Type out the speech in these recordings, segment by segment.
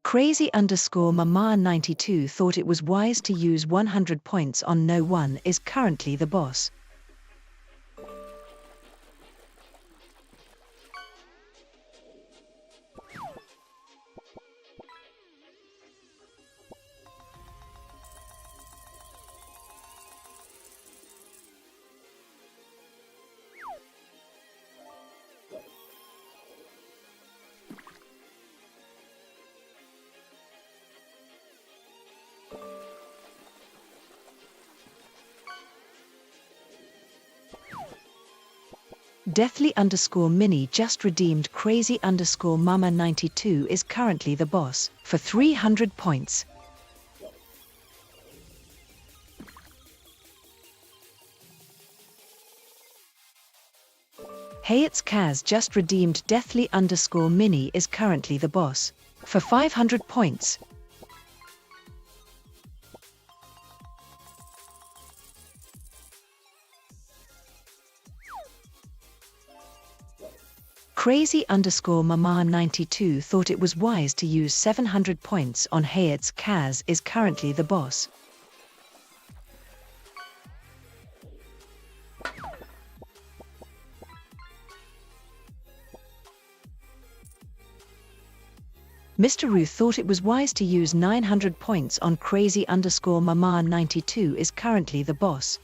Crazy underscore Mama92 thought it was wise to use 100 points on no one is currently the boss. Deathly underscore Mini just redeemed Crazy underscore Mama92 is currently the boss for 300 points. Hey, it's Kaz just redeemed Deathly underscore Mini is currently the boss for 500 points. Crazy underscore Mama92 thought it was wise to use 700 points on Hey, it's Kaz is currently the boss. Mr. Ruth thought it was wise to use 900 points on Crazy underscore Mama92 is currently the boss.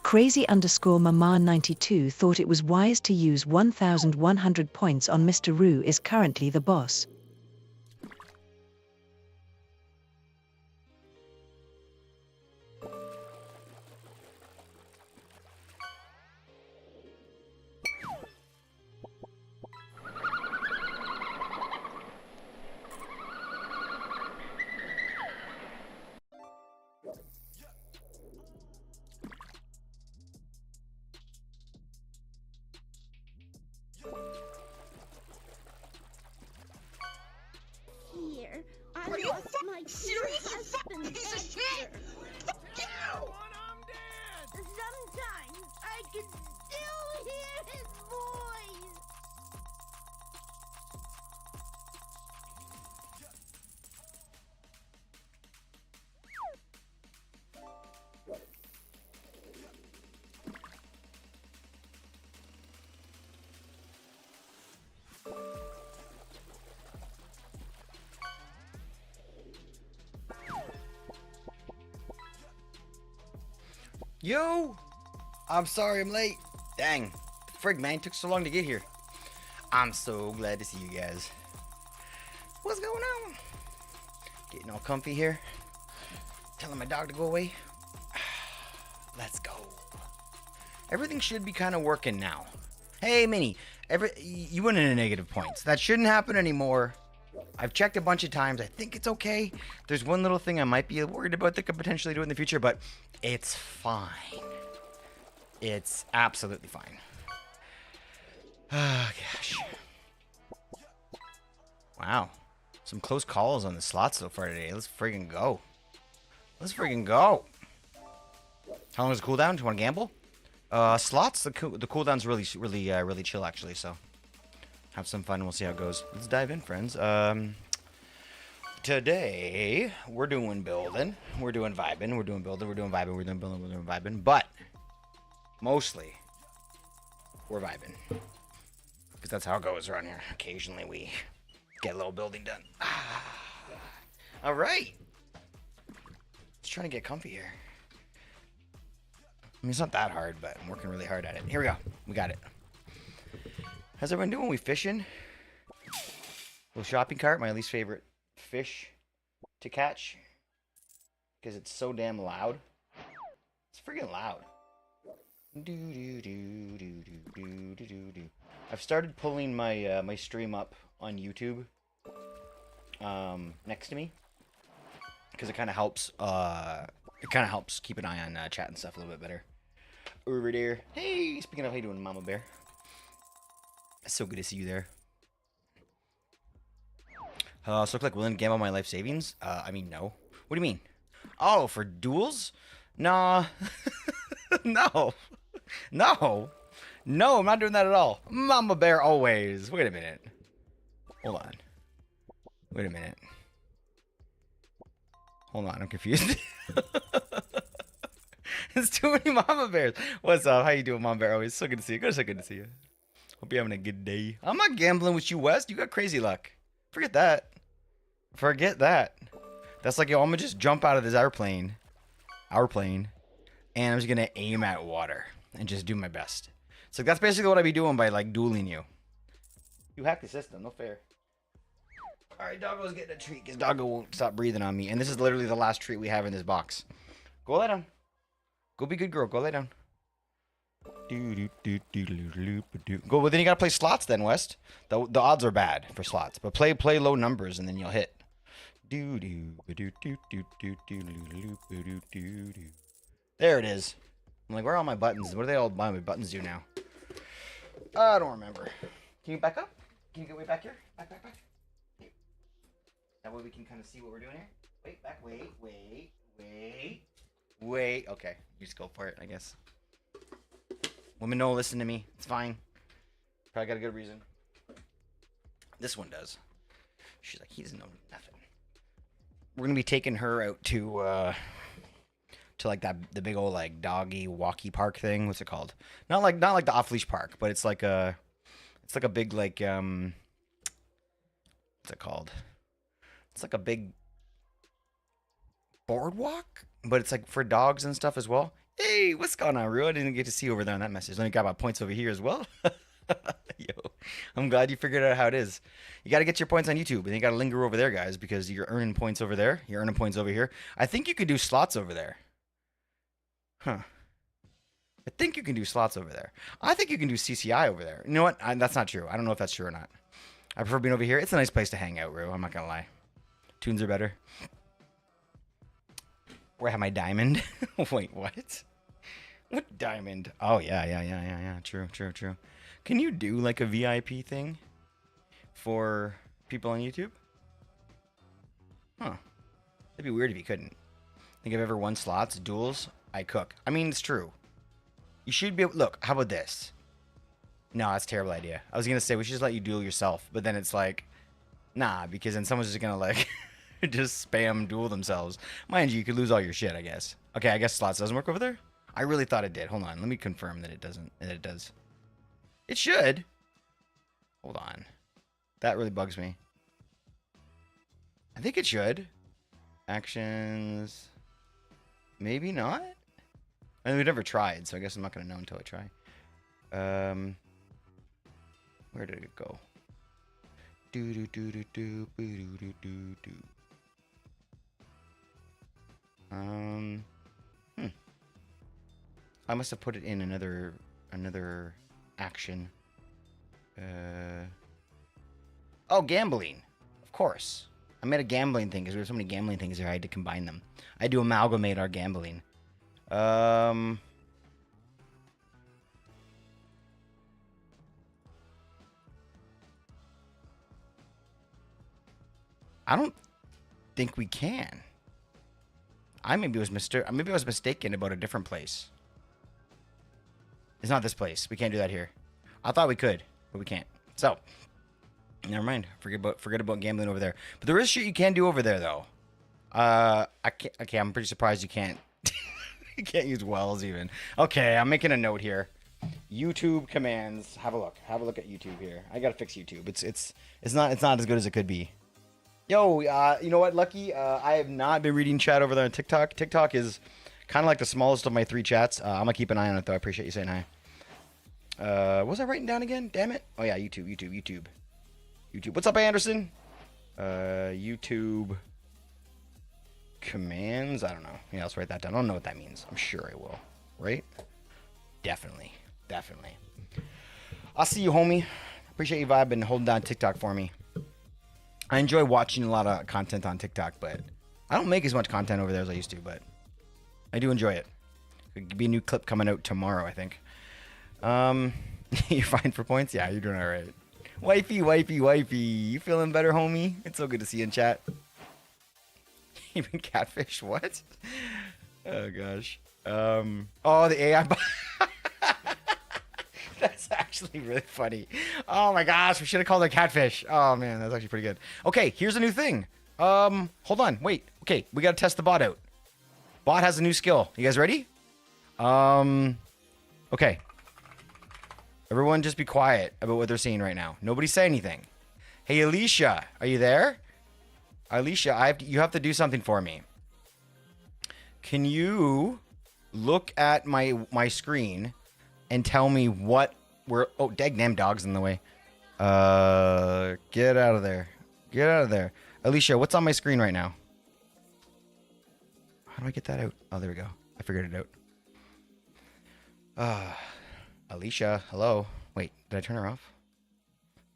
Crazy underscore Mama92 thought it was wise to use 1,100 points on Mr. Roo is currently the boss. Here, Are you fucking serious, you fucking piece of shit? Fuck you! Sometimes I can still hear his voice. Yo! I'm sorry I'm late. Dang. Frig, man, took so long to get here. I'm so glad to see you guys. What's going on? Getting all comfy here. Telling my dog to go away. Let's go. Everything should be kind of working now. Hey, Minnie. You went into negative points. That shouldn't happen anymore. I've checked a bunch of times. I think it's okay. There's one little thing I might be worried about that could potentially do it in the future, but it's fine. It's absolutely fine. Oh, gosh. Wow. Some close calls on the slots so far today. Let's friggin' go. Let's friggin' go. How long is the cooldown? Do you want to gamble? Slots, the cooldown's really chill, actually, so have some fun. We'll see how it goes. Let's dive in, friends. Today, we're doing building. We're doing vibing. We're doing building. We're doing vibing. We're doing building. We're doing vibing. But, mostly, we're vibing. Because that's how it goes around here. Occasionally, we get a little building done. All right. Let's try to get comfy here. I mean, it's not that hard, but I'm working really hard at it. Here we go. We got it. How's everyone doing? We fishing? Little shopping cart, my least favorite fish to catch. Because it's so damn loud. It's freaking loud. I've started pulling my my stream up on YouTube next to me. Because it kind of helps keep an eye on chat and stuff a little bit better. Over there. Hey, speaking of, how you doing, Mama Bear? It's so good to see you there. So look like willing to gamble my life savings? I mean, no. What do you mean? Oh, for duels? Nah. No. No. No, I'm not doing that at all. Mama bear always. Wait a minute. Hold on. Wait a minute. Hold on, I'm confused. There's too many mama bears. What's up? How you doing, Mama Bear? Always so good to see you. So good to see you. Hope you're having a good day. I'm not gambling with you, West. You got crazy luck. Forget that. Forget that. That's like, yo, I'm gonna just jump out of this airplane. Our plane. And I'm just gonna aim at water. And just do my best. So that's basically what I'd be doing by, like, dueling you. You hacked the system. No fair. Alright, Doggo's getting a treat because Doggo won't stop breathing on me. And this is literally the last treat we have in this box. Go lay down. Go be good girl. Go lay down. Go, well, then you gotta play slots then, West. The odds are bad for slots. But play low numbers and then you'll hit. There it is. I'm like, where are all my buttons? What do they all my buttons do now? I don't remember. Can you back up? Can you get way back here? Back. That way we can kind of see what we're doing here. Wait, back, wait. Okay, you just go for it, I guess. Women don't listen to me. It's fine. Probably got a good reason. This one does. She's like, he doesn't know nothing. We're gonna be taking her out to like the big old like doggy walkie park thing. What's it called? Not like the off leash park, but it's like a big like what's it called? It's like a big boardwalk, but it's like for dogs and stuff as well. Hey, what's going on, Rue? I didn't get to see you over there on that message. Let me got my points over here as well. Yo, I'm glad you figured out how it is. You got to get your points on YouTube, and you got to linger over there, guys, because you're earning points over there. You're earning points over here. I think you could do slots over there. Huh. I think you can do slots over there. I think you can do CCI over there. You know what? That's not true. I don't know if that's true or not. I prefer being over here. It's a nice place to hang out, Rue. I'm not going to lie. Tunes are better. Where I have my diamond? Wait, what? What diamond? Oh, yeah. True. Can you do like a VIP thing for people on YouTube? Huh. That'd be weird if you couldn't. Think I've ever won slots, duels? I cook. I mean, it's true. You should be able... Look, how about this? No, that's a terrible idea. I was going to say we should just let you duel yourself, but then it's like, nah, because then someone's just going to like just spam duel themselves. Mind you, you could lose all your shit, I guess. Okay, I guess slots doesn't work over there? I really thought it did. Hold on, let me confirm that it doesn't. That it does. It should. Hold on. That really bugs me. I think it should. Actions. Maybe not? I mean, we've never tried, so I guess I'm not going to know until I try. Where did it go? I must have put it in another action. Oh, gambling. Of course. I made a gambling thing because we have so many gambling things here. I had to combine them. I had to amalgamate our gambling. I don't think we can. Maybe I was mistaken about a different place. It's not this place. We can't do that here. I thought we could, but we can't. So, never mind. Forget about gambling over there. But there is shit you can do over there, though. Okay, I'm pretty surprised you can't. You can't use wells even. Okay, I'm making a note here. YouTube commands. Have a look. Have a look at YouTube here. I gotta fix YouTube. It's not as good as it could be. Yo, you know what, Lucky? I have not been reading chat over there on TikTok. TikTok is kind of like the smallest of my 3 chats. I'm gonna keep an eye on it though. I appreciate you saying hi. What was I writing down again? Damn it. Oh yeah, YouTube. What's up, Anderson? YouTube commands. I don't know. Yeah, let's write that down. I don't know what that means. I'm sure I will. Right? Definitely. I'll see you, homie. Appreciate you vibing, holding down TikTok for me. I enjoy watching a lot of content on TikTok, but I don't make as much content over there as I used to, but I do enjoy it. There'll be a new clip coming out tomorrow, I think. You're fine for points? Yeah, you're doing all right. Wifey. You feeling better, homie? It's so good to see you in chat. Even catfish? What? Oh gosh. Oh, the AI. That's actually really funny. Oh my gosh, we should have called it catfish. Oh man, that's actually pretty good. Okay, here's a new thing. Hold on, wait. Okay, we gotta test the bot out. Bot has a new skill. You guys ready? Okay. Everyone just be quiet about what they're seeing right now. Nobody say anything. Hey, Alicia, are you there? Alicia, you have to do something for me. Can you look at my screen and tell me what we're... Oh, dagnam dog's in the way. Get out of there. Get out of there. Alicia, what's on my screen right now? How do I get that out? Oh, there we go. I figured it out. Alicia, hello. Wait, did I turn her off?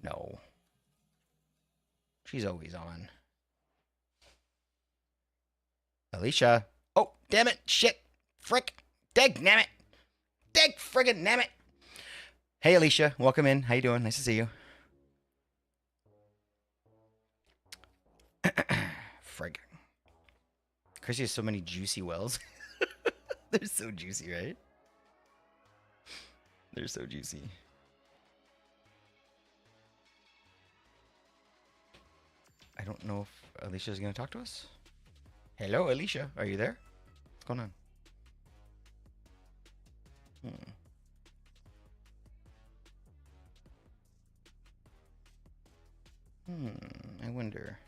No. She's always on. Alicia. Oh, damn it. Shit. Frick. Dagnamit. Dag friggin' nammit. Hey, Alicia. Welcome in. How you doing? Nice to see you. Frig. Chrissy has so many juicy wells. They're so juicy, right? They're so juicy. I don't know if Alicia's going to talk to us. Hello, Alicia. Are you there? What's going on? I wonder.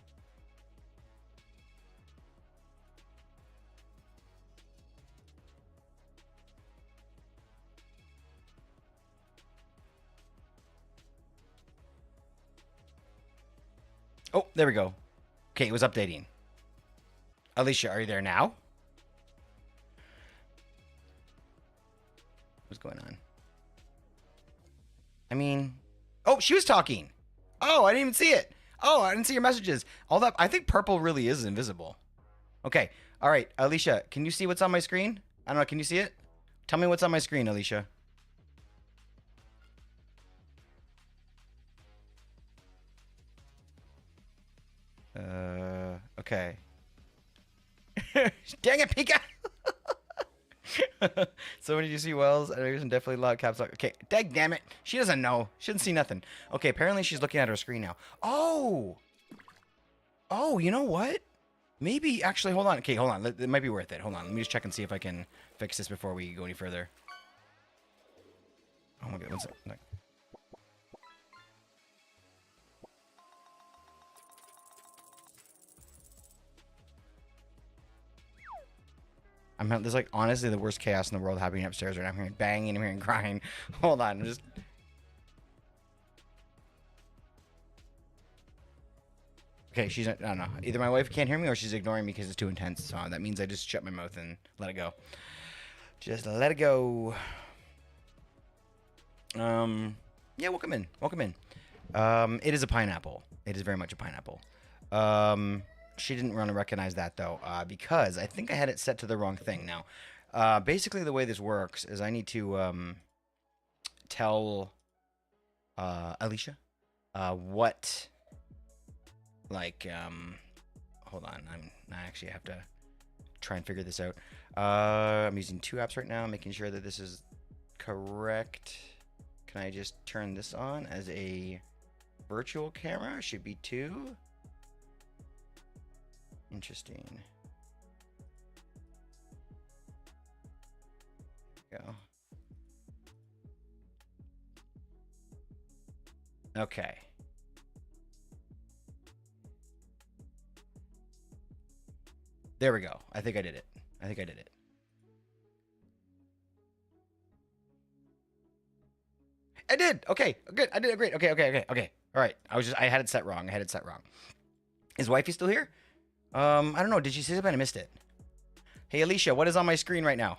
Oh, there we go. Okay, it was updating. Alicia, are you there now? What's going on? I mean... Oh, she was talking! Oh, I didn't even see it! Oh, I didn't see your messages. All that... I think purple really is invisible. Okay, alright, Alicia, can you see what's on my screen? I don't know, can you see it? Tell me what's on my screen, Alicia. Okay. Dang it, Pika! So many juicy wells, and there's definitely a lot of caps lock. Okay, dag damn it. She doesn't know. She doesn't see nothing. Okay, apparently she's looking at her screen now. Oh! Oh, you know what? Maybe, actually, hold on. Okay, hold on. It might be worth it. Hold on. Let me just check and see if I can fix this before we go any further. Oh my god, one second. There's like honestly the worst chaos in the world happening upstairs right now. I'm hearing banging, I'm hearing crying. Hold on, I'm just... Okay, she's not, I don't know. Either my wife can't hear me or she's ignoring me because it's too intense. So that means I just shut my mouth and let it go. Just let it go. Yeah, welcome in. Welcome in. It is a pineapple. It is very much a pineapple. She didn't want to recognize that though, because I think I had it set to the wrong thing. Now, basically the way this works is I need to tell Alicia what, like, hold on, I actually have to try and figure this out. I'm using two apps right now, making sure that this is correct. Can I just turn this on as a virtual camera? Should be two. Interesting. Go. Okay. There we go. I think I did it. I think I did it. I did. Okay. Good. I did it. Great. Okay. All right. I had it set wrong. Is wifey still here? I don't know. Did she say something? I missed it. Hey, Alicia, what is on my screen right now?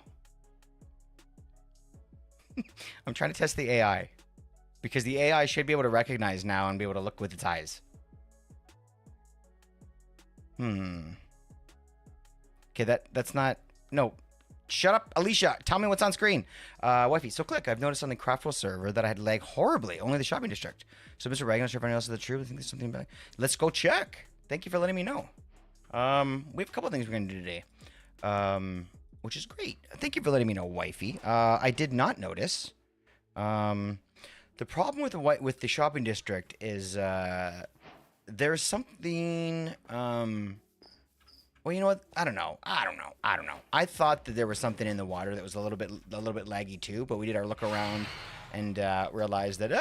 I'm trying to test the AI. Because the AI should be able to recognize now and be able to look with its eyes. Okay, that's not... No. Shut up, Alicia. Tell me what's on screen. Wifey, so click. I've noticed on the CraftWell server that I had lag horribly. Only the shopping district. So, Mr. Reagan, I'm sure if anyone else is the truth. I think there's something back. Let's go check. Thank you for letting me know. We have a couple of things we're gonna do today, which is great. Thank you for letting me know, wifey. I did not notice. The problem with the shopping district is there's something. Well, you know what? I don't know. I thought that there was something in the water that was a little bit laggy too, but we did our look around and realized that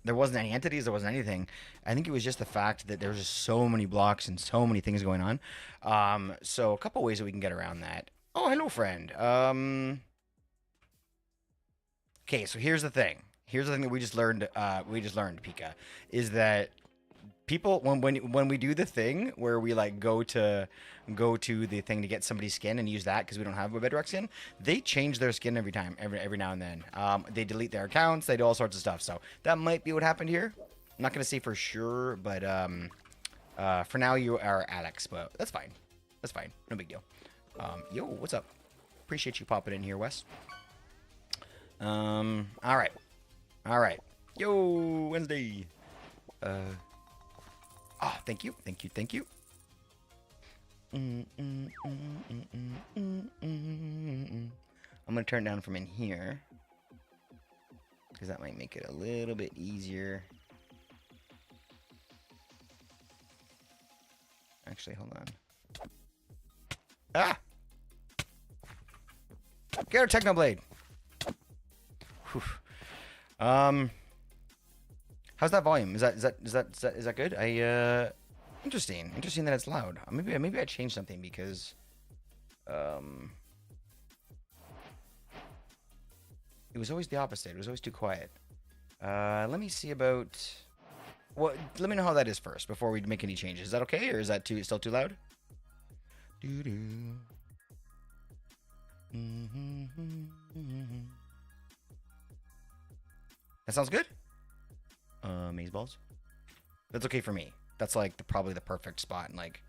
there wasn't any entities, there wasn't anything. I think it was just the fact that there's just so many blocks and so many things going on. So a couple ways that we can get around that. Oh, hello, friend. Okay, so here's the thing. Here's the thing that we just learned. Pika, is that people when we do the thing where we like go to the thing to get somebody's skin and use that because we don't have a bedrock skin, they change their skin every now and then. They delete their accounts, they do all sorts of stuff. So that might be what happened here. I'm not gonna say for sure, but for now you are Alex, but that's fine. That's fine. No big deal. Yo, what's up? Appreciate you popping in here, Wes. All right. Yo, Wednesday. Oh, thank you. I'm gonna turn it down from in here because that might make it a little bit easier. Actually, hold on. Ah! Get our Technoblade. Whew. How's that volume? Is that good? Interesting that it's loud. Maybe I changed something because it was always the opposite. It was always too quiet. Let me see about. Well, let me know how that is first before we make any changes. Is that okay, or is that still too loud? That sounds good. Maze balls. That's okay for me. That's like probably the perfect spot. And like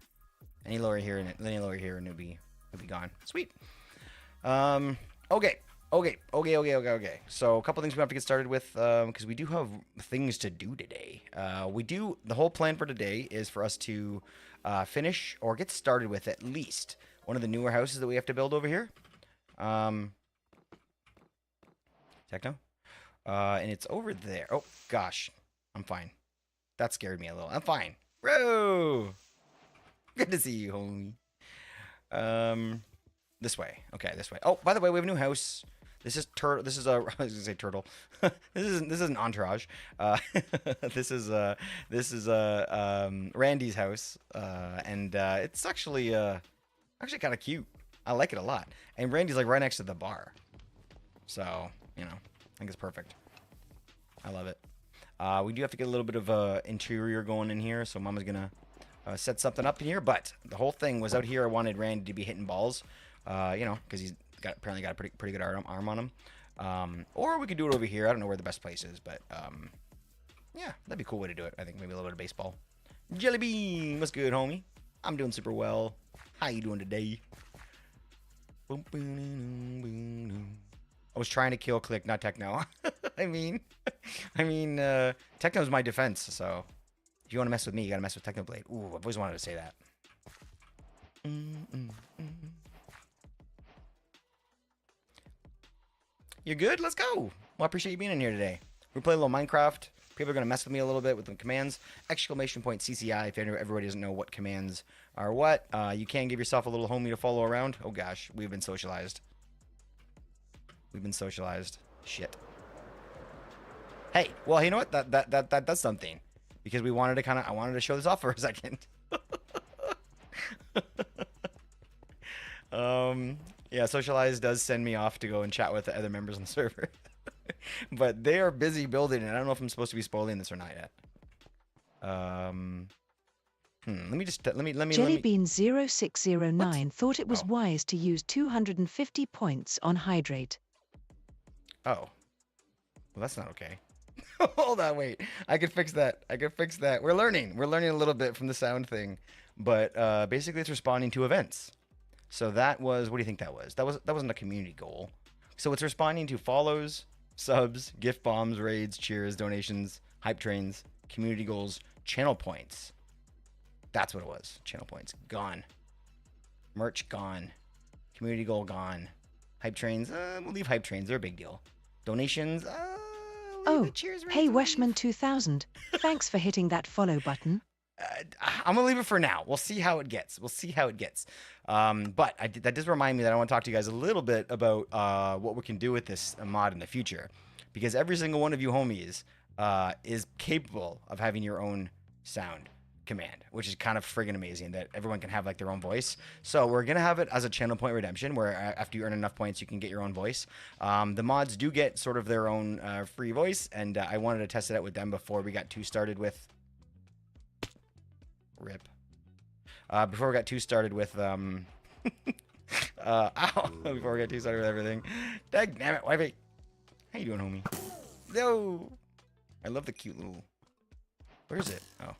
any lower here and it'll be gone. Sweet. Okay. So a couple things we have to get started with because we do have things to do today. The whole plan for today is for us to finish or get started with at least one of the newer houses that we have to build over here. Techno. And it's over there. Oh gosh, I'm fine. That scared me a little. I'm fine. Bro! Good to see you, homie. This way. Okay, this way. Oh, by the way, we have a new house. This is I was gonna say turtle. this is an entourage. This is Randy's house. And it's actually kind of cute. I like it a lot. And Randy's like right next to the bar. So, I think it's perfect. I love it. We do have to get a little bit of interior going in here, so Mama's gonna set something up in here. But the whole thing was out here. I wanted Randy to be hitting balls, because he's apparently got a pretty good arm on him. Or we could do it over here. I don't know where the best place is, but yeah, that'd be a cool way to do it. I think maybe a little bit of baseball. Jelly Bean, what's good, homie? I'm doing super well. How you doing today? I was trying to kill Click, not Techno. I mean, Techno's my defense. So, if you want to mess with me, you gotta mess with Technoblade. Ooh, I've always wanted to say that. You're good? Let's go. Well, I appreciate you being in here today. We're playing a little Minecraft. People are gonna mess with me a little bit with the commands. Exclamation point CCI. If everybody doesn't know what commands are what, you can give yourself a little homie to follow around. Oh gosh, we've been socialized. Shit. Hey, well, you know what? That does something, because I wanted to show this off for a second. Yeah, socialize does send me off to go and chat with the other members on the server, but they are busy building, and I don't know if I'm supposed to be spoiling this or not yet. Let me. Jellybean0609 thought it was wise to use 250 points on hydrate. Oh. Well, that's not okay. Hold on, wait. I could fix that. We're learning a little bit from the sound thing, but basically it's responding to events. So that was, what do you think that was? That wasn't a community goal. So it's responding to follows, subs, gift bombs, raids, cheers, donations, hype trains, community goals, channel points. That's what it was. Channel points gone. Merch gone. Community goal gone. Hype trains. We'll leave hype trains. They're a big deal. Donations. Oh, Cheers, hey Weshman 2000, thanks for hitting that follow button. I'm gonna leave it for now. We'll see how it gets. But that does remind me that I want to talk to you guys a little bit about what we can do with this mod in the future, because every single one of you homies is capable of having your own sound command, which is kind of friggin' amazing that everyone can have like their own voice. So we're gonna have it as a channel point redemption, where after you earn enough points you can get your own voice. The mods do get sort of their own free voice, and I wanted to test it out with them before we got too started with rip before we got too started with before we got too started with everything. Dag damn it, wifey. How you doing, homie? No, I love the cute little, where is it? Oh,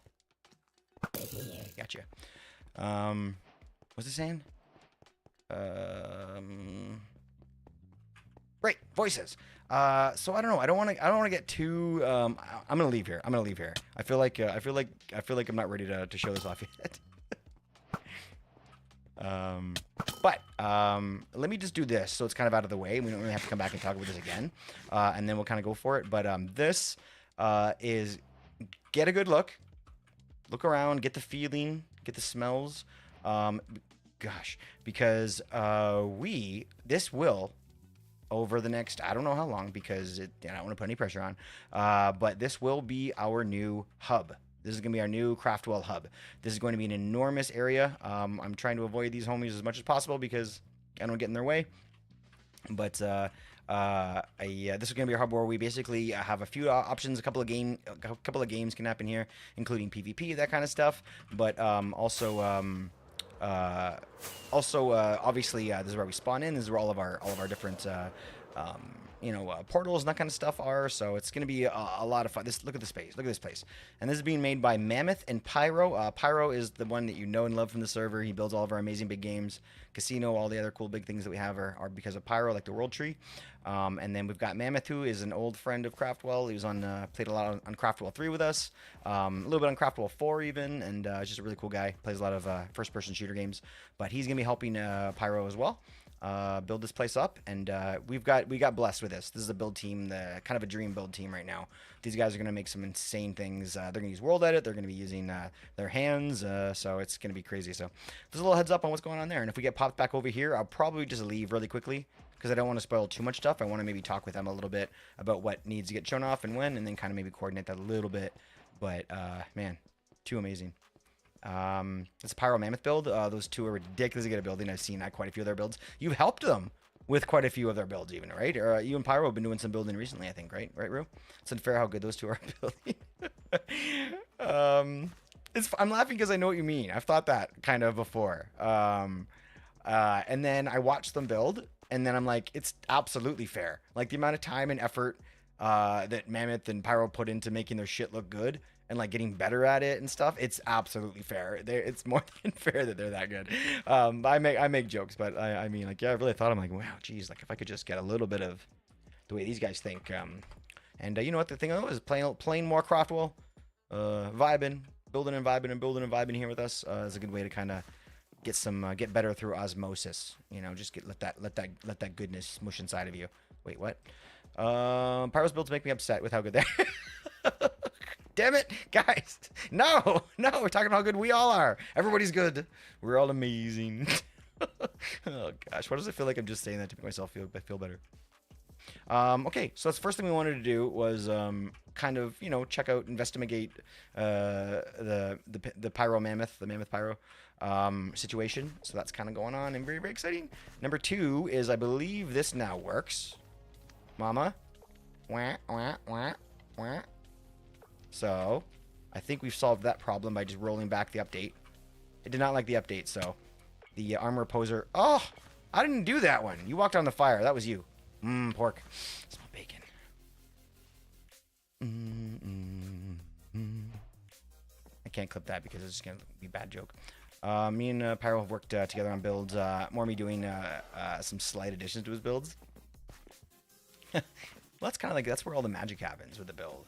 gotcha. What's it saying? Right, voices. So I don't know. I don't want to get too. I'm gonna leave here. I feel like I'm not ready to show this off yet. But let me just do this so it's kind of out of the way. We don't really have to come back and talk about this again. And then we'll kind of go for it. But this is get a good look around, get the feeling, get the smells. Gosh, because this will, over the next, I don't know how long, because I don't want to put any pressure on, but this will be our new hub. This is going to be our new CraftWell hub. This is going to be an enormous area. I'm trying to avoid these homies as much as possible because I don't get in their way. But this is going to be our hub where we basically have a few options. A couple of games can happen here, including PvP, that kind of stuff. But also, obviously, this is where we spawn in. This is where all of our different portals and that kind of stuff are. So it's going to be a lot of fun. Look at this place. Look at this place. And this is being made by Mammoth and Pyro. Pyro is the one that you know and love from the server. He builds all of our amazing big games. Casino, all the other cool big things that we have are because of Pyro, like the World Tree. And then we've got Mammoth, who is an old friend of CraftWell. He was played a lot on CraftWell 3 with us, a little bit on CraftWell 4 even, and he's just a really cool guy. Plays a lot of first-person shooter games. But he's gonna be helping Pyro as well. Build this place up, and we got blessed with this. This is a build team, the kind of a dream build team right now. These guys are gonna make some insane things. They're gonna use World Edit. They're gonna be using their hands, so it's gonna be crazy. So there's a little heads up on what's going on there. And if we get popped back over here, I'll probably just leave really quickly because I don't want to spoil too much stuff. I want to maybe talk with them a little bit about what needs to get shown off and when, and then kind of maybe coordinate that a little bit. But man, too amazing. It's a Pyro Mammoth build. Those two are ridiculously good at building. I've seen quite a few of their builds. You've helped them with quite a few of their builds even, right? Or you and Pyro have been doing some building recently, I think, right, Rue? It's unfair how good those two are at building. I'm laughing because I know what you mean. I've thought that kind of before. And then I watched them build, and then I'm like, it's absolutely fair. Like the amount of time and effort that Mammoth and Pyro put into making their shit look good and like getting better at it and stuff, it's absolutely fair. It's more than fair that they're that good. I make jokes, but I mean, like, yeah, I really thought, I'm like, wow, geez, like if I could just get a little bit of the way these guys think. And you know what the thing is, playing more CraftWell, vibing, building and vibing here with us is a good way to kind of get better through osmosis. You know, just let that goodness mush inside of you. Wait, what? Pyro's builds make me upset with how good they are. Damn it, guys. No, we're talking about how good we all are. Everybody's good. We're all amazing. Oh, gosh. Why does it feel like I'm just saying that to make myself feel better? Okay, so that's the first thing we wanted to do was kind of, check out, investigate the Pyro Mammoth, the Mammoth Pyro situation. So that's kind of going on and very, very exciting. Number 2 is I believe this now works. Mama. Wah, wah, wah, wah. So, I think we've solved that problem by just rolling back the update. It did not like the update, so the armor poser. Oh, I didn't do that one. You walked on the fire. That was you. Pork. Smell bacon. I can't clip that because it's just gonna be a bad joke. Me and Pyro have worked together on builds. More me doing some slight additions to his builds. Well, that's kind of like, that's where all the magic happens with the build.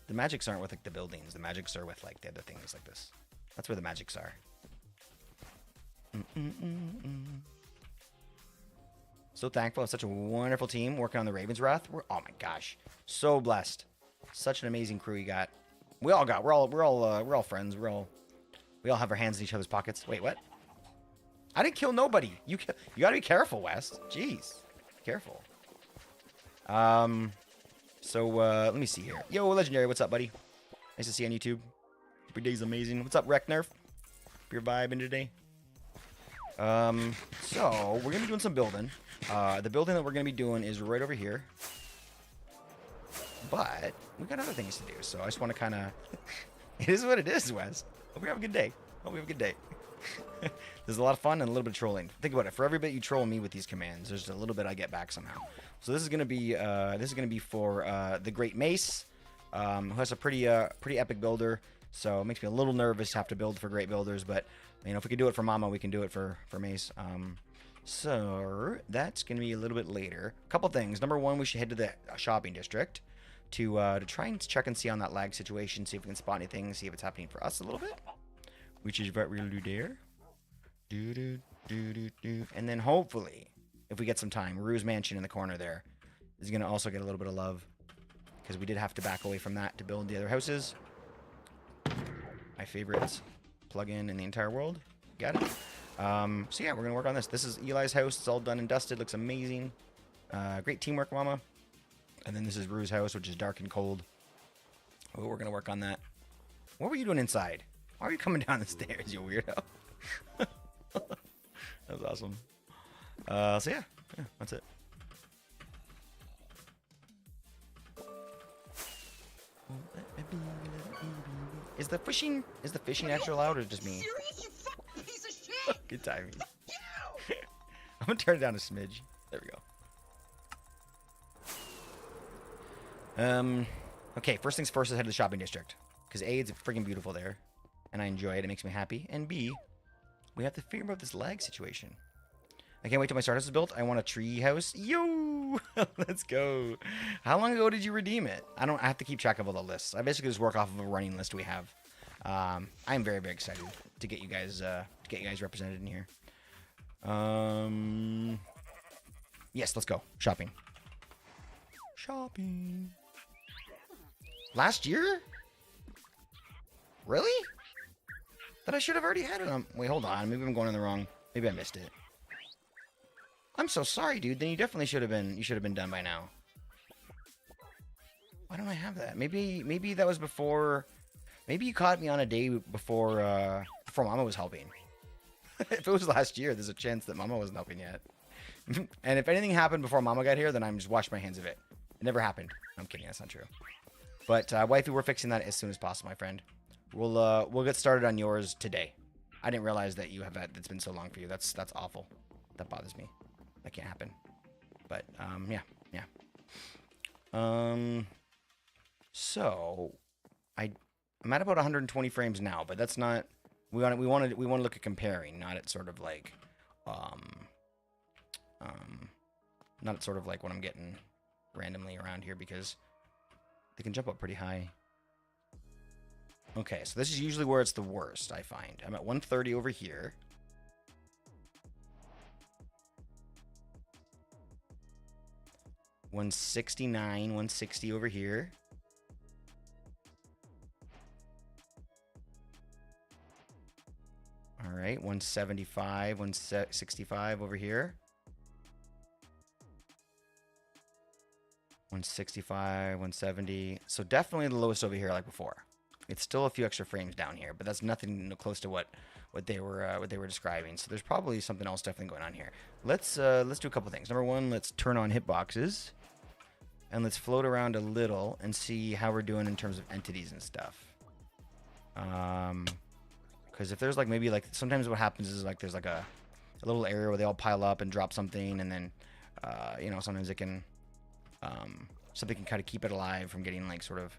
The magics aren't with like the buildings. The magics are with like the other things like this. That's where the magics are. So thankful. It's such a wonderful team working on the Raven's Wrath. Oh my gosh, so blessed. Such an amazing crew you got. We're all friends. We all have our hands in each other's pockets. Wait, what? I didn't kill nobody. You gotta be careful, West. Jeez, be careful. So let me see here. Yo, Legendary, what's up, buddy? Nice to see you on YouTube. Every day's amazing. What's up, Wreck Nerf? Hope you're vibing today. So we're gonna be doing some building. The building that we're gonna be doing is right over here. But we got other things to do, so I just want to kind of... It is what it is, Wes. Hope you have a good day. Hope you have a good day. There's a lot of fun and a little bit of trolling. Think about it. For every bit you troll me with these commands, there's a little bit I get back somehow. So this is gonna be for the Great Mace, who has a pretty epic builder. So it makes me a little nervous to have to build for great builders, but you know, if we can do it for Mama, we can do it for Mace. So that's gonna be a little bit later. A couple things. Number one, we should head to the shopping district to try and check and see on that lag situation, see if we can spot anything, see if it's happening for us a little bit, which is what we'll do there. And then hopefully, if we get some time, Rue's Mansion in the corner there is gonna also get a little bit of love, because we did have to back away from that to build the other houses. My favorite plug-in in the entire world. Got it. So yeah, we're gonna work on this. This is Eli's house. It's all done and dusted. Looks amazing. Great teamwork, Mama. And then this is Rue's house, which is dark and cold. Oh, we're gonna work on that. What were you doing inside? Why are you coming down the stairs, you weirdo? That was awesome. So yeah, that's it. Is the fishing extra loud or just me? Serious, you fucking piece of shit! Good timing. I'm gonna turn it down a smidge. There we go. Okay, first things first, let's head to the shopping district. Because A, it's freaking beautiful there. And I enjoy it. It makes me happy. And B, we have to figure out this lag situation. I can't wait till my start house is built. I want a tree house. Yo! Let's go. How long ago did you redeem it? I have to keep track of all the lists. I basically just work off of a running list we have. I'm very, very excited to get you guys represented in here. Yes, let's go. Shopping. Shopping. Last year? Really? That I should have already had it on. Wait, hold on. Maybe I'm going in the wrong. Maybe I missed it. I'm so sorry, dude. Then you definitely should have been. You should have been done by now. Why don't I have that? Maybe that was before. Maybe you caught me on a day before Mama was helping. If it was last year, there's a chance that Mama wasn't helping yet. And if anything happened before Mama got here, then I'm just washing my hands of it. It never happened. I'm kidding. That's not true. But wifey, we're fixing that as soon as possible, my friend. We'll get started on yours today. I didn't realize that you have that. It's been so long for you. That's awful. That bothers me. That can't happen. But yeah. So I'm at about 120 frames now, but that's not. We want to look at comparing, not at sort of like not at sort of like what I'm getting randomly around here, because they can jump up pretty high. Okay, so this is usually where it's the worst, I find. I'm at 130 over here. $169, 160 over here. All right, 175, 165 over here. 165, 170. So definitely the lowest over here like before. It's still a few extra frames down here, but that's nothing close to what they were describing. So there's probably something else definitely going on here. Let's do a couple things. Number one, let's turn on hitboxes, and let's float around a little and see how we're doing in terms of entities and stuff. Because if there's like maybe like sometimes what happens is like there's like a little area where they all pile up and drop something, and then you know, sometimes it can something can kind of keep it alive from getting like sort of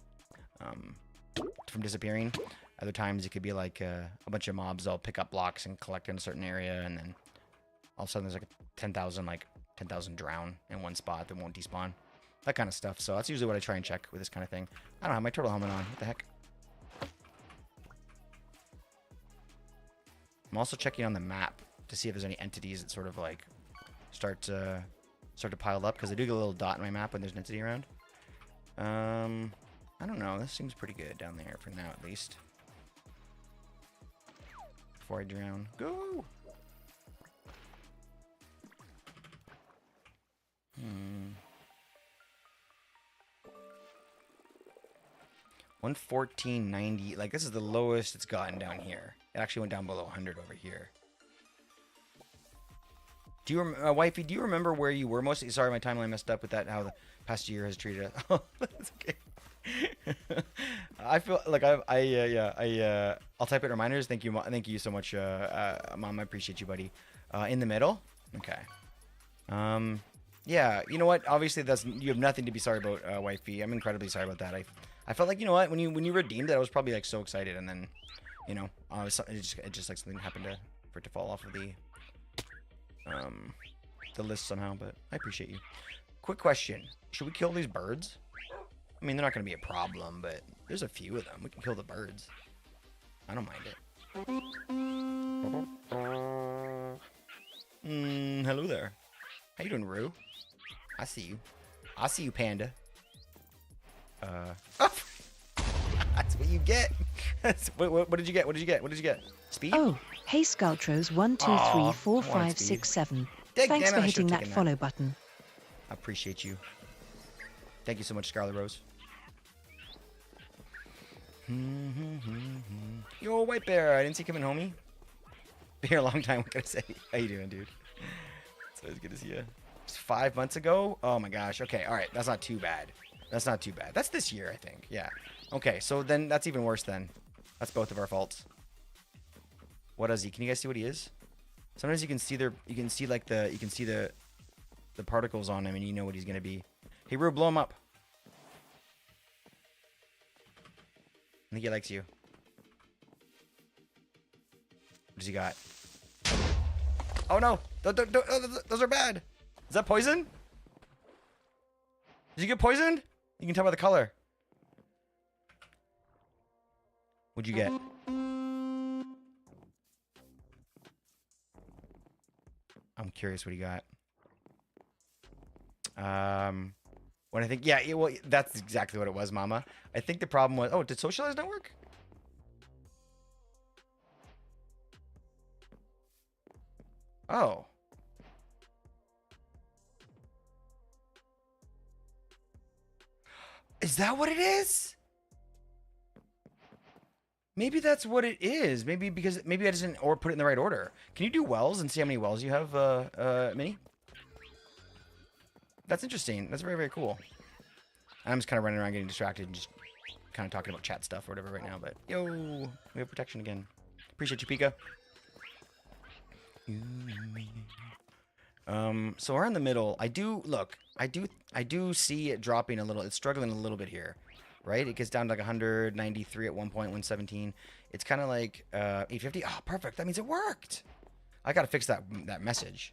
from disappearing. Other times it could be like a bunch of mobs all pick up blocks and collect in a certain area, and then all of a sudden there's like 10,000 drown in one spot that won't despawn. that kind of stuff. So that's usually what I try and check with this kind of thing. I don't have my turtle helmet on. What the heck? I'm also checking on the map to see if there's any entities that sort of like start to pile up, because I do get a little dot in my map when there's an entity around. I don't know. This seems pretty good down there for now, at least. Before I drown. Go! 114.90. Like, this is the lowest it's gotten down here. It actually went down below 100 over here. Do you, wifey? Do you remember where you were mostly? Sorry, my timeline messed up with that. How the past year has treated us. Oh, that's okay. I feel like I'll type it reminders. Thank you so much, Mom. I appreciate you, buddy. In the middle. Okay. Yeah. You know what? Obviously, you have nothing to be sorry about, wifey. I'm incredibly sorry about that. I felt like, you know what, when you redeemed it, I was probably like so excited, and then, you know, it just like something happened for it to fall off of the list somehow. But I appreciate you. Quick question: should we kill these birds? I mean, they're not going to be a problem, but there's a few of them. We can kill the birds. I don't mind it. Hello there. How you doing, Roo? I see you. I see you, Panda. Oh! That's what you get. What did you get? What did you get? What did you get? Speed? Oh, hey Skulltros 1 2 3 4 5 6 7. Thanks for hitting that follow button. I appreciate you. Thank you so much, Scarlet Rose. Yo, White Bear. I didn't see you coming, homie. Been here a long time. What can I say? How you doing, dude? It's always good to see you. It's 5 months ago. Oh my gosh. Okay. All right. That's not too bad. That's not too bad. That's this year, I think. Yeah. Okay. So then that's even worse then. That's both of our faults. What is he? Can you guys see what he is? Sometimes you can see the particles on him, and you know what he's gonna be. Hey, Roo, blow him up. I think he likes you. What does he got? Oh no! Those are bad. Is that poison? Did you get poisoned? You can tell by the color. What'd you get? I'm curious what he got. What I think, yeah, well, that's exactly what it was, Mama. I think the problem was, oh, did Socialize not work? Oh. Is that what it is? Maybe that's what it is. Maybe I didn't or put it in the right order. Can you do wells and see how many wells you have, Minnie? That's interesting. That's very, very cool. I'm just kind of running around getting distracted and just kind of talking about chat stuff or whatever right now. But yo, we have protection again. Appreciate you, Pika. So we're in the middle. I do see it dropping a little. It's struggling a little bit here, right? It gets down to like 193 at one point, 117. It's kind of like 850. Oh, perfect. That means it worked. I gotta fix that message.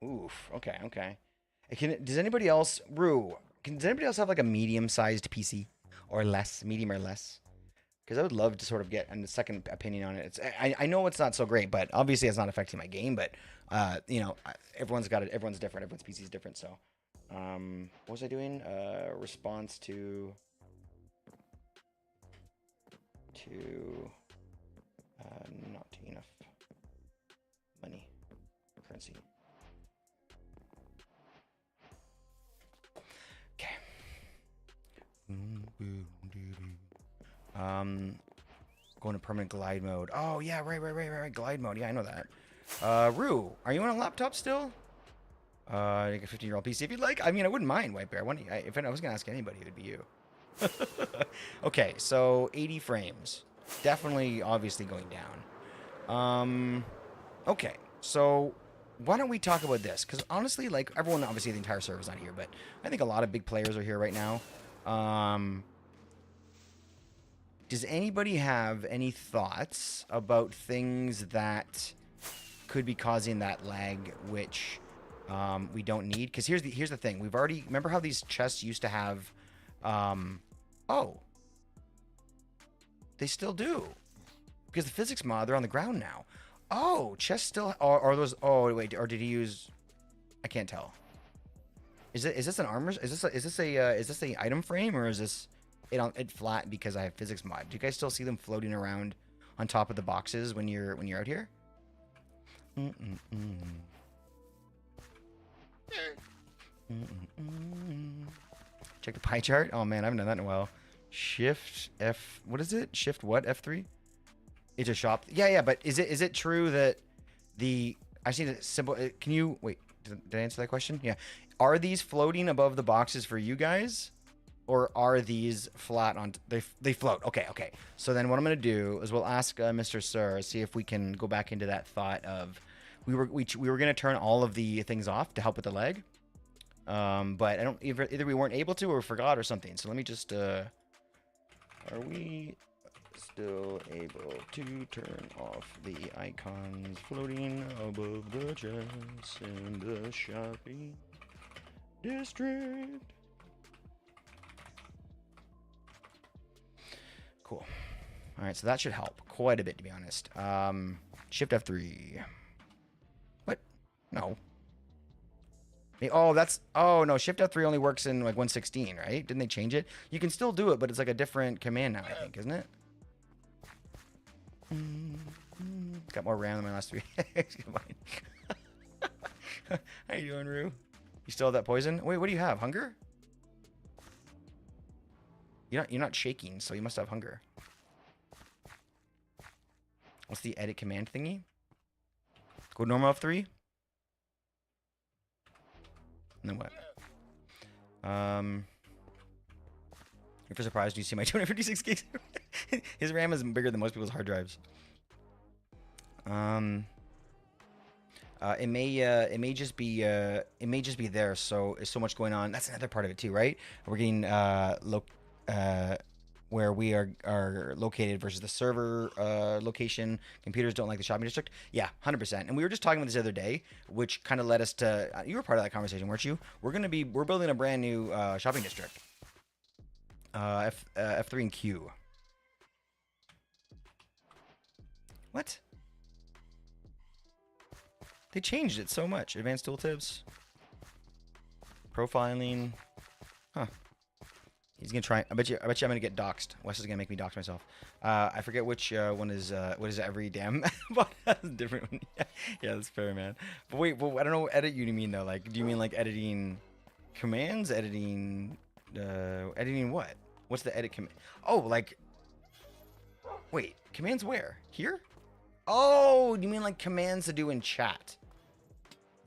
Oof. Okay. Does anybody else, Rue? Does anybody else have like a medium-sized PC or less, medium or less? Because I would love to sort of get a second opinion on it. I know it's not so great, but obviously it's not affecting my game. But you know, everyone's got it. Everyone's different. Everyone's PC is different. So, what was I doing? Response to not enough money, currency. Okay. Going to permanent glide mode. Oh yeah, right. Glide mode. Yeah, I know that. Rue, are you on a laptop still? Like a 15-year-old PC if you'd like. I mean, I wouldn't mind, White Bear. If I was gonna ask anybody, it would be you. Okay, so 80 frames. Definitely, obviously going down. Okay, so why don't we talk about this? Because honestly, like everyone, obviously the entire server's not here, but I think a lot of big players are here right now. Does anybody have any thoughts about things that could be causing that lag, which we don't need. Because here's the thing. We've already, remember how these chests used to have, oh, they still do. Because the physics mod, they're on the ground now. Oh, chests still, are those, oh wait, or did he use, I can't tell. Is this an armor? Is this a item frame, or is this it flat because I have physics mod? Do you guys still see them floating around on top of the boxes when you're out here? Check the pie chart. Oh man, I haven't done that in a while. Shift F. What is it? Shift what? F3. It's a shop. Yeah. But is it true that the I see the simple? Can you wait? Did I answer that question? Yeah. Are these floating above the boxes for you guys, or are these flat on? They float. Okay. So then what I'm gonna do is we'll ask Mr. Sir, see if we can go back into that thought of we were gonna turn all of the things off to help with the lag, but I don't either we weren't able to or forgot or something. So let me just are we still able to turn off the icons floating above the chests in the shopping district? Cool. All right, so that should help quite a bit, to be honest. Shift F3. What? No. Oh, oh no, Shift F3 only works in like 116, right? Didn't they change it? You can still do it, but it's like a different command now, I think, isn't it? Got more RAM than my last 3. How you doing, Rue? You still have that poison? Wait, what do you have? Hunger? You're not shaking, so you must have hunger. What's the edit command thingy? Go normal F3. And then what? If you're surprised, you see my 256 gigs. His RAM is bigger than most people's hard drives. It may just be there. So there's so much going on. That's another part of it too, right? We're getting where we are located versus the server location. Computers don't like the shopping district. Yeah, 100%. And we were just talking about this the other day, which kind of led us to. You were part of that conversation, weren't you? We're building a brand new shopping district. F3 and Q. What? They changed it so much. Advanced tooltips. Profiling. Huh. He's gonna try. I bet you I'm gonna get doxxed. Wes is gonna make me dox myself. I forget which one is what is every damn but that's a different one. Yeah, that's fair, man. But wait, well, I don't know what edit you mean though. Like, do you mean like editing commands? Editing what? What's the edit command? Oh, like wait, commands where? Here? Oh, you mean like commands to do in chat?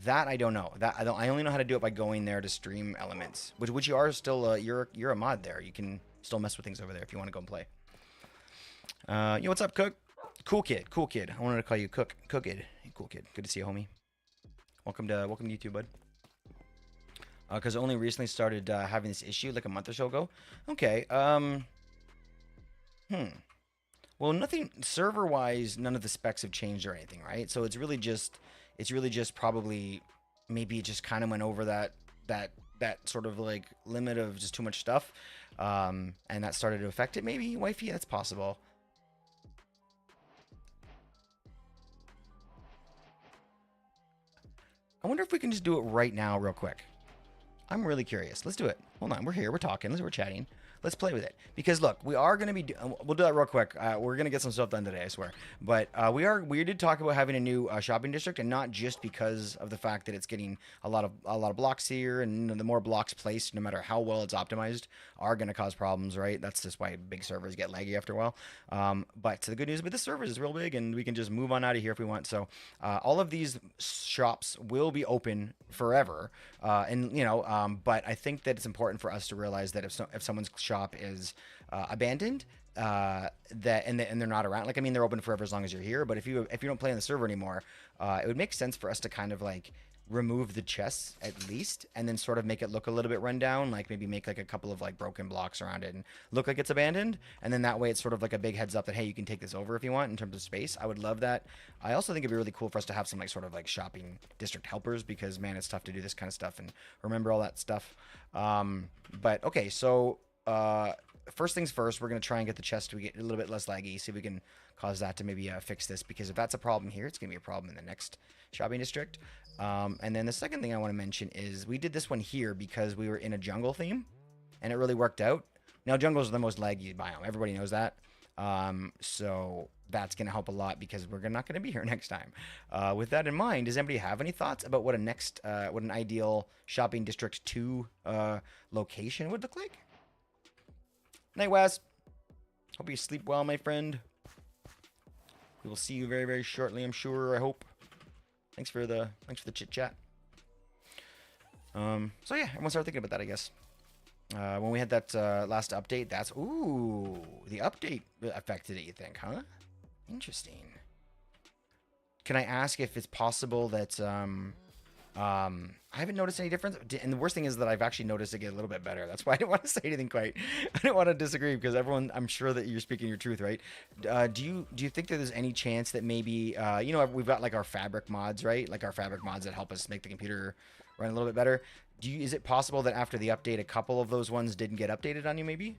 That I don't know. I only know how to do it by going there to stream elements, which you are still you're a mod there. You can still mess with things over there if you want to go and play. Yo, what's up, Cook? Cool kid. I wanted to call you Cook. Cookid. Hey, cool kid. Good to see you, homie. Welcome to YouTube, bud. Because I only recently started having this issue like a month or so ago. Okay. Well, nothing server-wise. None of the specs have changed or anything, right? So it's really just probably maybe it just kind of went over that sort of like limit of just too much stuff, and that started to affect it. Maybe, wifey, that's possible. I wonder if we can just do it right now, real quick. I'm really curious. Let's do it. Hold on, we're here, we're talking, we're chatting. Let's play with it. Because look, we are going to be, we'll do that real quick. We're going to get some stuff done today, I swear. But we did talk about having a new shopping district, and not just because of the fact that it's getting a lot of blocks here, and the more blocks placed, no matter how well it's optimized, are going to cause problems, right? That's just why big servers get laggy after a while. But the good news about the servers is real big, and we can just move on out of here if we want. So all of these shops will be open forever, and but I think that it's important for us to realize that if someone's shop is abandoned, and they're not around, like, I mean, they're open forever as long as you're here, but if you don't play on the server anymore, it would make sense for us to kind of like remove the chests at least, and then sort of make it look a little bit run down, like maybe make like a couple of like broken blocks around it and look like it's abandoned, and then that way it's sort of like a big heads up that, hey, you can take this over if you want in terms of space. I would love that. I also think it'd be really cool for us to have some like sort of like shopping district helpers, because man, it's tough to do this kind of stuff and remember all that stuff. But okay, so first things first, we're going to try and get the chest to get a little bit less laggy, see if we can cause that to maybe fix this, because if that's a problem here, it's going to be a problem in the next shopping district. And then the second thing I want to mention is we did this one here because we were in a jungle theme, and it really worked out. Now, jungles are the most laggy biome. Everybody knows that. So that's going to help a lot because we're not going to be here next time. With that in mind, does anybody have any thoughts about what what an ideal shopping district 2 location would look like? Night, Wes. Hope you sleep well, my friend. We will see you very, very shortly, I'm sure. I hope. Thanks for the chit chat. So yeah, everyone started thinking about that, I guess. When we had that last update, that's the update affected it, you think, huh? Interesting. Can I ask if it's possible that I haven't noticed any difference, and the worst thing is that I've actually noticed it get a little bit better. That's why I didn't want to say anything quite. I didn't want to disagree because everyone, I'm sure that you're speaking your truth, right? Do you think that there's any chance that maybe we've got like our fabric mods, right? Like our fabric mods that help us make the computer run a little bit better. Is it possible that after the update, a couple of those ones didn't get updated on you, maybe?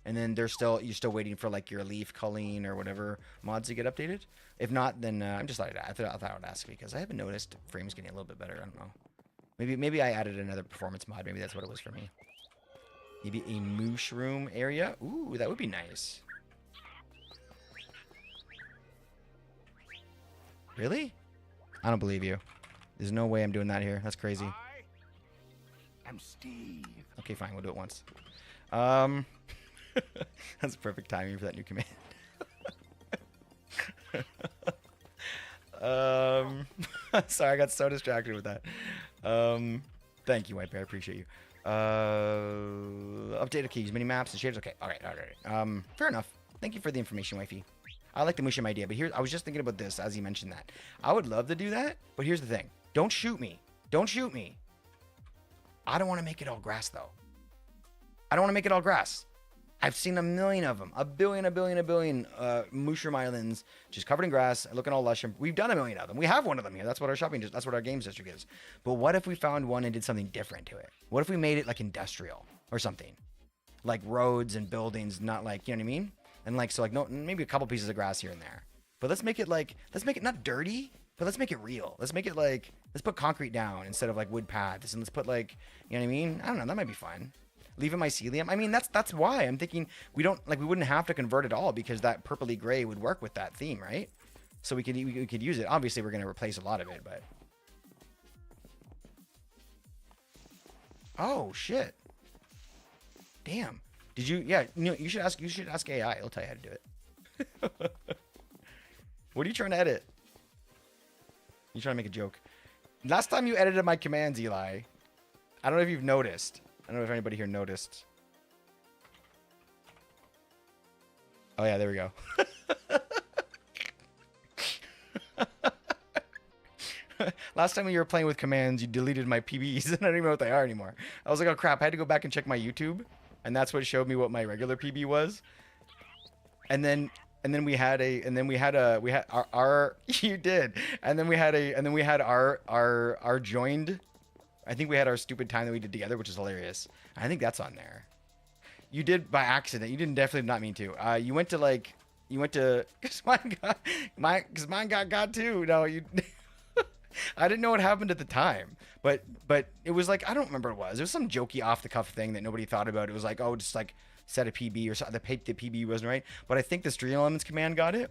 And then you're still waiting for like your leaf culling or whatever mods to get updated. If not, then I'm just I thought I would ask because I haven't noticed frames getting a little bit better. I don't know. Maybe I added another performance mod. Maybe that's what it was for me. Maybe a mushroom area. Ooh, that would be nice. Really? I don't believe you. There's no way I'm doing that here. That's crazy. I'm Steve. Okay, fine. We'll do it once. That's perfect timing for that new command. Sorry, I got so distracted with that. Thank you, White Bear. I appreciate you. Updated keys, mini maps, and shapes. Okay, all right. Fair enough. Thank you for the information, wifey. I like the mushroom idea, but I was just thinking about this as you mentioned that. I would love to do that, but here's the thing. Don't shoot me. Don't shoot me. I don't want to make it all grass, though. I don't want to make it all grass. I've seen a million of them. A billion mushroom islands just covered in grass, looking all lush. We've done a million of them. We have one of them here. That's what that's what our games district is. But what if we found one and did something different to it? What if we made it like industrial or something? Like roads and buildings, not like, you know what I mean? And like, so like, no, maybe a couple pieces of grass here and there. But let's make it not dirty, but let's make it real. Let's make it like, let's put concrete down instead of like wood paths. And let's put like, you know what I mean? I don't know. That might be fun. Leave it mycelium. I mean, that's why I'm thinking we wouldn't have to convert it all because that purpley gray would work with that theme, right? So we could use it. Obviously, we're going to replace a lot of it, but. Oh, shit. Damn. Did you? Yeah, you should ask AI. It'll tell you how to do it. What are you trying to edit? You trying to make a joke? Last time you edited my commands, Eli, I don't know if you've noticed. I don't know if anybody here noticed. Oh yeah, there we go. Last time we were playing with commands, you deleted my PBs, and I don't even know what they are anymore. I was like, oh crap, I had to go back and check my YouTube, and that's what showed me what my regular PB was. And then we had our you did, and then we had our joined. I think we had our stupid time that we did together, which is hilarious. I think that's on there. You did by accident. You didn't definitely not mean to. You went to because mine got too. No, you. I didn't know what happened at the time, but it was like I don't remember what it was. It was some jokey off the cuff thing that nobody thought about. It was like, oh, just like set a PB or something. The PB wasn't right, but I think the stream elements command got it.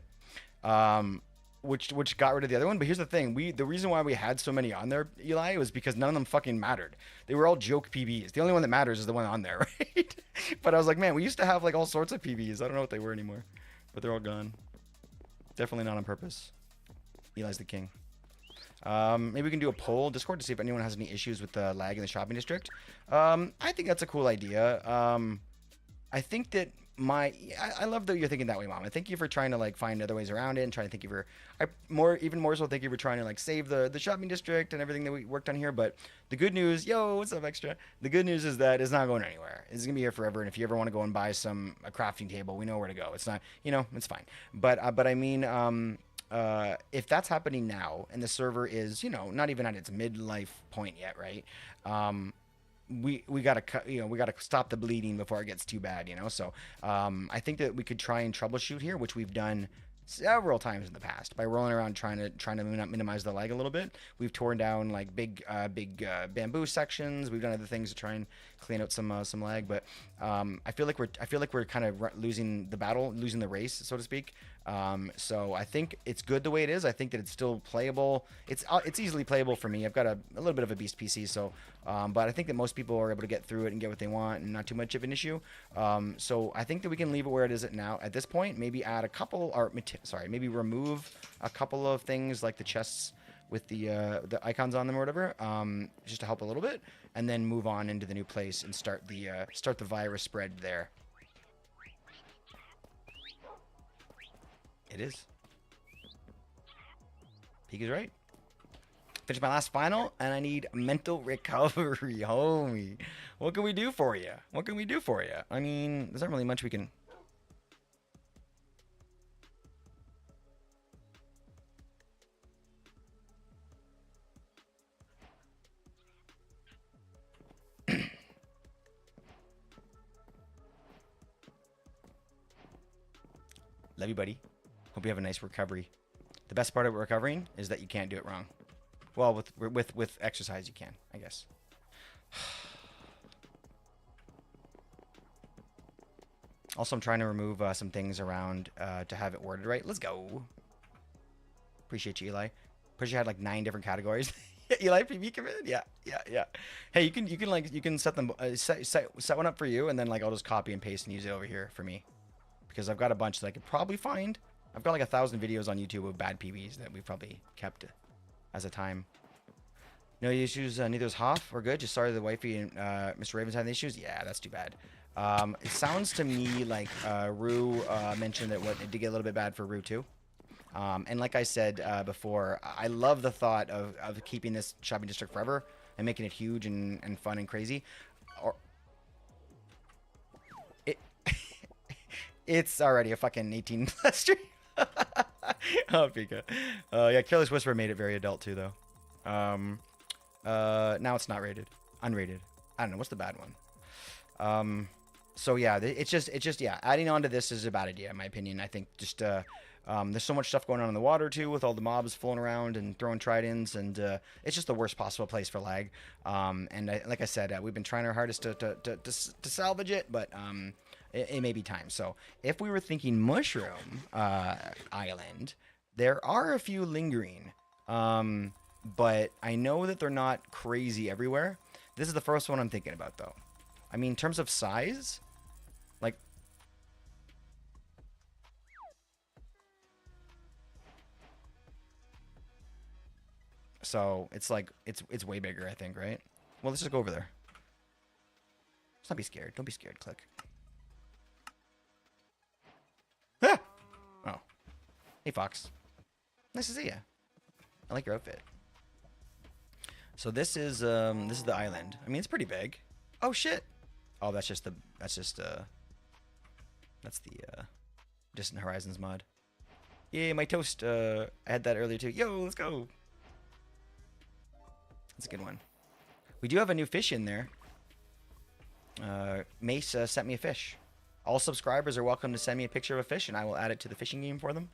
Which got rid of the other one. But here's the thing. The reason why we had so many on there, Eli, was because none of them fucking mattered. They were all joke PBs. The only one that matters is the one on there, right? But I was like, man, we used to have like all sorts of PBs. I don't know what they were anymore. But they're all gone. Definitely not on purpose. Eli's the king. Maybe we can do a poll Discord to see if anyone has any issues with the lag in the shopping district. I think that's a cool idea. I think that I love that you're thinking that way, Mom. And thank you for trying to like find other ways around it and trying to think of your even more so thank you for trying to like save the shopping district and everything that we worked on here. But the good news, yo, what's up, Extra? The good news is that it's not going anywhere. It's gonna be here forever. And if you ever want to go and buy a crafting table, we know where to go. It's not, it's fine. But I mean, if that's happening now and the server is, not even at its midlife point yet, right? We gotta cut, we gotta stop the bleeding before it gets too bad, So I think that we could try and troubleshoot here, which we've done several times in the past by rolling around trying to minimize the lag a little bit. We've torn down like big bamboo sections. We've done other things to try and clean out some lag, but I feel like we're kind of losing the battle, losing the race, so to speak. So I think it's good the way it is. I think that it's still playable. It's easily playable for me. I've got a little bit of a beast PC, so but I think that most people are able to get through it and get what they want, and not too much of an issue. So I think that we can leave it where it is now at this point. Maybe add a couple, or maybe remove a couple of things like the chests with the icons on them or whatever, just to help a little bit, and then move on into the new place and start the virus spread there. It is. Peak is right. Finish my last final, and I need mental recovery, homie. What can we do for you? What can we do for you? I mean, there's not really much we can... Love you, buddy. Hope you have a nice recovery. The best part of recovering is that you can't do it wrong. Well, with exercise you can, I guess. Also, I'm trying to remove some things around to have it worded right. Let's go. Appreciate you, Eli. Push you had like 9 different categories. Eli PV command. Yeah. Hey, you can set them set one up for you, and then like I'll just copy and paste and use it over here for me, because I've got a bunch that I could probably find. I've got like 1,000 videos on YouTube of bad PVs that we've probably kept as a time. No issues. Neither is Hoff. We're good. Just sorry the wifey and Mr. Ravens having issues. Yeah, that's too bad. It sounds to me like Rue mentioned that it did get a little bit bad for Rue too. And like I said before, I love the thought of keeping this shopping district forever and making it huge and fun and crazy. It's already a fucking 18 plus stream. Oh, Pika. Yeah, Careless Whisper made it very adult too, though. Now it's not rated. Unrated. I don't know. What's the bad one? So yeah, it's just yeah, adding on to this is a bad idea, in my opinion. I think just, there's so much stuff going on in the water too, with all the mobs fooling around and throwing tridents, and it's just the worst possible place for lag. And like I said, we've been trying our hardest to salvage it, but it may be time. So if we were thinking Mushroom Island, there are a few lingering, but I know that they're not crazy everywhere. This is the first one I'm thinking about, though. I mean, in terms of size, like, so it's like it's way bigger, I think, right? Well, let's just go over there. Let's not be scared. Don't be scared. Click. Ah! Oh. Hey, Fox. Nice to see you. I like your outfit. So this is the island. I mean, it's pretty big. Oh shit. Oh, that's the Distant Horizons mod. Yeah, my toast. I had that earlier too. Yo, let's go. That's a good one. We do have a new fish in there. Mace sent me a fish. All subscribers are welcome to send me a picture of a fish, and I will add it to the fishing game for them.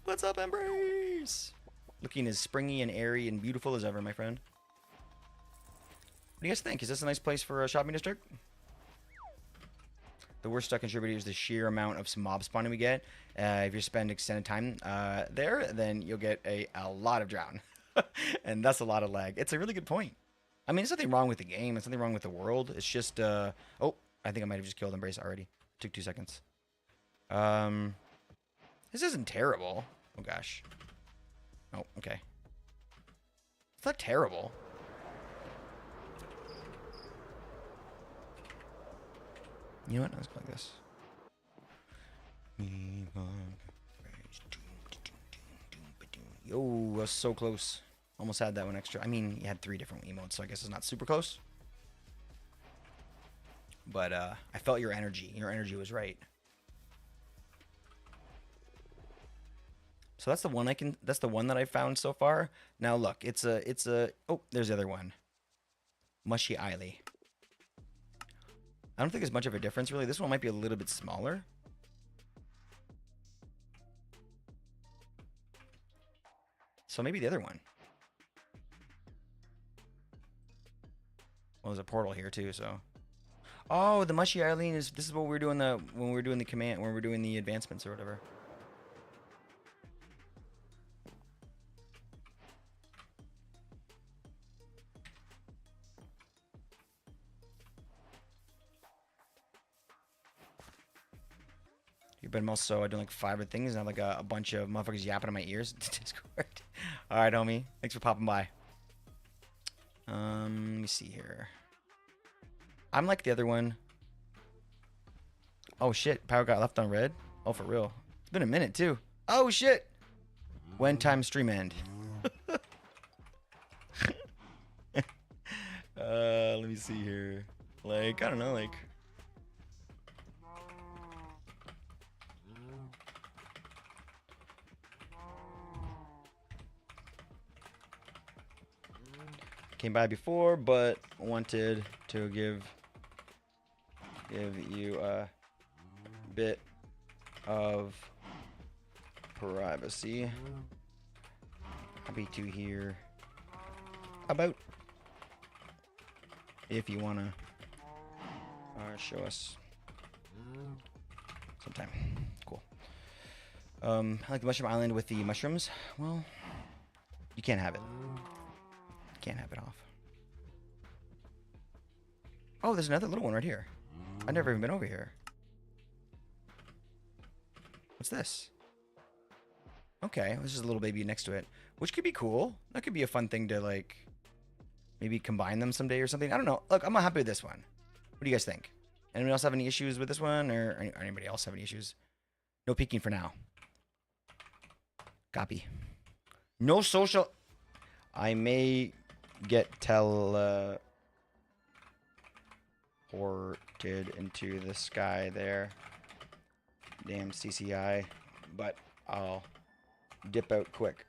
What's up, Embrace? Looking as springy and airy and beautiful as ever, my friend. What do you guys think? Is this a nice place for a shopping district? The worst contributor is the sheer amount of mob spawning we get. If you spend extended time there, then you'll get a lot of drown. And that's a lot of lag. It's a really good point. I mean, there's nothing wrong with the game. There's nothing wrong with the world. It's just... oh, I think I might have just killed Embrace already. Took 2 seconds. This isn't terrible. Oh, gosh. Oh, okay. It's not terrible. You know what? Let's go like this. Yo, I was so close. Almost had that one extra. I mean, you had 3 different emotes, so I guess it's not super close. But I felt your energy. Your energy was right. So that's the one that's the one that I found so far. Now look, it's a oh, there's the other one. Mushy Eiley. I don't think there's much of a difference really. This one might be a little bit smaller. So maybe the other one. Well, there's a portal here too, so. Oh, the Mushy Eileen is, this is what we were doing when we were doing the command, when we were doing the advancements or whatever. But I'm also doing like 5 things and I have like a bunch of motherfuckers yapping in my ears. Discord. Alright, homie. Thanks for popping by. Let me see here. I'm like the other one. Oh shit, power got left on red. Oh, for real. It's been a minute too. Oh shit. When time stream end. Let me see here. Like, I don't know, like. Came by before, but wanted to give you a bit of privacy. Happy to hear about if you wanna show us sometime. Cool. I like the Mushroom Island with the mushrooms. Well, you can't have it. Can't have it off. Oh, there's another little one right here. I've never even been over here. What's this? Okay, there's just a little baby next to it, which could be cool. That could be a fun thing to like maybe combine them someday or something. I don't know. Look, I'm not happy with this one. What do you guys think? Anyone else have any issues with this one, or anybody else have any issues? No peeking for now. Copy. No social. I may get teleported into the sky there. Damn CCI. But I'll dip out quick.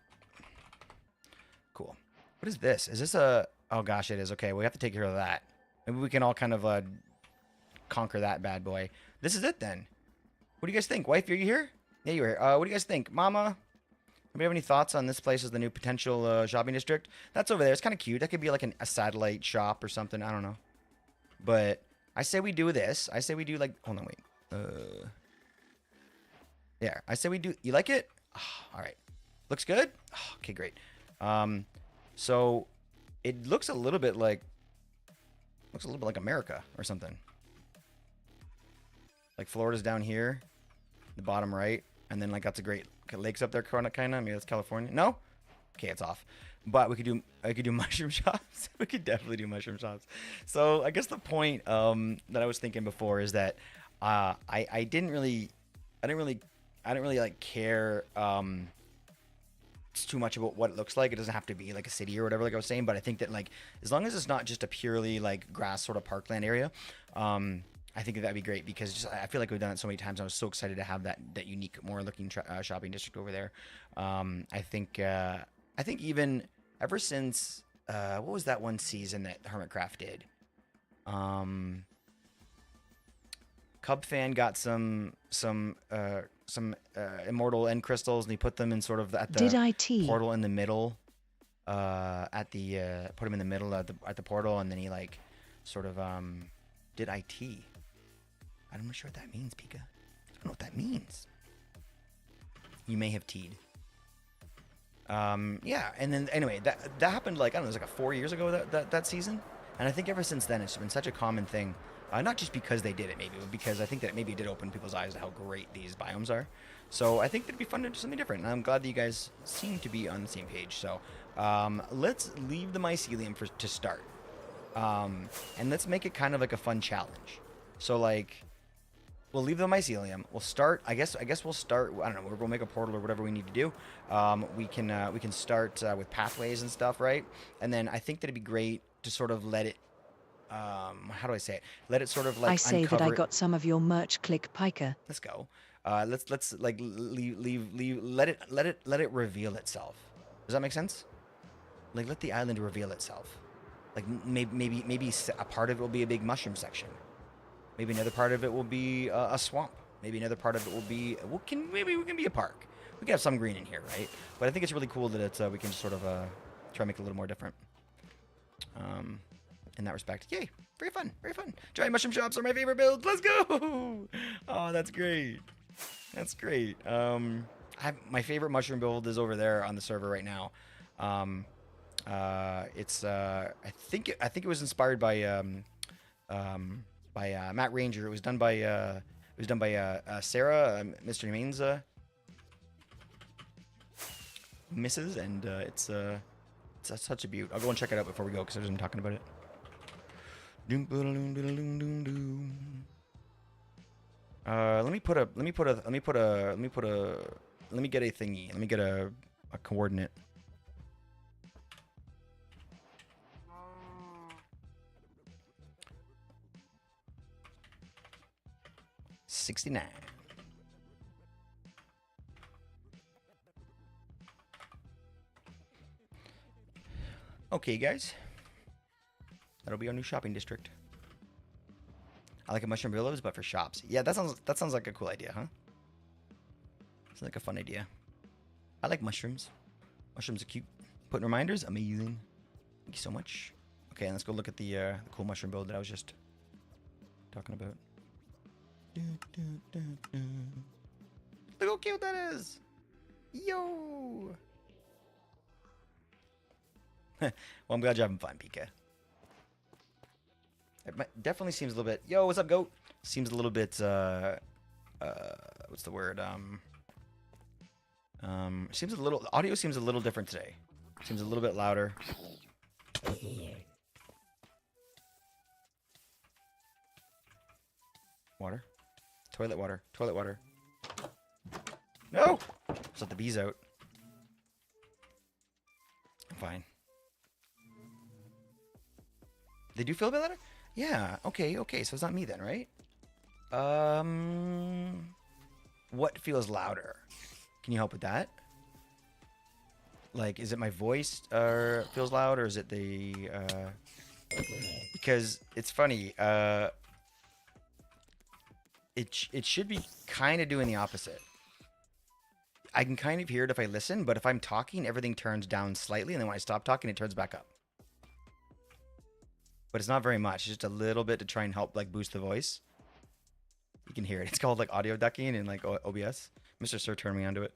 Cool. What is this? Is this a... Oh gosh, it is. Okay, we have to take care of that. Maybe we can all kind of conquer that bad boy. This is it then. What do you guys think? Wife, are you here? Yeah, you're here. What do you guys think? Mama? Anybody have any thoughts on this place as the new potential shopping district? That's over there. It's kind of cute. That could be like a satellite shop or something. I don't know. But I say we do this. I say we do like... Hold on, wait. Yeah, I say we do... You like it? Oh, all right. Looks good? Oh, okay, great. So it looks a little bit like... Looks a little bit like America or something. Like Florida's down here. The bottom right. And then like that's a great... Lakes up there, kind of. Maybe that's California. No? Okay, it's off. But we could do mushroom shops. We could definitely do mushroom shops. So I guess the point that I was thinking before is that I didn't really like care too much about what it looks like. It doesn't have to be like a city or whatever, like I was saying. But I think that like as long as it's not just a purely like grass sort of parkland area, I think that'd be great because just, I feel like we've done it so many times. I was so excited to have that unique, more looking shopping district over there. I think even ever since what was that one season that Hermitcraft did? Cub fan got some immortal end crystals and he put them in sort of at the portal in the middle. Put him in the middle at the portal, and then he like sort of did IT. I'm not sure what that means, Pika. I don't know what that means. You may have teed. Yeah, and then anyway, that happened like, I don't know, it was like 4 years ago that season. And I think ever since then it's been such a common thing. Not just because they did it maybe, but because I think that maybe it did open people's eyes to how great these biomes are. So I think it'd be fun to do something different. And I'm glad that you guys seem to be on the same page. So let's leave the mycelium to start. And let's make it kind of like a fun challenge. So like, We'll leave the mycelium. We'll start. I guess we'll start. I don't know. We'll make a portal or whatever we need to do. We can start with pathways and stuff, right? And then I think that it'd be great to sort of let it. How do I say it? Let it sort of like I say that I uncover it. got some of your merch, click Piker. Let's go. Let's like leave. Let it reveal itself. Does that make sense? Like let the island reveal itself. Like maybe a part of it will be a big mushroom section. Maybe another part of it will be a swamp. Maybe another part of it will be maybe we can be a park. We can have some green in here, right? But I think it's really cool that it's we can sort of try to make it a little more different. In that respect, yay! Very fun, very fun. Giant mushroom shops are my favorite builds. Let's go! Oh, that's great. That's great. My favorite mushroom build is over there on the server right now. It's I think it was inspired by Matt Ranger. It was done by Sarah, Mr. Humane's missus, and it's such a beaut. I'll go and check it out before we go because I was talking about it. Let me get a thingy. Let me get a coordinate. $69. Okay, guys. That'll be our new shopping district. I like a mushroom villas, but for shops. Yeah, that sounds like a cool idea, huh? Sounds like a fun idea. I like mushrooms. Mushrooms are cute. Putting reminders, amazing. Thank you so much. Okay, let's go look at the cool mushroom build that I was just talking about. Look how cute that is! Yo! Well, I'm glad you're having fun, Pika. It definitely seems a little bit... Yo, what's up, goat? Seems a little bit, what's the word? Seems a little... Audio seems a little different today. Seems a little bit louder. Water. Toilet water. Toilet water. No! Let's let the bees out. I'm fine. They do feel a bit louder? Yeah. Okay. So it's not me then, right? What feels louder? Can you help with that? Like, is it my voice feels loud, or is it the... Because it's funny. It should be kind of doing the opposite. I can kind of hear it if I listen, but if I'm talking, everything turns down slightly, and then when I stop talking, it turns back up. But it's not very much. It's just a little bit to try and help like boost the voice. You can hear it. It's called like audio ducking in like OBS. Mr. Sir turned me onto it.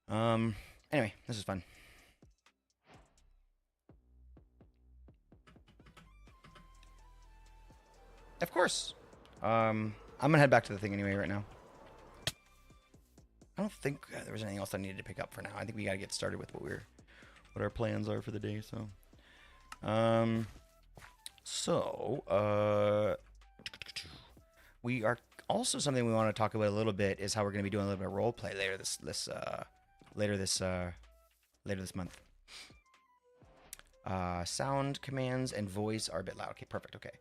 Anyway, this is fun. Of course. I'm gonna head back to the thing anyway right now. I don't think there was anything else I needed to pick up for now. I think we gotta get started with what our plans are for the day. We are also something we want to talk about a little bit is how we're gonna be doing a little bit of role play later this month. Sound commands and voice are a bit loud. Okay, perfect. Okay,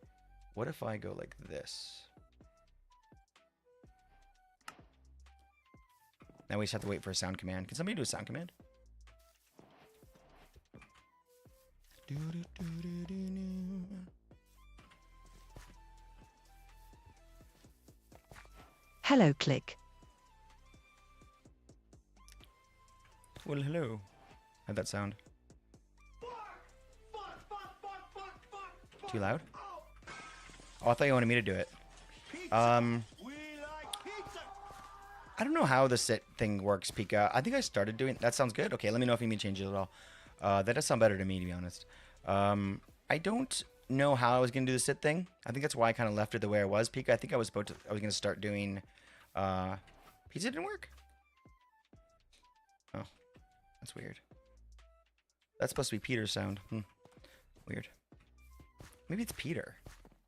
what if I go like this? Now we just have to wait for a sound command. Can somebody do a sound command? Hello, click. Well, hello. How'd that sound? Too loud? Oh, I thought you wanted me to do it. I don't know how the sit thing works, Pika. I think I started doing... That sounds good. Okay, let me know if you need to change it at all. That does sound better to me, to be honest. I don't know how I was going to do the sit thing. I think that's why I kind of left it the way I was, Pika. I think I was going to start doing... Pizza didn't work? Oh, that's weird. That's supposed to be Peter's sound. Weird. Maybe it's Peter.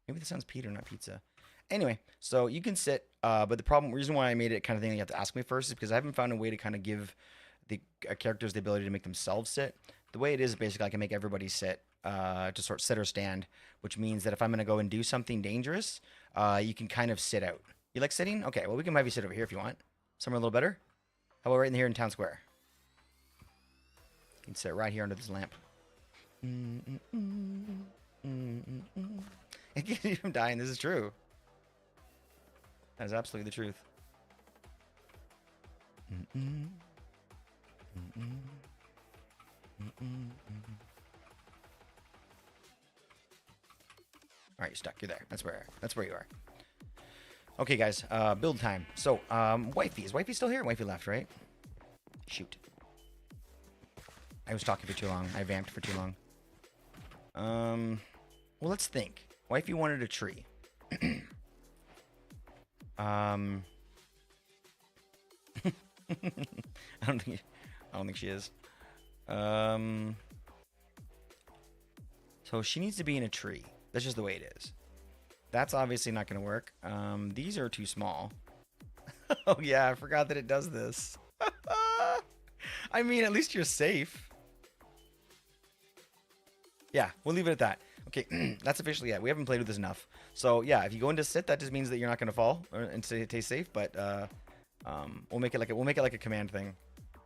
Maybe the sound's Peter, not pizza. Anyway, so you can sit, but the reason why I made it kind of thing you have to ask me first is because I haven't found a way to kind of give the characters the ability to make themselves sit. The way it is basically I can make everybody sit to sort of sit or stand, which means that if I'm going to go and do something dangerous, you can kind of sit out. You like sitting? Okay, well, we can have you sit over here if you want. Somewhere a little better. How about right in here in Town Square? You can sit right here under this lamp. I can't even dying. This is true. That is absolutely the truth. All right, you're stuck. You're there. That's where you are. Okay, guys. Build time. So, wifey. Is wifey still here? Wifey left, right? Shoot. I was talking for too long. I vamped for too long. Well, let's think. Wifey wanted a tree. I don't think she is. So she needs to be in a tree. That's just the way it is. That's obviously not going to work. These are too small. Oh yeah, I forgot that it does this. I mean, at least you're safe. Yeah, we'll leave it at that. Okay, that's officially it. We haven't played with this enough. So yeah, if you go into sit, that just means that you're not going to fall and stay safe. But we'll make it like a command thing,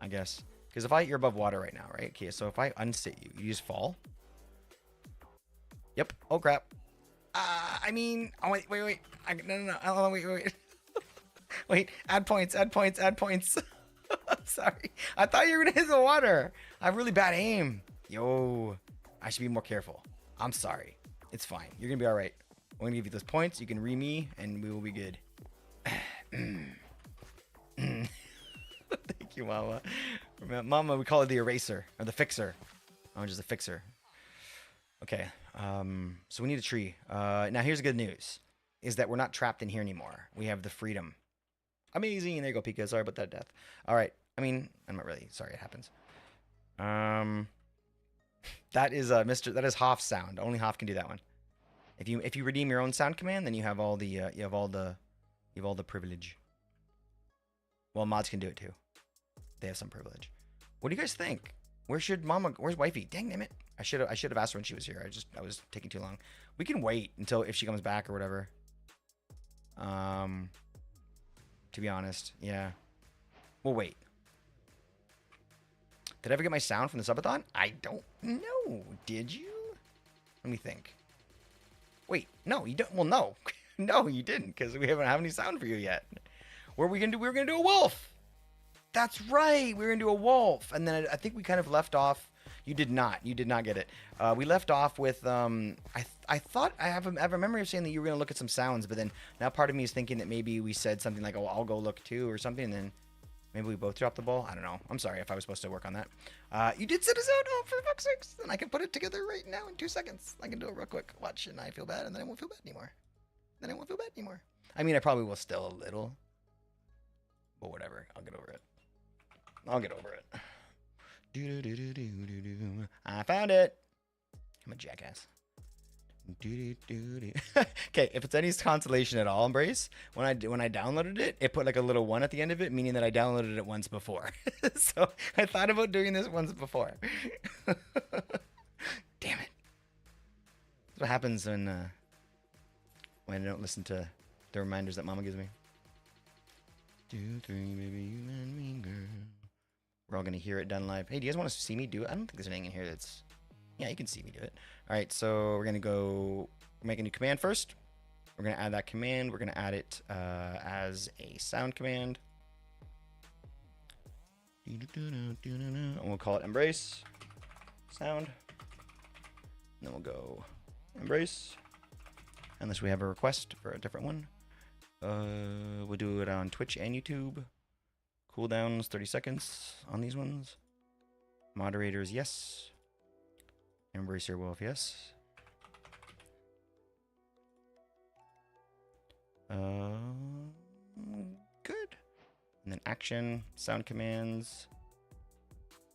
I guess. Because if you're above water right now, right? Okay, so if I unsit you, you just fall. Yep. Oh crap. I mean, oh wait. No. Oh, wait. Wait. Add points. Sorry. I thought you were gonna hit the water. I have really bad aim. Yo, I should be more careful. I'm sorry. It's fine. You're gonna be all right. I'm gonna give you those points. You can me, and we will be good. Thank you, Mama. Mama, we call it the eraser or the fixer. I'm just a fixer. Okay. So we need a tree. Now here's the good news: is that we're not trapped in here anymore. We have the freedom. Amazing. There you go, Pika. Sorry about that death. All right. I mean, I'm not really sorry. It happens. That is that is Hoff's sound. Only Hoff can do that one. If you redeem your own sound command, then you have all the privilege. Well, mods can do it too. They have some privilege. What do you guys think? Where's wifey? Dang, damn it. I should have asked her when she was here. I was taking too long. We can wait until if she comes back or whatever. To be honest, yeah. We'll wait. Did I ever get my sound from the subathon? I don't know. Did you? Let me think. Wait, no, you don't. Well, no. No, you didn't, because we haven't any sound for you yet. What were we gonna do? We were gonna do a wolf. That's right. We were gonna do a wolf, and then I think we kind of left off. You did not. You did not get it. We left off with I thought I have a memory of saying that you were gonna look at some sounds, but then now part of me is thinking that maybe we said something like, "Oh, I'll go look too," or something, and then maybe we both dropped the ball. I don't know. I'm sorry if I was supposed to work on that. You did send us out. Oh, for fuck's sakes! And I can put it together right now in 2 seconds. I can do it real quick. Watch, and I feel bad, and then I won't feel bad anymore. I mean, I probably will still a little, but whatever. I'll get over it. I found it. I'm a jackass. Okay, if it's any consolation at all, Embrace, when I downloaded it, it put like a little 1 at the end of it, meaning that I downloaded it once before. So I thought about doing this once before. Damn it. That's what happens when I don't listen to the reminders that Mama gives me. 2, 3, baby, you and me, girl. We're all gonna hear it done live. Hey, do you guys want to see me do it? I don't think there's anything in here that's... Yeah, you can see me do it. All right, so we're gonna go make a new command first. We're gonna add that command. We're gonna add it as a sound command. And we'll call it embrace sound. And then we'll go embrace. Unless we have a request for a different one. We'll do it on Twitch and YouTube. Cooldowns 30 seconds on these ones. Moderators, yes. Embracer Wolf, yes. Good. And then action, sound commands.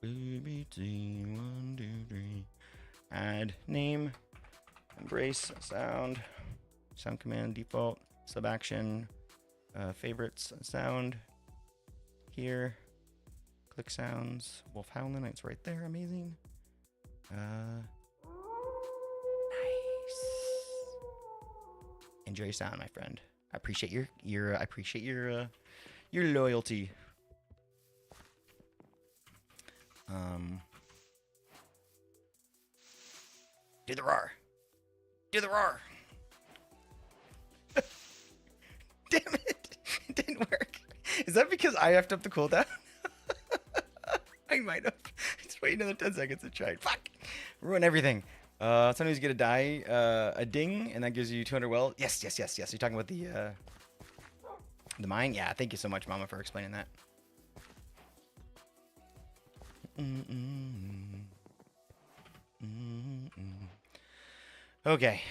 BBT 1, 2, 3. Add name. Embrace sound. Sound command default. Sub action. Favorites sound. Here. Click sounds. Wolf howling. It's right there. Amazing. Nice. Enjoy your sound, my friend. I appreciate your loyalty. Do the roar. Do the roar. Damn it. It didn't work. Is that because I effed up the cooldown? I might have. Just wait another 10 seconds to try. Fuck. Ruin everything. Sometimes you get a die, a ding, and that gives you 200 well. Yes. You're talking about the mine? Yeah, thank you so much, Mama, for explaining that. Okay.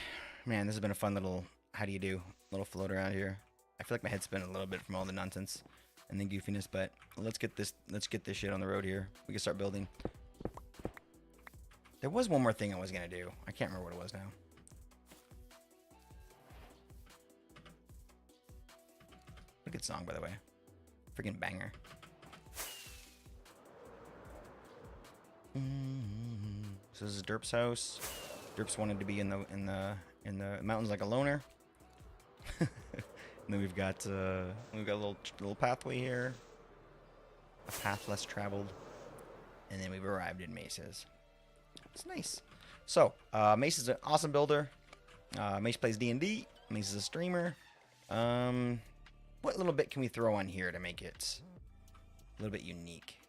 Man, this has been a fun little, how do you do, little float around here. I feel like my head's spinning a little bit from all the nonsense and the goofiness, but let's get this shit on the road here. We can start building. There was one more thing I was gonna do. I can't remember what it was now. What a good song, by the way. Freaking banger. So this is Derp's house. Derp's wanted to be in the mountains like a loner. And then we've got a little pathway here, a path less traveled, and then we've arrived in Mace's. It's nice. So Mace is an awesome builder. Mace plays D&D. Mace is a streamer. What little bit can we throw on here to make it a little bit unique?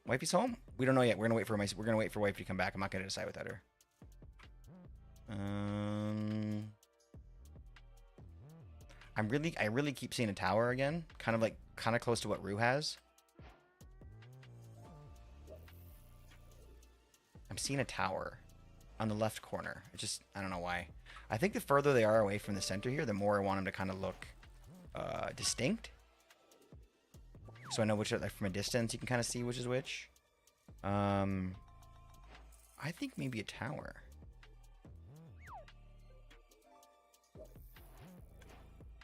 Wifey's home? We don't know yet. We're gonna wait for Mace. We're gonna wait for Wifey to come back. I'm not gonna decide without her. I really keep seeing a tower again. Kind of close to what Rue has. I'm seeing a tower on the left corner. It just, I don't know why. I think the further they are away from the center here, the more I want them to kind of look distinct. So I know which, like from a distance, you can kind of see which is which. I think maybe a tower.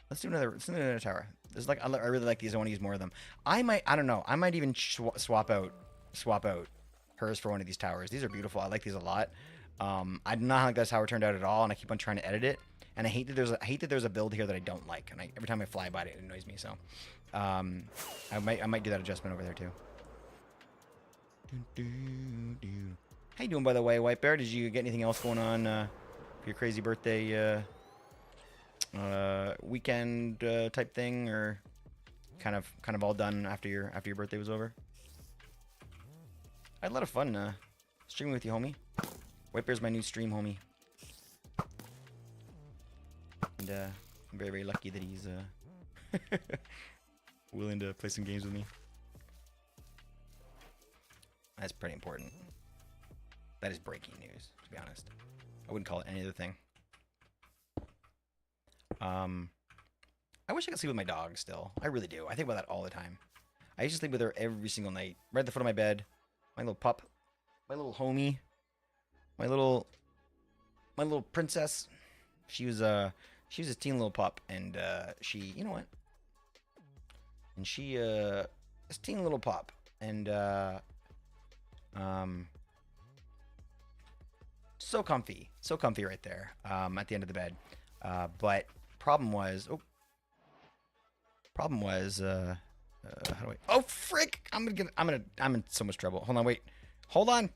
Let's do another tower. There's like, I really like these. I want to use more of them. I don't know. I might even swap out hers for one of these towers. These are beautiful. I like these a lot. I do not like that tower turned out at all, and I keep on trying to edit it. And I hate that there's a build here that I don't like, and every time I fly by it, it annoys me. So, I might do that adjustment over there too. How you doing, by the way, White Bear? Did you get anything else going on for your crazy birthday weekend type thing, or kind of all done after your birthday was over? I had a lot of fun streaming with you, homie. White Bear's my new stream homie. And I'm very, very lucky that he's willing to play some games with me. That's pretty important. That is breaking news, to be honest. I wouldn't call it any other thing. I wish I could sleep with my dog still. I really do. I think about that all the time. I used to sleep with her every single night. Right at the foot of my bed. My little pup. My little homie. My little princess. She was a teen little pup, and she, you know what? And she is a teen little pup, and so comfy right there at the end of the bed. But problem was how do I? Oh frick! I'm in so much trouble. Hold on.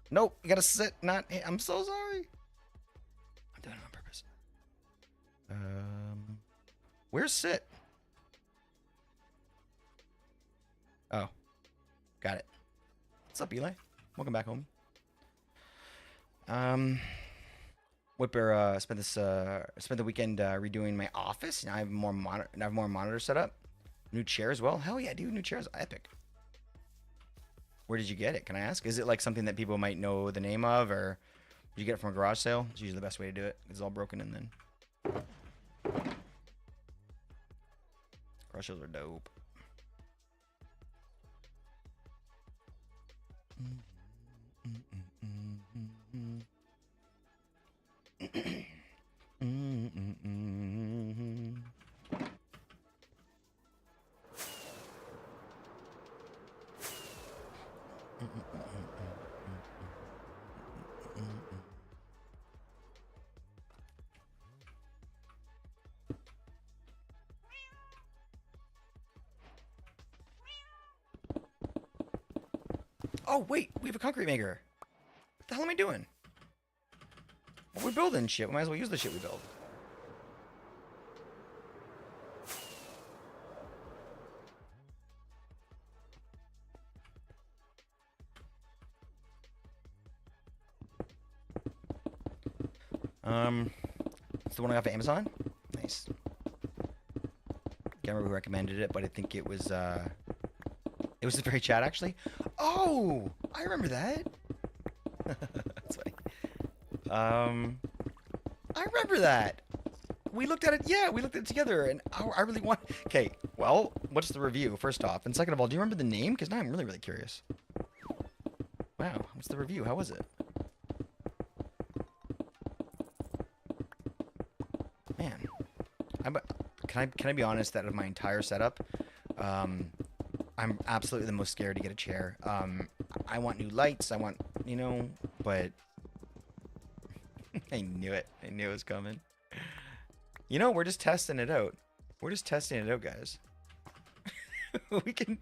Nope, you gotta sit. I'm so sorry. I'm doing it on purpose. Where's sit? Oh, got it. What's up, Eli? Welcome back home. Whipper spent the weekend redoing my office. Now I have more monitors set up. New chair as well. Hell yeah, dude! New chairs, epic. Where did you get it? Can I ask? Is it like something that people might know the name of, or did you get it from a garage sale? It's usually the best way to do it. It's all broken and then. Garage sales are dope. Oh, wait, we have a concrete maker. What the hell am I doing? Well, we're building shit. We might as well use the shit we build. It's the one I got for Amazon. Nice. Can't remember who recommended it, but I think it was the very chat actually. Oh, I remember that. That's funny. I remember that. We looked at it. Yeah, we looked at it together, and I really want. Okay, well, what's the review? First off, and second of all, do you remember the name? Because now I'm really, really curious. Wow, what's the review? How was it? Man, can I be honest that of my entire setup, I'm absolutely the most scared to get a chair. I want new lights. I want, you know, but I knew it. I knew it was coming. You know, we're just testing it out. We're just testing it out, guys. we can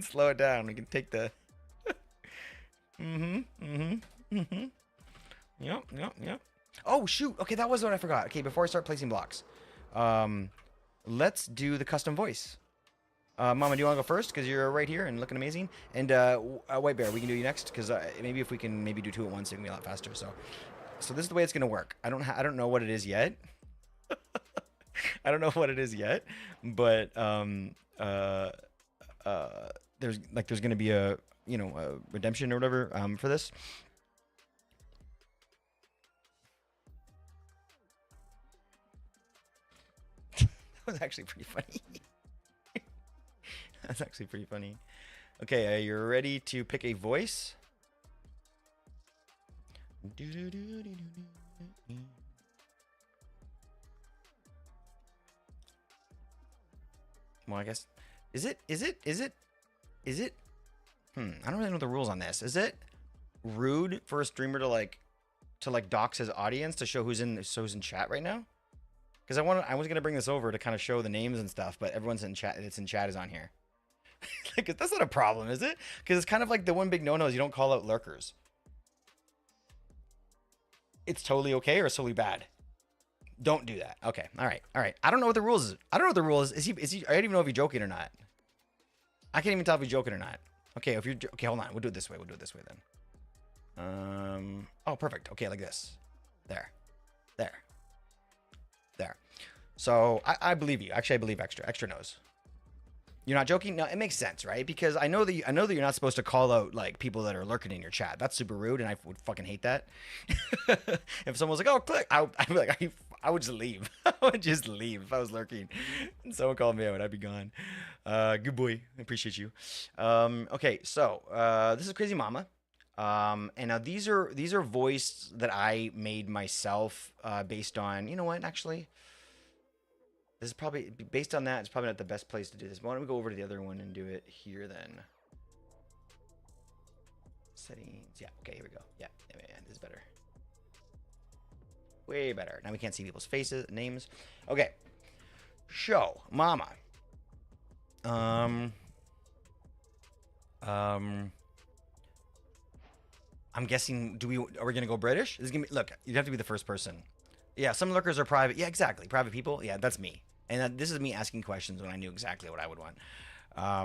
slow it down. We can take the. Yep. Oh shoot. Okay, that was what I forgot. Okay, before I start placing blocks, let's do the custom voice. Mama, do you want to go first? Because you're right here and looking amazing. And White Bear, we can do you next. Because maybe if we can maybe do two at once, it can be a lot faster. So this is the way it's gonna work. I don't know what it is yet. I don't know what it is yet. But there's gonna be a a redemption or whatever for this. That was actually pretty funny. That's actually pretty funny. Okay, are you ready to pick a voice? Well, I guess is it? I don't really know the rules on this. Is it rude for a streamer to like dox his audience to show who's in chat right now? Because I was gonna bring this over to kind of show the names and stuff, but everyone's in chat. It's in chat is on here. Like, that's not a problem, is it? Because it's kind of like the one big no-no is you don't call out lurkers. It's totally okay or it's totally bad. Don't do that. Okay. All right. I don't know what the rules is. I don't know what the rules is. Is he? I don't even know if he's joking or not. I can't even tell if he's joking or not. Okay. Okay, hold on. We'll do it this way. Then. Oh, perfect. Okay, like this. There. So I believe you. Actually, I believe extra knows. You're not joking? No, it makes sense, right? Because I know that you're not supposed to call out like people that are lurking in your chat. That's super rude, and I would fucking hate that. If someone was like, "Oh, click," I'd be like, I would just leave. I would just leave if I was lurking. And someone called me out, I'd be gone. Good boy, I appreciate you. Okay, so this is Crazy Mama. And now these are voices that I made myself based on. You know what? Actually. This is probably, based on that, it's probably not the best place to do this. Why don't we go over to the other one and do it here then? Settings. Yeah, okay, here we go. Yeah, this is better. Way better. Now we can't see people's faces, names. Okay. Show. Mama. I'm guessing, are we going to go British? This is gonna be, look, you have to be the first person. Yeah, some lurkers are private. Yeah, exactly. Private people. Yeah, that's me. And this is me asking questions when I knew exactly what I would want. I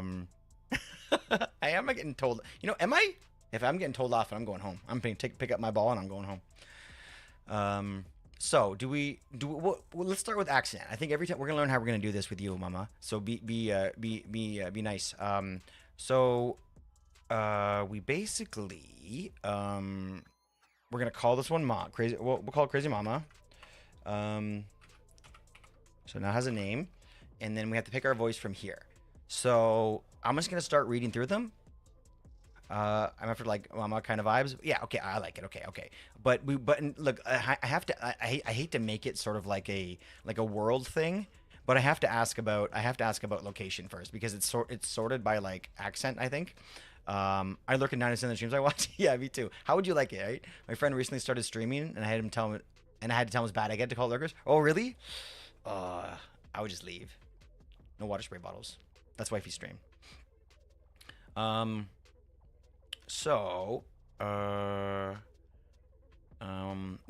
am getting told. You know, am I? If I'm getting told off, and I'm going home. I'm going to pick up my ball and I'm going home. So let's start with accent. I think every time we're gonna learn how we're gonna do this with you, Mama. So be nice. We basically we're gonna call this one Ma. Crazy. We'll call it Crazy Mama. So now it has a name, and then we have to pick our voice from here. So I'm just gonna start reading through them. I'm after like mama kind of vibes. Yeah, okay, I like it. Okay, okay. Look, I have to. I hate to make it sort of like a world thing, but I have to ask about location first because it's sorted by like accent. I think. I look at 90% of the streams I watch. Yeah, me too. How would you like it? Right? My friend recently started streaming, and I had to tell him it's bad. I get to call lurkers. Oh, really? I would just leave. No water spray bottles. That's why if you stream. Um. So, yeah,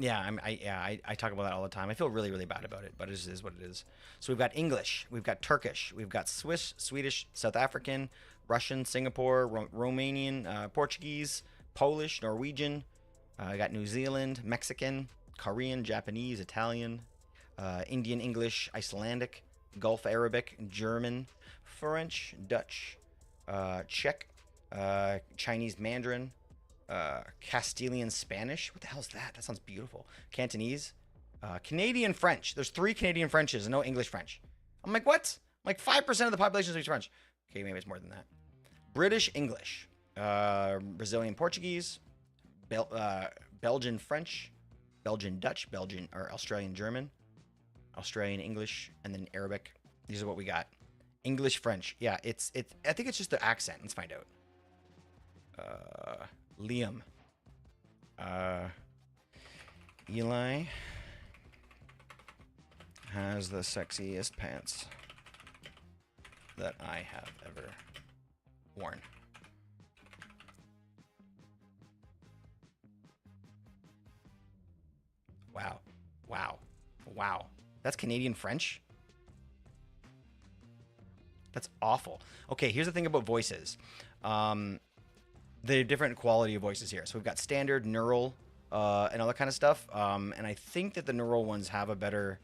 I talk about that all the time. I feel really, really bad about it, but it just is what it is. So we've got English, we've got Turkish, we've got Swiss, Swedish, South African, Russian, Singapore, Romanian, Portuguese, Polish, Norwegian. I got New Zealand, Mexican, Korean, Japanese, Italian, Indian English, Icelandic, Gulf Arabic, German, French, Dutch, Czech, Chinese Mandarin, Castilian Spanish. What the hell is that? That sounds beautiful. Cantonese, Canadian French. There's 3 Canadian Frenches and no English French. I'm like, what? Like 5% of the population speaks French. Okay, maybe it's more than that. British English, Brazilian Portuguese, Belgian French, Belgian Dutch, Belgian or Australian German, Australian English, and then Arabic. These are what we got. English French. Yeah, I think it's just the accent. Let's find out. Liam. Eli has the sexiest pants that I have ever worn. Wow. Wow. Wow. That's Canadian French? That's awful. Okay, here's the thing about voices. The different quality of voices here. So we've got standard, neural, and all that kind of stuff. And I think that the neural ones have a better...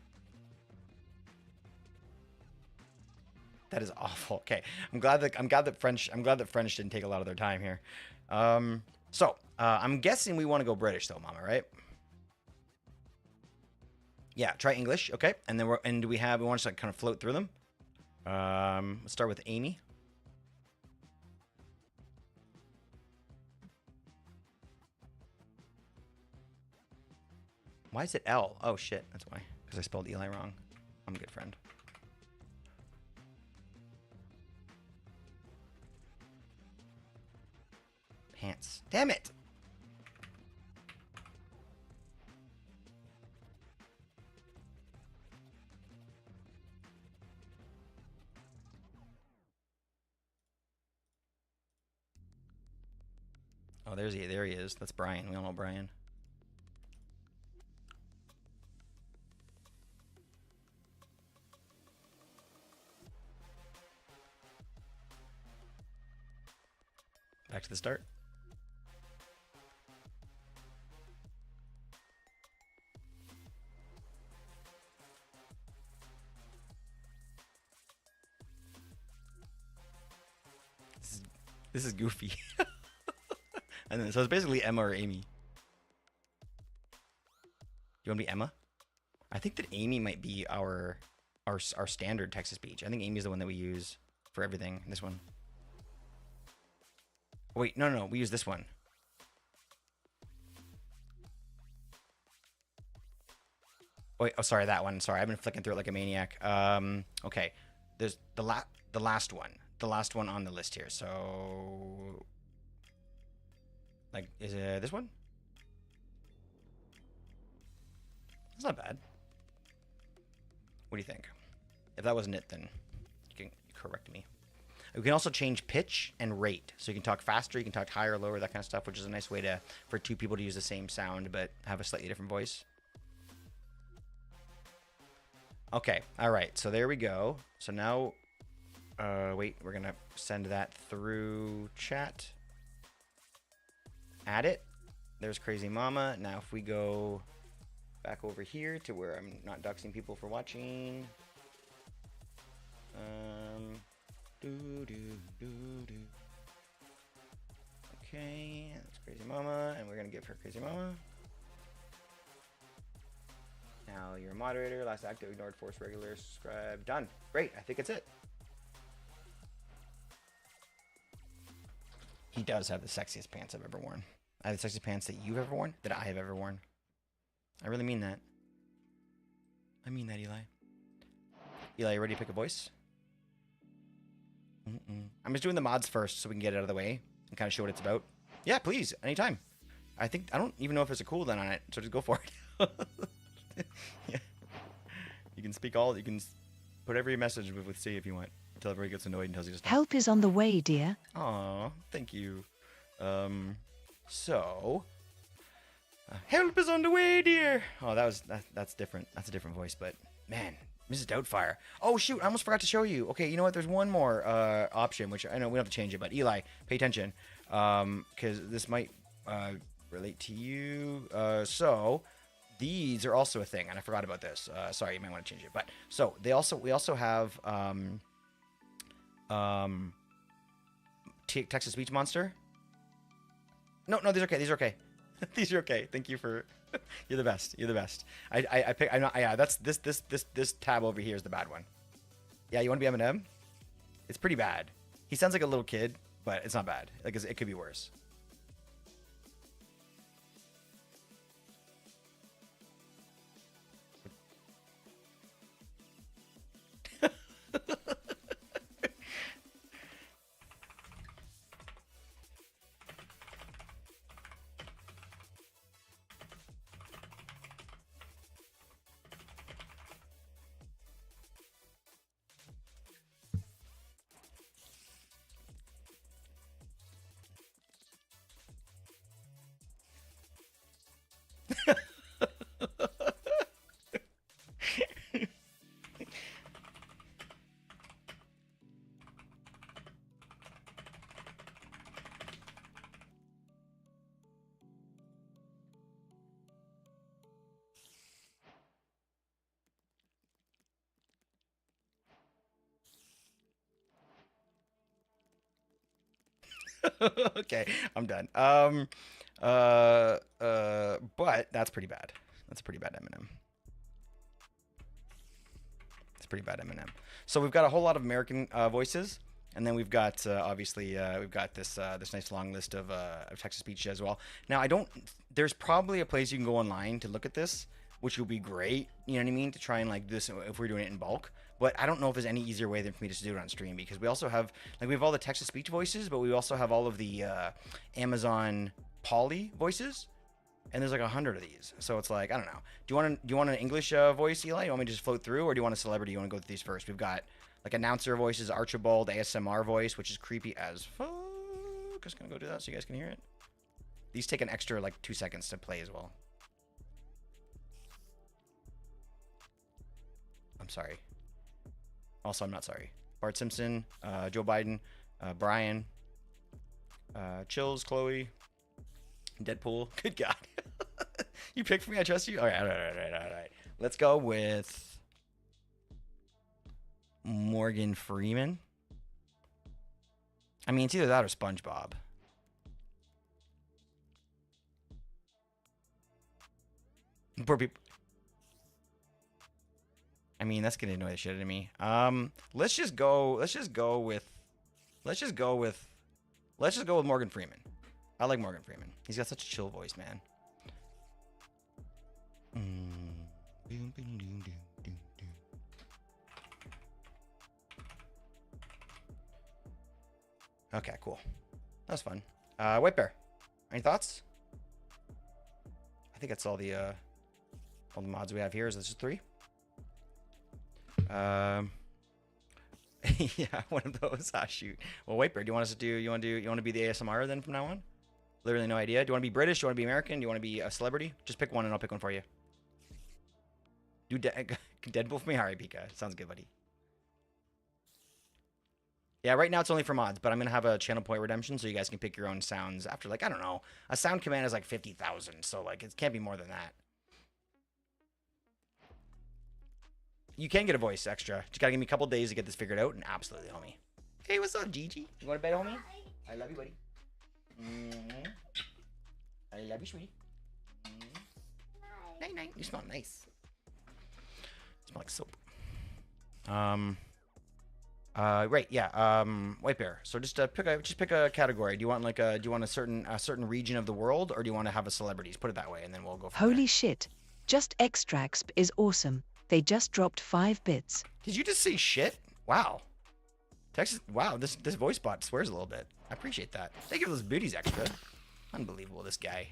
That is awful. Okay, I'm glad that French didn't take a lot of their time here. I'm guessing we want to go British though, Mama, right? Yeah, try English. Okay, and then we want to like kind of float through them. Let's start with Amy. Why is it L? Oh shit, that's why. Because I spelled Eli wrong. I'm a good friend. Pants. Damn it! Oh, there he is. That's Brian. We all know Brian. Back to the start. This is goofy. And then so it's basically Emma or Amy. You want to be Emma? I think that Amy might be our standard text to speech. I think Amy's the one that we use for everything. This one. Wait, no, we use this one. Wait, oh, sorry, that one. Sorry, I've been flicking through it like a maniac. Okay, there's the last one on the list here. So, like, is it this one? That's not bad. What do you think? If that wasn't it, then you can correct me. We can also change pitch and rate. So you can talk faster, you can talk higher, lower, that kind of stuff, which is a nice way for 2 people to use the same sound but have a slightly different voice. Okay, all right, so there we go. So now, wait, we're gonna send that through chat. Add it. There's Crazy Mama. Now if we go back over here to where I'm not doxing people for watching. Okay, that's Crazy Mama, and we're gonna give her Crazy Mama. Now you're a moderator, last active, ignored, forced, regular, subscribe, done. Great, I think it's it. He does have the sexiest pants I've ever worn. I have the sexiest pants that you've ever worn, that I have ever worn. I really mean that. I mean that, Eli. Eli, you ready to pick a voice? I'm just doing the mods first so we can get it out of the way and kind of show what it's about. Yeah, please, anytime. I don't even know if there's a cooldown on it, so just go for it. Yeah. You can speak all, you can put every message with C if you want, until everybody gets annoyed and tells you to stop. Help is on the way, dear. Aw, thank you. Help is on the way, dear. Oh, that's different. That's a different voice, but man, Mrs. Doubtfire. Oh shoot, I almost forgot to show you. Okay, you know what? There's one more option, which I know we don't have to change it, but Eli, pay attention, because this might relate to you. So these are also a thing, and I forgot about this. Sorry, you might want to change it. But so we also have Texas Speech Monster. No, these are okay. These are okay. These are okay. Thank you for. You're the best. You're the best. I pick. I'm not. Yeah, that's this tab over here is the bad one. Yeah, you want to be Eminem? It's pretty bad. He sounds like a little kid, but it's not bad. Like it could be worse. Okay, I'm done. But that's pretty bad. That's a pretty bad Eminem. It's pretty bad Eminem. So we've got a whole lot of American voices, and then we've got obviously we've got this this nice long list of Texas speech as well. Now there's probably a place you can go online to look at this, which would be great. You know what I mean? To try and like this if we're doing it in bulk. But I don't know if there's any easier way than for me to just do it on stream, because we also have we have all the Texas speech voices, but we also have all of the Amazon Polly voices, and there's like 100 of these. So it's like, I don't know. Do you want an English voice, Eli? You want me to just float through, or do you want a celebrity? You want to go through these first? We've got like announcer voices, Archibald, ASMR voice, which is creepy as fuck. Just gonna go do that so you guys can hear it. These take an extra like 2 seconds to play as well. I'm sorry. Also, I'm not sorry. Bart Simpson, Joe Biden, Brian, Chills, Chloe, Deadpool. Good God. You picked for me. I trust you. All right. Let's go with Morgan Freeman. I mean, it's either that or SpongeBob. Poor people. I mean, that's gonna annoy the shit out of me. Let's just go with Morgan Freeman. I like Morgan Freeman. He's got such a chill voice, man. Okay, cool. That was fun. White Bear, any thoughts? I think that's all the mods we have here. Is this just 3? Yeah, one of those. Ah, shoot. Well, White Bear, do you want us to do? You want to be the ASMR then from now on? Literally no idea. Do you want to be British? Do you want to be American? Do you want to be a celebrity? Just pick one, and I'll pick one for you. Do Deadpool for me? All right, Pika. Sounds good, buddy. Yeah, right now it's only for mods, but I'm gonna have a channel point redemption so you guys can pick your own sounds after, like, I don't know, a sound command is like 50,000, so like it can't be more than that. You can get a voice extra. Just gotta give me a couple days to get this figured out, and absolutely, homie. Hey, what's up, Gigi? You want to bed, homie? I love you, buddy. I love you, sweetie. Night, night. You smell nice. You smell like soap. Right, yeah. White bear. So just pick a category. Do you want like do you want a certain region of the world, or do you want to have a celebrities? Put it that way, and then we'll go from there. Holy shit. Just extracts is awesome. They just dropped 5 bits. Did you just say shit? Wow. Texas. Wow. This voice bot swears a little bit. I appreciate that. Thank you for those booties extra. Unbelievable. This guy.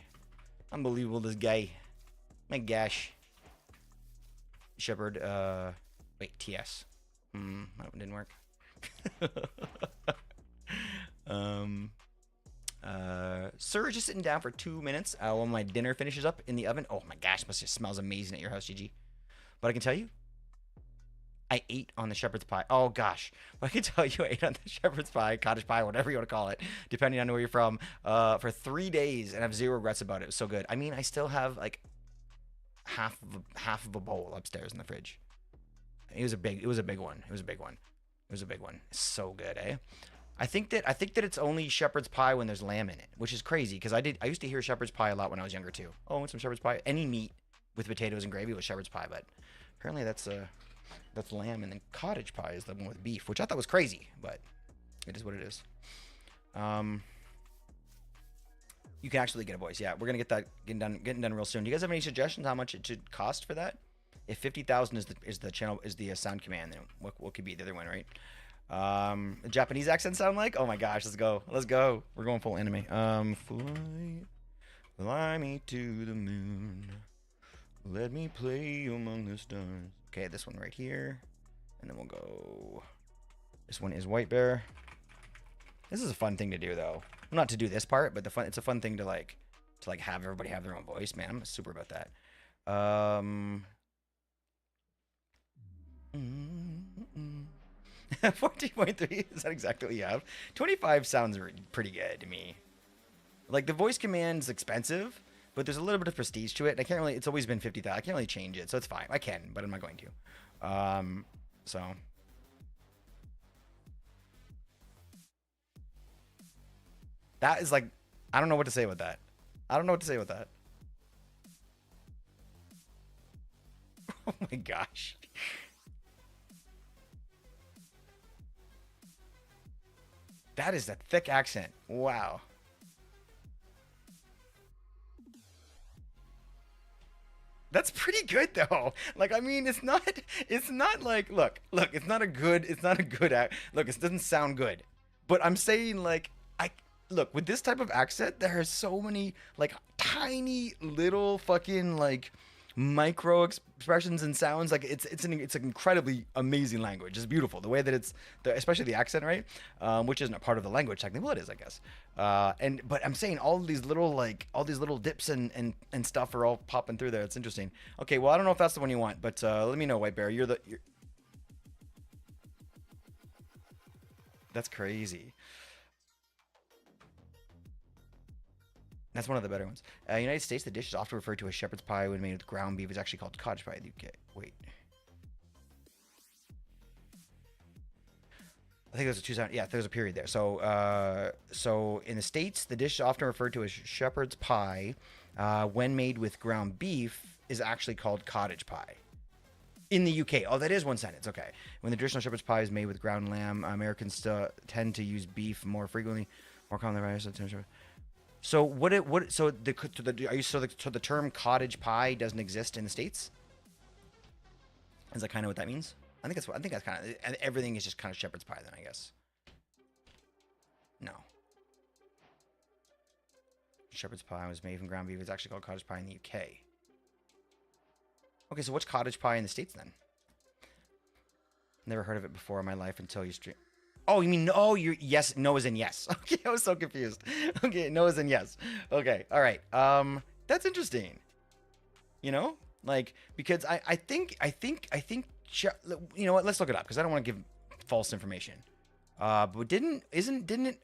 Unbelievable. This guy. My gosh. Shepherd. Wait. TS. That one didn't work. Sir, just sitting down for 2 minutes while my dinner finishes up in the oven. Oh my gosh, must just smells amazing at your house, GG. But I can tell you, I ate on the shepherd's pie. Oh gosh, but I can tell you, I ate on the shepherd's pie, cottage pie, whatever you want to call it, depending on where you're from, for 3 days, and I have zero regrets about it. It was so good. I mean, I still have like half of a bowl upstairs in the fridge. It was a big one. It was a big one. It's so good, eh? I think that it's only shepherd's pie when there's lamb in it, which is crazy because I used to hear shepherd's pie a lot when I was younger too. Oh, I want some shepherd's pie. Any meat with potatoes and gravy was shepherd's pie, but apparently that's lamb, and then cottage pie is the one with beef, which I thought was crazy, but it is what it is. You can actually get a voice. Yeah, we're gonna get that getting done real soon. Do you guys have any suggestions how much it should cost for that? If 50,000 is the sound command, then what could be the other one, right? Japanese accent sound like? Oh my gosh, let's go. We're going full anime. Fly me to the moon. Let me play among the stars. Okay, this one right here. And then we'll go. This one is White Bear. This is a fun thing to do though. Not to do this part, but it's a fun thing to like have everybody have their own voice, man. I'm super about that. 14.3, is that exactly what you have? 25 sounds pretty good to me. Like, the voice command's expensive, but there's a little bit of prestige to it. I can't really, it's always been 50,000. I can't really change it, so it's fine. I can, but I'm not going to. So. That is like, I don't know what to say with that. Oh my gosh. That is a thick accent. Wow. That's pretty good though. Like, I mean, it's not like, look, it's not a good look, it doesn't sound good. But I'm saying, like, look, with this type of accent, there are so many like tiny little fucking like micro expressions and sounds. Like it's an incredibly amazing language. It's beautiful the way that especially the accent, right? Which isn't a part of the language technically. Well, it is, I guess. But I'm saying all these little dips and stuff are all popping through there. It's interesting. Okay, well, I don't know if that's the one you want, but let me know, White Bear. That's crazy. That's one of the better ones. United States, the dish is often referred to as shepherd's pie when made with ground beef. It's actually called cottage pie in the UK. Wait. I think there's a 2 sound. Yeah, there's a period there. So in the States, the dish is often referred to as shepherd's pie when made with ground beef is actually called cottage pie. In the UK. Oh, that is one sentence. Okay. When the traditional shepherd's pie is made with ground lamb, Americans tend to use beef more frequently, more commonly. So the term cottage pie doesn't exist in the States? Is that kind of what that means? I think that's kind of, everything is just kind of shepherd's pie then, I guess. No. Shepherd's pie was made from ground beef. It's actually called cottage pie in the UK. Okay, so what's cottage pie in the States then? Never heard of it before in my life until you stream. Oh, you mean no? Yes. No as in yes. Okay, I was so confused. Okay, no as in yes. Okay, all right. That's interesting. You know, like, because I think. You know what? Let's look it up because I don't want to give false information. But didn't it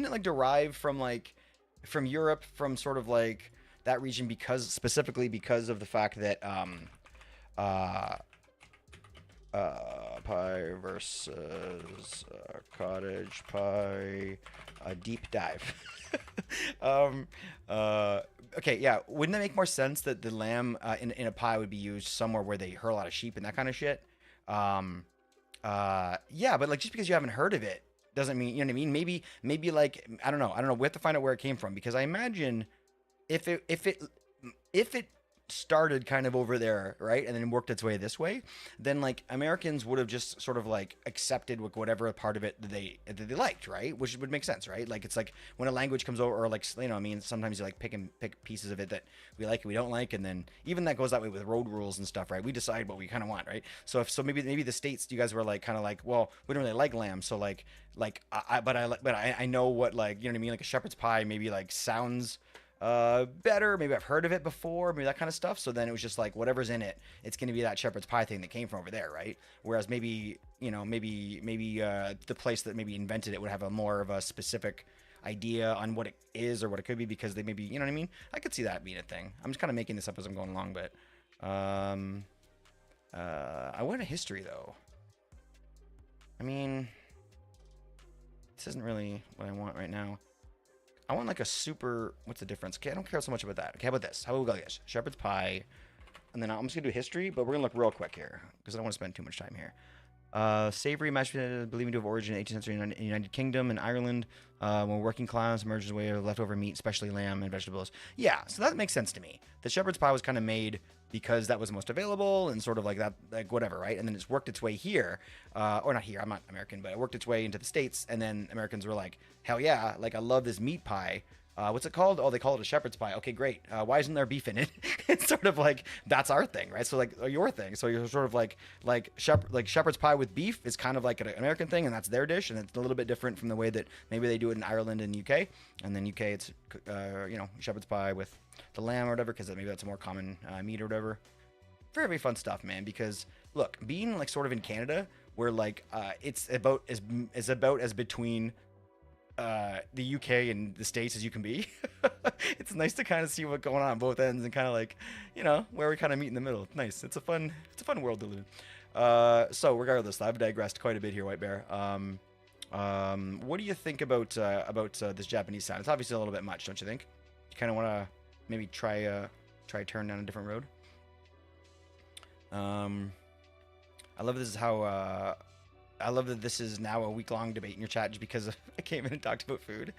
like derive from Europe, from sort of like that region specifically because of the fact that pie versus cottage pie, a deep dive. Okay, yeah. Wouldn't that make more sense that the lamb in a pie would be used somewhere where they herd a lot of sheep and that kind of shit? Yeah, but like just because you haven't heard of it doesn't mean, you know what I mean? Maybe like I don't know. We have to find out where it came from because I imagine if it started kind of over there, right, and then worked its way this way, then like Americans would have just sort of like accepted whatever part of it that they liked, right? Which would make sense, right? Like it's like when a language comes over, or like you know, I mean, sometimes you like pick pieces of it that we like and we don't like, and then even that goes that way with road rules and stuff, right? We decide what we kind of want, right? So maybe the states, you guys were like kind of like, well, we don't really like lamb, so like I know what, like, you know what I mean, like a shepherd's pie maybe like sounds better, maybe I've heard of it before, maybe that kind of stuff. So then it was just like whatever's in it, it's going to be that shepherd's pie thing that came from over there, right? Whereas maybe, you know, maybe the place that maybe invented it would have a more of a specific idea on what it is or what it could be, because they maybe, you know what I mean? I could see that being a thing. I'm just kind of making this up as I'm going along, but I want a history though. I mean, this isn't really what I want right now. I want like a super, what's the difference? Okay, I don't care so much about that. Okay, how about this? How about we go like this? Shepherd's pie. And then I'm just going to do history, but we're going to look real quick here because I don't want to spend too much time here. Savory mashed potatoes believed to have origin in the 18th century in the United Kingdom and Ireland, when working class emerged away of leftover meat, especially lamb and vegetables. Yeah, so that makes sense to me. The shepherd's pie was kind of made because that was the most available and sort of like that, like whatever, right? And then it's worked its way here, or not here, I'm not American, but it worked its way into the States, and then Americans were like, hell yeah, like I love this meat pie. What's it called? Oh, they call it a shepherd's pie. Okay, great. Why isn't there beef in it? It's sort of like that's our thing, right? So like your thing. So you're sort of like shepherd's pie with beef is kind of like an American thing, and that's their dish, and it's a little bit different from the way that maybe they do it in Ireland and UK. And then UK, it's you know, shepherd's pie with the lamb or whatever, because maybe that's a more common meat or whatever. Very, very fun stuff, man. Because look, being like sort of in Canada, where like it's about as between the UK and the States as you can be. It's nice to kind of see what's going on both ends and kind of like, you know, where we kind of meet in the middle. Nice. It's a fun world to live in. So regardless, I've digressed quite a bit here, White Bear. What do you think about this Japanese sound? It's obviously a little bit much, don't you think? You kind of want to maybe try turn down a different road. I love that this is now a week-long debate in your chat just because I came in and talked about food.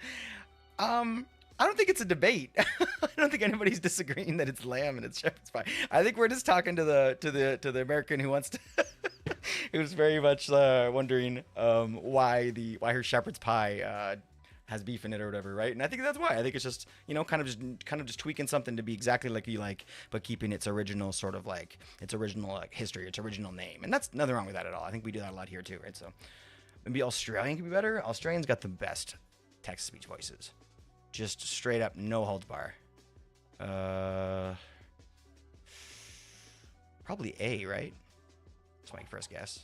I don't think it's a debate. I don't think anybody's disagreeing that it's lamb and it's shepherd's pie. I think we're just talking to the American who wants to, who's very much wondering why her shepherd's pie has beef in it or whatever, right? And I think that's why. I think it's just, you know, kind of just tweaking something to be exactly like you like, but keeping its original sort of like its original like history, its original name, and that's nothing wrong with that at all. I think we do that a lot here too, right? So maybe Australian could be better. Australians got the best text-to-speech voices, just straight up, no holds bar. Probably A, right? That's my first guess.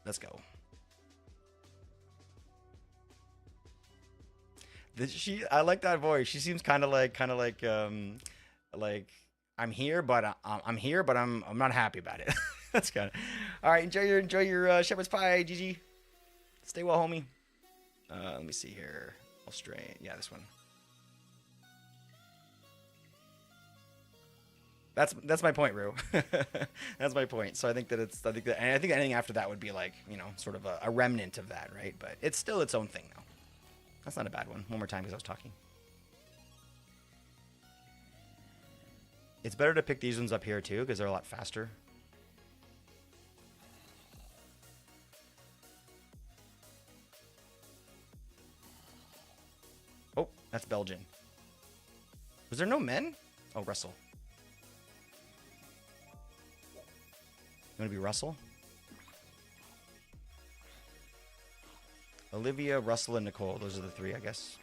Let's go. I like that voice. She seems kind of like I'm here, but I'm not happy about it. That's kind of all right. Enjoy your shepherd's pie, Gigi. Stay well, homie. Let me see here. Australian, yeah, this one. That's my point, Rue. That's my point. So I think anything after that would be like, you know, sort of a remnant of that, right? But it's still its own thing now. That's not a bad one. One more time because I was talking. It's better to pick these ones up here too because they're a lot faster. Oh, that's Belgian. Was there no men? Oh, Russell. You want to be Russell? Olivia, Russell, and Nicole. Those are the three, I guess.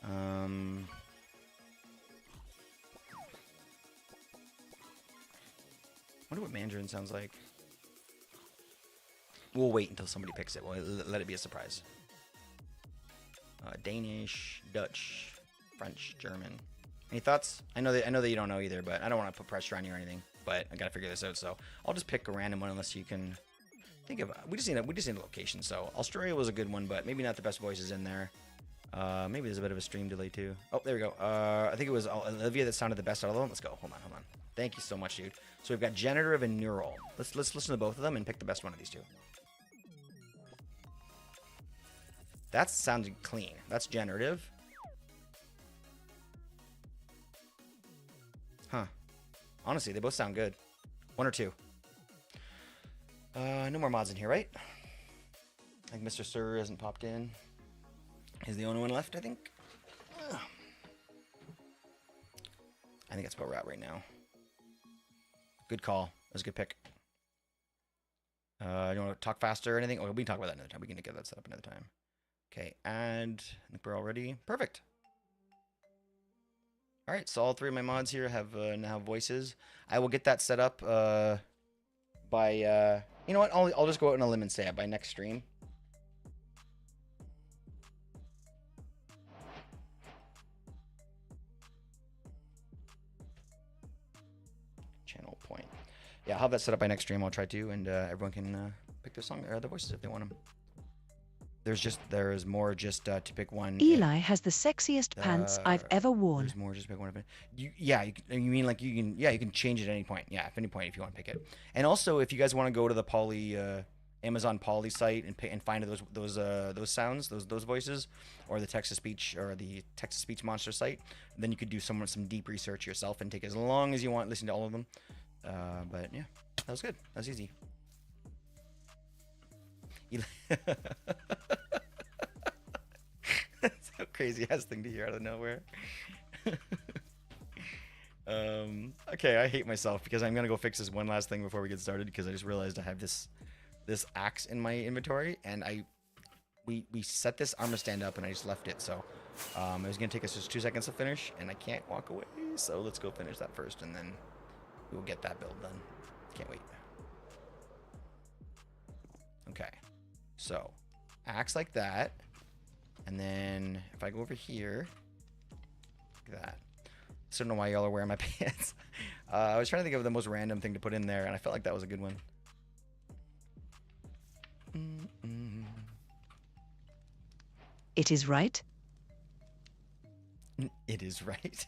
Wonder what Mandarin sounds like. We'll wait until somebody picks it. We'll let it be a surprise. Danish, Dutch, French, German. Any thoughts? I know that you don't know either, but I don't want to put pressure on you or anything. But I gotta figure this out, so I'll just pick a random one unless you can. Think of we just need a location. So Australia was a good one, but maybe not the best voices in there. Maybe there's a bit of a stream delay too. Oh, there we go. I think it was Olivia that sounded the best out of them. Let's go. Hold on. Thank you so much, dude. So we've got generative and neural. Let's listen to both of them and pick the best one of these two. That sounded clean. That's generative. Huh. Honestly, they both sound good. 1 or 2. No more mods in here, right? I think Mr. Sir hasn't popped in. He's the only one left, I think. I think that's about right now. Good call. That was a good pick. You want to talk faster or anything? Oh, we can talk about that another time. We can get that set up another time. Okay, and I think we're all ready. Perfect. All right, so all 3 of my mods here have now voices. I will get that set up by, you know what? I'll just go out on a limb and say it by next stream. Channel point. Yeah, I'll have that set up by next stream. I'll try to, and everyone can pick their song or the voices if they want them. There's more just to pick one. Eli has the sexiest pants I've ever worn. There's more just pick one of it. You mean like you can change it at any point. Yeah, at any point if you want to pick it. And also if you guys want to go to the Poly Amazon Poly site and find those sounds, those voices, or the text to speech or the text to speech monster site, then you could do some deep research yourself and take as long as you want, listen to all of them. But yeah, that was good. That was easy. That's a crazy ass thing to hear out of nowhere. Okay, I hate myself because I'm gonna go fix this one last thing before we get started because I just realized I have this axe in my inventory and we set this armor stand up and I just left it, so it was gonna take us just 2 seconds to finish and I can't walk away, so let's go finish that first and then we will get that build done. Can't wait. Okay, so axe like that, and then if I go over here, look at that. I don't know why y'all are wearing my pants. I was trying to think of the most random thing to put in there, and I felt like that was a good one. It is right. It is right.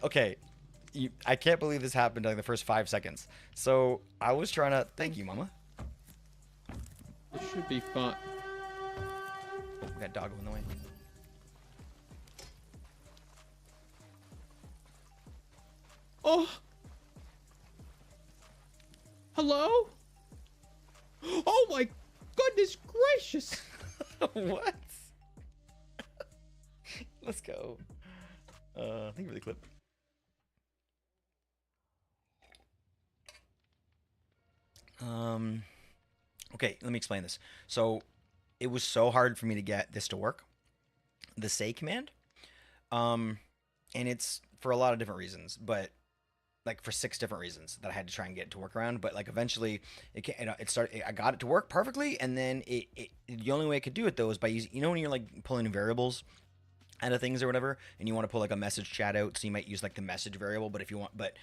Okay. I can't believe this happened in like the first 5 seconds. So I was trying to. Thank you, Mama. It should be fun. Oh, we got doggo in the way. Oh! Hello? Oh my goodness gracious! What? Let's go. Thank you for the clip. Okay, let me explain this. So it was so hard for me to get this to work, the say command. And it's for a lot of different reasons, but like for 6 different reasons that I had to try and get it to work around. But like eventually it started, I got it to work perfectly. And then the only way I could do it though is by using, you know, when you're like pulling variables out of things or whatever, and you want to pull like a message chat out, so you might use like the message variable, but if you want, but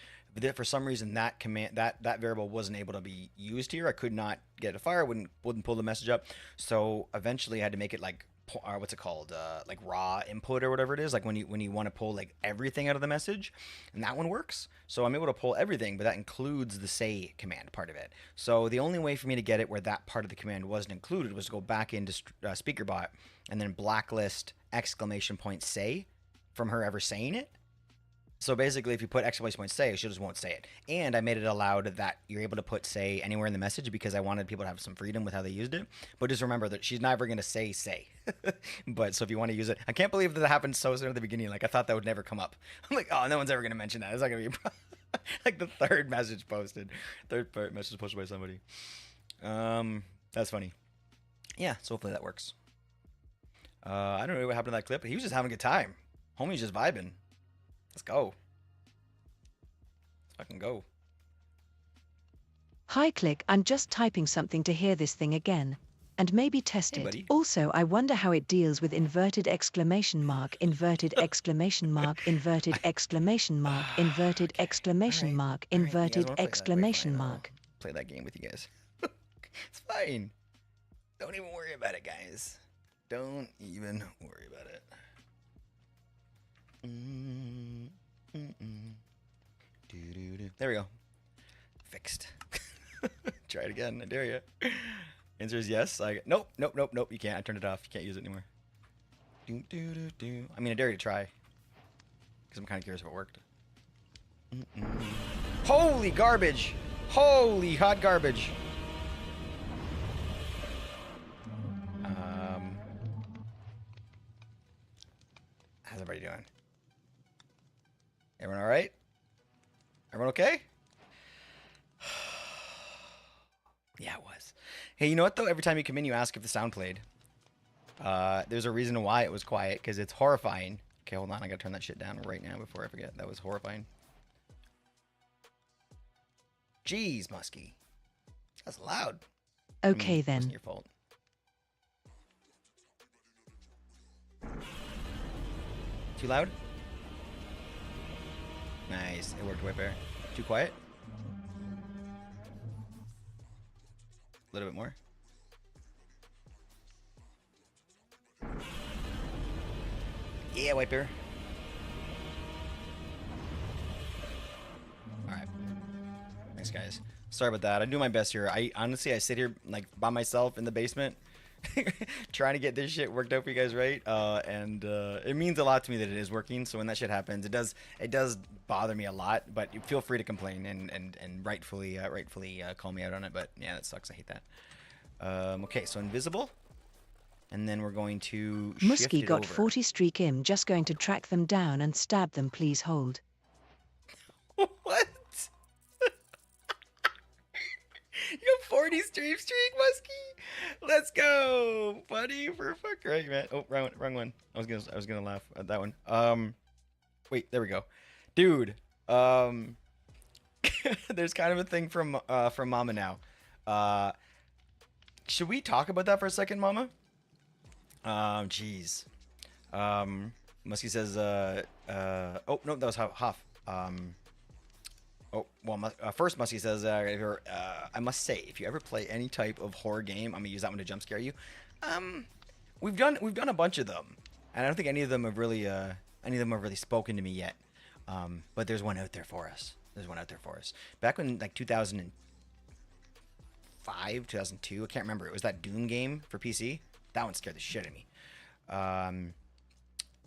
for some reason that command, that variable wasn't able to be used here. I could not get it to fire, wouldn't pull the message up. So eventually I had to make it like what's it called, like raw input or whatever it is, like when you want to pull like everything out of the message, and that one works. So I'm able to pull everything, but that includes the say command part of it. So the only way for me to get it where that part of the command wasn't included was to go back into SpeakerBot and then blacklist exclamation point say from her ever saying it. So basically, if you put exclamation point say, she just won't say it. And I made it allowed that you're able to put say anywhere in the message because I wanted people to have some freedom with how they used it. But just remember that she's never going to say. But so if you want to use it, I can't believe that happened so soon at the beginning. Like I thought that would never come up. I'm like, oh, no one's ever going to mention that. It's not going to be like the third message posted by somebody. That's funny. Yeah, so hopefully that works. I don't know what happened to that clip, but he was just having a good time. Homie's just vibing. Let's go. Let's fucking go. Hi Click, I'm just typing something to hear this thing again. And maybe test it. Buddy. Also, I wonder how it deals with inverted exclamation mark, inverted exclamation mark, inverted exclamation mark, inverted exclamation mark, inverted exclamation mark. Play that game with you guys. It's fine. Don't even worry about it, guys. Don't even worry about it. There we go. Fixed. Try it again. I dare you. Answer is yes. Nope. You can't. I turned it off. You can't use it anymore. I mean, I dare you to try. Because I'm kind of curious if it worked. Holy garbage! Holy hot garbage! How's everybody doing? Everyone alright? Everyone okay? Yeah, it was. Hey, you know what though? Every time you come in, you ask if the sound played. There's a reason why it was quiet, because it's horrifying. Okay, hold on. I gotta turn that shit down right now before I forget. That was horrifying. Jeez, Muskie. That's loud. Okay, It then. wasn't your fault. Too loud? Nice. It worked, Whip Bear. Too quiet? A little bit more. Yeah, White Bear. Alright. Thanks, guys. Sorry about that. I do my best here. I sit here like by myself in the basement trying to get this shit worked out for you guys, right? And it means a lot to me that it is working. So when that shit happens, it does bother me a lot. But feel free to complain and rightfully call me out on it. But yeah, that sucks. I hate that. Okay, so invisible. And then we're going to shift Muskie it got over. 40 streak im. Just going to track them down and stab them. Please hold. What? You got 40 streak, Muskie. Let's go, buddy. For fuck right, man. Oh, wrong one. I was gonna laugh at that one. Wait, there we go, dude. There's kind of a thing from Mama now. Should we talk about that for a second, Mama? Jeez. Muskie says, oh, no, that was Hoff. Oh, well, first Muskie says, I must say, if you ever play any type of horror game, I'm gonna use that one to jump scare you. We've done a bunch of them, and I don't think any of them have really spoken to me yet. But there's one out there for us. Back when, like, 2005, 2002, I can't remember. It was that Doom game for PC. That one scared the shit out of me. I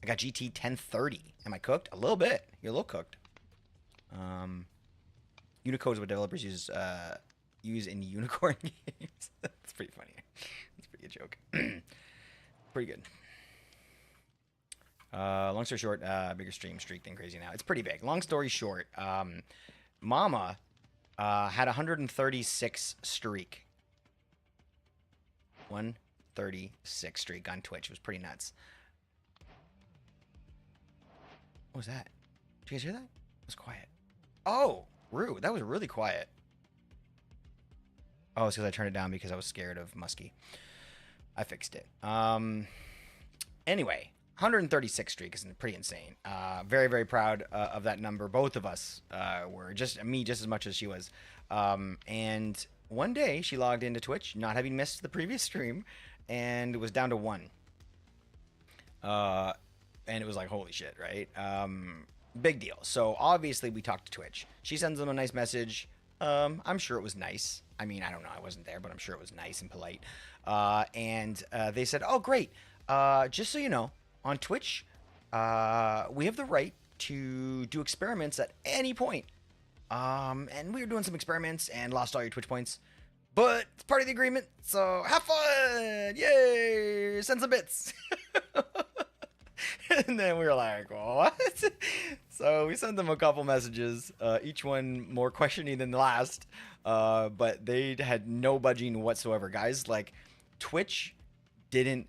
got GT 1030. Am I cooked? A little bit. You're a little cooked. Unicode is what developers use in unicorn games. That's pretty funny. That's a pretty good joke. Pretty good. Long story short, bigger stream streak than crazy now. It's pretty big. Long story short, Mama had 136 streak. 136 streak on Twitch. It was pretty nuts. What was that? Did you guys hear that? It was quiet. Oh, rude. That was really quiet. Oh, it's because I turned it down because I was scared of Muskie. I fixed it. Anyway, 136 streak is pretty insane. Very, very proud of that number. Both of us were. Just as much as she was. And one day she logged into Twitch, not having missed the previous stream, and it was down to 1. And it was like, holy shit, right? Big deal. So obviously we talked to Twitch. She sends them a nice message. I'm sure it was nice. I mean, I don't know. I wasn't there, but I'm sure it was nice and polite. And they said, oh, great. Just so you know, on Twitch, we have the right to do experiments at any point. And we were doing some experiments and lost all your Twitch points. But it's part of the agreement, so have fun! Yay! Send some bits! And then we were like, what? So we sent them a couple messages, each one more questioning than the last, but they had no budging whatsoever. Guys, like, Twitch didn't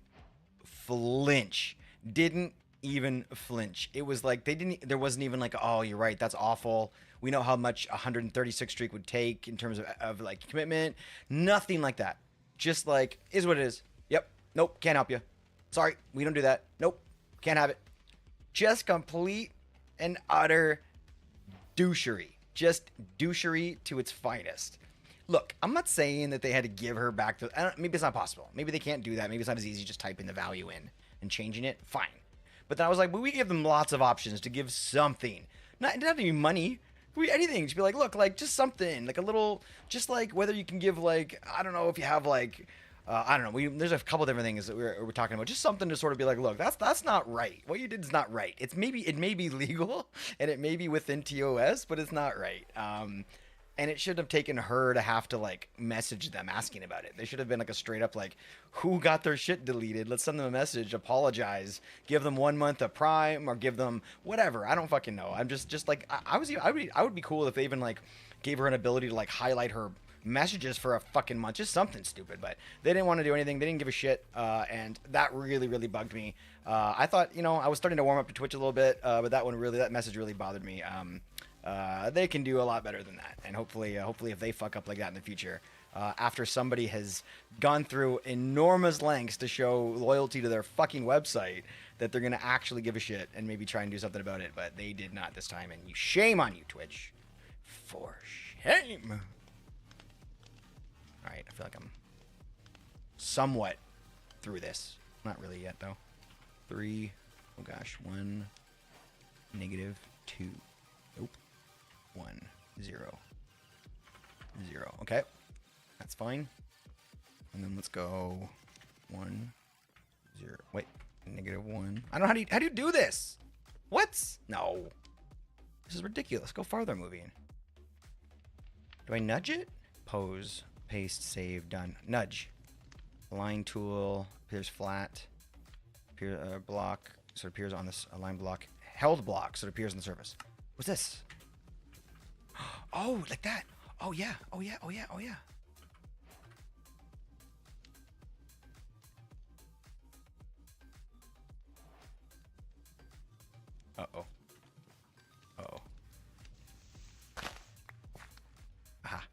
flinch. Didn't even flinch. It was like, there wasn't even like, oh, you're right, that's awful. We know how much 136 streak would take in terms of like commitment. Nothing like that. Just like, is what it is. Yep. Nope. Can't help you. Sorry. We don't do that. Nope. Can't have it. Just complete and utter douchery. Just douchery to its finest. Look, I'm not saying that they had to give her back to... maybe it's not possible. Maybe they can't do that. Maybe it's not as easy just typing the value in and changing it. Fine. But then I was like, well, we give them lots of options to give something. Not, it doesn't have to be money. Anything. Just be like, look, like just something, like a little, just like whether you can give like, I don't know if you have like, I don't know. There's a couple different things that we're talking about. Just something to sort of be like, look, that's not right. What you did is not right. It may be legal and it may be within TOS, but it's not right. And it shouldn't have taken her to have to like message them asking about it. They should have been like a straight up like, who got their shit deleted? Let's send them a message, apologize, give them 1 month of Prime, or give them whatever. I don't fucking know. I'm just like I would be cool if they even like gave her an ability to like highlight her messages for a fucking month, just something stupid. But they didn't want to do anything. They didn't give a shit, and that really bugged me. I thought, you know, I was starting to warm up to Twitch a little bit, but that message really bothered me. They can do a lot better than that, and hopefully if they fuck up like that in the future, after somebody has gone through enormous lengths to show loyalty to their fucking website, that they're gonna actually give a shit and maybe try and do something about it. But they did not this time, and shame on you, Twitch, for shame. All right, I feel like I'm somewhat through this. Not really yet though. 3, oh gosh, 1, -2. Nope. 1, 0, 0. Okay, that's fine. And then let's go 1, 0. Wait, -1. I don't know how do you do this? What? No, this is ridiculous. Go farther, moving. Do I nudge it? Pose, paste, save, done. Nudge. Align tool appears flat. Block, so it appears on this align block. Held block, so it appears on the surface. What's this? Oh, like that. Oh yeah. Oh yeah. Oh yeah. Oh yeah. Uh-oh. Uh-oh. Aha.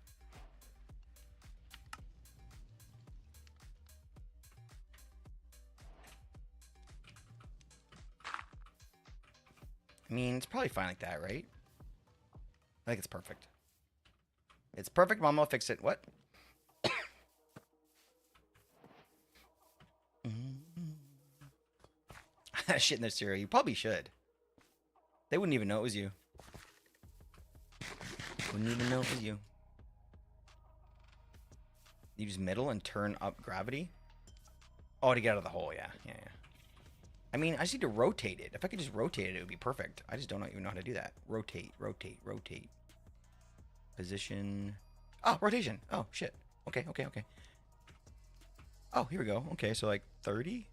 I mean, it's probably fine like that, right? I think it's perfect. It's perfect, Mom. I'll fix it. What? Shit in their cereal. You probably should. They wouldn't even know it was you. Wouldn't even know it was you. Use middle and turn up gravity. Oh, to get out of the hole. Yeah. I mean, I just need to rotate it. If I could just rotate it, it would be perfect. I just don't even know how to do that. Rotate. Position. Oh, rotation. Oh, shit. Okay. Oh, here we go. Okay, so like 30,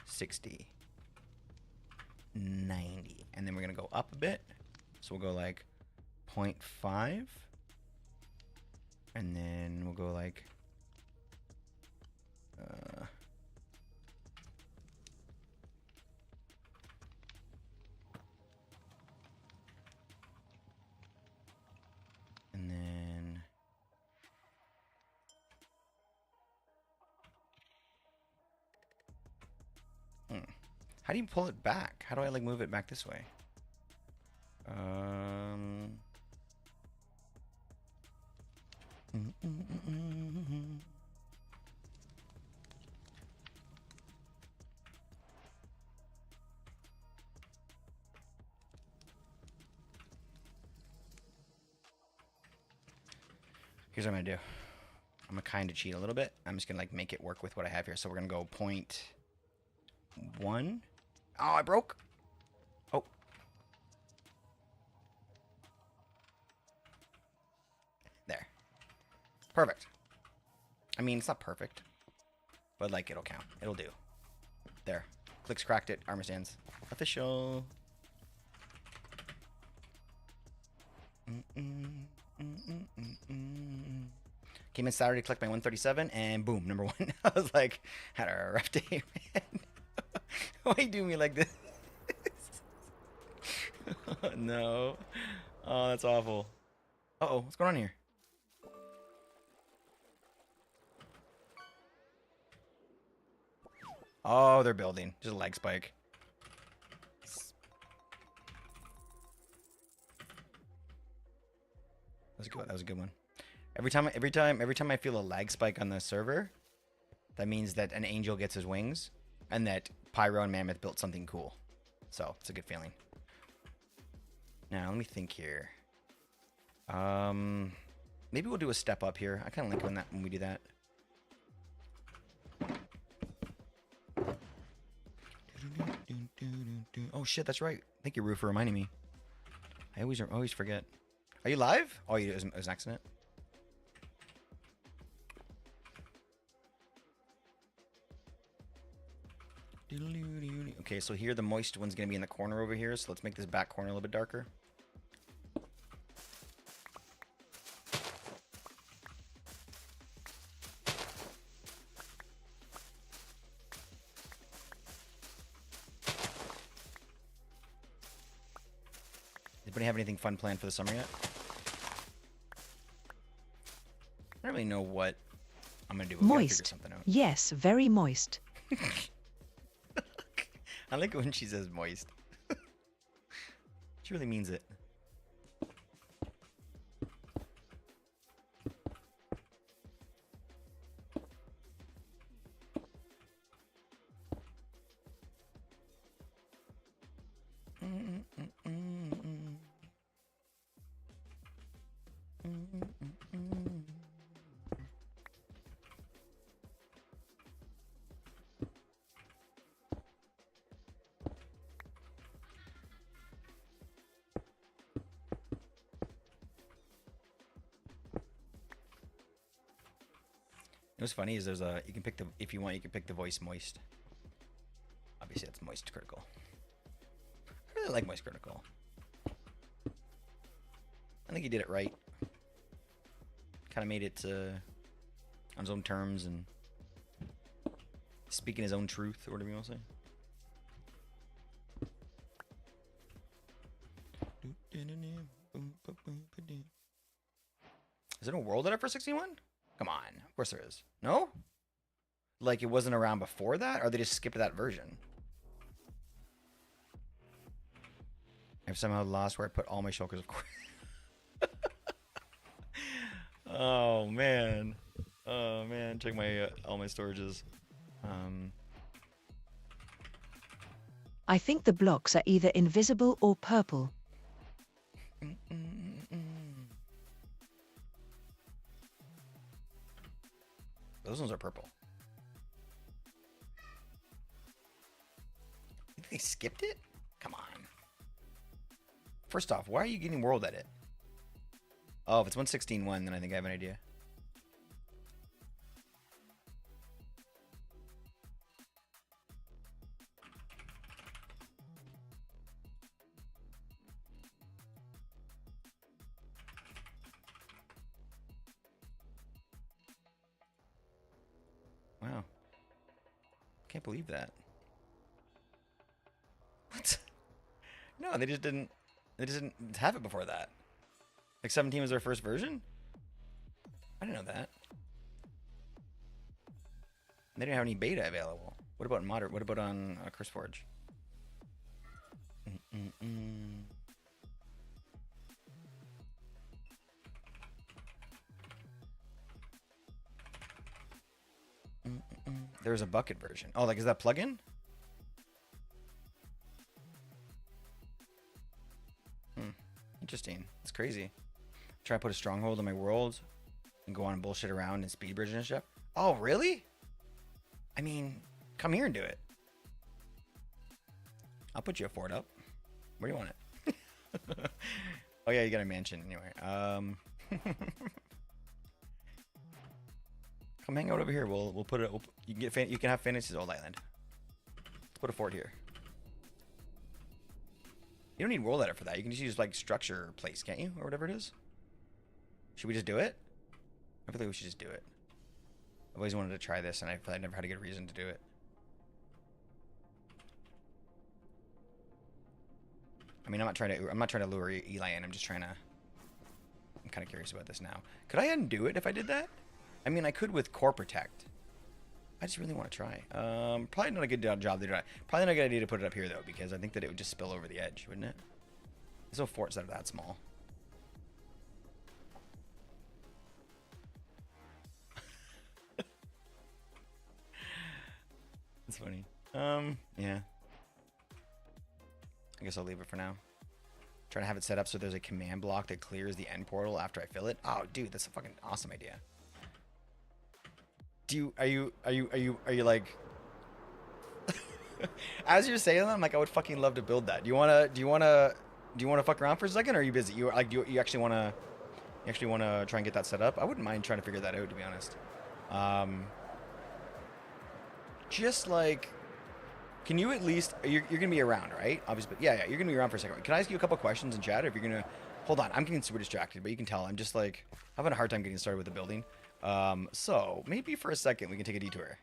60, 90. And then we're going to go up a bit. So we'll go like 0.5. And then we'll go like... and then... How do you pull it back? How do I like move it back this way? Here's what I'm gonna do. I'm gonna kind of cheat a little bit. I'm just gonna like make it work with what I have here. So we're gonna go 0.1. Oh, I broke. Oh. There. Perfect. I mean, it's not perfect, but like it'll count. It'll do. There. Clicks cracked it. Armor stands. Official. Came in Saturday, clicked my 137, and boom, number 1. I was like, had a rough day, man. Why you do me like this? No. Oh, that's awful. Uh-oh, what's going on here? Oh, they're building. Just a leg spike. That was a good one. Every time I feel a lag spike on the server, that means that an angel gets his wings, and that Pyro and Mammoth built something cool. So it's a good feeling. Now, let me think here. Maybe we'll do a step up here. I kind of like when we do that. Oh shit, that's right. Thank you, Roo, for reminding me. I always forget. Are you live? Oh, it was an accident. Okay, so here the moist one's gonna be in the corner over here. So let's make this back corner a little bit darker. Anybody have anything fun planned for the summer yet? I don't really know what I'm gonna do. But we gotta figure Moist. something out. Yes, very moist. I like it when she says moist. She really means it. What's funny is you can pick if you want, you can pick the voice moist. Obviously that's moist critical. I really like moist critical. I think he did it right. Kind of made it on his own terms and speaking his own truth, or whatever you want to say. Is there a world edit for 61? Come on, of course there is. No? Like it wasn't around before that, or they just skipped that version? I've somehow lost where I put all my shulkers, of course. Oh man. Oh man, check my all my storages. I think the blocks are either invisible or purple. Those ones are purple. You think they skipped it? Come on. First off, why are you getting world edit? Oh, if it's 116.1, then I think I have an idea. Wow. Can't believe that. What? No, they just didn't have it before that. Like 17 was their first version? I didn't know that. They didn't have any beta available. What about modern? What about on CurseForge? There's a bucket version. Oh, like is that plugin? Interesting. It's crazy. Try to put a stronghold on my world and go on and bullshit around and speed bridge and stuff. Oh, really? I mean, come here and do it. I'll put you a fort up. Where do you want it? Oh yeah, you got a mansion anyway. Come hang out over here. We'll put it. You can have Fantasy's old island. Let's put a fort here. You don't need world edit for that. You can just use like structure place, can't you, or whatever it is? Should we just do it? I feel like we should just do it. I've always wanted to try this, and I never had a good reason to do it. I mean, I'm not trying to lure Eli in. I'm kind of curious about this now. Could I undo it if I did that? I mean, I could with core protect. I just really want to try. Probably not a good job to do it. Probably not a good idea to put it up here though, because I think that it would just spill over the edge, wouldn't it? There's no forts that are that small. That's funny. Yeah. I guess I'll leave it for now. Trying to have it set up so there's a command block that clears the end portal after I fill it. Oh, dude, that's a fucking awesome idea. Are you like, as you're saying that, I'm like, I would fucking love to build that. Do you wanna fuck around for a second, or are you busy? You like, you actually wanna try and get that set up? I wouldn't mind trying to figure that out, to be honest. Just like, can you at least, you're gonna be around, right? Obviously, but yeah, you're gonna be around for a second. Can I ask you a couple questions in chat? If you're gonna, hold on, I'm getting super distracted, but you can tell I'm just like having a hard time getting started with the building. So maybe for a second we can take a detour.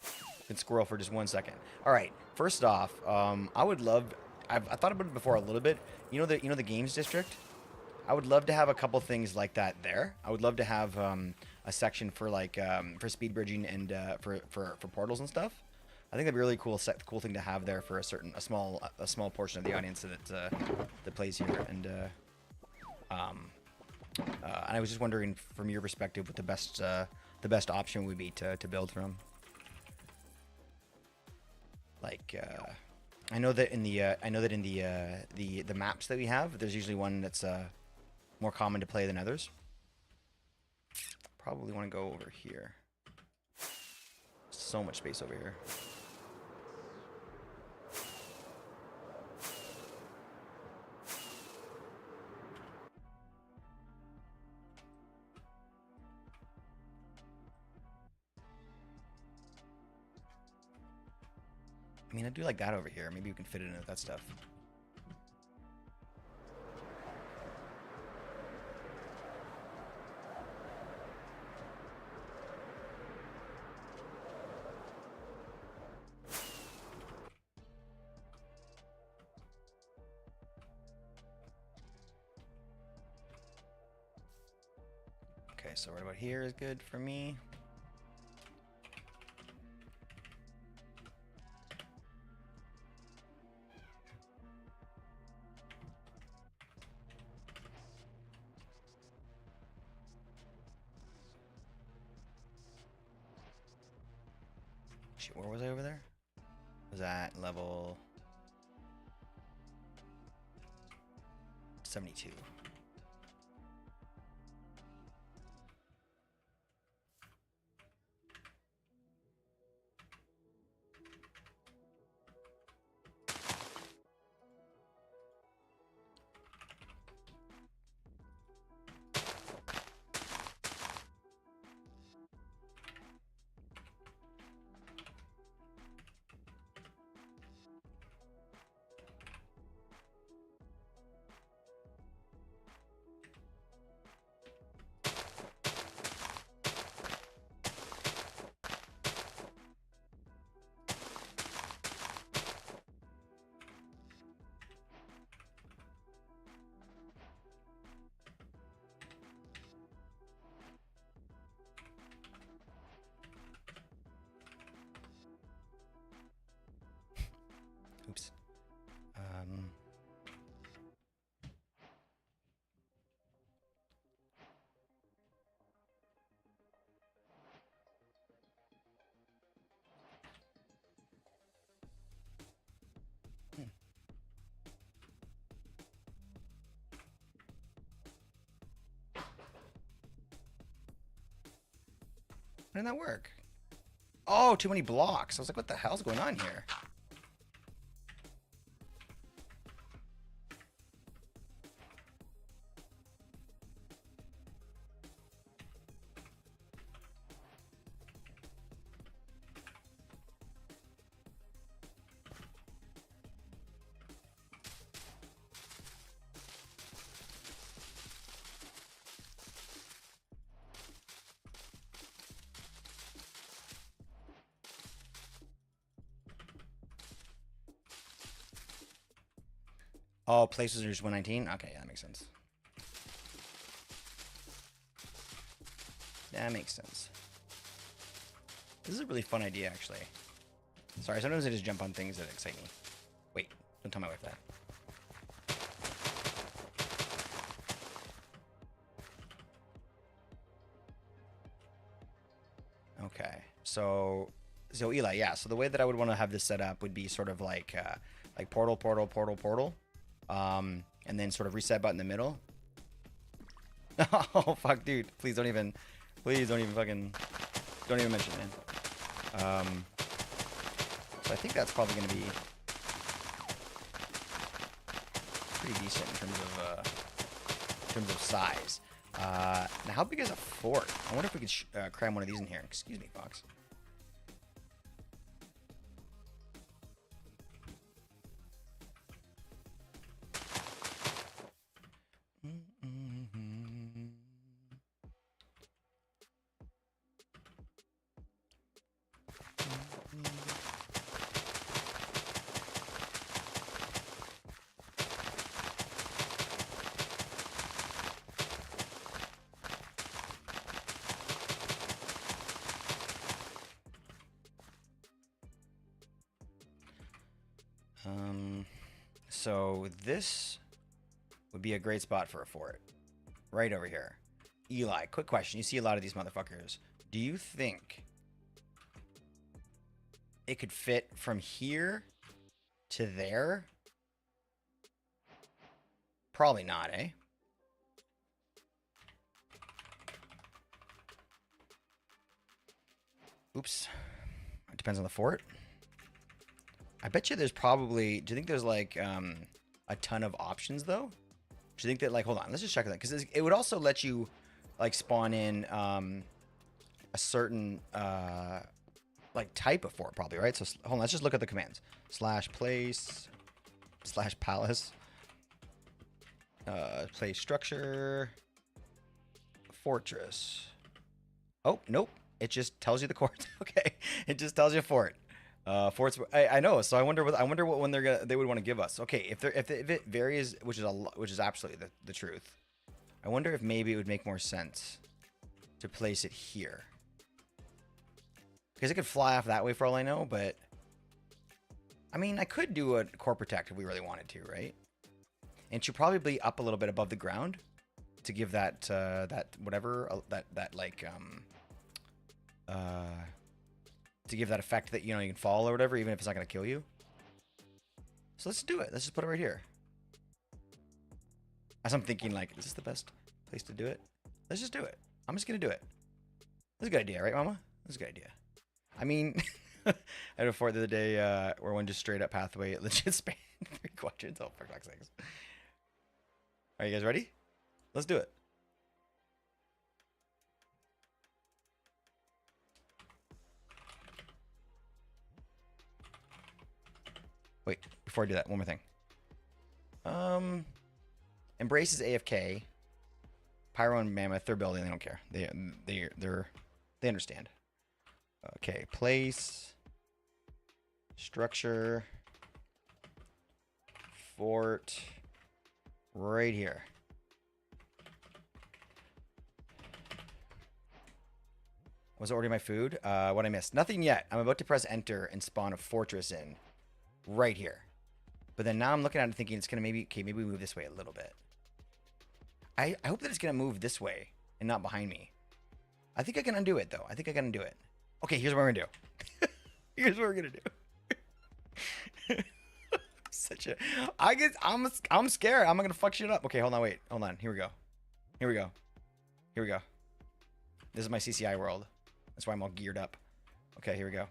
We can squirrel for just 1 second. All right. First off, I would love. I thought about it before a little bit. You know the games district. I would love to have a couple things like that there. I would love to have a section for like for speed bridging and for portals and stuff. I think that'd be a really cool thing to have there for a small portion of the audience that plays here. And I was just wondering, from your perspective, what the best option would be to build from. Like, I know that in the maps that we have, there's usually one that's more common to play than others. Probably want to go over here. So much space over here. I mean, I do like that over here. Maybe we can fit it into that stuff. Okay, so right about here is good for me. Shit, where was I over there? Was that level 72? Oops. How did that work? Oh, too many blocks. I was like, what the hell's going on here? Oh, places are just 119? Okay, yeah, that makes sense. That makes sense. This is a really fun idea, actually. Sorry, sometimes I just jump on things that excite me. Wait, don't tell my wife that. Okay, so Eli, yeah, so the way that I would want to have this set up would be sort of like portal, portal, portal, portal. and then sort of reset button in the middle. Oh fuck, dude! Please don't even fucking, don't even mention it, man. So I think that's probably gonna be pretty decent in terms of size. Now how big is a fort? I wonder if we could cram one of these in here. Excuse me, Fox. So this would be a great spot for a fort. Right over here. Eli, quick question. You see a lot of these motherfuckers. Do you think it could fit from here to there? Probably not, eh? Oops. It depends on the fort. I bet you there's probably... Do you think there's like a ton of options though? Do you think that like... Hold on, let's just check that. Because it would also let you like spawn in a certain like type of fort probably, right? So hold on, let's just look at the commands. /place /palace place structure fortress. Oh, nope. It just tells you the court. Okay. It just tells you a fort. Forts. I know. So I wonder what one they would want to give us. Okay. If it varies, which is absolutely the truth. I wonder if maybe it would make more sense to place it here. Because it could fly off that way for all I know, but I mean, I could do a core protect if we really wanted to, right? And it should probably be up a little bit above the ground to give that to give that effect that, you know, you can fall or whatever, even if it's not going to kill you. So let's do it. Let's just put it right here. As I'm thinking, like, is this the best place to do it? Let's just do it. I'm just going to do it. That's a good idea, right, Mama? That's a good idea. I mean, I had a fort the other day where one just straight up pathway, it legit spanned 3 quadrants. Oh, for fuck's sakes. Are you guys ready? Let's do it. Wait, before I do that, one more thing. Embrace is AFK. Pyro and Mammoth, they're building. They don't care. They understand. Okay, place, structure, fort, right here. Was ordering my food? What I missed? Nothing yet. I'm about to press enter and spawn a fortress in. Right here. But then now I'm looking at it thinking it's going to maybe we move this way a little bit. I hope that it's going to move this way and not behind me. I think I can undo it, though. I think I can undo it. Okay, here's what we're going to do. Here's what we're going to do. I'm scared. I'm going to fuck shit up. Okay, hold on, wait. Hold on. Here we go. Here we go. Here we go. This is my CCI world. That's why I'm all geared up. Okay, here we go.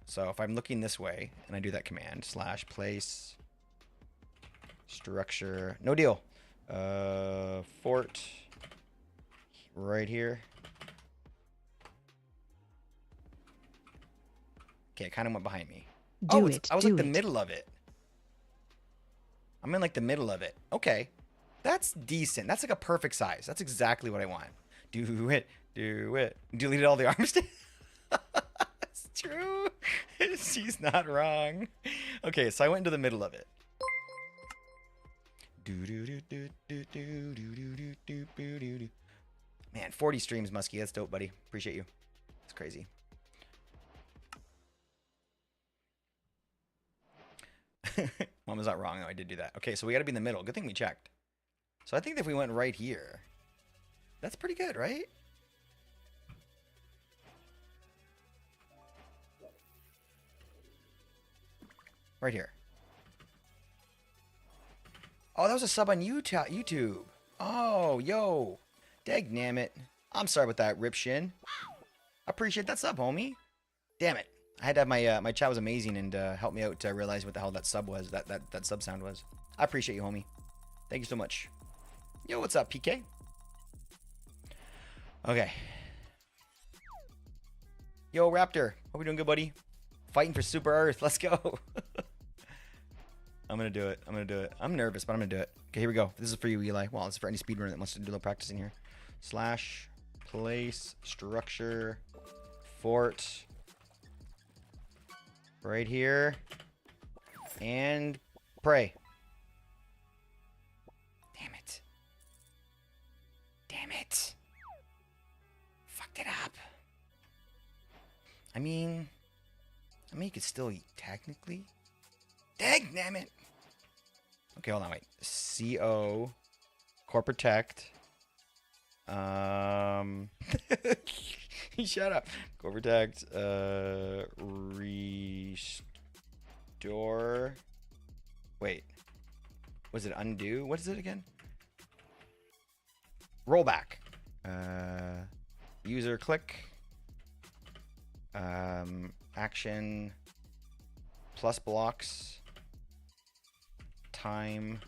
So if I'm looking this way and I do that command, /place, structure, no deal. Fort, right here. Okay, it kind of went behind me. I was like the middle of it. I'm in like the middle of it. Okay, that's decent. That's like a perfect size. That's exactly what I want. Do it. Deleted all the arms. It's true. She's not wrong. Okay, so I went into the middle of it. Man, 40 streams, Muskie. That's dope, buddy. Appreciate you. It's crazy. Mom was not wrong, though. I did do that. Okay, so we got to be in the middle. Good thing we checked. So I think that if we went right here, that's pretty good, right? Right here. Oh, that was a sub on YouTube. Oh, yo. Dagnammit. I'm sorry about that, Ripshin. I appreciate that sub, homie. Damn it. I had to have my chat was amazing and helped me out to realize what the hell that sub was, that sub sound was. I appreciate you, homie. Thank you so much. Yo, what's up, PK? Okay. Yo, Raptor. Hope you're doing good, buddy. Fighting for Super Earth. Let's go. I'm gonna do it. I'm gonna do it. I'm nervous, but I'm gonna do it. Okay, here we go. This is for you, Eli. Well, this is for any speedrunner that wants to do a little practicing here. Slash place structure fort right here and pray. Damn it. Damn it. Fucked it up. I mean, you could still technically. Dagnammit. Okay, hold on, wait. CO Core Protect. Shut up. Core Protect. Restore. Wait. Was it undo? What is it again? Rollback. User click. Action. Plus blocks. Time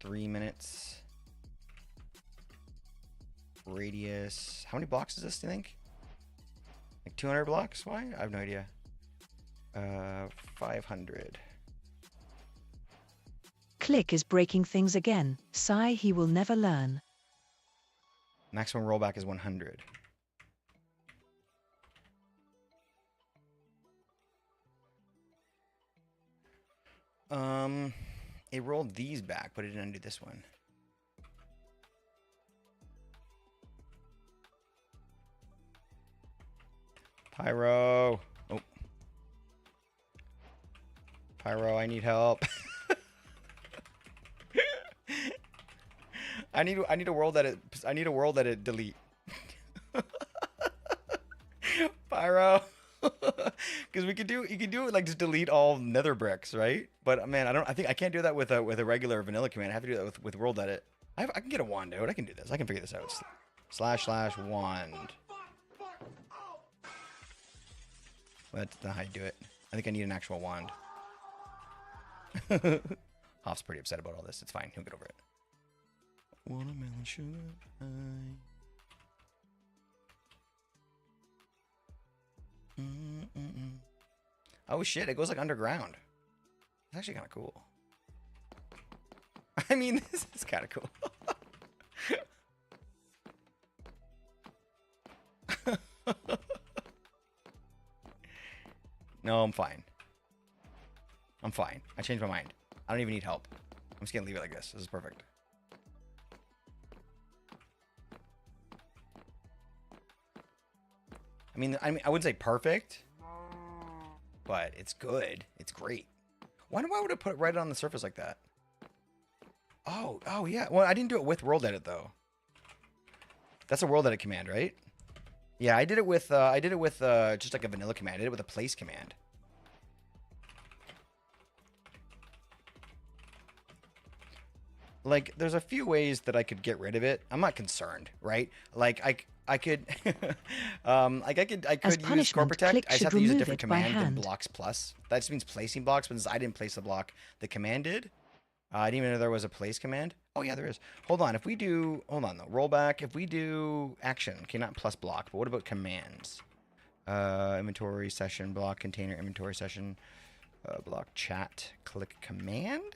3 minutes. Radius. How many blocks is this, do you think? Like 200 blocks? Why? I have no idea. 500. Click is breaking things again. Sigh, he will never learn. Maximum rollback is 100. It rolled these back, but it didn't undo this one. Pyro. Oh. Pyro, I need help. I need a world that it delete. Pyro. Because you can do it like just delete all nether bricks, right? But man, I think I can't do that with a regular vanilla command. I have to do that with world edit. I can get a wand out. I can do this. I can figure this out. / wand. That's not how you do it. I think I need an actual wand. Hoff's pretty upset about all this. It's fine. He'll get over it. Watermelon sugar high. Oh shit, it goes like underground. It's actually kind of cool. I mean, this is kind of cool. No, I'm fine. I'm fine. I changed my mind. I don't even need help. I'm just gonna leave it like this. This is perfect. I mean, I wouldn't say perfect, but it's good. It's great. Why would I put it right on the surface like that? Oh yeah. Well, I didn't do it with world edit though. That's a world edit command, right? Yeah, I did it with just like a vanilla command. I did it with a place command. Like, there's a few ways that I could get rid of it. I'm not concerned, right? Like, I could, I could use Core Protect. I just have to use a different command than blocks plus. That just means placing blocks, but since I didn't place the block, the command did. I didn't even know there was a place command. Oh yeah, there is. Hold on. If we do, hold on though, rollback. If we do action, okay, not plus block, but what about commands? Inventory session, block container, inventory session, block chat, click command.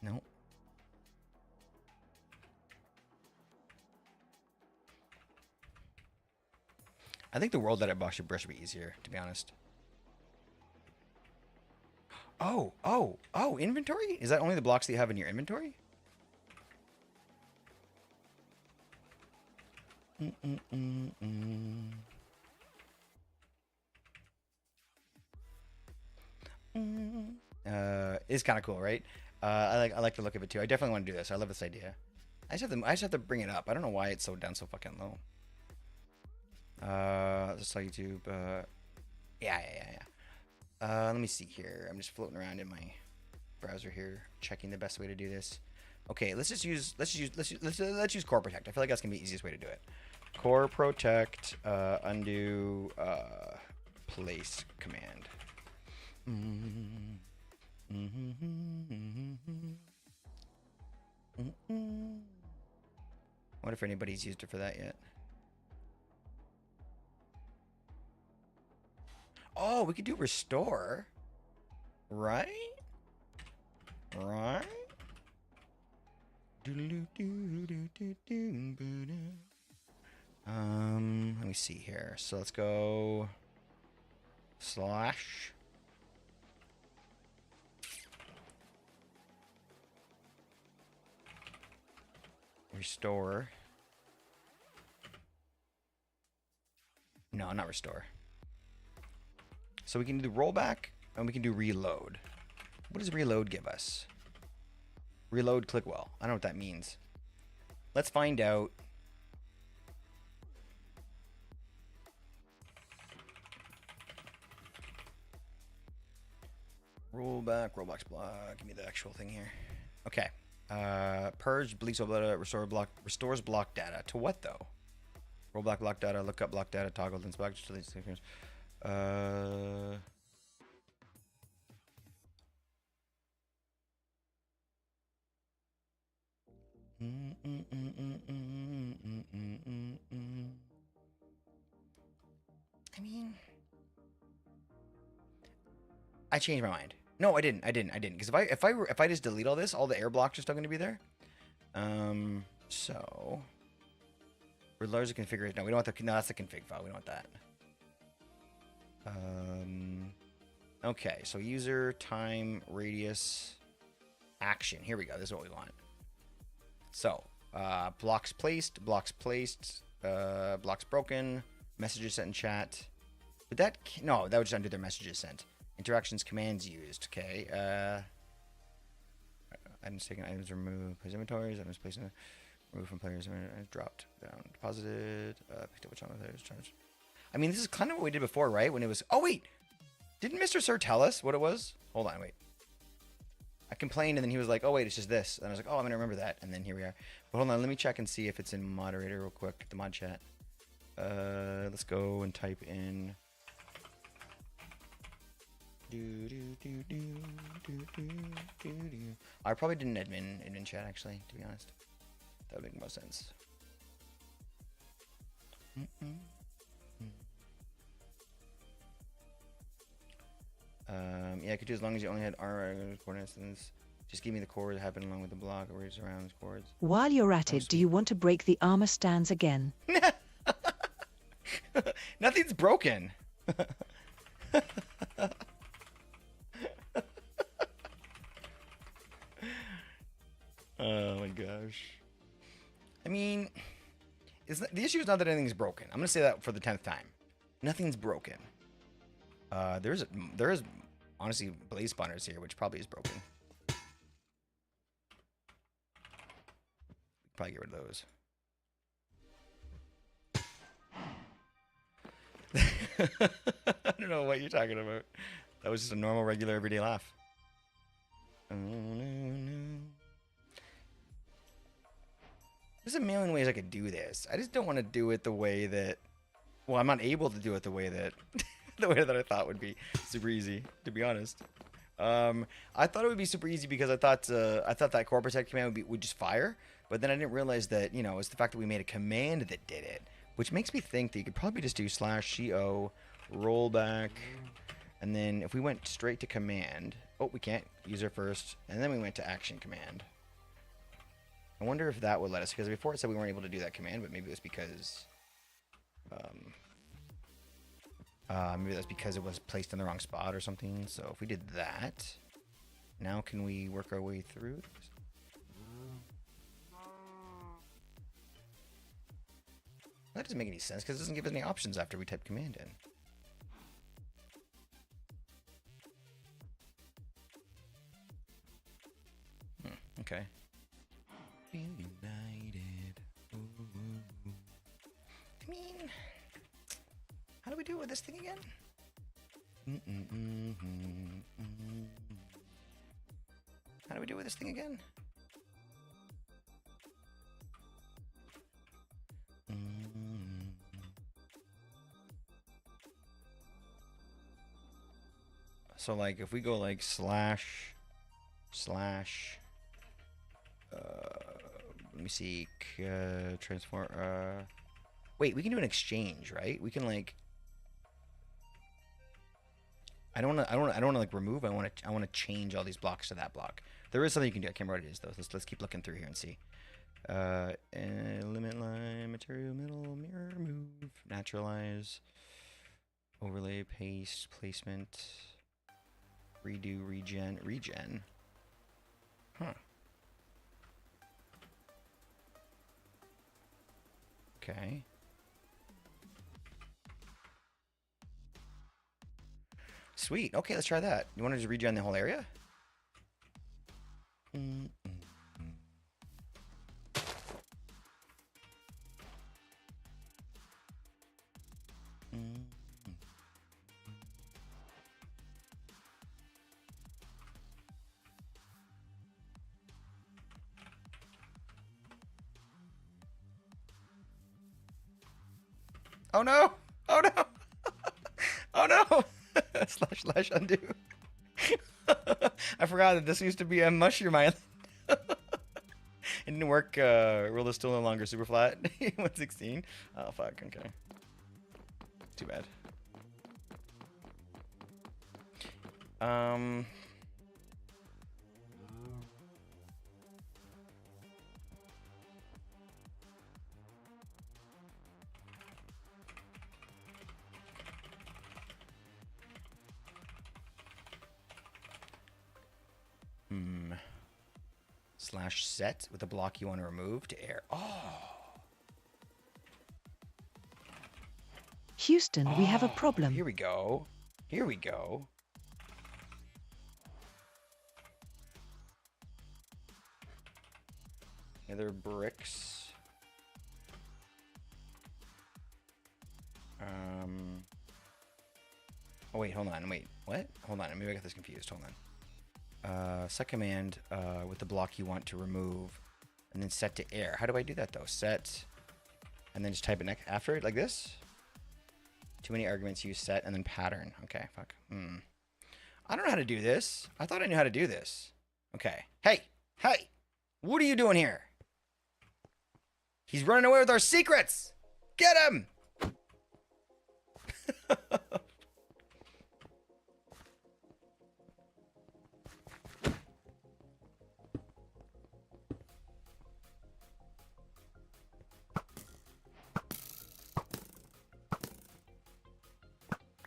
No. I think the world edit box should be easier, to be honest. Oh, inventory? Is that only the blocks that you have in your inventory? It's kind of cool, right? I like the look of it too. I definitely want to do this. I love this idea. I just have to bring it up. I don't know why it's so down so fucking low. Just saw YouTube. Yeah. Let me see here. I'm just floating around in my browser here, checking the best way to do this. Okay, let's use core protect. I feel like that's gonna be the easiest way to do it. Core protect, undo, place command. What if anybody's used it for that yet? Oh, we could do restore. Right? Right? Let me see here. So let's go slash. Restore. No, not restore. So we can do rollback and we can do reload. What does reload give us? Reload ClickWell. I don't know what that means. Let's find out. Rollback, rollbox block. Give me the actual thing here. Okay. Purge, deletes all data, restores block data. To what though? Rollback block data, look up block data, toggle inspect, deletes things. I mean, I changed my mind. No, I didn't. Because if I just delete all this, all the air blocks are still going to be there. So we're largely configured. No, we don't want the. No, that's the config file. We don't want that. Okay, so user time radius action. Here we go. This is what we want. So blocks placed, blocks broken, messages sent in chat. Would that no? That would just undo their messages sent. Interactions, commands used. Okay. Items taken, items removed, place inventories, items placed in, removed from players, dropped down, deposited, picked up a chunk of players, charged. I mean, this is kind of what we did before, right? When it was. Oh wait, didn't Mr. Sir tell us what it was? Hold on, wait. I complained, and then he was like, "Oh wait, it's just this," and I was like, "Oh, I'm gonna remember that," and then here we are. But hold on, let me check and see if it's in moderator real quick, the mod chat. Let's go and type in. I probably didn't admin chat actually, to be honest. That would make more sense. Yeah, I could do as long as you only had R coordinates. And just give me the chord that happened along with the block or just around the chords. While you're at it, do you want to break the armor stands again? Nothing's broken. Oh my gosh. I mean, the issue is not that anything's broken. I'm gonna say that for the 10th time. Nothing's broken. There is honestly blaze spawners here, which probably is broken. Probably get rid of those. I don't know what you're talking about. That was just a normal, regular, everyday laugh. Oh, no. There's a million ways I could do this. I just don't want to do it the way that. Well, I'm not able to do it the way that I thought would be super easy. To be honest, I thought it would be super easy because I thought that core protect command would just fire. But then I didn't realize that it's the fact that we made a command that did it, which makes me think that you could probably just do /co rollback, and then if we went straight to command, oh, we can't user first, and then we went to action command. I wonder if that would let us, because before it said we weren't able to do that command, but maybe it was because maybe that's because it was placed in the wrong spot or something. So if we did that, now can we work our way through? That doesn't make any sense because it doesn't give us any options after we type command in. Okay. Feel united. Ooh. I mean, How do we do it with this thing again? How do we do it with this thing again? So like if we go like slash let me see, transform, wait, we can do an exchange, right? We can like, I don't want to like remove, I want to change all these blocks to that block. There is something you can do. I can't remember what it is though. Let's keep looking through here and see. Limit line, material, middle, mirror, move, naturalize, overlay, paste, placement, redo, regen. Huh. Okay. Sweet. Okay, let's try that. You want to just regen the whole area? Oh no! Oh no! Oh no! slash undo. I forgot that this used to be a mushroom island. It didn't work. World is still no longer super flat. 116. Oh fuck. Okay. Too bad. Slash set with the block you want to remove to air. Oh. Houston, we have a problem. Here we go. Here we go. Other bricks. Oh wait, hold on. Wait, what? Hold on. Maybe I got this confused. Hold on. Set command with the block you want to remove, and then set to air. How do I do that though? Set, and then just type it after it like this. Too many arguments. Use set and then pattern. Okay, fuck. I don't know how to do this. I thought I knew how to do this. Okay. Hey, what are you doing here? He's running away with our secrets. Get him.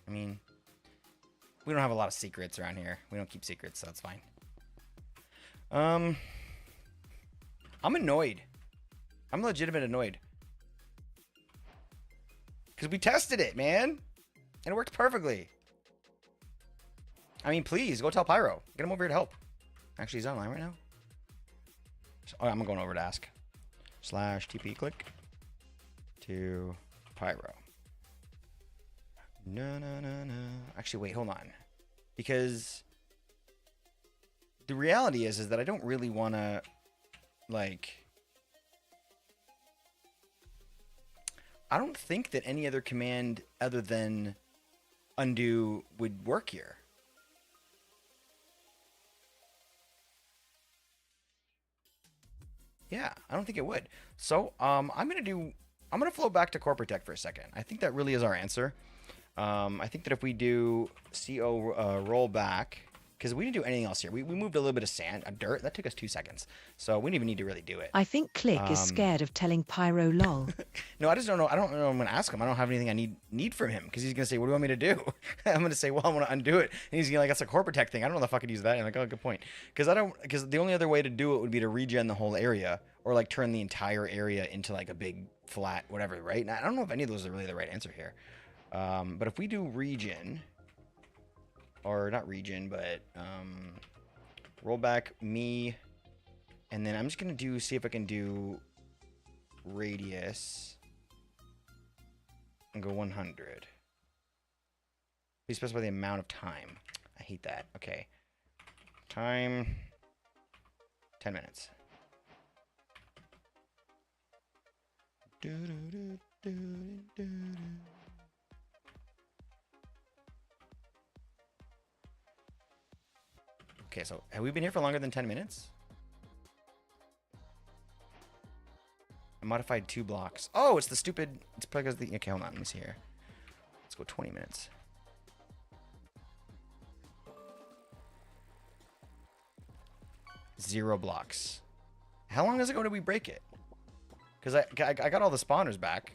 I mean, we don't have a lot of secrets around here. We don't keep secrets, so that's fine. I'm annoyed. I'm legitimate annoyed. Because we tested it, man. And it worked perfectly. I mean, please, go tell Pyro. Get him over here to help. Actually, he's online right now. Oh, I'm going over to ask. Slash TP click to Pyro. No. Actually, wait, hold on. Because the reality is that I don't really want to, like... I don't think that any other command other than undo would work here. Yeah, I don't think it would. So, I'm gonna flow back to corporate tech for a second. I think that really is our answer. I think that if we do CO roll back, because we didn't do anything else here. We moved a little bit of sand, dirt. That took us 2 seconds. So we didn't even need to really do it. I think Click is scared of telling Pyro lol. No, I just don't know. I don't know. I'm going to ask him. I don't have anything I need from him because he's going to say, what do you want me to do? I'm going to say, well, I want to undo it. And he's going to like, that's a corporate tech thing. I don't know if I could use that. And I'm like, oh, good point. Because the only other way to do it would be to regen the whole area or like turn the entire area into like a big flat, whatever, right? And I don't know if any of those are really the right answer here. But if we do regen, or not regen, but roll back me, and then I'm just gonna see if I can do radius and go 100. Please specify the amount of time. I hate that. Okay. Time. 10 minutes. Okay, so have we been here for longer than 10 minutes? I modified 2 blocks. Oh, it's the stupid... It's because the... Okay, hold on. Let me see here. Let's go 20 minutes. Zero blocks. How long ago did we break it? Because I got all the spawners back.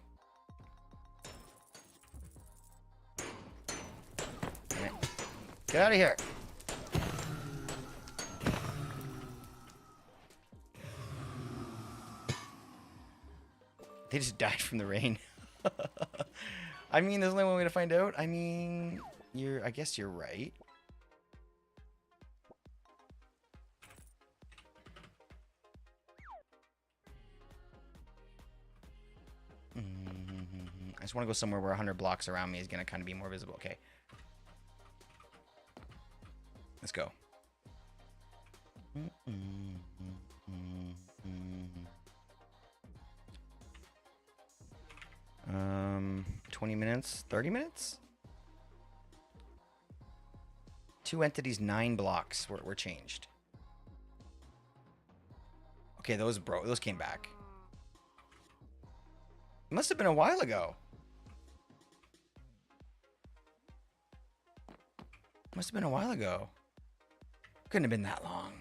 Get out of here. They just died from the rain. I mean, there's only one way to find out. I mean, I guess you're right. I just want to go somewhere where 100 blocks around me is going to kind of be more visible. Okay. Let's go. 20 minutes, 30 minutes? 2 entities, 9 blocks were changed. Okay, those came back. It must have been a while ago. Must have been a while ago. Couldn't have been that long.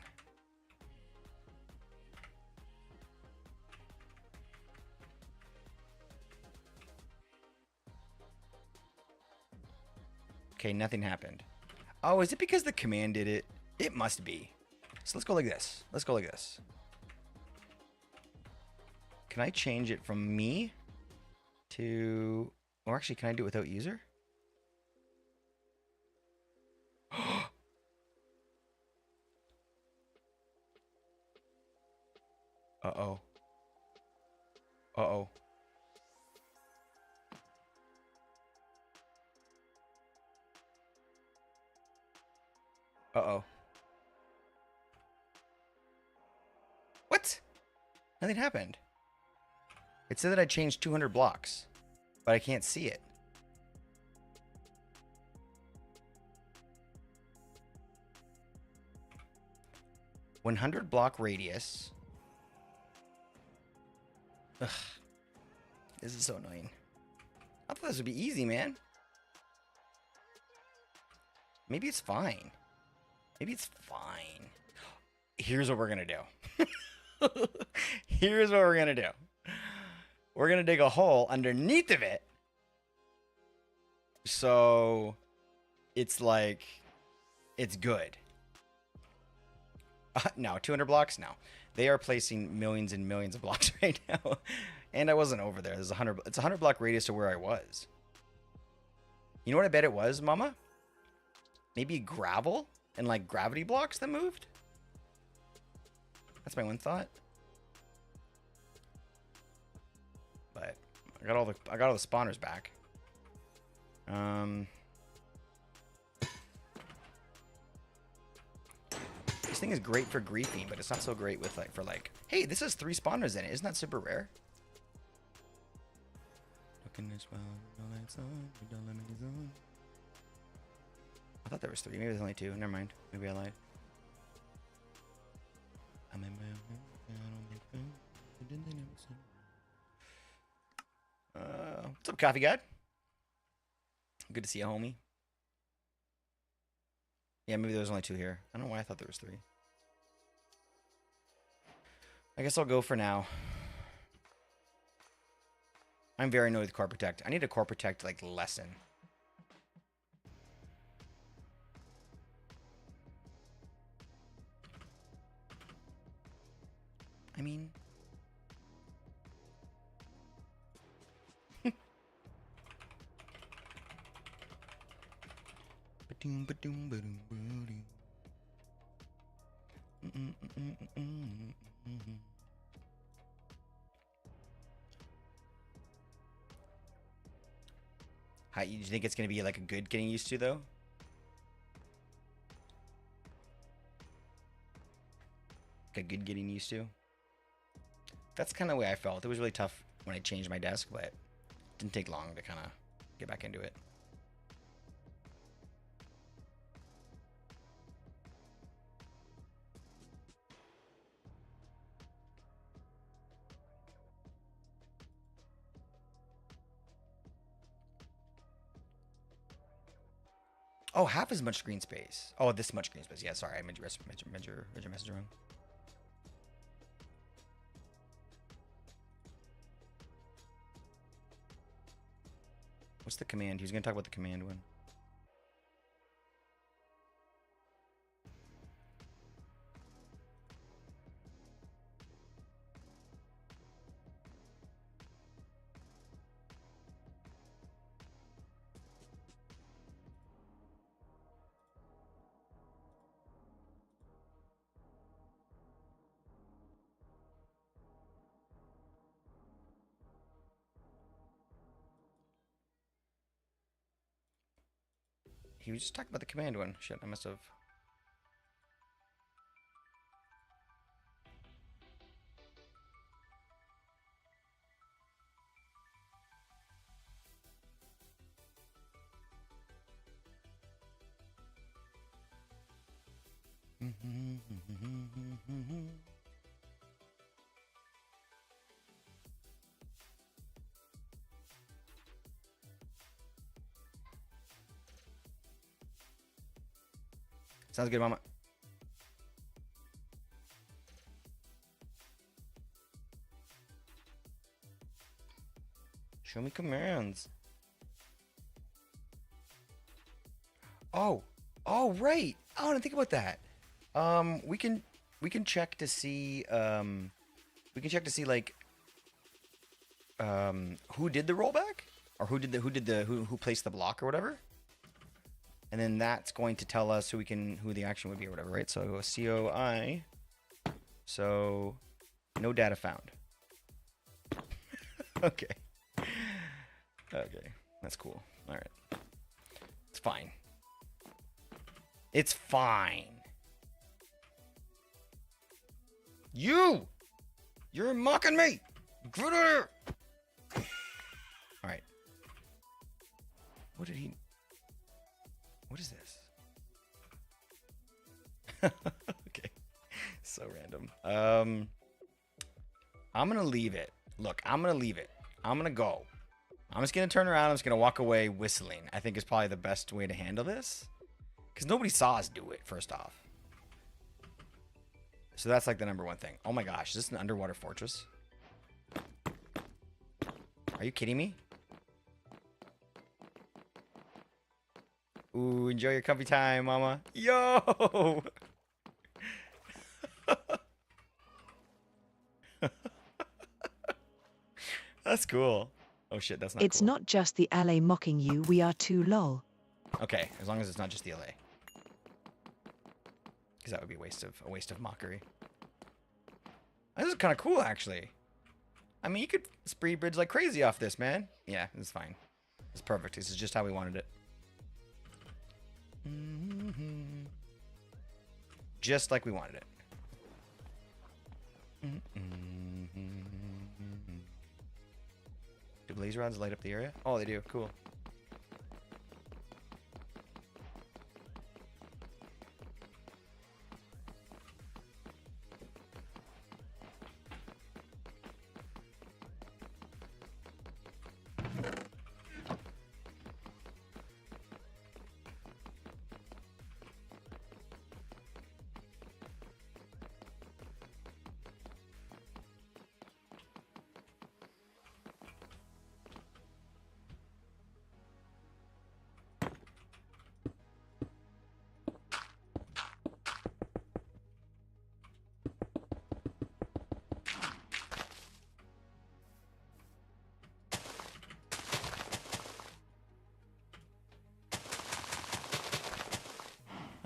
Okay, nothing happened. Oh, is it because the command did it? It must be. So let's go like this. Let's go like this. Can I change it from me to... Or actually, can I do it without user? Uh-oh. Uh-oh. Uh-oh. What? Nothing happened. It said that I changed 200 blocks, but I can't see it. $100 block radius. Ugh. This is so annoying. I thought this would be easy, man. Maybe it's fine. Maybe it's fine. Here's what we're gonna do. Here's what we're gonna do. We're gonna dig a hole underneath of it. So it's like, it's good. No, 200 blocks? No. They are placing millions and millions of blocks right now. And I wasn't over there. It's a 100 block radius to where I was. You know what I bet it was, Mama? Maybe gravel and like gravity blocks that moved? That's my one thought. But I got all the spawners back. This thing is great for griefing, but it's not so great with like, hey, this has 3 spawners in it. Isn't that super rare? Looking as well, no lights on, we don't let me on. I thought there was 3. Maybe there's only 2. Never mind. Maybe I lied. What's up, Coffee God? Good to see you, homie. Yeah, maybe there was only 2 here. I don't know why I thought there was 3. I guess I'll go for now. I'm very annoyed with Core Protect. I need a Core Protect, like, lesson. I mean... How you think it's gonna be like a good getting used to though? Like a good getting used to. That's kind of the way I felt. It was really tough when I changed my desk, but it didn't take long to kind of get back into it. Oh, half as much screen space. Oh, this much screen space. Yeah, sorry, I read your message wrong. What's the command? He was gonna talk about the command one. He was just talking about the command one. Shit, I must have. Sounds good, Mama. Show me commands. Oh, right. Oh, I didn't think about that. We can check to see like who did the rollback or who placed the block or whatever. And then that's going to tell us who the action would be or whatever, right? So COI. So no data found. Okay. Okay. That's cool. All right. It's fine. It's fine. You're mocking me. Get out of here. All right. What is this? Okay. So random. I'm going to leave it. Look, I'm going to leave it. I'm going to go. I'm just going to turn around. I'm just going to walk away whistling. I think is probably the best way to handle this. Because nobody saw us do it, first off. So that's like the number one thing. Oh my gosh, is this an underwater fortress? Are you kidding me? Ooh, enjoy your comfy time, mama. Yo! That's cool. Oh shit, that's not It's cool. not just the LA mocking you, we are too lol. Okay, as long as it's not just the LA. Because that would be a waste of mockery. This is kind of cool, actually. I mean, you could spree bridge like crazy off this, man. Yeah, it's fine. It's perfect. This is just how we wanted it. Just like we wanted it. Do blaze rods light up the area? Oh, they do. Cool.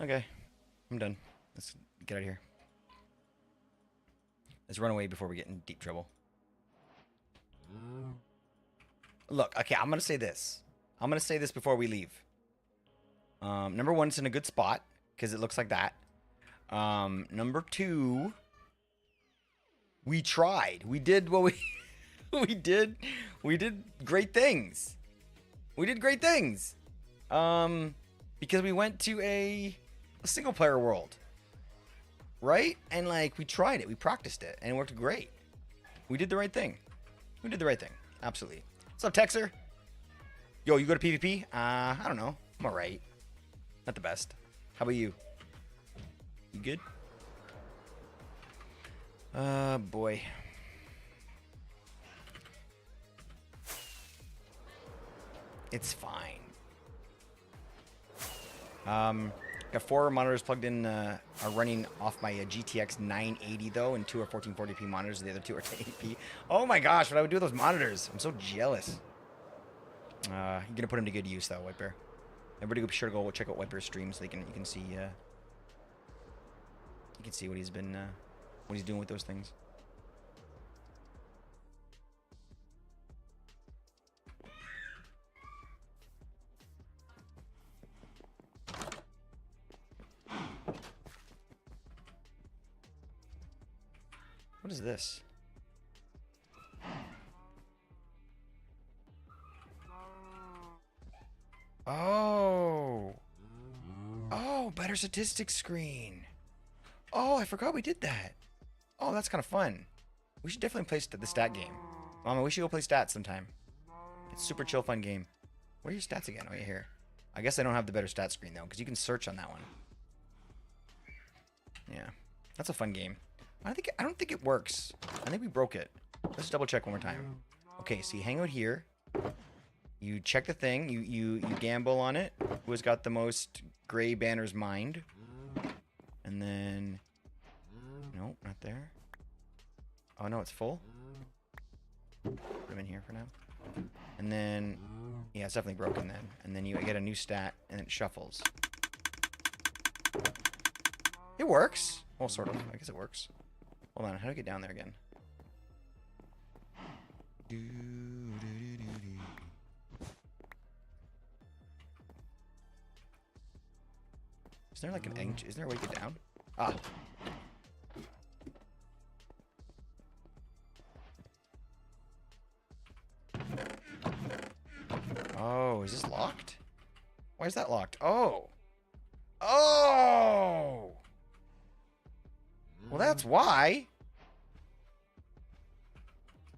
Okay, I'm done. Let's get out of here. Let's run away before we get in deep trouble. Look, okay, I'm gonna say this. I'm going to say this before we leave. Number one, it's in a good spot because it looks like that. Number two, we tried. We did what we we did. We did great things. We did great things. Because we went to a single player world. Right? And like we tried it. We practiced it and it worked great. We did the right thing. We did the right thing. Absolutely. What's up, Texer? Yo, you go to PvP? I don't know. I'm alright. Not the best. How about you? You good? Boy. It's fine. Got 4 monitors plugged in, are running off my GTX 980 though, and 2 are 1440p monitors, the other 2 are 1080p. Oh my gosh, what I would do with those monitors. I'm so jealous. You're gonna put them to good use though, White Bear. Everybody be sure to go check out White Bear's stream so you can see what he's been what he's doing with those things. What is this? Oh. Oh, better statistics screen. Oh, I forgot we did that. Oh, that's kind of fun. We should definitely play the stat game. Mama, we should go play stats sometime. It's super chill, fun game. Where are your stats again? Oh, yeah, here. I guess I don't have the better stat screen, though, because you can search on that one. Yeah. That's a fun game. I don't think it works. I think we broke it. Let's double check one more time. Okay, so you hang out here. You check the thing. You gamble on it. Who has got the most gray banners mined? And then... Nope, not there. Oh, no, it's full. Put them in here for now. And then... Yeah, it's definitely broken then. And then you get a new stat, and it shuffles. It works. Well, sort of. I guess it works. Hold on, how do I get down there again? Is there like an end? Is there a way to get down? Ah. Oh, is this locked? Why is that locked? Oh. Oh! Well, that's why.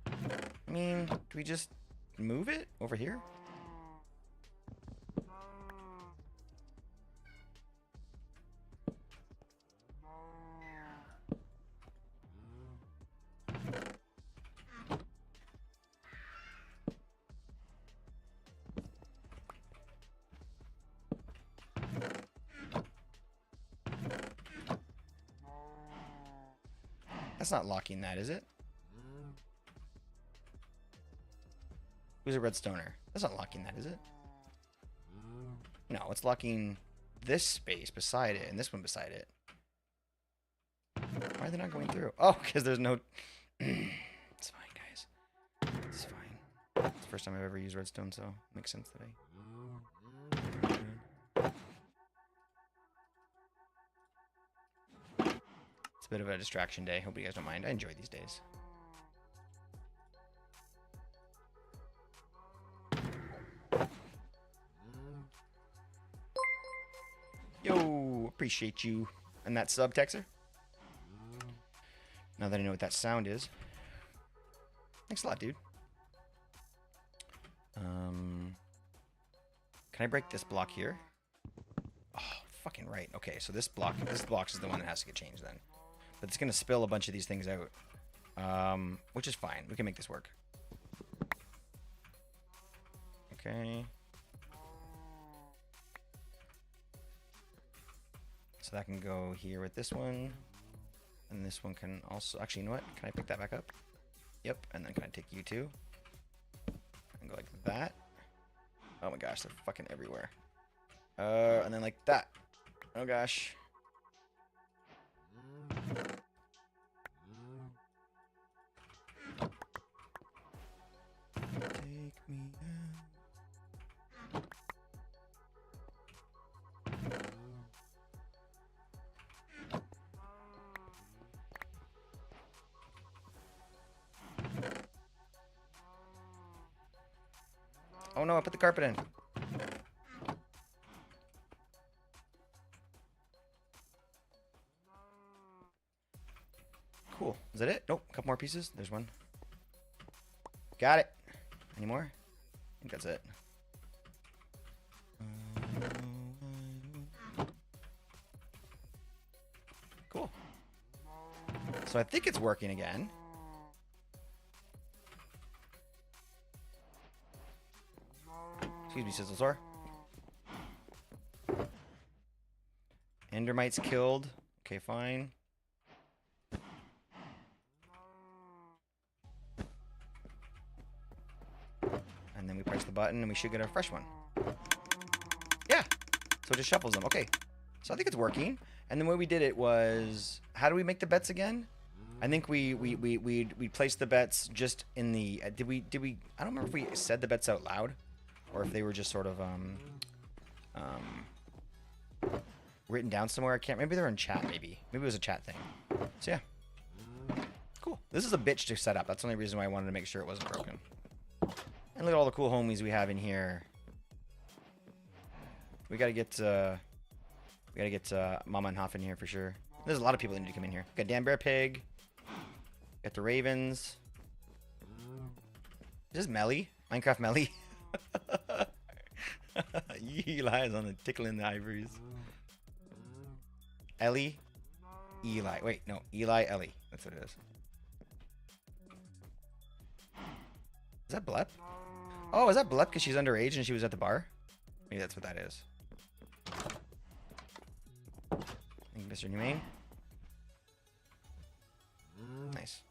I mean, do we just move it over here? That's not locking that, is it? Who's a redstoner? That's not locking that, is it? No, it's locking this space beside it and this one beside it. Why are they not going through? Oh, because there's no... It's fine, guys. It's fine. It's the first time I've ever used redstone, so it makes sense that I... It's a bit of a distraction day. Hope you guys don't mind. I enjoy these days. Yo, appreciate you and that sub, Texer. Now that I know what that sound is. Thanks a lot, dude. Can I break this block here? Oh, fucking right. Okay, so this block is the one that has to get changed then. But it's gonna spill a bunch of these things out. Which is fine. We can make this work. Okay. So that can go here with this one. And this one can also... Actually, you know what? Can I pick that back up? Yep. And then can I take you too? And go like that. Oh my gosh, they're fucking everywhere. And then like that. Oh gosh. Take me out. Oh no, I put the carpet in. Cool. Is that it? Nope. A couple more pieces. There's one. Got it. Any more? I think that's it. Cool. So I think it's working again. Excuse me, Sizzlesaur. Endermites killed. Okay, fine. And then we press the button and we should get a fresh one. Yeah. So it just shuffles them. Okay. So I think it's working. And the way we did it was, how do we make the bets again? I think we placed the bets just in the, did we, I don't remember if we said the bets out loud or if they were just sort of, written down somewhere. I can't, maybe they're in chat maybe. Maybe it was a chat thing. So yeah. Cool. This is a bitch to set up. That's the only reason why I wanted to make sure it wasn't broken. And look at all the cool homies we have in here. We gotta get Mama and Huff in here for sure. There's a lot of people that need to come in here. Got Dan Bear Pig. Got the Ravens. Is this Melly? Minecraft Melly? Eli's on the tickling the ivories. Ellie. Eli. Wait, no. Eli, Ellie. That's what it is. Is that Blep? Oh, is that Blep because she's underage and she was at the bar? Maybe that's what that is. Thank you, Mr. Humane. Nice.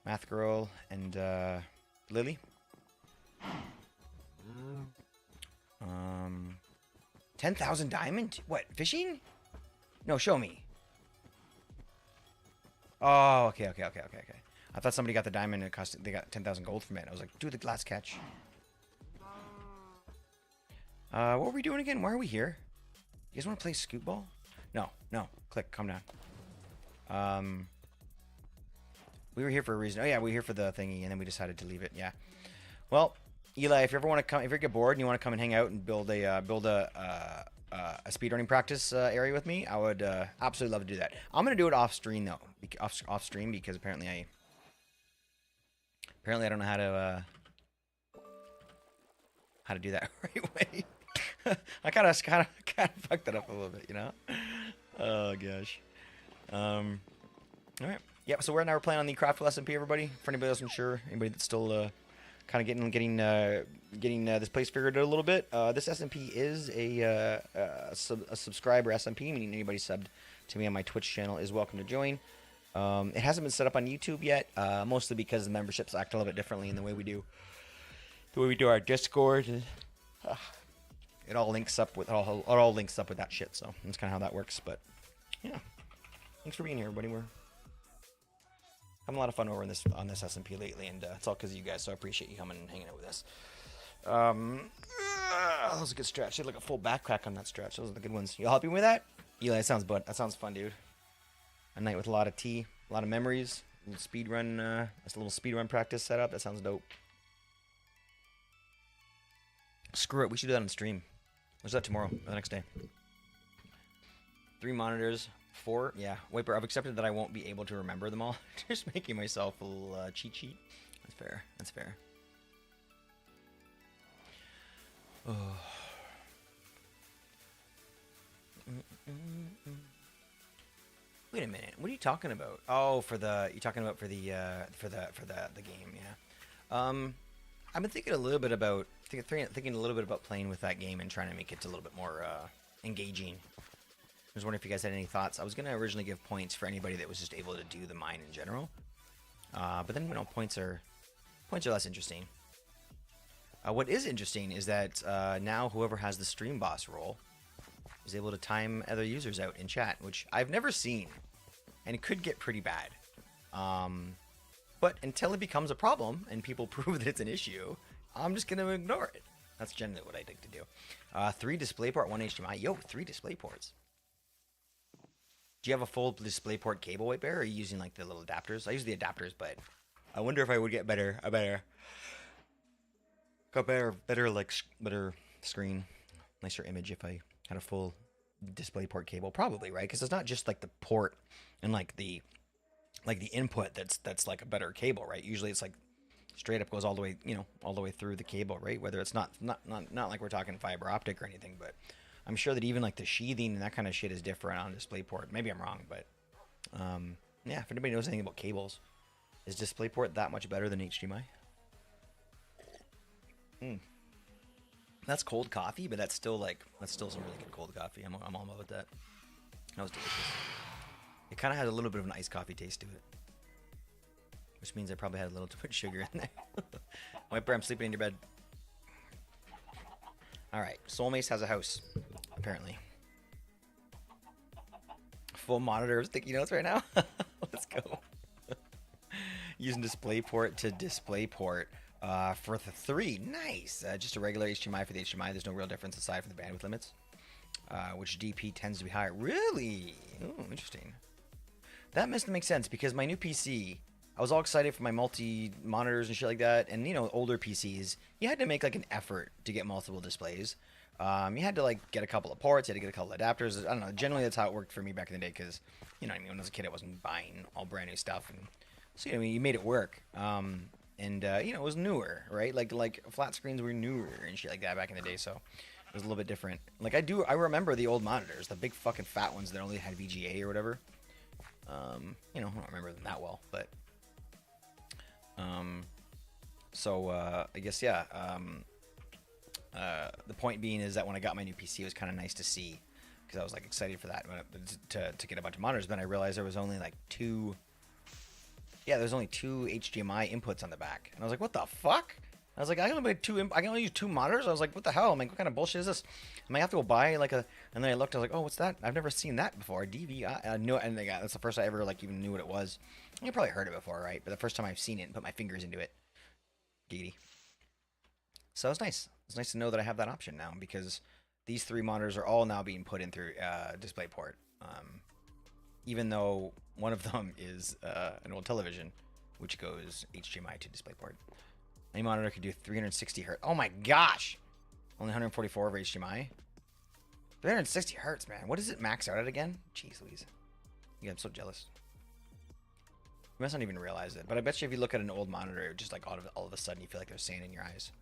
Math Girl and Lily. 10,000 diamond? What, fishing? No, show me. Oh, okay. I thought somebody got the diamond and it cost, they got 10,000 gold from it. I was like, do the last catch. What were we doing again? Why are we here? You guys want to play scoot ball? No. Click, calm down. We were here for a reason. Oh yeah, we were here for the thingy, and then we decided to leave it. Yeah. Well, Eli, if you ever want to come, if you get bored and you want to come and hang out and build a speedrunning practice area with me, I would absolutely love to do that. I'm gonna do it off stream though, off stream because apparently I don't know how to do that right way. I kind of fucked it up a little bit, you know. Oh gosh. All right. Yep. So we're playing on the CraftWell SMP, everybody. For anybody else unsure, anybody that's still kind of getting this place figured out a little bit. This SMP is a subscriber SMP, meaning anybody subbed to me on my Twitch channel is welcome to join. It hasn't been set up on YouTube yet, mostly because the memberships act a little bit differently in the way we do our Discord. And, it all links up with that shit. So that's kind of how that works. But yeah, thanks for being here, everybody. We're having a lot of fun over on this SMP lately, and it's all because of you guys. So I appreciate you coming and hanging out with us. That was a good stretch. I had like a full back crack on that stretch. Those are the good ones. You helping with that? Eli, that sounds fun, dude. A night with a lot of tea, a lot of memories. A little speed run. That's a little speed run practice setup. That sounds dope. Screw it. We should do that on stream. Let's do that tomorrow or the next day. 3 monitors. 4. Yeah. Wiper. I've accepted that I won't be able to remember them all. Just making myself a little cheat sheet. That's fair. That's fair. Oh. Wait a minute. What are you talking about? Oh, you're talking about for the game, yeah. I've been thinking a little bit about playing with that game and trying to make it a little bit more engaging. I was wondering if you guys had any thoughts. I was gonna originally give points for anybody that was just able to do the mine in general, but then points are less interesting. What is interesting is that now whoever has the stream boss role is able to time other users out in chat, which I've never seen, and it could get pretty bad. But until it becomes a problem and people prove that it's an issue, I'm just going to ignore it. That's generally what I like to do. 3 DisplayPort, 1 HDMI. Yo, 3 DisplayPorts. Do you have a full DisplayPort cable, White Bear, or are you using like the little adapters? I use the adapters, but I wonder if I would get a better Got better screen, nicer image if I had a full DisplayPort cable, probably, right? Because it's not just like the port and like the input that's like a better cable, right? Usually it's like straight up goes all the way, all the way through the cable, right? Whether it's not like we're talking fiber optic or anything, but I'm sure that even like the sheathing and that kind of shit is different on DisplayPort. Maybe I'm wrong, but yeah, if anybody knows anything about cables, is DisplayPort that much better than HDMI? That's cold coffee, but that's still some really good cold coffee. I'm all about that. That was delicious. It kind of had a little bit of an iced coffee taste to it, which means I probably had a little too much sugar in there. Wiper, I'm sleeping in your bed. All right, Soulmace has a house, apparently. Full monitor of sticky notes right now. Let's go. Using DisplayPort to DisplayPort for the 3. Nice. Just a regular HDMI for the HDMI. There's no real difference aside from the bandwidth limits, which DP tends to be higher. Really? Ooh, interesting. That must make sense because my new PC, I was all excited for my multi monitors and shit like that. And older PCs, you had to make like an effort to get multiple displays. You had to like get a couple of ports, you had to get a couple of adapters. I don't know. Generally, that's how it worked for me back in the day because, when I was a kid, I wasn't buying all brand new stuff, and so you made it work. It was newer, right? Like flat screens were newer and shit like that back in the day, so it was a little bit different. Like I remember the old monitors, the big fucking fat ones that only had VGA or whatever. I don't remember them that well, but I guess yeah. The point being is that when I got my new PC, it was kind of nice to see because I was like excited for that to get a bunch of monitors. But I realized there was only like two. Yeah, there's only 2 HDMI inputs on the back, and I was like, "What the fuck?" I was like, "I can only use 2 monitors." I was like, "What the hell?" I'm like, "What kind of bullshit is this?" I might have to go buy like a. And then I looked, I was like, "Oh, what's that? I've never seen that before." DVI. No, and that's the first I ever like even knew what it was. You probably heard it before, right? But the first time I've seen it and put my fingers into it, giddy. So it's nice. It's nice to know that I have that option now because these 3 monitors are all now being put in through DisplayPort. Even though one of them is an old television, which goes HDMI to DisplayPort. Any monitor can do 360 hertz. Oh my gosh! Only 144 over HDMI. 360 hertz, man. What does it max out at again? Jeez Louise. Yeah, I'm so jealous. You must not even realize it, but I bet you if you look at an old monitor, just like all of a sudden you feel like there's sand in your eyes.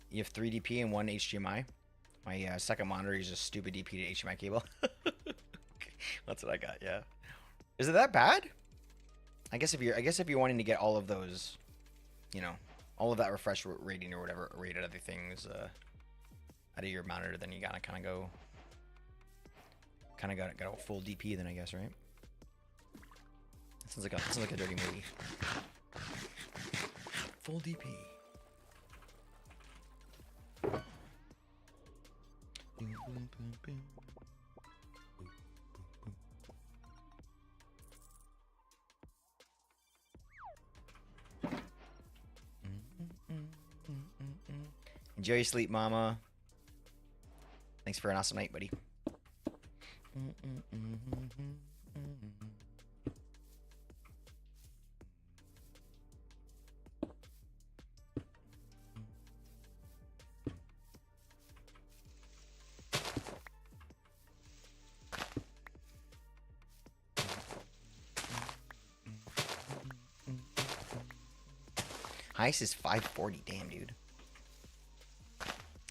You have 3 DP and 1 HDMI. My second monitor uses a stupid DP to HDMI cable. That's what I got. Yeah. Is it that bad? I guess if you're wanting to get all of those, all of that refresh rating or whatever rated other things out of your monitor, then you gotta kind of got a full DP then, I guess, right? Sounds like a dirty movie. Full DP. Enjoy your sleep, mama. Thanks for an awesome night, buddy. Highest is 540. Damn, dude.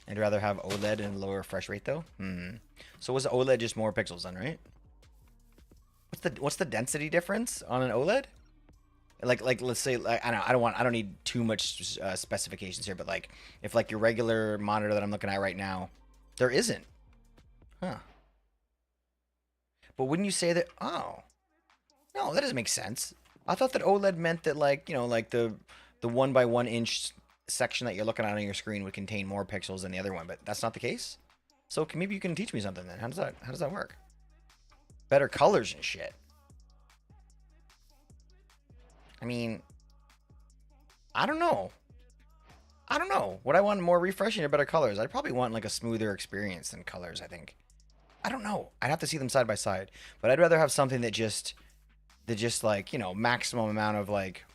I'd rather have OLED and lower refresh rate though. So was OLED just more pixels then, right? What's the density difference on an OLED? Like let's say I don't need too much specifications here, but like if like your regular monitor that I'm looking at right now, there isn't. Huh. But wouldn't you say that? Oh, no, that doesn't make sense. I thought that OLED meant that like like the 1 by 1 inch section that you're looking at on your screen would contain more pixels than the other one, but that's not the case. So maybe you can teach me something then. How does that work? Better colors and shit. I mean, I don't know. Would I want more refreshing or better colors? I'd probably want like a smoother experience than colors, I think. I don't know. I'd have to see them side by side, but I'd rather have something that just like, maximum amount of like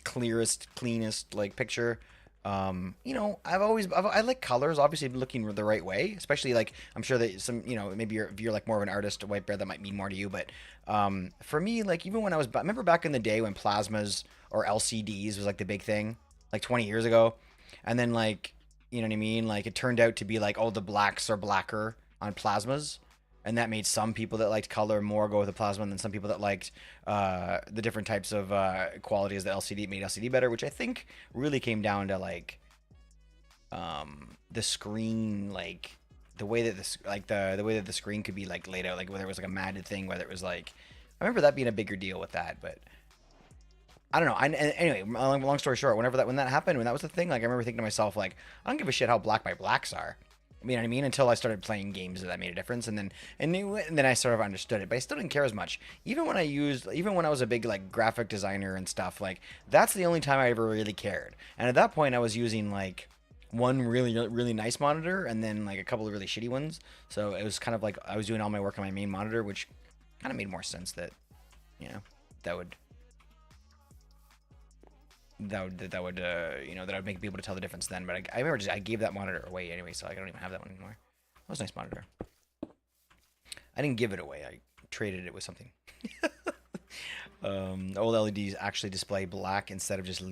cleanest like picture You know, I like colors, obviously looking the right way, especially like I'm sure that some, you know, maybe if you're like more of an artist, a white bear, that might mean more to you. But for me, like even when I remember back in the day when plasmas or LCDs was like the big thing, like 20 years ago, and then like, you know what I mean? Like it turned out to be like, oh, the blacks are blacker on plasmas. And that made some people that liked color more go with the plasma, and then some people that liked the different types of qualities the LCD made LCD better, which I think really came down to like the screen, like the way that the way that the screen could be like laid out, like whether it was like a matted thing, whether it was like, I remember that being a bigger deal with that. But I don't know. Anyway, long story short, when that happened, when that was the thing, like I remember thinking to myself, like, I don't give a shit how black my blacks are. You know what I mean? Until I started playing games that made a difference, and then I sort of understood it. But I still didn't care as much. Even when I was a big like graphic designer and stuff, like that's the only time I ever really cared. And at that point, I was using like one really nice monitor, and then like a couple of really shitty ones. So it was kind of like I was doing all my work on my main monitor, which kind of made more sense that, you know, that would you know, that I would make people to tell the difference then. But I remember I gave that monitor away anyway, so I don't even have that one anymore. That was a nice monitor. I didn't give it away. I traded it with something. The old LEDs actually display black instead of just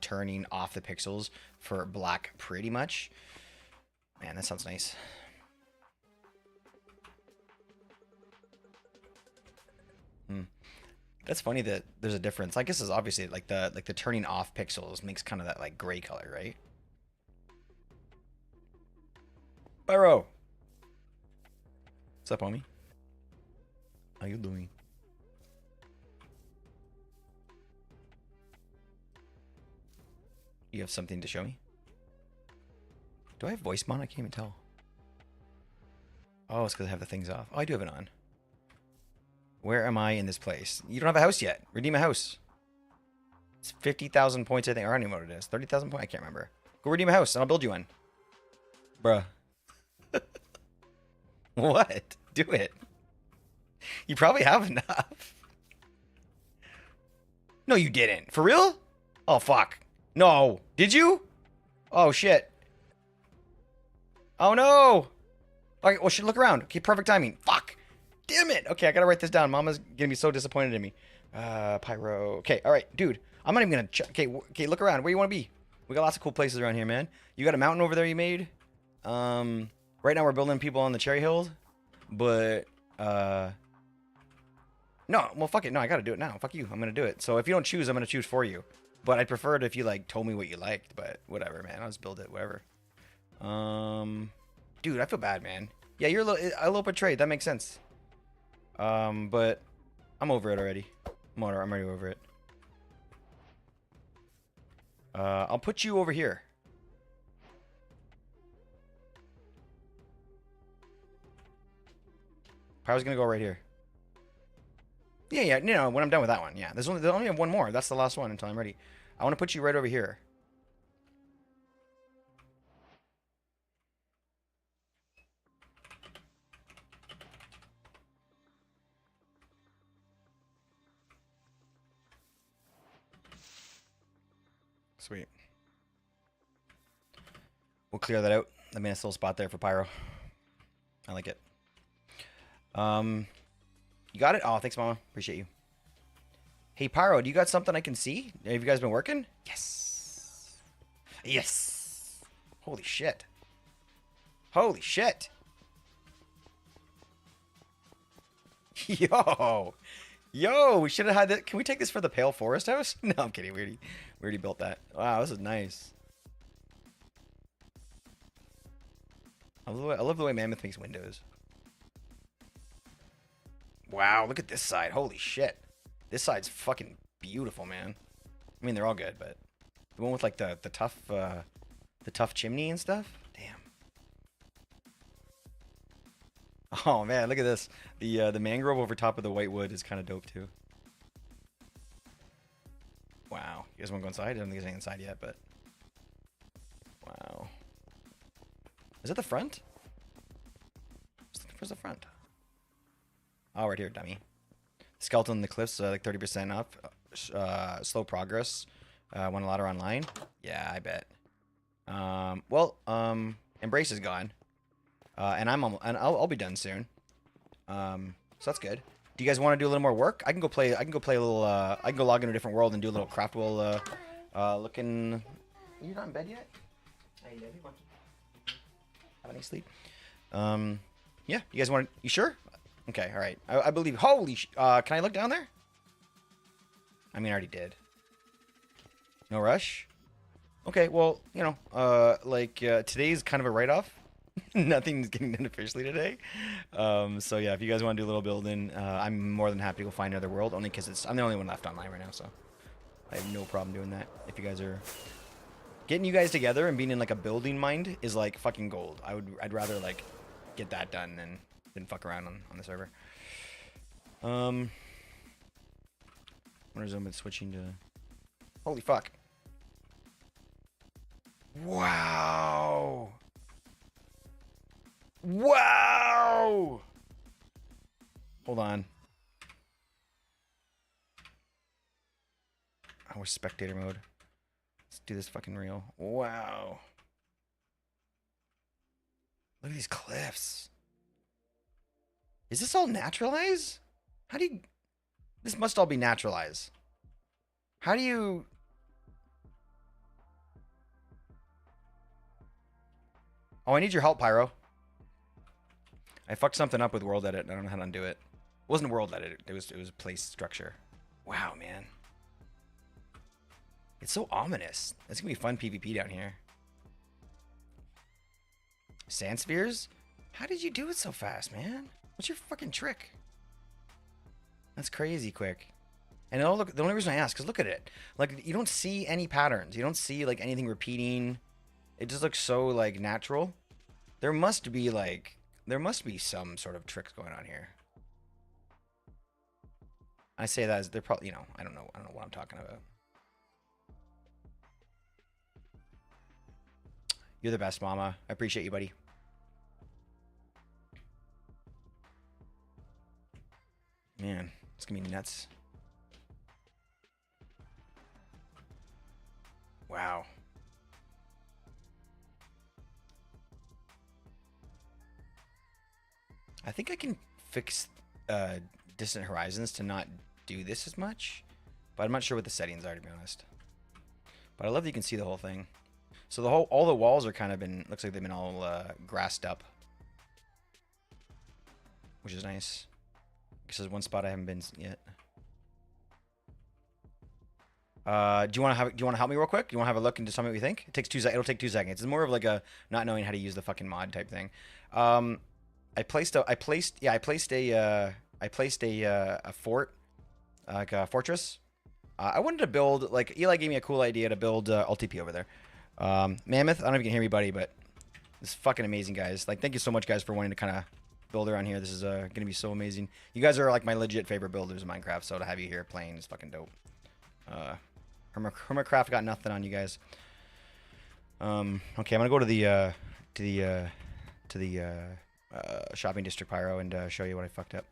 turning off the pixels for black pretty much. Man, that sounds nice. That's funny that there's a difference. I guess it's obviously like the turning off pixels makes kind of that like gray color, right? Pyro! What's up, homie? How you doing? You have something to show me? Do I have voice mod? I can't even tell. Oh, it's because I have the things off. Oh, I do have it on. Where am I in this place? You don't have a house yet. Redeem a house. It's 50,000 points, I think. Or I don't even know what it is. 30,000 points? I can't remember. Go redeem a house, and I'll build you one. Bruh. What? Do it. You probably have enough. No, you didn't. For real? Oh, fuck. No. Did you? Oh, shit. Oh, no. Okay, well, shit, look around. Okay, perfect timing. Fuck. Damn it. Okay, I gotta write this down. Mama's gonna be so disappointed in me. Pyro. Okay, all right, dude. I'm not even gonna check. Okay, look around. Where you want to be? We got lots of cool places around here, man. You got a mountain over there you made. Right now we're building people on the Cherry Hills, but no. Well, fuck it. No, I gotta do it now. Fuck you. I'm gonna do it. So if you don't choose, I'm gonna choose for you. But I'd prefer it if you like told me what you liked. But whatever, man. I'll just build it. Whatever. Dude, I feel bad, man. Yeah, you're a little betrayed. That makes sense. But I'm over it already. I'm already over it. I'll put you over here. Pyro's gonna go right here. Yeah, no, when I'm done with that one, yeah. There's only have one more. That's the last one until I'm ready. I want to put you right over here. Sweet. We'll clear that out. I mean, a little spot there for Pyro. I like it. You got it? Oh, thanks, Mama. Appreciate you. Hey, Pyro, do you got something I can see? Have you guys been working? Yes. Yes. Holy shit. Holy shit. Yo. Yo, we should have had that. Can we take this for the Pale Forest House? No, I'm kidding. We already built that. Wow, this is nice. I love the way Mammoth makes windows. Wow, look at this side. Holy shit. This side's fucking beautiful, man. I mean, they're all good, but the one with like the tough chimney and stuff. Damn. Oh man, look at this. The mangrove over top of the white wood is kind of dope too. Wow. You guys want to go inside? I don't think there's anything inside yet, but wow. Is that the front? Where's the front? Oh, right here, dummy. Skeleton in the cliffs, like 30% up. Slow progress. Won a lot online. Yeah, I bet. Embrace is gone. And I'll be done soon. So that's good. Do you guys want to do a little more work? I can go play a little, I can go log into a different world and do a little CraftWell, looking... You're not in bed yet? Hey, Debbie, want to have any sleep? Yeah, you guys want to... You sure? Okay, alright. I believe... Holy can I look down there? I mean, I already did. No rush? Okay, well, you know, today's kind of a write-off. Nothing's getting done officially today. So yeah, if you guys want to do a little building, I'm more than happy to go find another world, only because I'm the only one left online right now, so I have no problem doing that. If you guys are... Getting you guys together and being in, like, a building mind is, like, fucking gold. I'd rather, like, get that done than fuck around on the server. When is Zoom switching to... Holy fuck. Wow. Wow. Hold on. Oh, we're spectator mode. Let's do this fucking reel. Wow. Look at these cliffs. Is this all naturalized? How do you... This must all be naturalized. How do you... Oh, I need your help, Pyro. I fucked something up with World Edit. I don't know how to undo it. It wasn't World Edit. It was place structure. Wow, man. It's so ominous. It's gonna be fun PvP down here. Sand spheres? How did you do it so fast, man? What's your fucking trick? That's crazy quick. And the only reason I ask is look at it. Like, you don't see any patterns. You don't see, like, anything repeating. It just looks so, like, natural. There must be some sort of tricks going on here. I say that as they're probably, you know, I don't know what I'm talking about. You're the best, Mama. I appreciate you, buddy. Man, it's gonna be nuts. Wow. I think I can fix Distant Horizons to not do this as much, but I'm not sure what the settings are, to be honest. But I love that you can see the whole thing. So all the walls are kind of been, looks like they've been all grassed up, which is nice. I guess there's one spot I haven't been yet. Do you want to help me real quick? Do you want to have a look and just tell me what you think? It takes it'll take 2 seconds. It's more of like a not knowing how to use the fucking mod type thing. I placed a fort, like a fortress. I wanted to build, like, Eli gave me a cool idea to build LTP over there. Mammoth, I don't know if you can hear me, buddy, but this is fucking amazing, guys. Like, thank you so much, guys, for wanting to kind of build around here. This is gonna be so amazing. You guys are like my legit favorite builders in Minecraft, so to have you here playing is fucking dope. Hermitcraft got nothing on you guys. Okay, I'm gonna go to the shopping district, Pyro, and show you what I fucked up.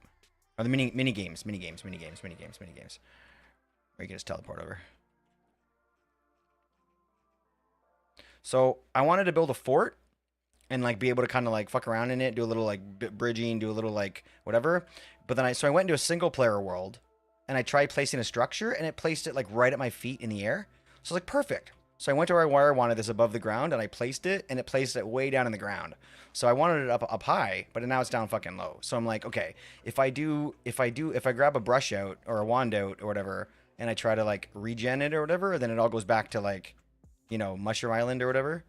Or the mini games. Where you can just teleport over. So I wanted to build a fort and like be able to kind of like fuck around in it, do a little like bridging, do a little like whatever. But then I went into a single player world and I tried placing a structure and it placed it like right at my feet in the air. So I was like, perfect. So I went to where I wanted this above the ground and I placed it and it placed it way down in the ground. So I wanted it up high, but now it's down fucking low. So I'm like, okay, if I grab a brush out or a wand out or whatever and I try to like regen it or whatever, then it all goes back to like, you know, Mushroom Island or whatever.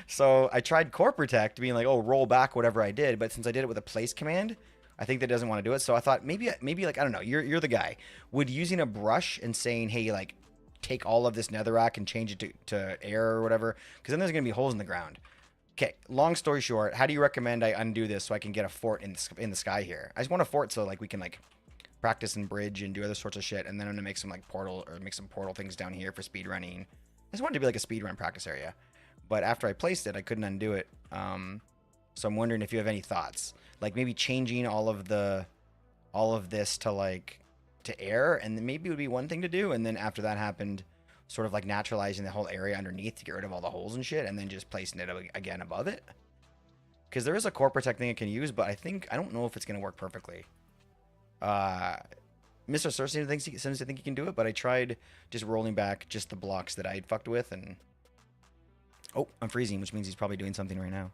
So I tried Core Protect, being like, oh, roll back whatever I did. But since I did it with a place command, I think that doesn't want to do it. So I thought maybe like, I don't know, you're the guy. Would using a brush and saying, hey, like, take all of this netherrack and change it to air or whatever, because then there's going to be holes in the ground. Okay, long story short, how do you recommend I undo this so I can get a fort in the sky here? I just want a fort so like we can like practice and bridge and do other sorts of shit, and then I'm going to make some like portal things down here for speed running. I just want it to be like a speedrun practice area. But after I placed it, I couldn't undo it. So I'm wondering if you have any thoughts, like maybe changing all of this to like to air, and then maybe it would be one thing to do. And then after that happened, sort of like naturalizing the whole area underneath to get rid of all the holes and shit, and then just placing it again above it. Because there is a core protect thing it can use, but I don't know if it's gonna work perfectly. Mr. Cersei seems to think he can do it, but I tried just rolling back just the blocks that I had fucked with, and oh, I'm freezing, which means he's probably doing something right now.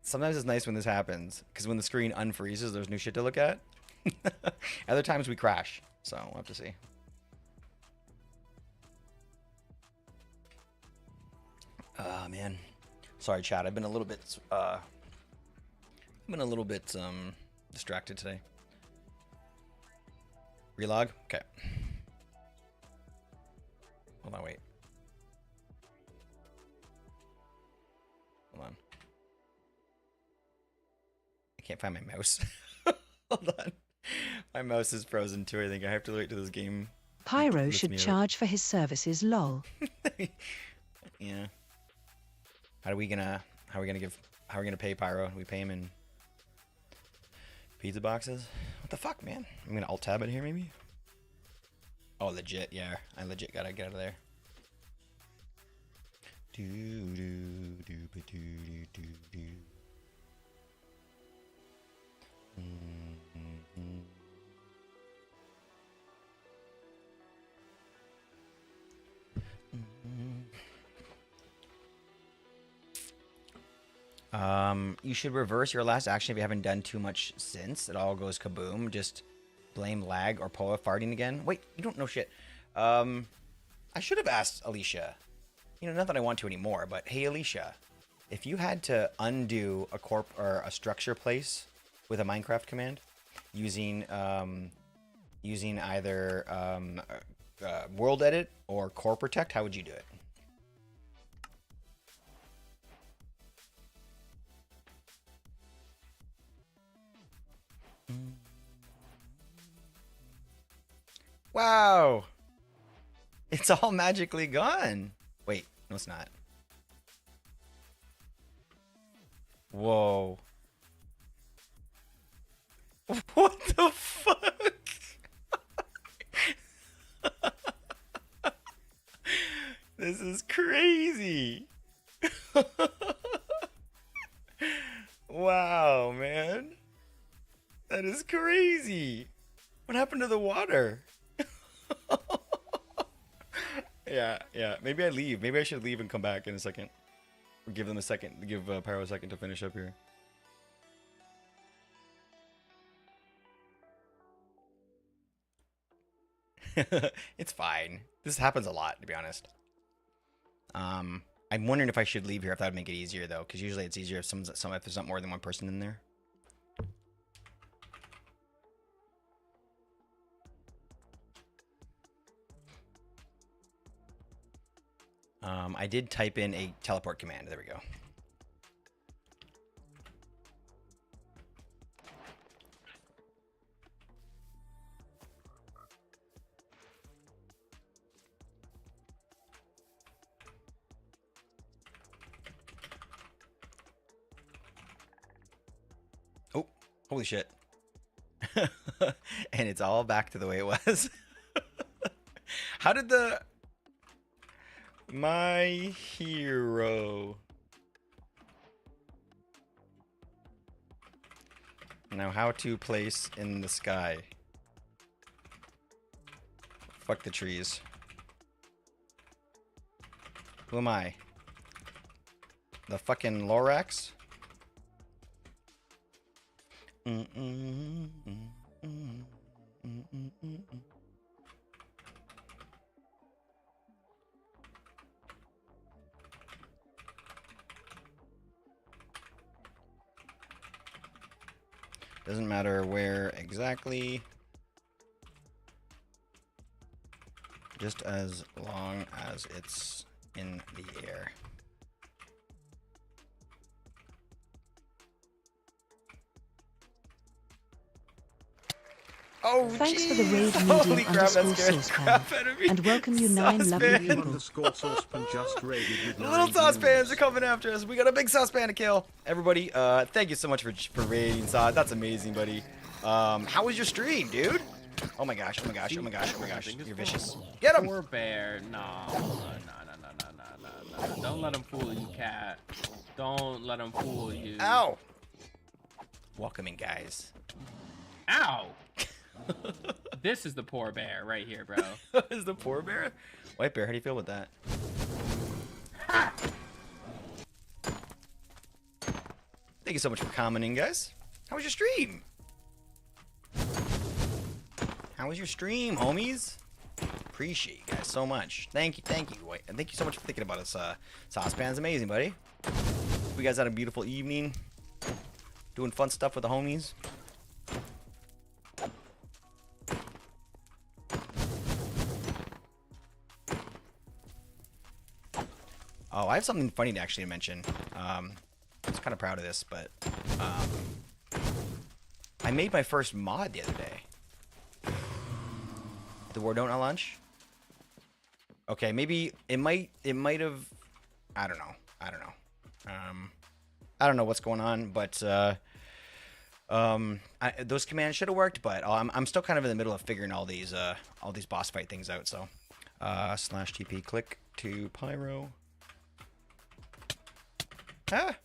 Sometimes it's nice when this happens, because when the screen unfreezes, there's new shit to look at. Other times we crash, so we'll have to see. Man, sorry, chat. I've been a little bit distracted today. Relog? Okay. Hold on, wait. Hold on. I can't find my mouse. Hold on. My mouse is frozen too, I think. I have to wait till this game. Pyro should charge for his services, lol. Yeah. How are we gonna pay Pyro? We pay him in pizza boxes? What the fuck, man? I'm gonna alt tab it here, maybe? Oh, legit, yeah. I legit gotta get out of there. You should reverse your last action if you haven't done too much since. It all goes kaboom. Just blame lag or Poa farting again. Wait, you don't know shit. I should have asked Alicia. You know, not that I want to anymore, but hey, Alicia, if you had to undo a corp or a structure place with a Minecraft command using either world edit or core protect, how would you do it? Wow! It's all magically gone. Wait, no it's not. Whoa. What the fuck? This is crazy. Wow, man. That is crazy. What happened to the water? Yeah. Maybe I leave. Maybe I should leave and come back in a second. Or give them a second. Give Pyro a second to finish up here. It's fine. This happens a lot, to be honest. I'm wondering if I should leave here, if that would make it easier, though. Because usually it's easier if if there's not more than one person in there. I did type in a teleport command. There we go. Oh, holy shit. And it's all back to the way it was. How did the... My hero. Now how to place in the sky. Fuck the trees. Who am I? The fucking Lorax? Doesn't matter where exactly. Just as long as it's in the air. Oh, Thanks for the raid jeez. medium Holy crap, that underscore scared the saucepan. crap out of me. And welcome you 9 lovely Saucepan. people. Underscore saucepan just raided with The little 9 saucepans views. are coming after us. We got a big saucepan to kill. Everybody, thank you so much for raiding, Sauce. That's amazing, buddy. How was your stream, dude? Oh my gosh, oh my gosh, oh my gosh, oh my gosh. You're vicious. Get him! Poor bear. No. Don't let him fool you, cat. Don't let him fool you. Ow! Welcoming, guys. Ow! This is the poor bear right here, bro. Is the poor bear? White bear, how do you feel with that? Thank you so much for commenting, guys. How was your stream? How was your stream, homies? Appreciate you guys so much. Thank you, White. And thank you so much for thinking about us. Saucepan's amazing, buddy. We guys had a beautiful evening. Doing fun stuff with the homies. Oh, I have something funny to actually mention. I was kind of proud of this, but I made my first mod the other day. The War Don't at lunch. Okay, maybe it might have. I don't know. I don't know what's going on, but those commands should have worked, but I'm still kind of in the middle of figuring all these boss fight things out. So /TP click to pyro. Ah.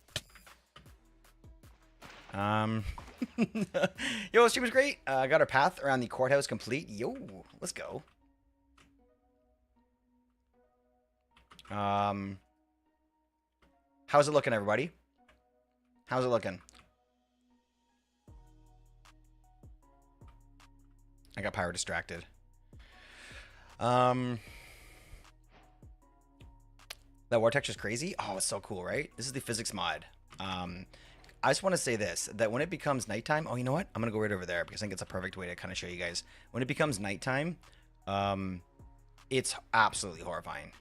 Yo, the stream was great. Got our path around the courthouse complete. Yo, let's go. How's it looking, everybody? How's it looking? I got pyro distracted. That war texture is crazy. Oh, it's so cool, right? This is the physics mod. I just want to say this, that when it becomes nighttime, oh, you know what? I'm going to go right over there because I think it's a perfect way to kind of show you guys. When it becomes nighttime, it's absolutely horrifying.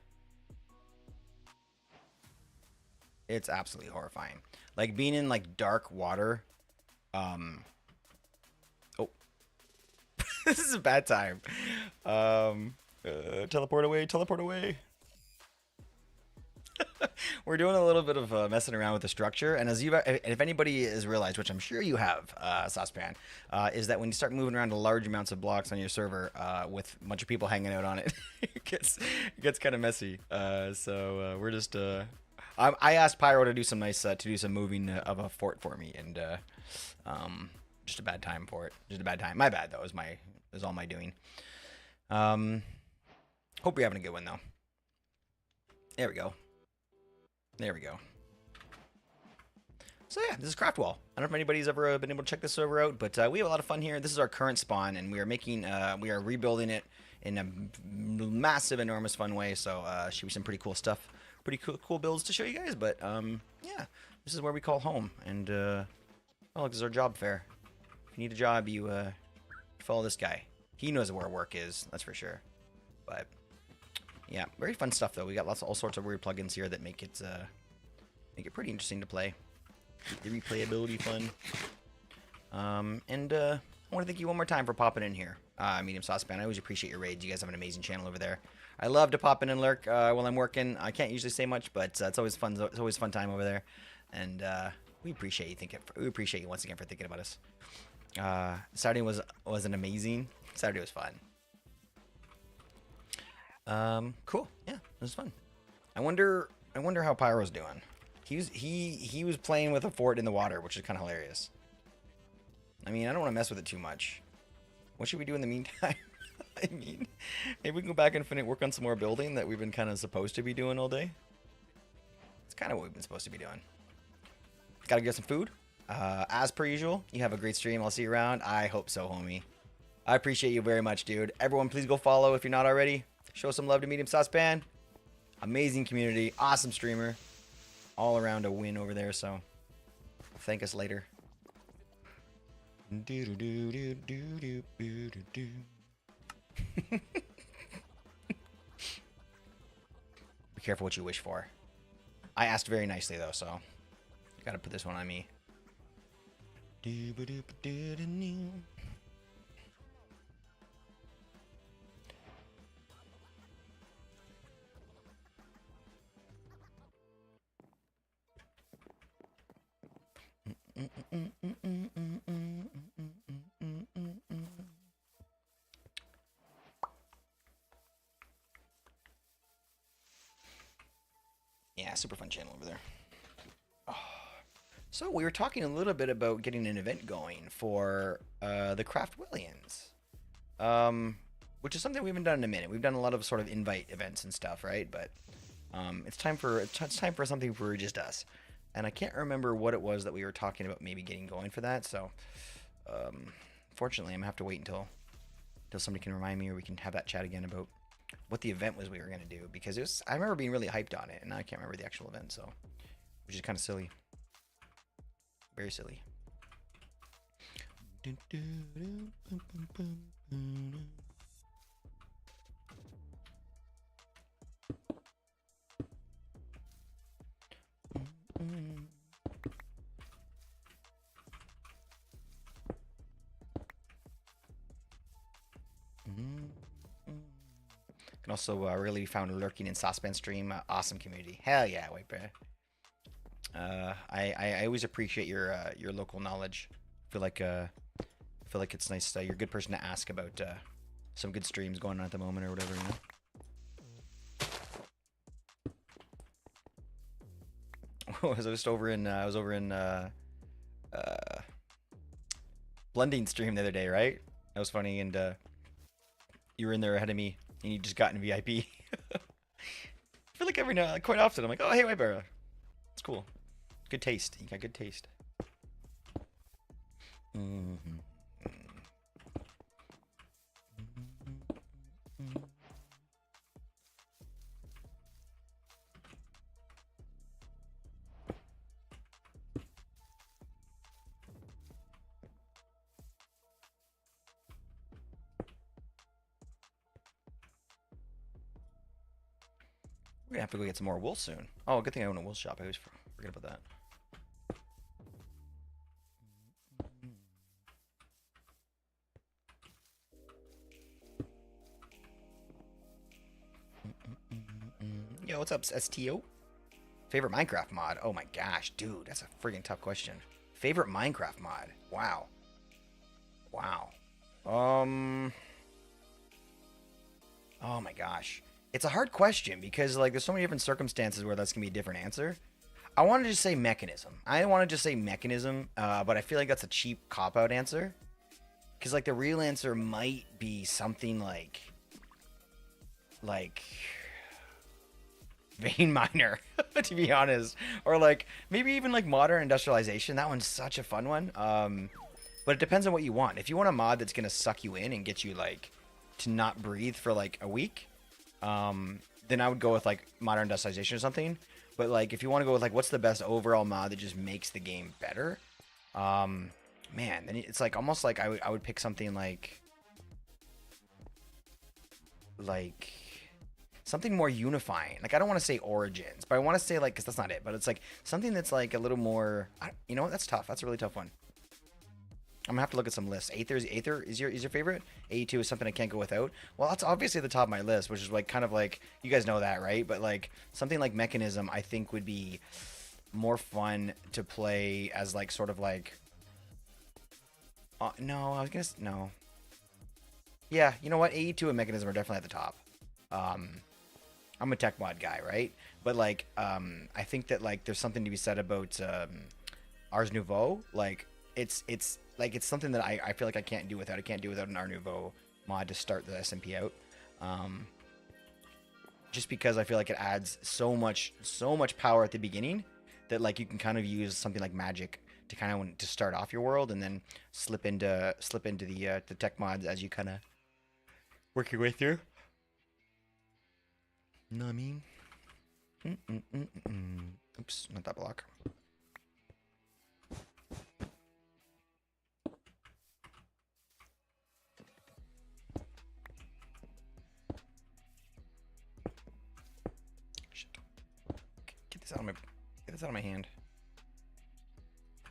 It's absolutely horrifying. Like being in like dark water. Oh, this is a bad time. Teleport away, teleport away. We're doing a little bit of messing around with the structure, and as if anybody has realized, which I'm sure you have, Saucepan, is that when you start moving around to large amounts of blocks on your server with a bunch of people hanging out on it, it gets kind of messy. So we're just I asked Pyro to do some moving of a fort for me, and just a bad time for it. Just a bad time. My bad though. It was all my doing. Hope you're having a good one though. There we go. There we go. So yeah, this is CraftWell. I don't know if anybody's ever been able to check this server out, but we have a lot of fun here. This is our current spawn, and we are rebuilding it in a massive, enormous, fun way. So should be some pretty cool stuff, pretty cool builds to show you guys. But yeah, this is where we call home, and this is our job fair. If you need a job, you follow this guy. He knows where work is, that's for sure. But yeah, very fun stuff though. We got all sorts of weird plugins here that make it pretty interesting to play. Keep the replayability fun. And I want to thank you one more time for popping in here, Medium Saucepan. I always appreciate your raids. You guys have an amazing channel over there. I love to pop in and lurk while I'm working. I can't usually say much, but it's always fun. It's always a fun time over there, and we appreciate you we appreciate you once again for thinking about us. Saturday was an amazing. Saturday was fun. Cool. Yeah, it was fun. I wonder how Pyro's doing. He was playing with a fort in the water, which is kind of hilarious. I mean, I don't want to mess with it too much. What should we do in the meantime? I mean, maybe we can go back and work on some more building that we've been kind of supposed to be doing all day. It's kind of what we've been supposed to be doing. Gotta get some food. As per usual, you have a great stream. I'll see you around. I hope so, homie. I appreciate you very much, dude. Everyone, please go follow if you're not already. Show some love to Medium Saucepan. Amazing community. Awesome streamer. All around a win over there, so thank us later. Be careful what you wish for. I asked very nicely though, so you gotta put this one on me. Yeah, super fun channel over there. Oh. So we were talking a little bit about getting an event going for the CraftWellians, which is something we haven't done in a minute. We've done a lot of sort of invite events and stuff, right? But it's time for something for just us. And I can't remember what it was that we were talking about maybe getting going for that. So fortunately, I'm gonna have to wait until somebody can remind me, or we can have that chat again about what the event was we were gonna do, because I remember being really hyped on it, and now I can't remember the actual event, so which is kind of silly, very silly. And also really found lurking in Saucepan stream. Awesome community. Hell yeah, White Bear. I always appreciate your local knowledge. Feel like it's nice. You're a good person to ask about some good streams going on at the moment or whatever. You know? I was over in Blending stream the other day, right? That was funny, and you were in there ahead of me, and you just got in VIP. I feel like quite often, I'm like, oh, hey, White Bear. It's cool. Good taste. You got good taste. Mm-hmm. We're gonna have to go get some more wool soon. Oh, good thing I own a wool shop. I always forget about that. Yo, what's up, STO? Favorite Minecraft mod? Oh my gosh, dude, that's a friggin' tough question. Favorite Minecraft mod? Wow. Wow. Oh my gosh. It's a hard question because like there's so many different circumstances where that's gonna be a different answer. I want to just say mechanism. I want to just say mechanism, but I feel like that's a cheap cop-out answer. Because like the real answer might be something like vein miner, to be honest, or like maybe even like modern industrialization. That one's such a fun one. But it depends on what you want. If you want a mod that's gonna suck you in and get you like to not breathe for like a week, then I would go with like modern industrialization or something. But like if you want to go with like what's the best overall mod that just makes the game better, man, then it's like almost like I would pick something like something more unifying. Like I don't want to say Origins, but I want to say like, because that's not it, but it's like something that's like a little more, you know what, that's tough. That's a really tough one. I'm gonna have to look at some lists. Aether is your favorite? AE2 is something I can't go without. Well, that's obviously at the top of my list, which is like kind of like, you guys know that, right? But like something like Mechanism I think would be more fun to play as like sort of like no, I was gonna no. Yeah, you know what? AE2 and Mechanism are definitely at the top. I'm a tech mod guy, right? But like I think that like there's something to be said about Ars Nouveau. Like it's something that I feel like I can't do without. I can't do without an Ars Nouveau mod to start the SMP out. Just because I feel like it adds so much power at the beginning that like you can kind of use something like magic to kind of to start off your world and then slip into the tech mods as you kind of work your way through. You know what I mean? Oops, not that block. Shit. Get this out of my hand.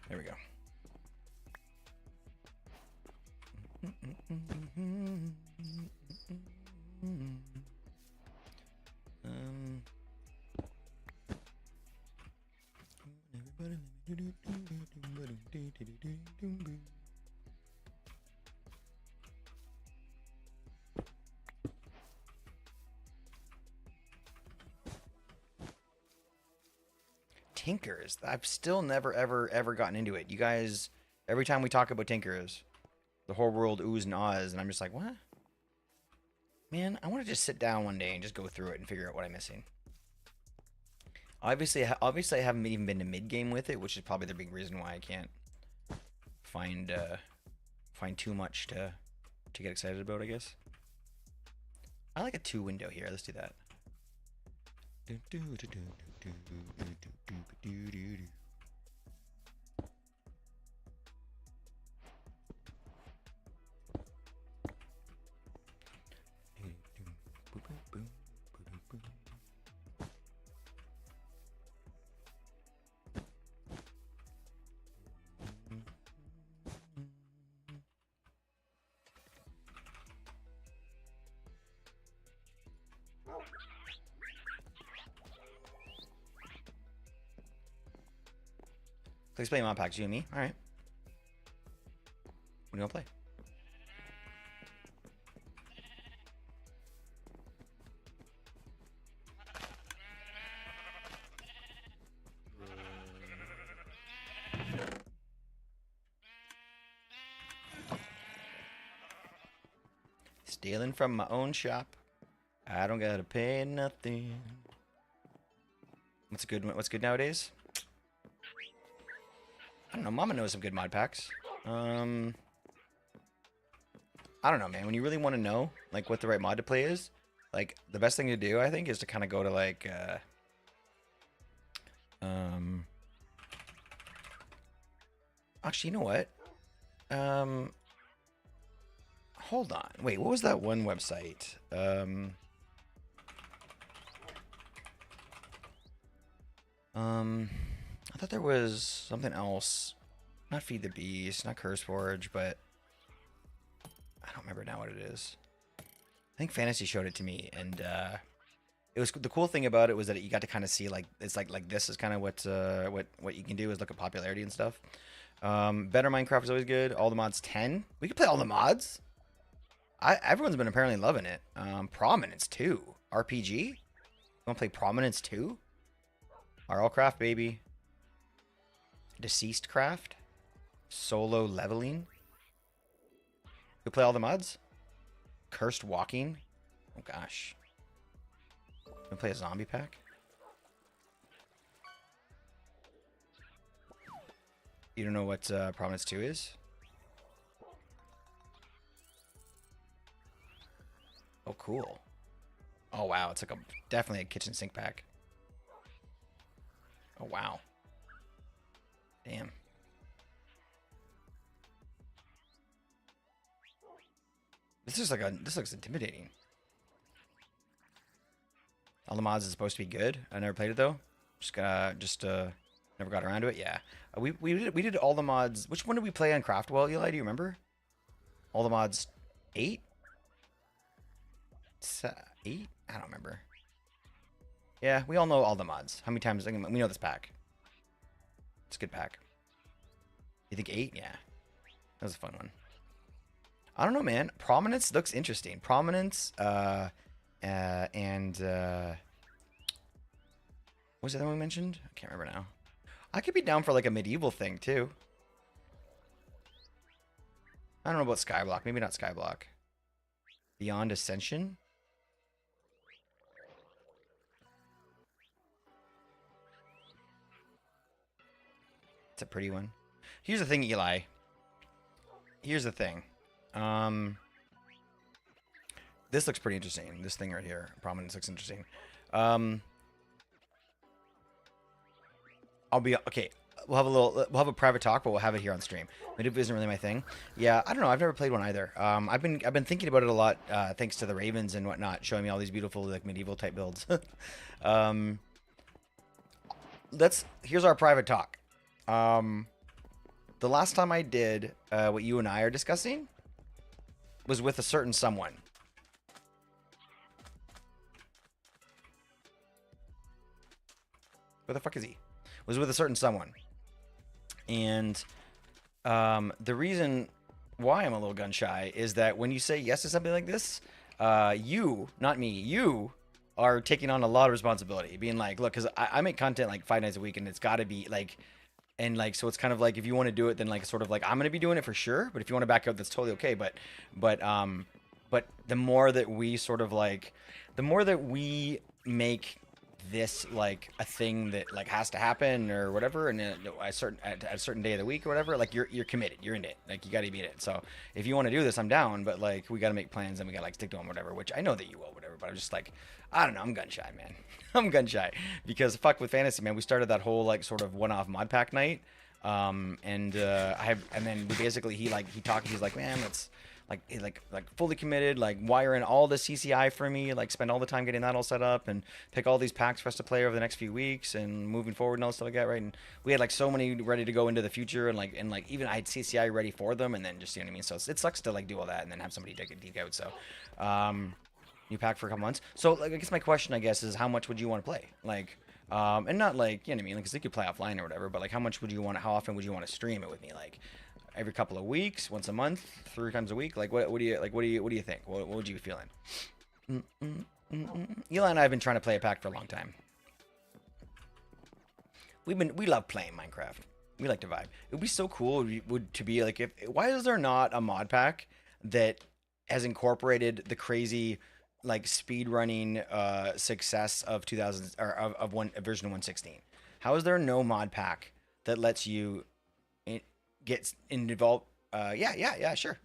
There we go. Tinkers. I've still never, ever gotten into it. You guys, every time we talk about Tinkers, the whole world oohs and ahs, and I'm just like, what? Man, I want to just sit down one day and just go through it and figure out what I'm missing. Obviously, I haven't even been to mid game with it, which is probably the big reason why I can't find too much to get excited about, I guess. I like a 2 window here. Let's do that. Please play mod packs, you and me. All right. What are you gonna play? Stealing from my own shop. I don't gotta pay nothing. What's good? What's good nowadays? I don't know. Mama knows some good mod packs. I don't know, man. When you really want to know, like, what the right mod to play is, like, the best thing to do, I think, is to kind of go to, like, actually, you know what? Hold on. Wait, what was that one website? I thought there was something else. Not Feed the Beast, not CurseForge, but I don't remember now what it is. I think Fantasy showed it to me, and it was the cool thing about it was that you got to kind of see, like, it's like this is kind of what you can do is look at popularity and stuff. Better Minecraft is always good. All the mods 10. We could play all the mods. Everyone's been apparently loving it. Prominence 2. RPG. You want to play Prominence 2? RL Craft, baby. Deceased Craft. Solo Leveling. You play all the mods? Cursed Walking. Oh gosh. You play a zombie pack? You don't know what Prominence 2 is? Oh, cool. Oh, wow. It's like definitely a kitchen sink pack. Oh, wow. Damn. This looks intimidating. All the mods is supposed to be good. I never played it though. Never got around to it. Yeah. We did all the mods. Which one did we play on CraftWell, Eli? Do you remember? All the mods 8? 8? I don't remember. Yeah, we all know all the mods. How many times? We know this pack. It's a good pack. You think 8? Yeah. That was a fun one. I don't know, man. Prominence looks interesting. Prominence, and what was the other one we mentioned? I can't remember now. I could be down for like a medieval thing too. I don't know about Skyblock. Maybe not Skyblock. Beyond Ascension. It's a pretty one. Here's the thing, Eli. Here's the thing. This looks pretty interesting. This thing right here, Prominence, looks interesting. I'll be okay. We'll have a private talk, but we'll have it here on stream. Medieval isn't really my thing. Yeah, I don't know. I've never played one either. I've been thinking about it a lot, thanks to the Ravens and whatnot, showing me all these beautiful like medieval type builds. Here's our private talk. The last time I did what you and I are discussing was with a certain someone. Where the fuck is he? Was with a certain someone. And the reason why I'm a little gun shy is that when you say yes to something like this, you, not me, you are taking on a lot of responsibility. Being like, look, because I make content like 5 nights a week, and it's got to be like, and like, so it's kind of like, if you want to do it, then like, sort of like, I'm gonna be doing it for sure. But if you want to back out, that's totally okay. But the more that we sort of like, the more that we make this like a thing that like has to happen or whatever, and then at a certain day of the week or whatever, like you're committed, you're in it, like you got to be in it. So if you want to do this, I'm down, but like we got to make plans and we got to like stick to them, whatever. Which I know that you will, whatever. But I'm just like, I don't know, I'm gun shy, man. I'm gun shy because fuck with fantasy, man. We started that whole like sort of one-off mod pack night, and then basically he's like, man, let's like fully committed, like wire in all the CCI for me, like spend all the time getting that all set up and pick all these packs for us to play over the next few weeks and moving forward and all stuff like that, right? And we had like so many ready to go into the future, and like even I had CCI ready for them, and then just, you know what I mean? So it sucks to like do all that and then have somebody dig out. So new pack for a couple months. So like, I guess my question, I guess, is how much would you want to play? Like and not like, you know what I mean, like, 'cause you could play offline or whatever, but like how much would you want, how often would you want to stream it with me? Like every couple of weeks, once a month, 3 times a week? Like what do you think? What would you be feeling? Eli and I have been trying to play a pack for a long time. We love playing Minecraft. We like to vibe. It would be so cool to be like, why is there not a mod pack that has incorporated the crazy like speed running success of 2000 or of version 1.16? How is there no mod pack that lets you get involved? Sure.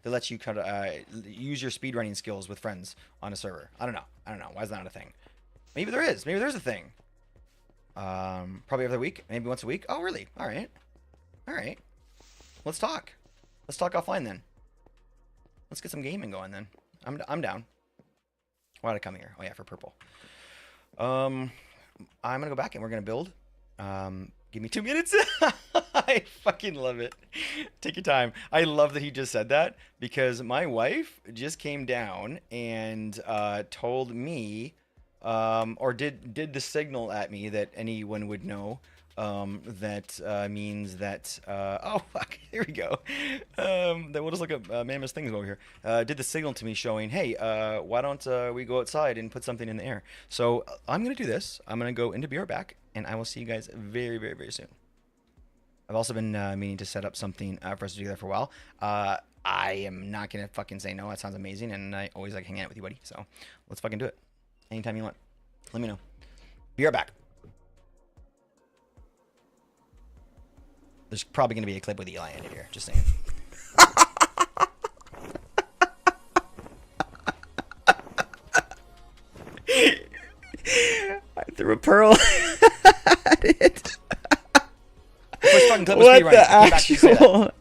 That lets you kind of use your speedrunning skills with friends on a server. I don't know. Why is that not a thing? Maybe there is. Maybe there's a thing. Probably every week. Maybe once a week. Oh, really? All right. Let's talk. Let's talk offline then. Let's get some gaming going then. I'm down. Why did I come here? Oh yeah, for purple. I'm gonna go back and we're gonna build. Give me 2 minutes. I fucking love it. Take your time. I love that he just said that, because my wife just came down and told me, or did the signal at me that anyone would know. That means that oh fuck, here we go. Then we'll just look up Mammoth's things over here. Did the signal to me showing, hey, why don't we go outside and put something in the air? So I'm gonna do this. I'm gonna go into BR back, and I will see you guys very, very, very soon. I've also been meaning to set up something for us to do that for a while. I am not gonna fucking say no. That sounds amazing, and I always like hanging out with you, buddy. So let's fucking do it. Anytime you want. Let me know. BR back. There's probably going to be a clip with Eli in it here. Just saying. I threw a pearl at it. What the actual?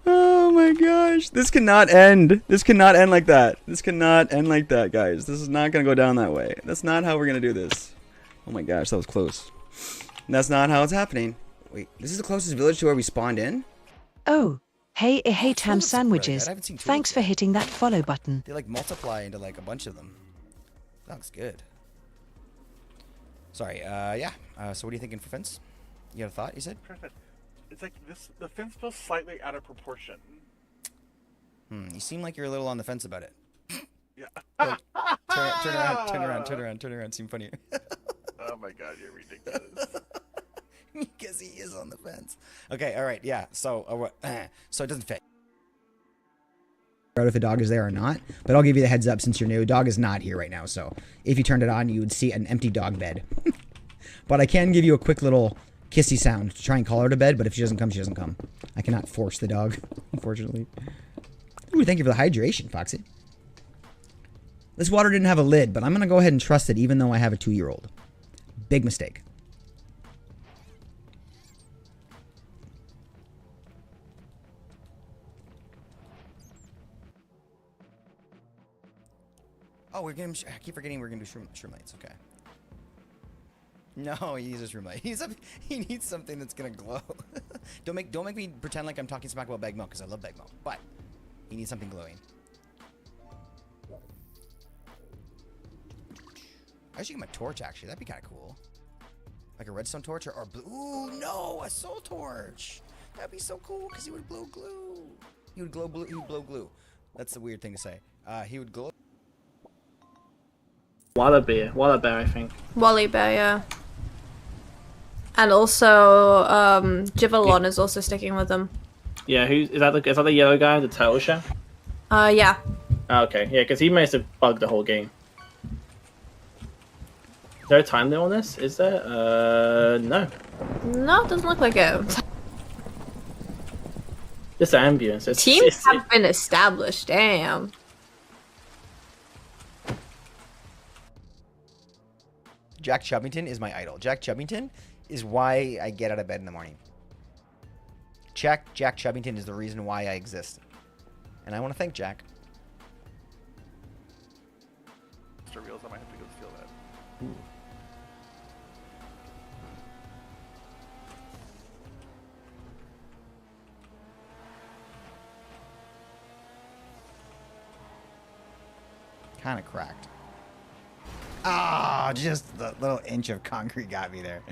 Oh my gosh. This cannot end. This cannot end like that. This cannot end like that, guys. This is not going to go down that way. That's not how we're going to do this. Oh my gosh, that was close. That's not how it's happening. Wait, this is the closest village to where we spawned in? Oh, hey Tam Sandwiches. Thanks for hitting that follow button. They like multiply into like a bunch of them. That looks good. Sorry, yeah. So what are you thinking for fence? You had a thought, you said? Perfect. It's like this, the fence feels slightly out of proportion. You seem like you're a little on the fence about it. Yeah. Oh, turn around. Seem funnier. Oh my god, you're ridiculous. Because he is on the fence. Okay, all right, yeah. So, so it doesn't fit. If the dog is there or not, but I'll give you the heads up since you're new. Dog is not here right now, so if you turned it on, you would see an empty dog bed. But I can give you a quick little kissy sound to try and call her to bed. But if she doesn't come, she doesn't come. I cannot force the dog, unfortunately. Ooh, thank you for the hydration, Foxy. This water didn't have a lid, but I'm gonna go ahead and trust it, even though I have a 2-year-old. Big mistake. Oh, we're getting. I keep forgetting we're gonna do shroom lights. Okay. No, he uses shroom light. He needs something that's gonna glow. Don't make me pretend like I'm talking smack about bag milk, because I love bag milk. But he needs something glowing. I should get my torch. Actually, that'd be kind of cool. Like a redstone torch or blue. Ooh, no, a soul torch. That'd be so cool because he would blow glue. He would glow blue. He would blow glue. That's the weird thing to say. He would glow. Wallaby bear, I think. Wally Bear, yeah. And also, Jivalon is also sticking with them. Yeah, is that the yellow guy in the turtle shell? Yeah. Oh, okay, yeah, because he must have bugged the whole game. Is there a time limit on this? Is there? No. No, it doesn't look like it. Just ambulance. Teams have been established, damn. Jack Chubbington is my idol. Jack Chubbington is why I get out of bed in the morning. Jack Chubbington is the reason why I exist. And I want to thank Jack. Mr. Reels, I might have to go steal that. Ooh. Kind of cracked. Ah, just the little inch of concrete got me there.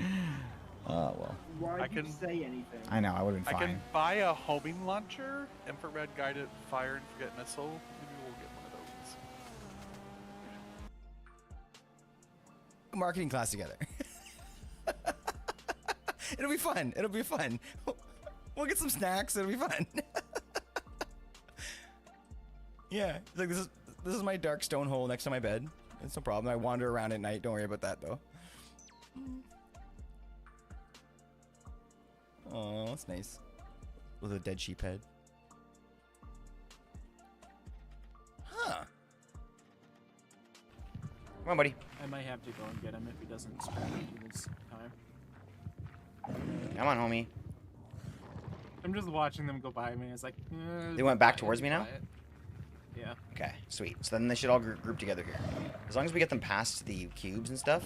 Oh, well. Why did you say anything? I know, I would have been I fine. can buy a homing launcher, infrared guided fire and forget missile. Maybe we'll get one of those. Marketing class together. It'll be fun. It'll be fun. We'll get some snacks. It'll be fun. Yeah, like this is my dark stone hole next to my bed. It's no problem. I wander around at night. Don't worry about that though. Oh, that's nice. With a dead sheep head. Huh. Come on, buddy. I might have to go and get him if he doesn't spend his time. Come on, homie. I'm just watching them go by me. It's like They went back towards me now? Yeah. Okay, sweet. So then they should all group together here. As long as we get them past the cubes and stuff.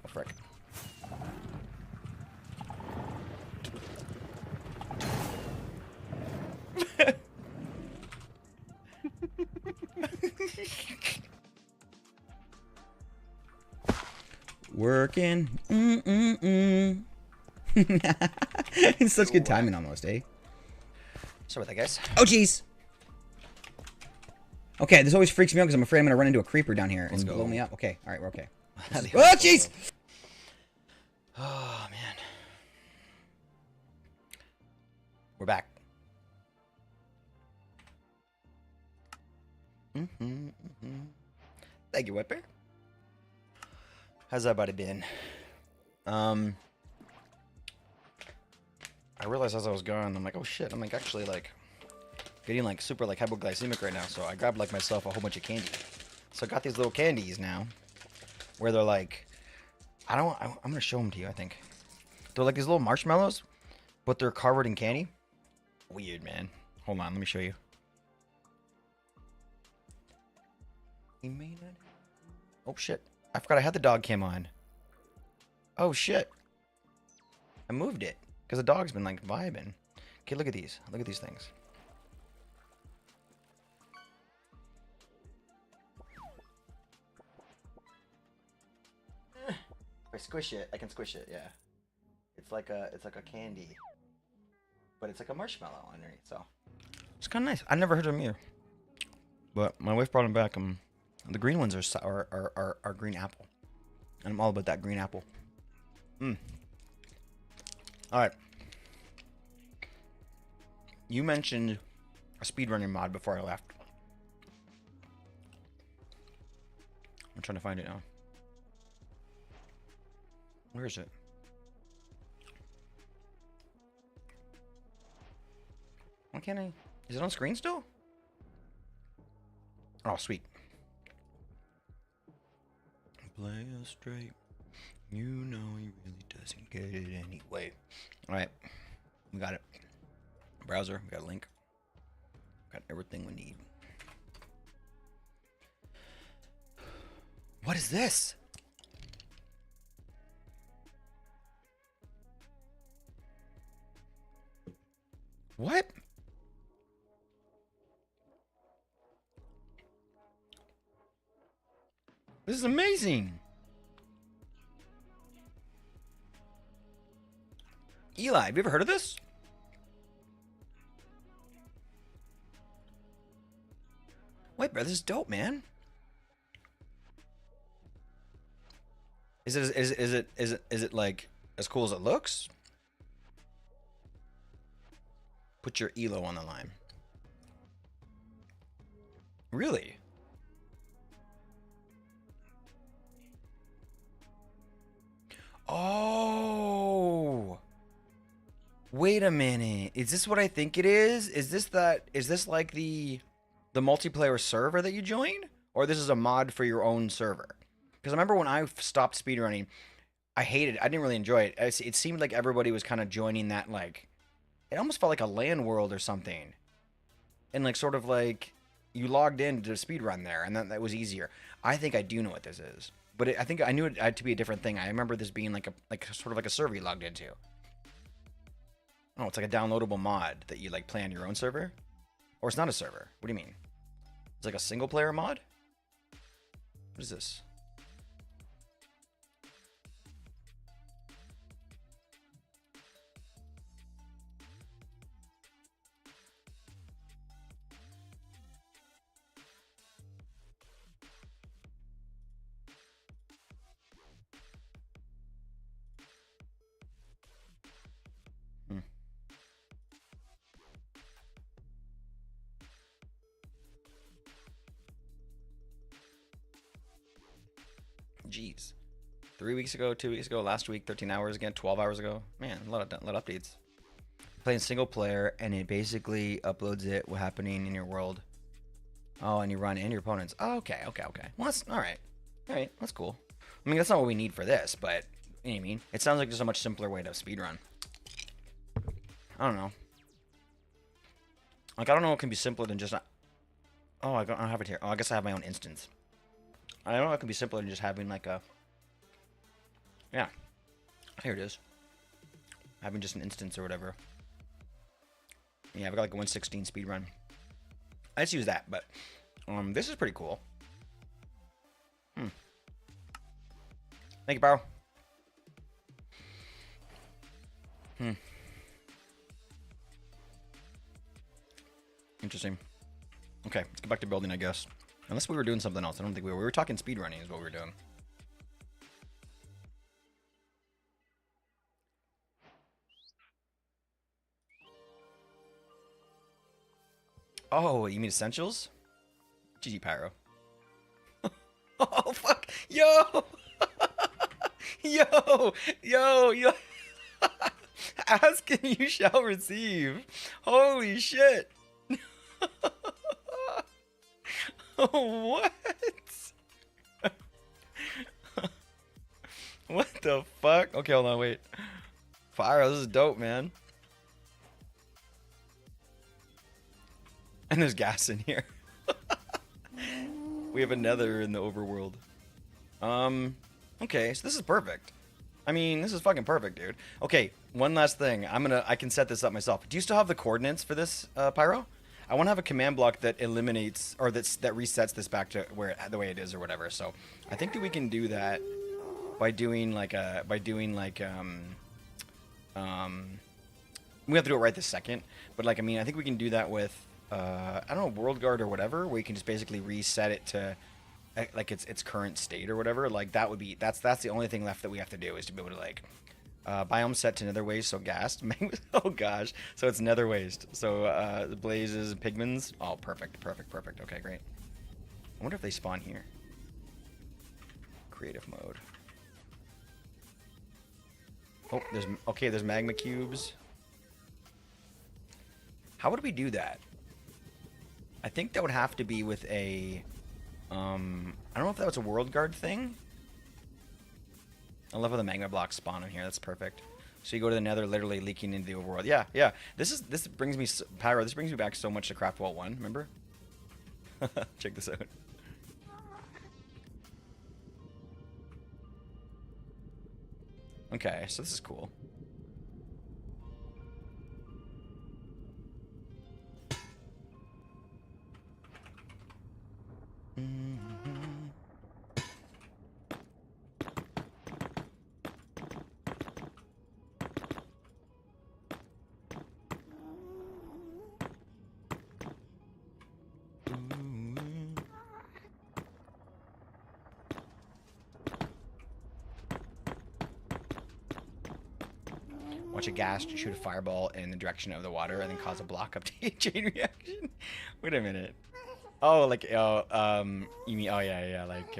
Oh, frick. Working. It's such good timing almost, eh? Sorry about that, guys. Oh, jeez. Okay, this always freaks me out because I'm afraid I'm going to run into a creeper down here and blow me up. Okay, all right, we're okay. Oh, jeez! Oh, man. We're back. Thank you, Whipper. How's that buddy been? I realized as I was gone, I'm like, oh shit, I'm like actually like getting like super like hypoglycemic right now. So I grabbed like myself a whole bunch of candy. So I got these little candies now where they're like, I'm gonna show them to you, I think. They're like these little marshmallows, but they're covered in candy. Weird, man. Hold on, let me show you. Oh shit. I forgot I had the dog cam on. Oh shit. I moved it. Because the dog's been like vibing. Okay, look at these. Look at these things. If I squish it, I can squish it, yeah. It's like a candy. But it's like a marshmallow underneath, so it's kinda nice. I never heard of them either. But my wife brought them back. The green ones are green apple. And I'm all about that green apple. Alright. You mentioned a speedrunning mod before I left. I'm trying to find it now. Where is it? Why can't I? Is it on screen still? Oh, sweet. Play us straight. You know he really doesn't get it anyway. Alright. We got it. Browser. We got a link. Got everything we need. What is this? What? This is amazing. Eli, have you ever heard of this? Wait, bro, this is dope, man. Is it like as cool as it looks? Put your elo on the line. Really? Oh. Wait a minute. Is this what I think it is? Is this like the multiplayer server that you join? Or this is a mod for your own server? Because I remember when I stopped speedrunning, I hated it. I didn't really enjoy it. It seemed like everybody was kind of joining that, like, it almost felt like a LAN world or something. And like sort of like you logged in to speedrun there and that was easier. I think I do know what this is. But I think I knew it had to be a different thing. I remember this being like sort of like a server you logged into. Oh, it's like a downloadable mod that you like play on your own server? Or it's not a server. What do you mean? It's like a single player mod? What is this? Jeez. 3 weeks ago, 2 weeks ago, last week, 13 hours again, 12 hours ago. Man, a lot of updates. Playing single player, and it basically uploads it, what's happening in your world. Oh, and you run in your opponents. Oh, okay. Well, that's alright. Alright, that's cool. I mean, that's not what we need for this, but, you know what I mean? It sounds like just a much simpler way to speedrun. I don't know. Like, I don't know what can be simpler than just... Oh, I don't have it here. Oh, I guess I have my own instance. I don't know, it can be simpler than just having like a... Yeah. Here it is. Having just an instance or whatever. Yeah, I've got like a 1:16 speed run. I just use that, but this is pretty cool. Thank you, Barrow. Interesting. Okay, let's get back to building, I guess. Unless we were doing something else. I don't think we were. We were talking speedrunning is what we were doing. Oh, you mean essentials? GG Pyro. Oh, fuck. Yo. Yo. Ask and you shall receive. Holy shit. What? What the fuck? Okay, hold on, wait. Fire, this is dope, man. And there's gas in here. We have a nether in the overworld. Okay, so this is perfect. I mean, this is fucking perfect, dude. Okay, one last thing. I can set this up myself. Do you still have the coordinates for this, Pyro? I want to have a command block that eliminates or that resets this back to where the way it is or whatever. So I think that we can do that by doing like we have to do it right this second. But like, I mean, I think we can do that with I don't know, World Guard or whatever, where you can just basically reset it to like its current state or whatever. Like that would be that's the only thing left that we have to do is to be able to like biome set to nether waste, so gassed. Oh gosh, so it's nether waste. So the blazes, pigments. Oh, perfect. Okay, great. I wonder if they spawn here. Creative mode. Oh, there's magma cubes. How would we do that? I think that would have to be with a I don't know if that was a World Guard thing. I love how the magma blocks spawn in here. That's perfect. So you go to the nether, literally leaking into the overworld. Yeah. This brings me, Pyro, this brings me back so much to CraftWell 1, remember? Check this out. Okay, so this is cool. Watch a ghast shoot a fireball in the direction of the water and then cause a block up to a chain reaction. Wait a minute. Oh, like you mean like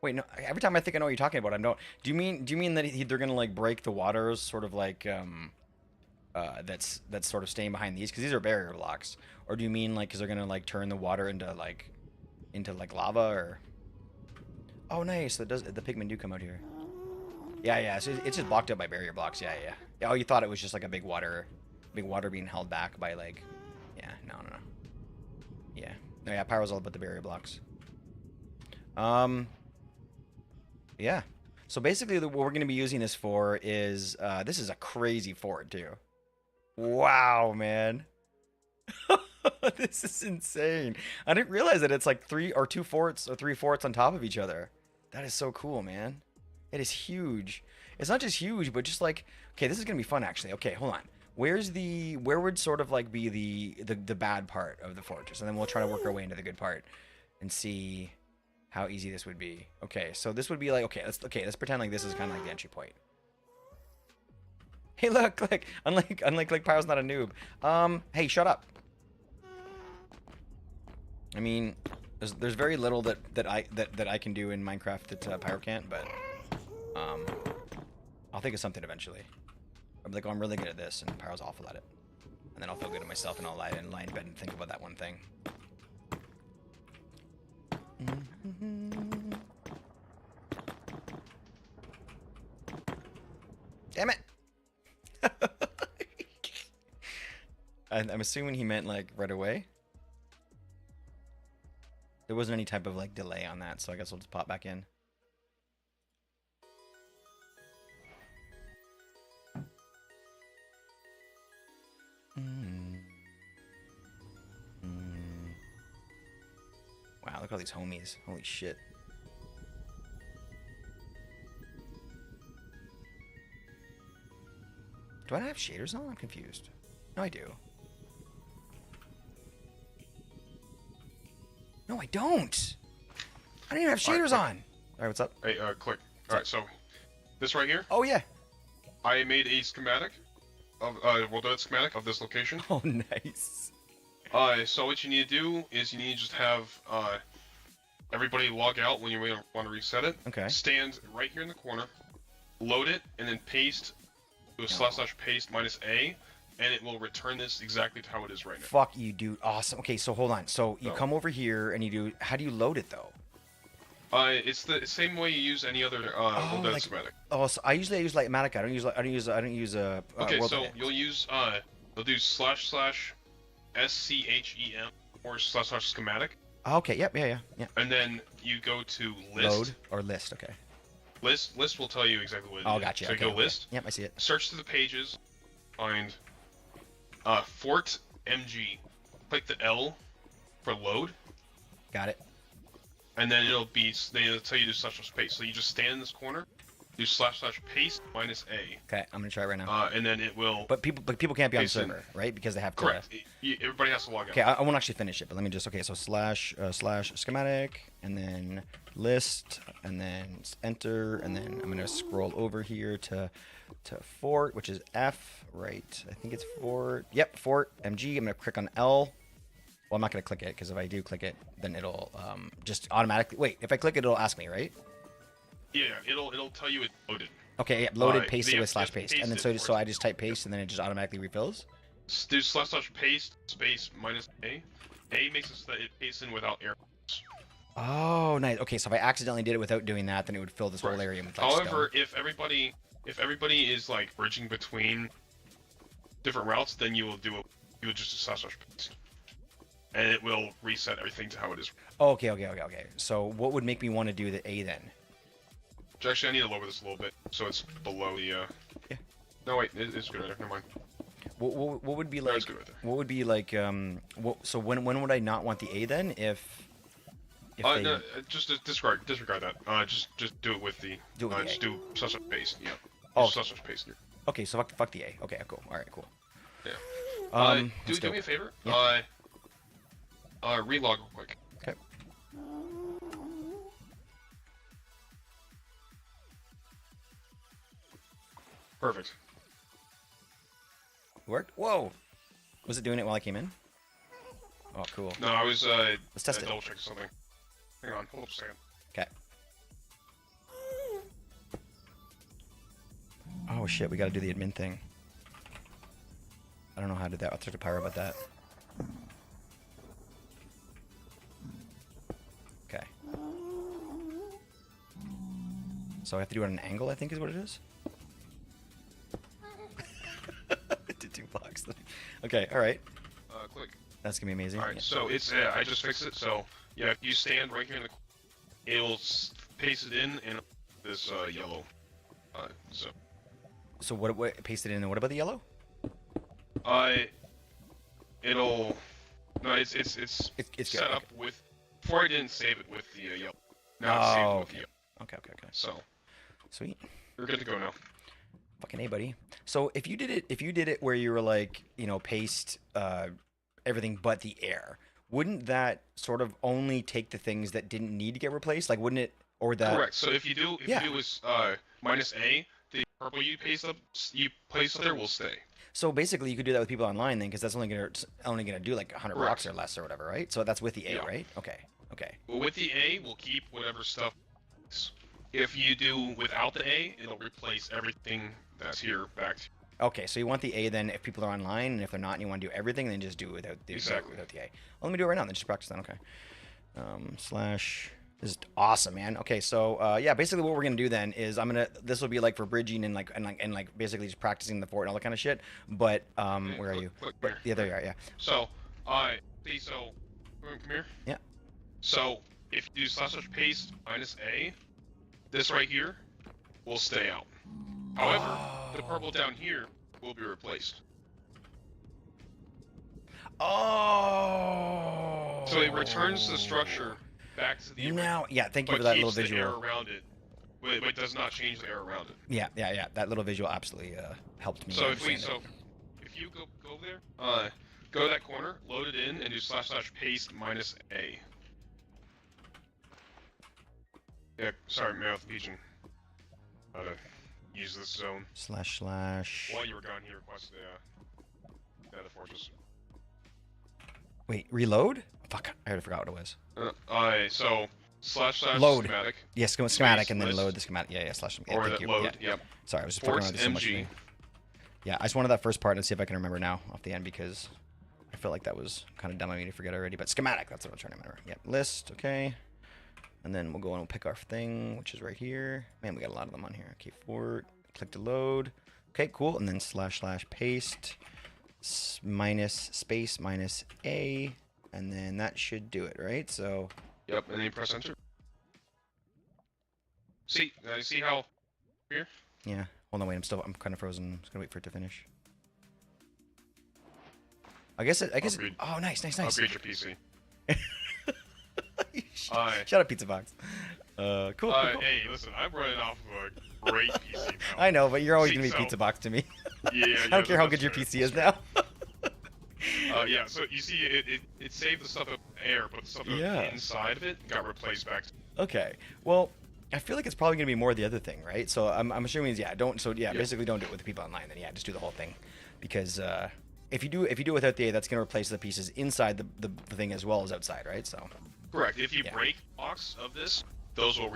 Wait, no. Every time I think I know what you're talking about, I don't. Do you mean that they're gonna like break the waters, sort of like that's sort of staying behind these because these are barrier blocks, or do you mean like because they're gonna like turn the water into like lava or? Oh, nice. That does the pigmen do come out here. Yeah. So it's just blocked up by barrier blocks. Yeah. Oh, you thought it was just like a big water being held back by like, yeah. No. Yeah. No, yeah. Pyro's all about the barrier blocks. Yeah. So basically, what we're going to be using this for is this is a crazy fort too. Wow, man. This is insane. I didn't realize that it's like 3 forts on top of each other. That is so cool, man. It is huge. It's not just huge, but just like, okay, this is gonna be fun actually. Okay, hold on. Where would sort of like be the bad part of the fortress, and then we'll try to work our way into the good part and see how easy this would be. Okay, so this would be like, let's pretend like this is kind of like the entry point. Hey, look, like unlike Pyro's not a noob. Hey, shut up. I mean, there's very little that I can do in Minecraft that Pyro can't, but I'll think of something eventually. I'll be like, oh, I'm really good at this, and Pyro's awful at it, and then I'll feel good at myself, and I'll lie in bed and think about that one thing. Damn it! I'm assuming he meant like right away. There wasn't any type of like delay on that, so I guess we'll just pop back in. Wow, look at all these homies. Holy shit. Do I not have shaders on? I'm confused. No, I do. No, I don't. I don't even have shaders on. All right, what's up? Hey, click. All right, so this right here. Oh yeah. I made a schematic of schematic of this location. Oh, nice. So what you need to do is you need to just have everybody log out when you want to reset it. Okay. Stand right here in the corner, load it, and then paste. Do a / paste -A, and it will return this exactly to how it is right now. Fuck you, dude. Awesome. Okay, so hold on. So you come over here and you do. How do you load it though? It's the same way you use any other world schematic. Oh, so I usually use like Matica. I don't use Okay, world so edit. you'll use you'll do / SCHEM or / schematic. Okay. Yep. Yeah. And then you go to list. Load or list. Okay. List will tell you exactly what it is. Oh, gotcha. So okay, you go list. Yep, I see it. Search through the pages. Find Fort MG. Click the L for load. Got it. And then it'll tell you to do / paste. So you just stand in this corner, do / paste -A. Okay, I'm gonna try it right now. And then it will. But people can't be on the server, right? Because they have to. Correct. Everybody has to log out. Okay, I won't actually finish it, but let me just. Okay, so / schematic, and then list, and then enter, and then I'm gonna scroll over here to fort, which is F, right? I think it's fort. Yep, fort MG. I'm gonna click on L. Well, I'm not gonna click it because if I do click it, then it'll just automatically. Wait, if I click it, it'll ask me, right? Yeah, it'll tell you it's loaded. Okay, yeah, loaded, pasted with / paste, and then so I just type paste, and then it just automatically refills. Do / paste space -A. A makes it so that it pastes in without errors. Oh, nice. Okay, so if I accidentally did it without doing that, then it would fill this whole area with like However, stone. if everybody is like bridging between different routes, then you will just do / paste, and it will reset everything to how it is. Oh, okay. So what would make me want to do the A then? Actually, I need to lower this a little bit so it's below the. Yeah. No wait, it's good right there. Never mind. What would be No, like? it's good right there. What would be like? So when would I not want the A then? If they... No, just disregard that. Just do it with the. Do it with the just A. do / paste. Yeah. Oh. Just / paste here. Okay, so fuck the A. Okay, cool. All right, cool. Yeah. Do me a favor. Yeah. Relog real quick. Okay. Perfect. Worked? Whoa! Was it doing it while I came in? Oh, cool. No, I was Let's test it. double checking something. Hang on, hold up a second. Okay. Oh shit, we gotta do the admin thing. I don't know how to do that. I'll talk to Pyro about that. Okay. So I have to do it at an angle, I think is what it is? Did 2 blocks. Okay, alright. Click. That's gonna be amazing. Alright, Yeah. so it's, I just fixed it, so, yeah, if you stand right here in the corner, it will paste it in this, yellow, so. So what paste it in, and what about the yellow? It'll, no, it's good, set up okay. with, before I didn't save it with the, yellow. Now it's saved with the okay. yellow. Okay. So, Sweet. you're good to go now. Fucking A, buddy. So if you did it where you were like, you know, paste everything but the air, wouldn't that sort of only take the things that didn't need to get replaced? Like, wouldn't it, or that? Correct. So if you do is minus A, the purple you place up there will stay. So basically, you could do that with people online then, because that's only gonna do like 100 blocks or less or whatever, right? So that's with the A, right? Okay. Well, with the A, we'll keep whatever stuff. If you do without the A, it'll replace everything that's here back to you. Okay, so you want the A then if people are online, and if they're not and you want to do everything, then just do it without the Exactly. without the A. Well, let me do it right now, then just practice then, okay. Slash, this is awesome, man. Okay, so yeah, basically what we're gonna do then is this will be like for bridging and like basically just practicing the fort and all that kind of shit. But Okay, where are you? Click here. Yeah, there you are, yeah. So, see, so, come here. Yeah. So, if you do slash paste minus A, this right here will stay out. However, the purple down here will be replaced. Oh. So it returns the structure back to the Now, yeah, thank you but for that keeps little the air visual. around it, but it does not change the air around it. Yeah. That little visual absolutely helped me. So understand it. if you go there, go to that corner, load it in, and do slash paste minus A. Yeah, sorry, mouth pigeon. How to use this zone. Slash. While you were gone, he requested the fortress. Wait, reload? Fuck, I already forgot what it was. So slash Load. schematic. Yes, schematic space and then list. load the schematic. Yeah, slash. Yeah, Or thank that you. load. Yeah. Yep. Sorry, I was just fucking Force around with so much. MG. Yeah, I just wanted that first part and see if I can remember now off the end because I feel like that was kind of dumb of me to forget already. But schematic, that's what I'm trying to remember. Yep, list, okay. And then we'll go and we'll pick our thing, which is right here. Man, we got a lot of them on here. Okay, fort, click to load. Okay, cool. And then slash paste minus space minus A. And then that should do it, right? So. Yep, and then you press enter. See how here? Yeah. Hold on, wait. I'm kind of frozen. I'm just gonna wait for it to finish. I guess. Upgrade. Oh, nice. Upgrade your PC. Shut up, Pizza Box. Cool. Hey, listen, I'm running off of a great PC now. I know, but you're always See, gonna be so- Pizza Box to me. Yeah, I don't care how that's good your fair. PC is now. Yeah, so you see, it saved the stuff up in the air, but the stuff Yeah. inside of it got replaced back. Okay. Well, I feel like it's probably gonna be more the other thing, right? So I'm assuming basically don't do it with the people online. Then just do the whole thing, because if you do it without the A, that's gonna replace the pieces inside the thing as well as outside, right? So. Correct. If you Yeah. break blocks of this, those will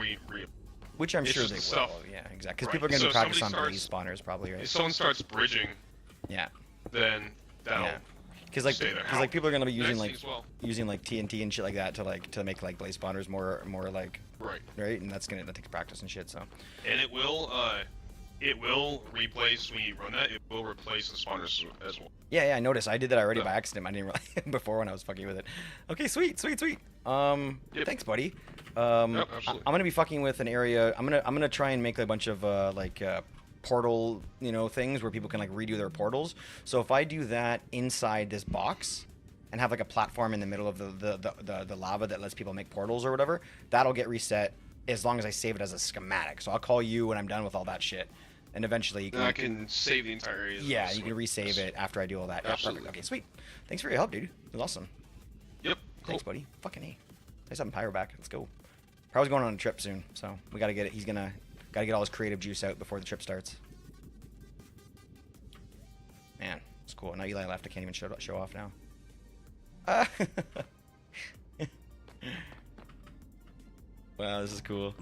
Which I'm It's sure just they the will. stuff. Yeah, exactly. Because Right. people are gonna So do practice on somebody blaze spawners probably, right? If someone starts bridging, Yeah. then that'll Yeah. Because stay there. like people are gonna be using Next like thing as well. using like TNT and shit like that to make like blaze spawners more like Right. and that's gonna take practice and shit. So And it will replace when you run that. It will replace the spawners as well. yeah, I noticed I did that already Yeah. by accident. I didn't realize before when I was fucking with it. Okay, sweet. Yep. Thanks, buddy. Yep, absolutely. I'm gonna be fucking with an area. I'm gonna try and make a bunch of portal things where people can like redo their portals. So if I do that inside this box and have like a platform in the middle of the lava that lets people make portals or whatever, that'll get reset as long as I save it as a schematic. So I'll call you when I'm done with all that shit, and eventually you can. And I can save the entire area. Yeah, you can resave it after I do all that. Yeah, Absolutely. perfect. Okay, sweet. Thanks for your help, dude. It was awesome. Yep. Cool. Thanks, buddy. Fucking A. Nice having Pyro back. Let's go. Pyro's going on a trip soon, so we gotta get it. Gotta get all his creative juice out before the trip starts. Man, it's cool. Now Eli left. I can't even show off now. Wow, this is cool.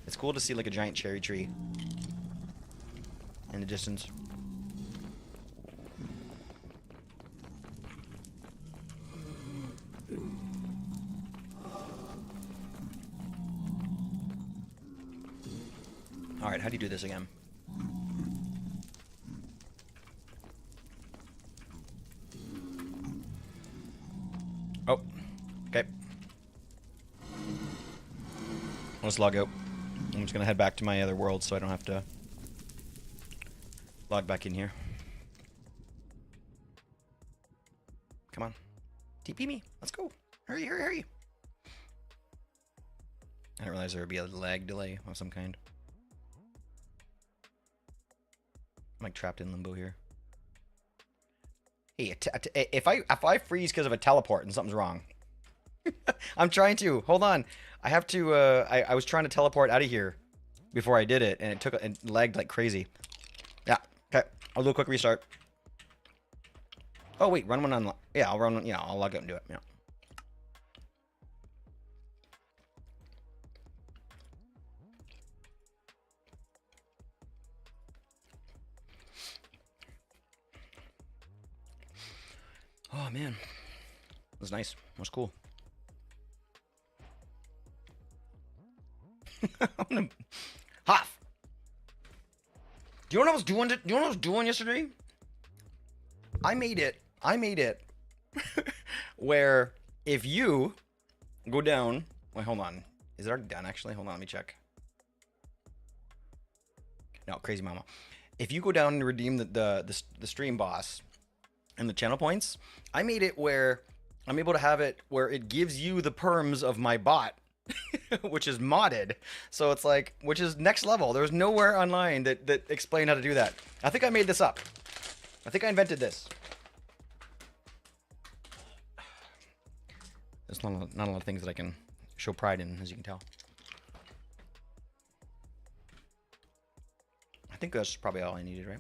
It's cool to see like a giant cherry tree in the distance. Alright, how do you do this again? Oh, okay. Let's log out. I'm just gonna head back to my other world so I don't have to log back in here. Come on. TP me. Let's go. Hurry, hurry, hurry. I didn't realize there would be a lag delay of some kind. I'm like trapped in limbo here. Hey, if I freeze because of a teleport and something's wrong. I'm trying to. Hold on. I have to, I was trying to teleport out of here before I did it, and it took, it lagged like crazy. Yeah, okay. I'll do a quick restart. Oh, wait, run one on, yeah, I'll run one, yeah, I'll log out and do it, yeah. Oh, man. It was nice. It was cool. Hoff. Do you know what I was doing? Do you know what I was doing yesterday? I made it where if you go down, wait, hold on. Is it already done actually? Hold on, let me check. No, crazy mama. If you go down and redeem the stream boss and the channel points, I made it where I'm able to have it where it gives you the perms of my bot. Which is modded, so it's like, which is next level. There's nowhere online that explained how to do that. I think I made this up. I think I invented this. There's not a lot of things that I can show pride in, as you can tell. I think that's probably all I needed, right?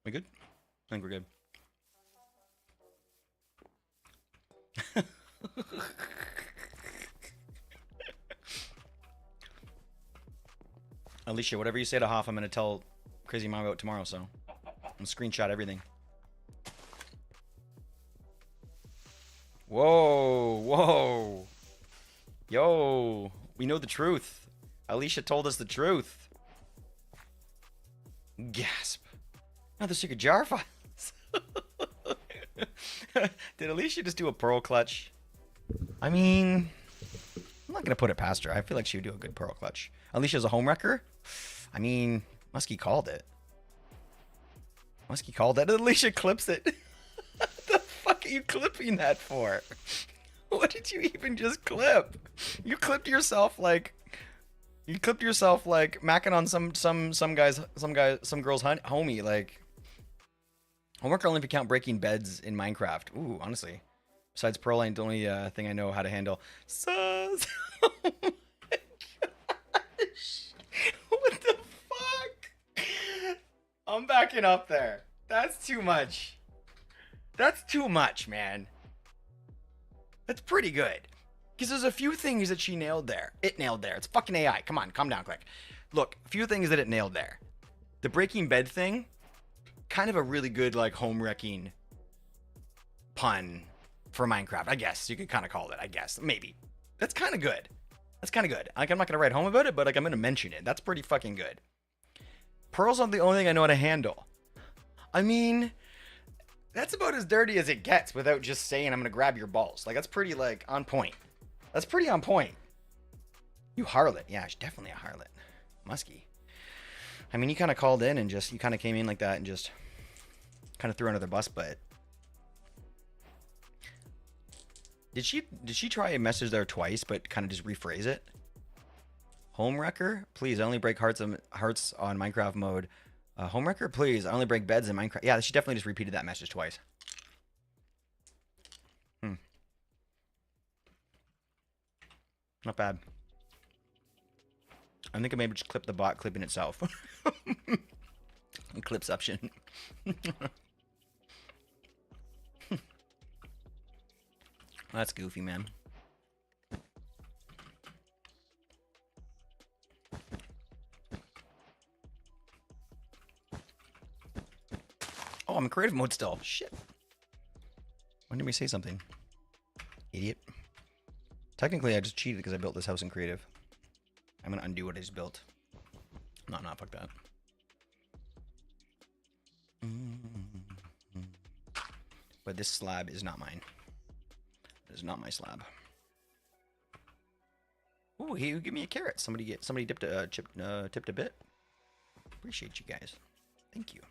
We good? I think we're good. Alicia, whatever you say to Hoff, I'm gonna tell Crazy Mom about tomorrow, so I'm gonna screenshot everything. Whoa, whoa. Yo, we know the truth. Alicia told us the truth. Gasp. Not the secret jar files. Did Alicia just do a pearl clutch? I mean, I'm not gonna put it past her. I feel like she would do a good pearl clutch. Alicia's a home wrecker? I mean, Muskie called it. Muskie called it. Alicia clips it. What the fuck are you clipping that for? What did you even just clip? You clipped yourself like... You clipped yourself like macking on some girl's homie, like... Homework only if you count breaking beds in Minecraft. Ooh, honestly. Besides Pearl ain't the only thing I know how to handle. Sus! Oh my gosh! What the fuck? I'm backing up there. That's too much. That's too much, man. That's pretty good. Because there's a few things that she nailed there. It nailed there. It's fucking AI. Come on, calm down quick. Look, a few things that it nailed there. The breaking bed thing, kind of a really good, like, home wrecking pun for Minecraft. I guess you could kind of call it, I guess. Maybe. That's kind of good. That's kind of good. Like, I'm not going to write home about it, but, like, I'm going to mention it. That's pretty fucking good. Pearl's not the only thing I know how to handle. I mean, that's about as dirty as it gets without just saying I'm going to grab your balls. Like, that's pretty, like, on point. That's pretty on point. You harlot. Yeah, she's definitely a harlot. Muskie. I mean, you kind of called in and just, you kind of came in like that and just kind of threw under the bus, but Did she try a message there twice, but kind of just rephrase it? Homewrecker, please. I only break hearts on Minecraft mode. Homewrecker, please. I only break beds in Minecraft. Yeah, she definitely just repeated that message twice. Not bad. I think I maybe just clip the bot clipping itself. Clipsuption. That's goofy, man. Oh, I'm in creative mode still. Shit. When did we say something? Idiot. Technically, I just cheated because I built this house in creative. I'm gonna undo what I just built. No, fuck that. But this slab is not mine. It is not my slab. Ooh, he give me a carrot. Somebody tipped a bit. Appreciate you guys. Thank you.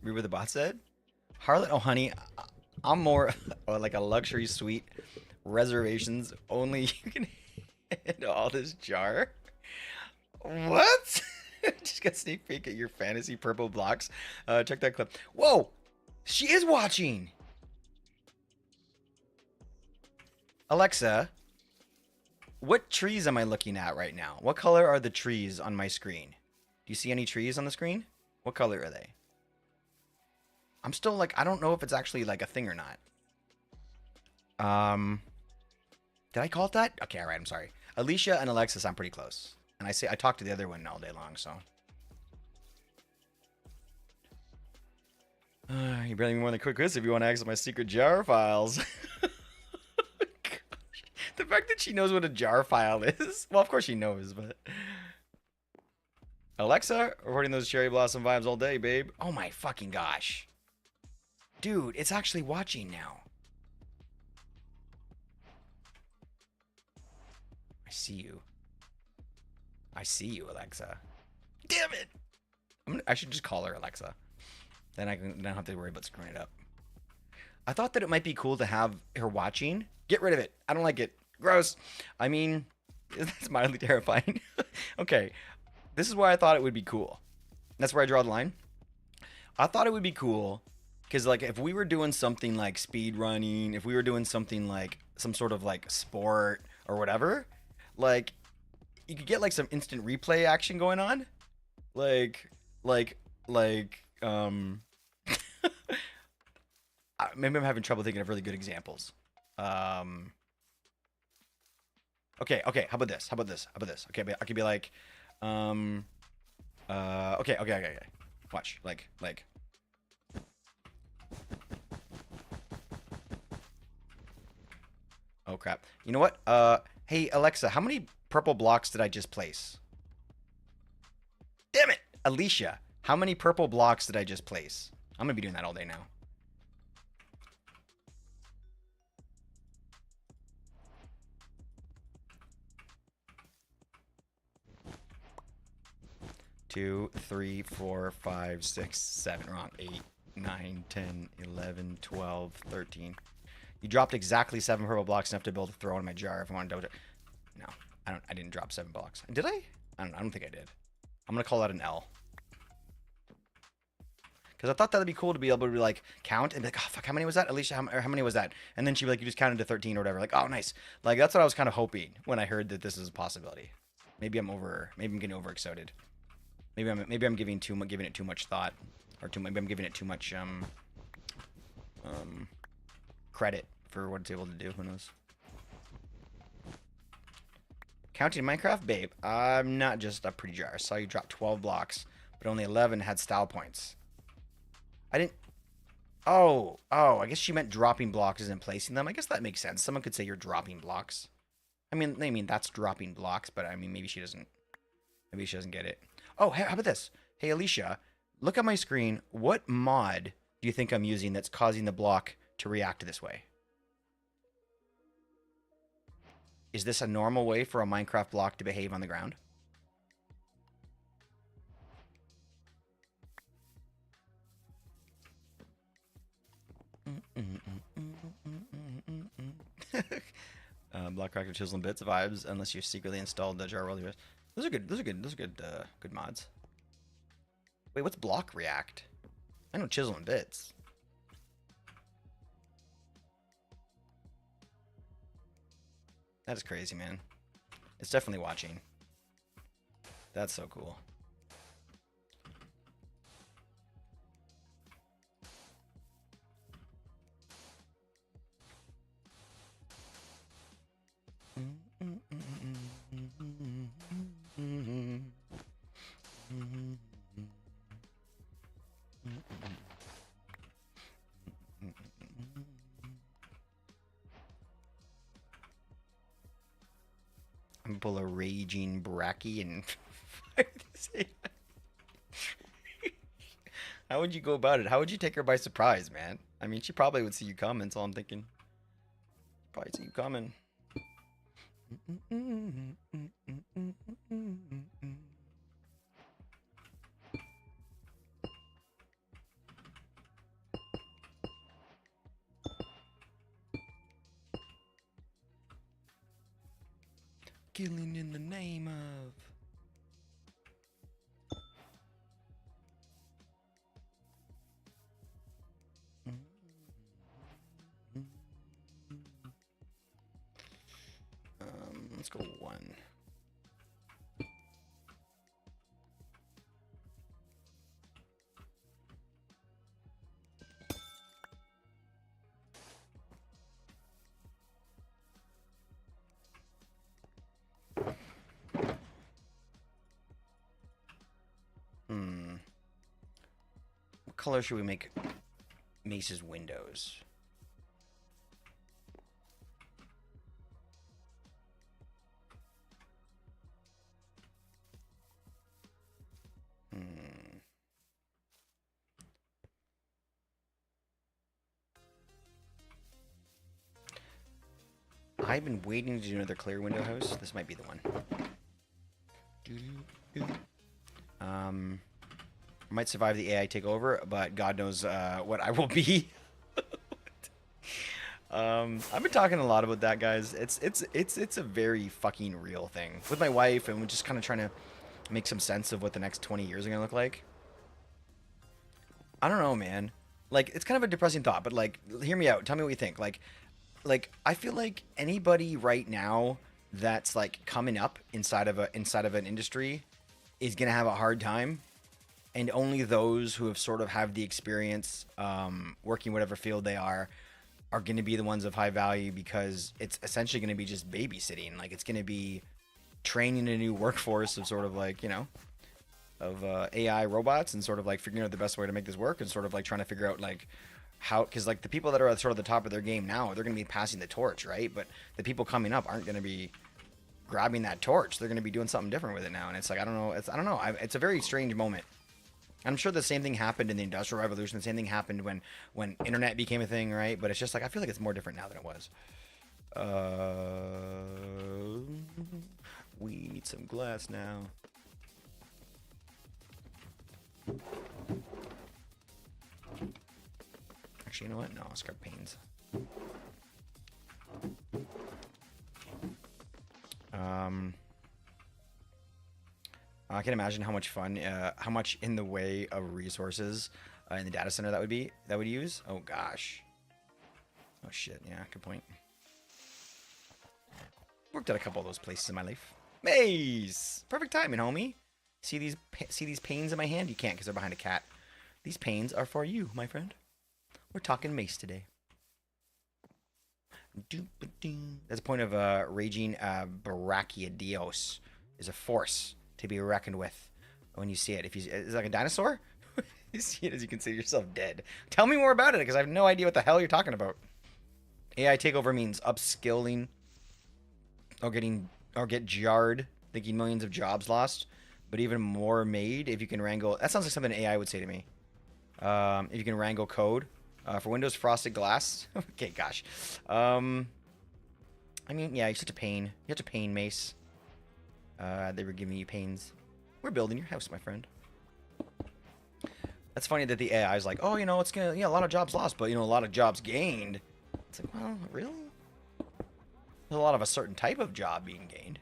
Read what the bot said? Harlot, oh honey, I'm more like a luxury suite. Reservations only you can handle all this jar. What? Just got sneak peek at your fantasy purple blocks. Check that clip. Whoa! She is watching! Alexa, what trees am I looking at right now? What color are the trees on my screen? Do you see any trees on the screen? What color are they? I'm still like, I don't know if it's actually like a thing or not. Did I call it that? Okay, alright, I'm sorry. Alicia and Alexis, I'm pretty close. And I talk to the other one all day long, so. You barely more than a quick quiz if you want to access my secret jar files. The fact that she knows what a jar file is. Well, of course she knows, but. Alexa, recording those cherry blossom vibes all day, babe. Oh my fucking gosh. Dude, it's actually watching now. I see you. I see you, Alexa. Damn it! I should just call her Alexa. Then I don't have to worry about screwing it up. I thought that it might be cool to have her watching. Get rid of it. I don't like it. Gross. I mean, that's mildly terrifying. Okay. This is why I thought it would be cool. That's where I draw the line. I thought it would be cool because, like, if we were doing something like speed running, if we were doing something like some sort of like sport or whatever, like, you could get like some instant replay action going on. Like, maybe I'm having trouble thinking of really good examples. Okay. How about this? Okay, I could be like, okay. Watch, like. Oh crap. You know what? Hey Alexa, how many purple blocks did I just place? Damn it! Alicia, how many purple blocks did I just place? I'm gonna be doing that all day now. Two, 3, 4, 5, 6, 7. Wrong. 8, 9, 10, 11, 12, 13. You dropped exactly 7 purple blocks, enough to be able to throw in my jar if I want to double check. No, I didn't drop 7 blocks. Did I? I don't think I did. I'm gonna call that an L. Because I thought that'd be cool to be able to like count and be like, oh fuck, how many was that? Alicia, how many was that? And then she'd be like, you just counted to 13 or whatever. Like, oh nice. Like that's what I was kind of hoping when I heard that this is a possibility. Maybe I'm getting overexcited. Maybe I'm giving it too much thought, or maybe I'm giving it too much credit for what it's able to do. Who knows? Counting Minecraft, babe. I'm not just a pretty jar. I saw you drop 12 blocks, but only 11 had style points. I didn't. Oh. I guess she meant dropping blocks isn't placing them. I guess that makes sense. Someone could say you're dropping blocks. I mean that's dropping blocks, but I mean maybe she doesn't. Maybe she doesn't get it. Oh, hey, how about this? Hey, Alicia, look at my screen. What mod do you think I'm using that's causing the block to react this way? Is this a normal way for a Minecraft block to behave on the ground? Block Cracker Chisel and Bits vibes, unless you secretly installed the jar. Those are good. Those are good. Those are good. Good mods. Wait, what's Block React? I know Chisel and Bits. That is crazy, man. It's definitely watching. That's so cool. I'm gonna pull a raging Bracky and how would you go about it? How would you take her by surprise, man? I mean, she probably would see you coming, so I'm thinking. Probably see you coming. Killing in the name of... let's go 1. What color should we make Mace's windows? I've been waiting to do another clear window house. This might be the one. I might survive the AI takeover, but God knows what I will be. I've been talking a lot about that, guys. It's a very fucking real thing with my wife, and we're just kind of trying to make some sense of what the next 20 years are gonna look like. I don't know, man. Like, it's kind of a depressing thought, but like, hear me out. Tell me what you think. Like I feel like anybody right now that's like coming up inside of an industry is gonna have a hard time, and only those who have sort of have the experience working whatever field they are going to be the ones of high value, because it's essentially going to be just babysitting. Like, it's going to be training a new workforce of sort of like, you know, of AI robots, and sort of like figuring out the best way to make this work, and sort of like trying to figure out like how, because like the people that are at sort of the top of their game now, they're going to be passing the torch, right? But the people coming up aren't going to be grabbing that torch. They're going to be doing something different with it now, and it's like, I don't know. It's a very strange moment. I'm sure the same thing happened in the Industrial Revolution. The same thing happened when internet became a thing, right? But it's just like, I feel like it's more different now than it was. We need some glass now. Actually, you know what? No, I'll scrap panes. I can imagine how much fun, how much in the way of resources in the data center that would use. Oh gosh. Oh shit. Yeah, good point. Worked at a couple of those places in my life. Maze, perfect timing, homie. See these panes in my hand? You can't because they're behind a cat. These panes are for you, my friend. We're talking mace today. That's a point of raging Brachiodios is a force to be reckoned with when you see it. If you, is it like a dinosaur? You see it as you consider yourself dead. Tell me more about it, because I have no idea what the hell you're talking about. AI takeover means upskilling or get jarred, thinking millions of jobs lost. but even more made if you can wrangle. That sounds like something an AI would say to me. If you can wrangle code for Windows frosted glass. Okay, gosh. I mean, yeah, you have to pain. You have to pain Mace. They were giving you pains. We're building your house, my friend. That's funny that the AI is like, oh, you know, it's gonna, yeah, a lot of jobs lost, but you know, a lot of jobs gained. It's like, well, really? There's a lot of a certain type of job being gained.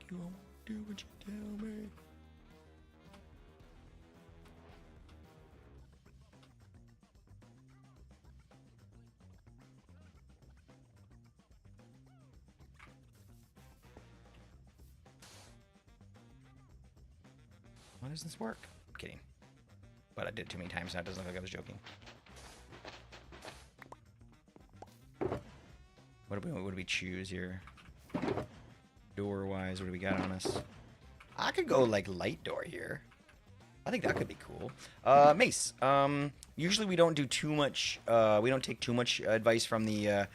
You won't do what you tell me. Why does this work? I'm kidding. But I did it too many times now. It doesn't look like I was joking. What do we choose here? Door-wise, what do we got on us? I could go, like, light door here. I think that could be cool. Mace. Usually we don't do too much, we don't take too much advice from the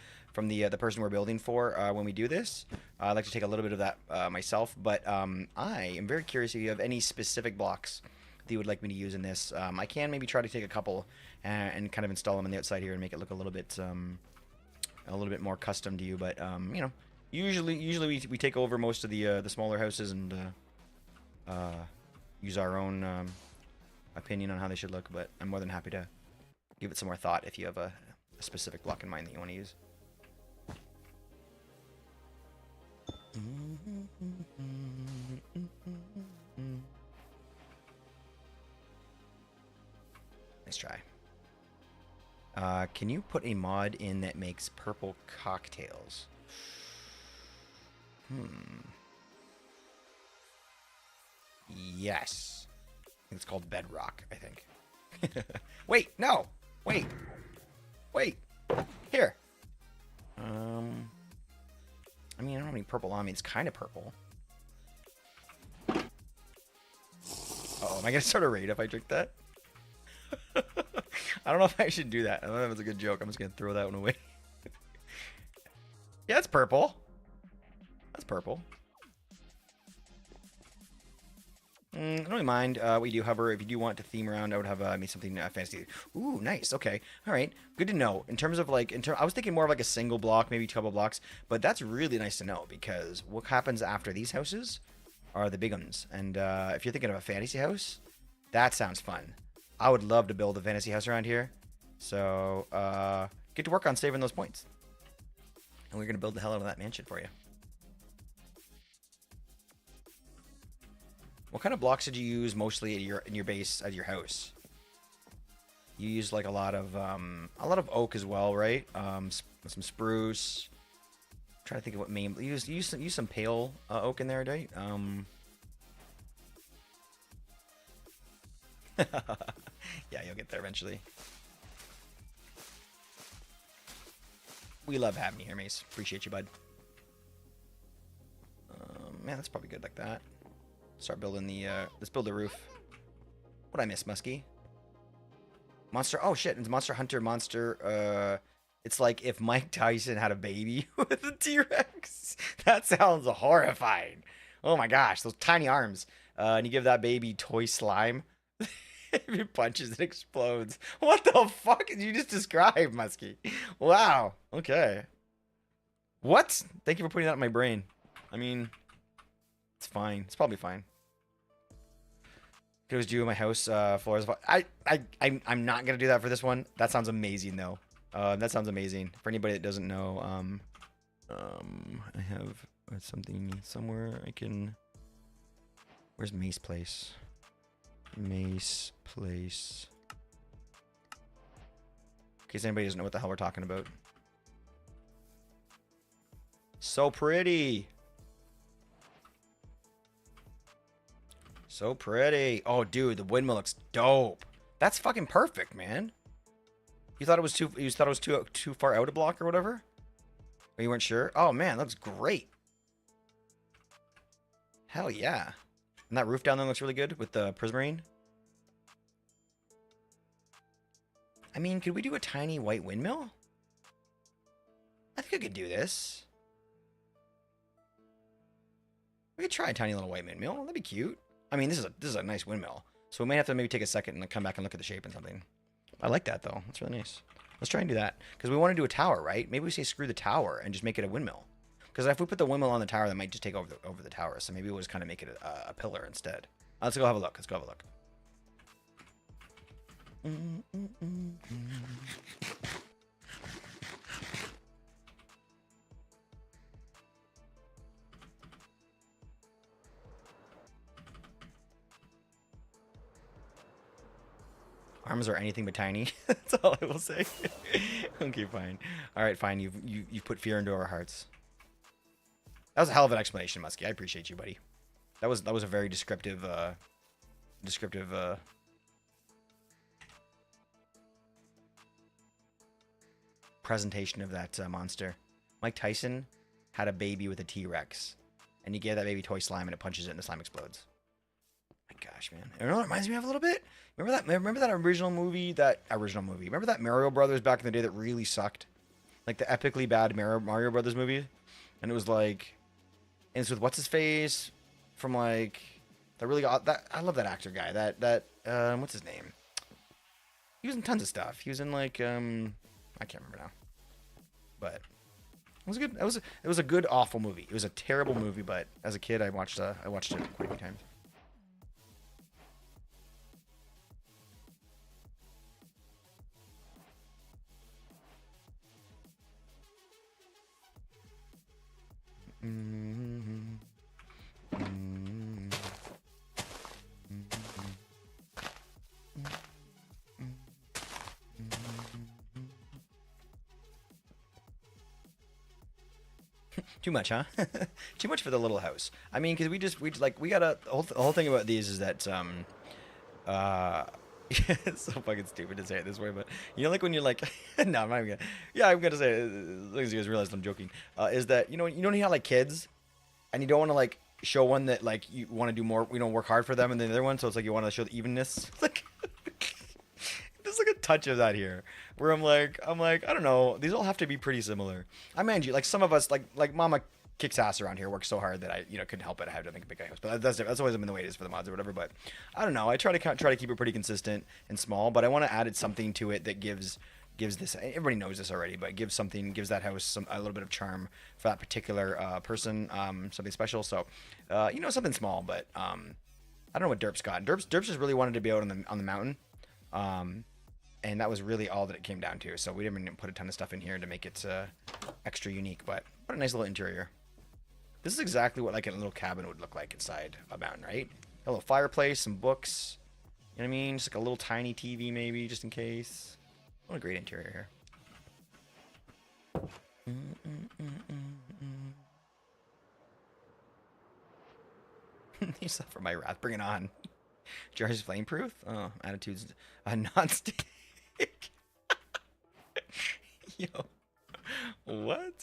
person we're building for when we do this. I like to take a little bit of that myself, but I am very curious if you have any specific blocks that you would like me to use in this. I can maybe try to take a couple and kind of install them on the outside here and make it look a little bit more custom to you. But you know, usually we take over most of the smaller houses and use our own opinion on how they should look. But I'm more than happy to give it some more thought if you have a specific block in mind that you want to use. Nice try. Can you put a mod in that makes purple cocktails? Yes. I think it's called Bedrock, I think. Wait, no! Wait! Wait! Here! I mean, I don't have any purple on me. It's kind of purple. Uh-oh, am I going to start a raid if I drink that? I don't know if I should do that. I don't know if it's a good joke. I'm just going to throw that one away. Yeah, it's purple. That's purple. I don't really mind what you do, however, if you do want to theme around, I would have maybe something fancy. Ooh, nice. Okay. All right. Good to know. In terms of like, I was thinking more of like a single block, maybe a couple blocks, but that's really nice to know because what happens after these houses are the big ones. And if you're thinking of a fantasy house, that sounds fun. I would love to build a fantasy house around here. So get to work on saving those points. And we're going to build the hell out of that mansion for you. What kind of blocks did you use mostly in your base at your house? You used like a lot of oak as well, right? Some spruce. I'm trying to think of what main. You used some pale oak in there, right? Yeah, you'll get there eventually. We love having you here, Mace. Appreciate you, bud. Man, that's probably good like that. Start building the, let's build the roof. What'd I miss, Muskie? Monster, oh shit, it's Monster Hunter Monster, it's like if Mike Tyson had a baby with a T-Rex. That sounds horrifying. Oh my gosh, those tiny arms. And you give that baby toy slime. If he punches, it explodes. What the fuck did you just describe, Muskie? Wow, okay. What? Thank you for putting that in my brain. I mean... It's fine. It's probably fine. It was due in my house. Floors. I'm not gonna do that for this one. That sounds amazing, though. That sounds amazing. For anybody that doesn't know, I have something somewhere I can. Where's Mace Place? Mace Place. In case anybody doesn't know what the hell we're talking about. So pretty. So pretty. Oh, dude, the windmill looks dope. That's fucking perfect, man. You thought it was too. You thought it was too far out a block or whatever. Or you weren't sure. Oh man, that looks great. Hell yeah. And that roof down there looks really good with the prismarine. I mean, could we do a tiny white windmill? I think I could do this. We could try a tiny little white windmill. That'd be cute. I mean, this is a nice windmill. So we may have to maybe take a second and come back and look at the shape and something. I like that though. That's really nice. Let's try and do that because we want to do a tower, right? Maybe we say screw the tower and just make it a windmill. Because if we put the windmill on the tower, that might just take over the tower. So maybe we'll just kind of make it a pillar instead. Let's go have a look. Let's go have a look. Arms are anything but tiny. That's all I will say. Okay, fine. All right, fine. You've put fear into our hearts. That was a hell of an explanation, Muskie. I appreciate you, buddy. That was a very descriptive presentation of that monster. Mike Tyson had a baby with a T-Rex, and he gave that baby toy slime, and it punches it, and the slime explodes. My gosh, man! You know what it reminds me of a little bit? Remember that original movie? Remember that Mario Brothers back in the day that really sucked? Like the epically bad Mario Brothers movie, and it was like, and it's with what's his face from like that really that I love that actor guy. That what's his name? He was in tons of stuff. He was in like I can't remember now, but it was good. It was a good awful movie. It was a terrible movie, but as a kid I watched it quite a few times. Too much, huh? Too much for the little house. I mean, because we got the whole thing about these is that it's so fucking stupid to say it this way, but you know, like when you're like, no, I'm not even gonna. Yeah, I'm gonna say it, as long as you guys realize I'm joking. Is that you don't have like kids, and you don't want to like show one that like you want to do more, work hard for them, and then the other one, so it's like you want to show the evenness. Like, there's like a touch of that here, where I'm like, I don't know, these all have to be pretty similar. I mind you, like some of us, like Mama kicks ass around here, works so hard that I, couldn't help it. I have to make a big house, but that's always been the way it is for the mods or whatever. But I don't know. I try to keep it pretty consistent and small, but I want to add something to it that gives this. Everybody knows this already, but gives that house a little bit of charm for that particular person, something special. So, something small, but I don't know what Derp's got. Derp's just really wanted to be out on the mountain, and that was really all that it came down to. So we didn't even put a ton of stuff in here to make it extra unique. But what a nice little interior. This is exactly what like a little cabin would look like inside a mountain, right? A little fireplace, some books. You know what I mean? Just like a little tiny TV maybe, just in case. What a great interior here. You suffer my wrath. Bring it on. Jar's flameproof? Oh, attitude's non-stick. Yo. What?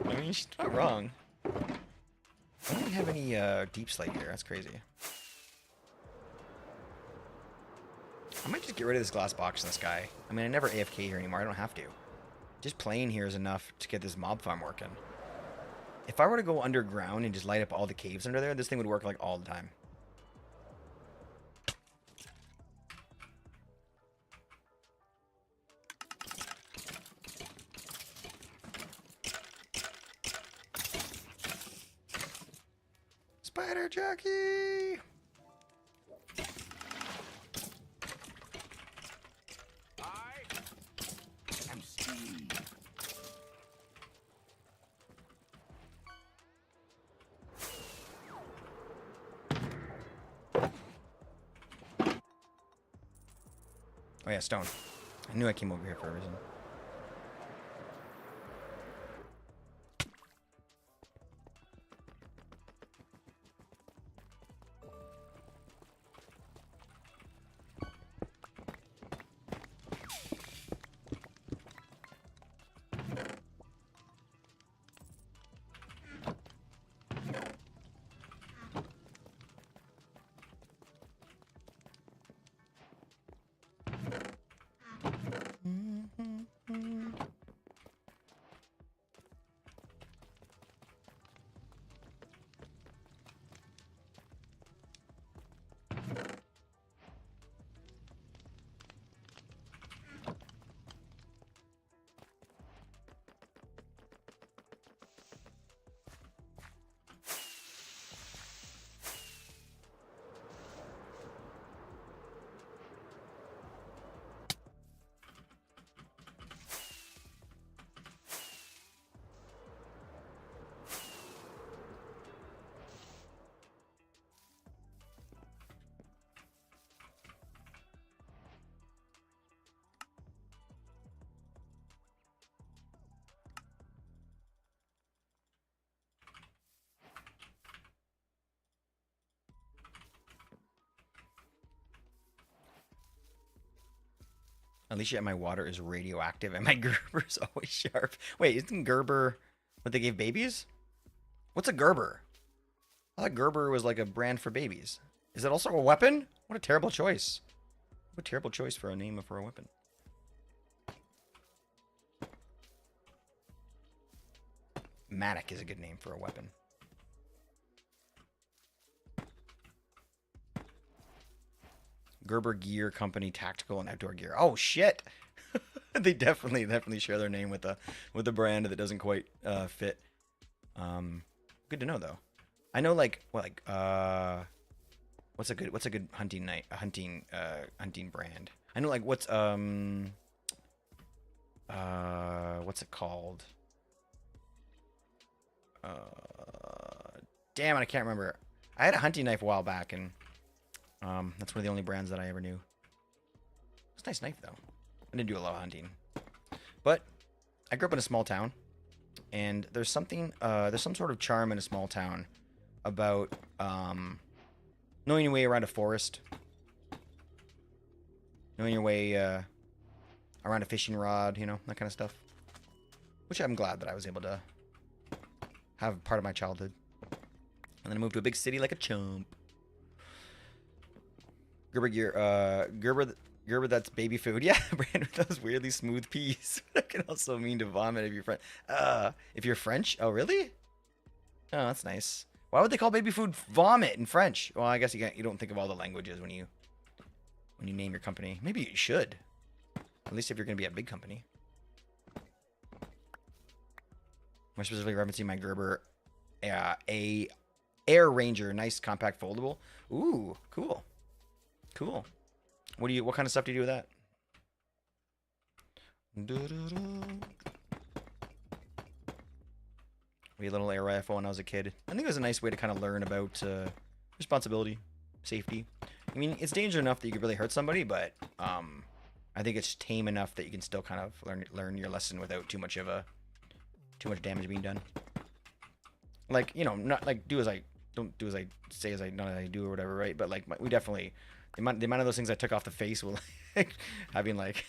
I mean, she's not wrong. I don't even have any deep slate here. That's crazy. I might just get rid of this glass box in the sky. I mean, I never AFK here anymore. I don't have to. Just playing here is enough to get this mob farm working. If I were to go underground and just light up all the caves under there, this thing would work like all the time. Spider jockey! I'm Steve. Oh yeah, stone. I knew I came over here for a reason. Alicia, my water is radioactive and my Gerber's always sharp. Wait, isn't Gerber what they gave babies? What's a Gerber? I thought Gerber was like a brand for babies. Is it also a weapon? What a terrible choice. What a terrible choice for a name for a weapon. Matic is a good name for a weapon. Gerber Gear Company Tactical and Outdoor Gear. Oh shit! They definitely share their name with a brand that doesn't quite fit. Good to know though. I know what's a good hunting hunting brand. I know like what's it called? Damn it, I can't remember. I had a hunting knife a while back, and that's one of the only brands that I ever knew. It's a nice knife though. I didn't do a lot of hunting, but I grew up in a small town, and there's some sort of charm in a small town about knowing your way around a forest, knowing your way around a fishing rod, you know, that kind of stuff. Which I'm glad that I was able to have part of my childhood. And then I moved to a big city like a chump. Gerber Gear, Gerber, that's baby food. Yeah, brand with those weirdly smooth peas. That can also mean to vomit if you're French. Oh, really? Oh, that's nice. Why would they call baby food vomit in French? Well, I guess you don't think of all the languages when you name your company. Maybe you should. At least if you're going to be a big company. More specifically referencing my Gerber a Air Ranger, nice compact foldable. Ooh, cool. Cool. What kind of stuff do you do with that? We had a little air rifle when I was a kid. I think it was a nice way to kind of learn about responsibility, safety. I mean, it's dangerous enough that you could really hurt somebody, but I think it's tame enough that you can still kind of learn your lesson without too much damage being done. Like, you know, not like don't do as I say as I not as I do or whatever, right? But like we definitely the amount of those things I took off the face will like having like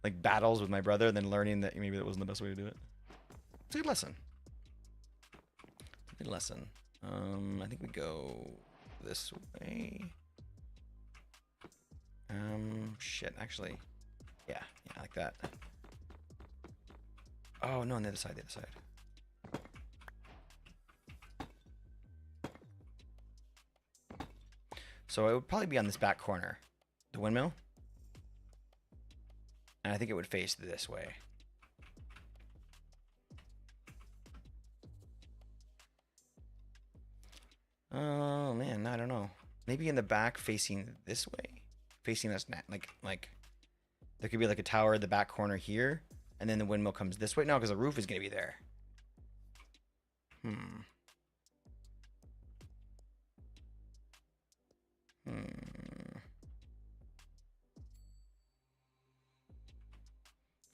like battles with my brother and then learning that maybe that wasn't the best way to do it. It's a good lesson. Good lesson. I think we go this way. Shit, actually. Yeah, like that. Oh, no, on the other side, So it would probably be on this back corner. The windmill. And I think it would face this way. Oh man, I don't know. Maybe in the back facing this way? Facing us, like there could be like a tower in the back corner here, and then the windmill comes this way. No, because the roof is going to be there.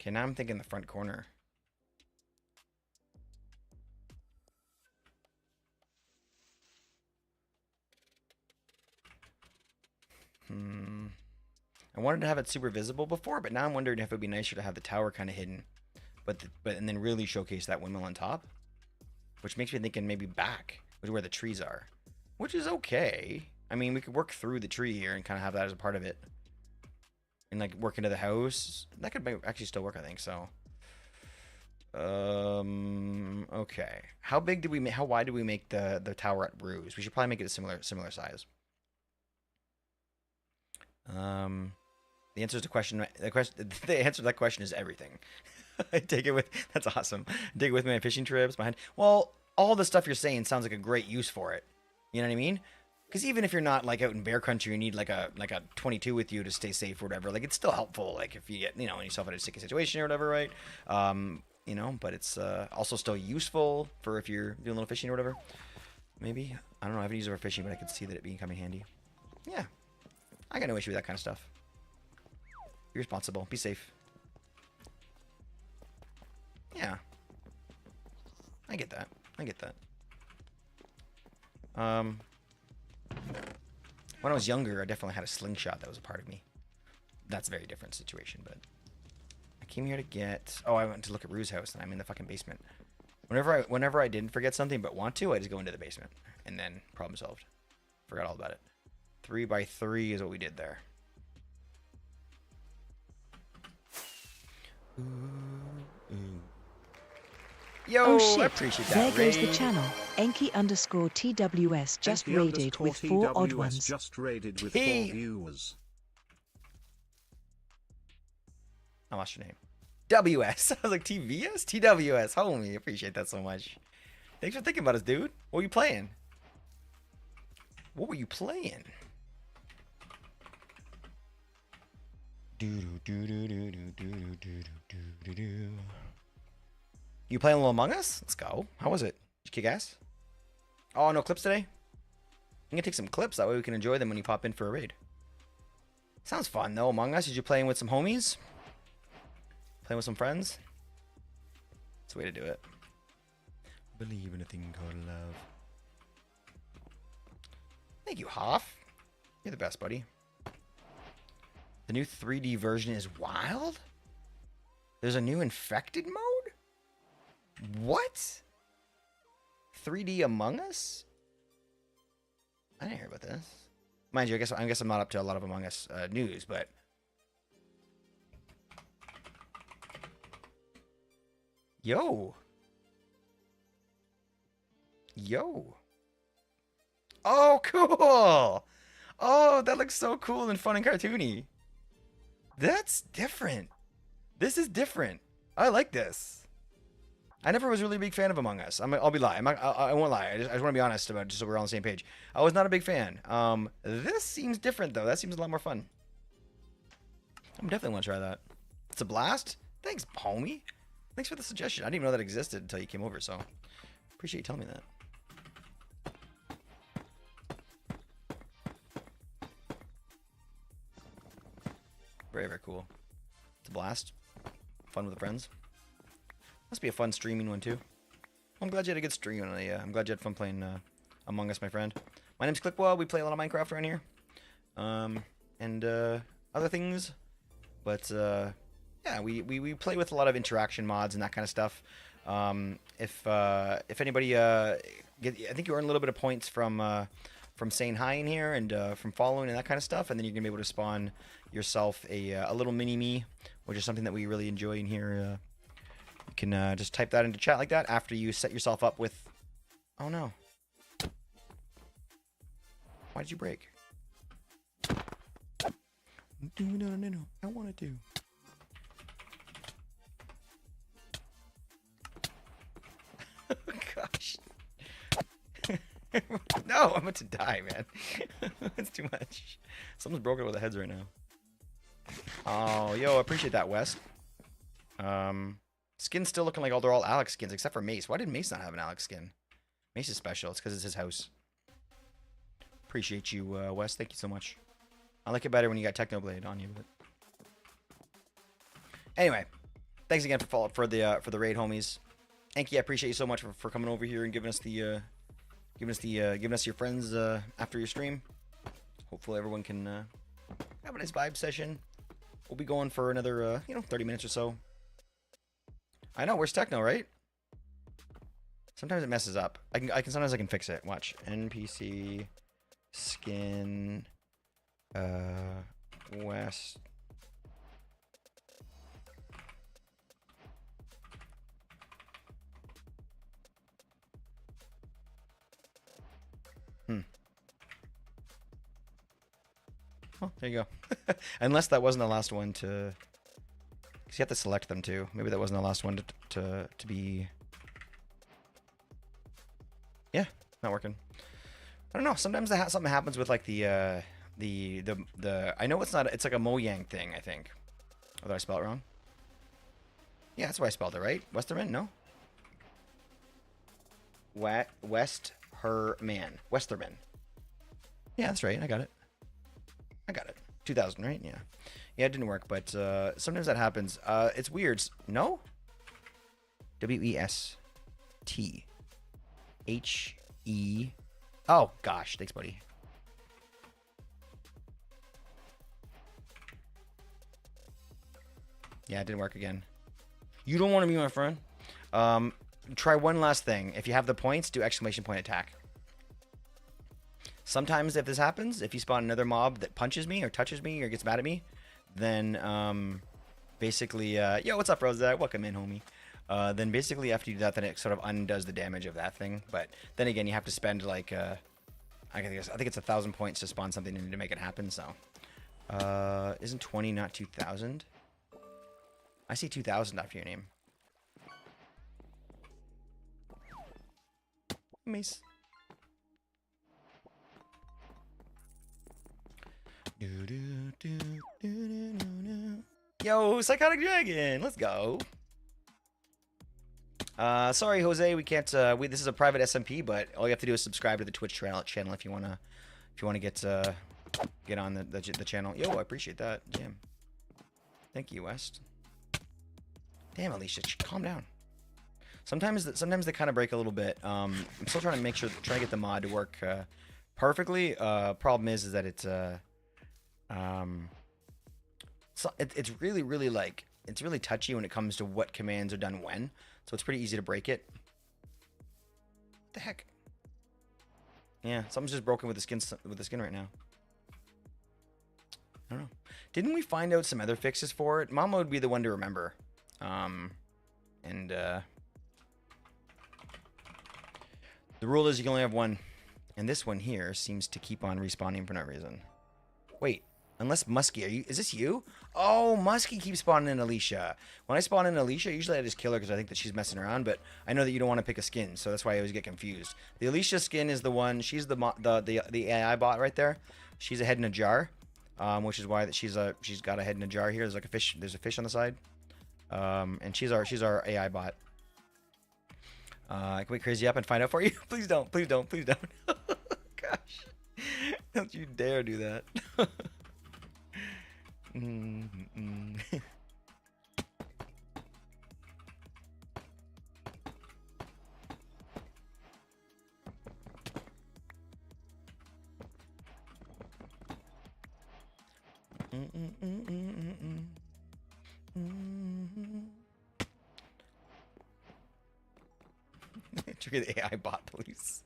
Okay, now I'm thinking the front corner. I wanted to have it super visible before, but now I'm wondering if it would be nicer to have the tower kind of hidden, and then really showcase that windmill on top, which makes me thinking maybe back, which is where the trees are, which is okay. I mean, we could work through the tree here and kind of have that as a part of it, and like work into the house. That could actually still work, I think. So, okay. How wide did we make the tower at Ruse? We should probably make it a similar size. The answer to the question. The answer to that question is everything. I take it with. That's awesome. Take it with me on fishing trips. Well, all the stuff you're saying sounds like a great use for it. You know what I mean? Because even if you're not like out in bear country, you need like a 22 with you to stay safe or whatever. Like it's still helpful. Like if you get yourself in a sticky situation or whatever, right? But it's also still useful for if you're doing a little fishing or whatever. Maybe I don't know. I haven't used it for fishing, but I could see that it being coming handy. Yeah, I got no issue with that kind of stuff. Be responsible. Be safe. Yeah. I get that. When I was younger, I definitely had a slingshot that was a part of me. that's a very different situation. But I came here to get. Oh, I went to look at Rue's house, and I'm in the fucking basement. Whenever I didn't forget something but want to, I just go into the basement, and then problem solved. Forgot all about it. 3x3 is what we did there. Yo, Oh shit, I appreciate there that. goes the raid. channel. Enki_TWS just raided with 4 odd ones. Just raided with Hey. 4 viewers. I lost your name. WS. I was like, TVS? TWS. Homie, appreciate that so much. Thanks for thinking about us, dude. What were you playing? What were you playing? You playing a little Among Us? Let's go. How was it? Did you kick ass? Oh, no clips today? I'm gonna take some clips. That way we can enjoy them when you pop in for a raid. Sounds fun, though. Among Us. Did you playing with some homies? Playing with some friends? It's a way to do it. Believe in a thing called love. Thank you, Hoff. You're the best, buddy. The new 3D version is wild? There's a new infected mode? What? 3D Among Us? I didn't hear about this. Mind you, I guess I'm not up to a lot of Among Us news, but Yo. Oh, cool. Oh, that looks so cool and fun and cartoony. That's different. This is different. I like this. I never was really a big fan of Among Us. I'll be lying. I won't lie. I just want to be honest about it, just so we're all on the same page. I was not a big fan. This seems different, though. That seems a lot more fun. I'm definitely want to try that. It's a blast. Thanks, homie. Thanks for the suggestion. I didn't even know that existed until you came over, so appreciate you telling me that. Very, very cool. It's a blast. Fun with the friends. Must be a fun streaming one, too. I'm glad you had a good stream. I'm glad you had fun playing Among Us, my friend. My name's ClickWell. We play a lot of Minecraft around here. And other things. But, yeah, we play with a lot of interaction mods and that kind of stuff. If anybody, I think you earn a little bit of points from saying hi in here and from following and that kind of stuff, and then you're gonna be able to spawn yourself a little mini me, which is something that we really enjoy in here. You can just type that into chat like that after you set yourself up with. Oh no! Why did you break? No! I wanted to. Gosh. No, I'm about to die, man. It's too much. Someone's broken with the heads right now. Oh, yo, I appreciate that, Wes. Skin's still looking like they're all Alex skins, except for Mace. Why did Mace not have an Alex skin? Mace is special. It's because it's his house. Appreciate you, Wes. Thank you so much. I like it better when you got Technoblade on you. But anyway, thanks again for the raid, homies. Enki, I appreciate you so much for coming over here and giving us your friends after your stream. Hopefully everyone can have a nice vibe session. We'll be going for another 30 minutes or so. I know, where's Techno, right? Sometimes it messes up. Sometimes I can fix it. Watch. NPC skin West. Oh, there you go. Unless that wasn't the last one to... Because you have to select them too. Maybe that wasn't the last one to be... Yeah, not working. I don't know. Sometimes something happens with like the I know it's not... It's like a Mojang thing, I think. Or did I spell it wrong? Yeah, that's why I spelled it, right? Westerman? No? Westerman. Yeah, that's right. I got it. 2000, right? Yeah. Yeah, it didn't work, but sometimes that happens. It's weird. No? W-E-S-T-H-E... Oh, gosh. Thanks, buddy. Yeah, it didn't work again. You don't want to be my friend. Try one last thing. If you have the points, do exclamation point attack. Sometimes if this happens, if you spawn another mob that punches me or touches me or gets mad at me, then basically, yo, what's up, Rosette? Welcome in, homie. Then basically after you do that, then it sort of undoes the damage of that thing. But then again, you have to spend like, I think it's 1,000 points to spawn something in to make it happen. So, isn't 20 not 2,000? I see 2,000 after your name. Mace. Yo, Psychotic Dragon, let's go. Sorry, Jose, we can't. This is a private SMP, but all you have to do is subscribe to the Twitch channel if you wanna get on the channel. Yo, I appreciate that. Damn. Thank you, West. Damn, Alicia, calm down. Sometimes they kind of break a little bit. I'm still trying to try to get the mod to work perfectly. Problem is that it's it's really like it's really touchy when it comes to what commands are done when. So it's pretty easy to break it. What the heck? Yeah, something's just broken with the skin right now. I don't know. Didn't we find out some other fixes for it? Mama would be the one to remember. The rule is you can only have one, and this one here seems to keep on respawning for no reason. Wait, unless Muskie, is this you? Oh, Muskie keeps spawning in Alicia. When I spawn in Alicia, usually I just kill her because I think that she's messing around, but I know that you don't want to pick a skin, so that's why I always get confused. The Alicia skin is the one, she's the AI bot right there. She's a head in a jar, which is why that she's got a head in a jar here. There's like a fish, there's a fish on the side. And she's our AI bot. Can we crazy up and find out for you? Please don't, please don't, please don't. Gosh, don't you dare do that. Trigger the AI bot, please.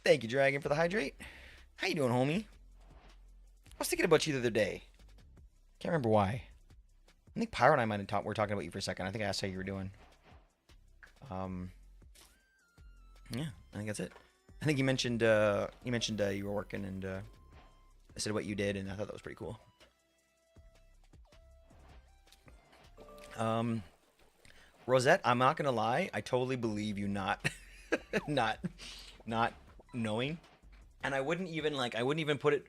Thank you, Dragon, for the hydrate. How you doing, homie? I was thinking about you the other day. Can't remember why. I think Pyro and I might have were talking about you for a second. I think I asked how you were doing. Yeah, I think that's it. I think you mentioned you were working, and I said what you did, and I thought that was pretty cool. Rosette, I'm not gonna lie, I totally believe you not knowing, and I wouldn't even put it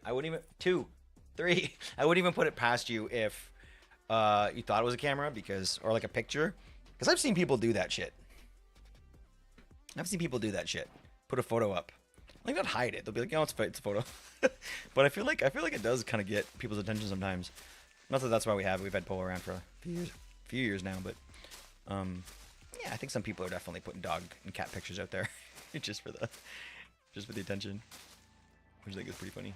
past you if you thought it was a camera, or like a picture, because I've seen people do that shit. Put a photo up, like, not hide it. They'll be like, "Oh, it's a photo." But I feel like it does kind of get people's attention sometimes. Not that that's why we've had Polo around for a few years now, but yeah, I think some people are definitely putting dog and cat pictures out there just for the attention, which I think is pretty funny.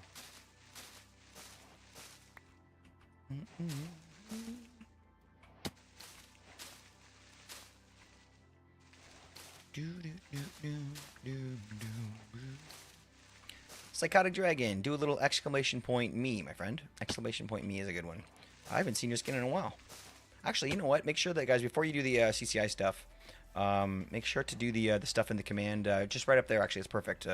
Psychotic Dragon, do a little exclamation point me, my friend. Exclamation point me is a good one. I haven't seen your skin in a while. Actually, you know what? Make sure that, guys, before you do the CCI stuff, make sure to do the stuff in the command. Just right up there, actually, it's perfect.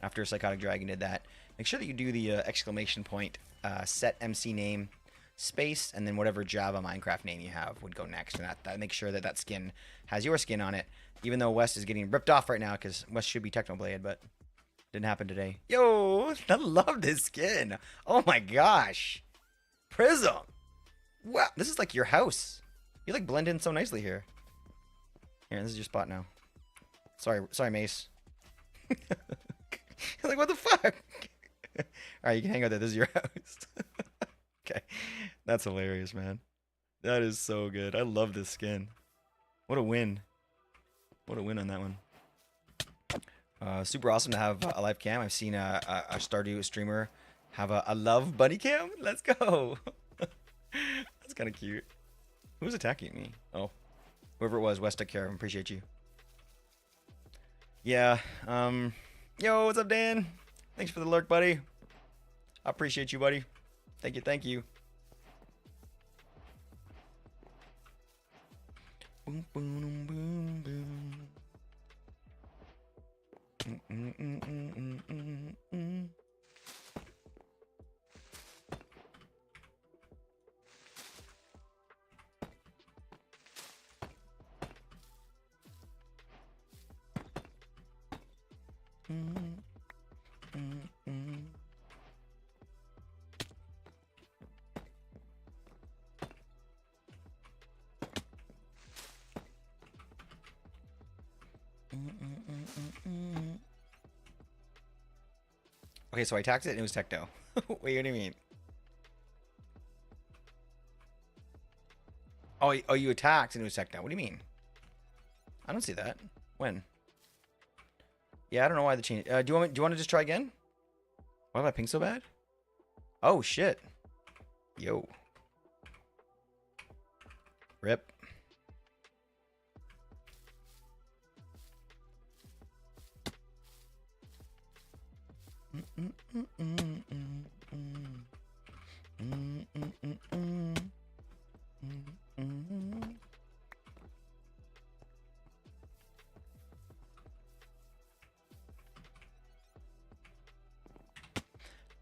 After Psychotic Dragon did that, make sure that you do the exclamation point, set MC name, space, and then whatever Java Minecraft name you have would go next. And that makes sure that skin has your skin on it. Even though West is getting ripped off right now, because West should be Technoblade, but didn't happen today. Yo, I love this skin. Oh my gosh. Prism. Wow, this is like your house. You like blend in so nicely here. Here, this is your spot now. Sorry, Mace. Like, what the fuck? Alright, you can hang out there. This is your house. Okay. That's hilarious, man. That is so good. I love this skin. What a win. What a win on that one. Super awesome to have a live cam. I've seen a Stardew streamer have a love buddy cam. Let's go. That's kind of cute. Who's attacking me? Oh, whoever it was, West took care of him. Appreciate you. Yeah. Yo, what's up, Dan? Thanks for the lurk, buddy. I appreciate you, buddy. Thank you. Thank you. Boom, boom, boom, boom. Okay, so I taxed it and it was techno. Wait, what do you mean? Oh, you attacked and it was techno. What do you mean? I don't see that. When? Yeah, I don't know why the change. Do you want to just try again? Why am I ping so bad? Oh shit. Yo. Rip. Let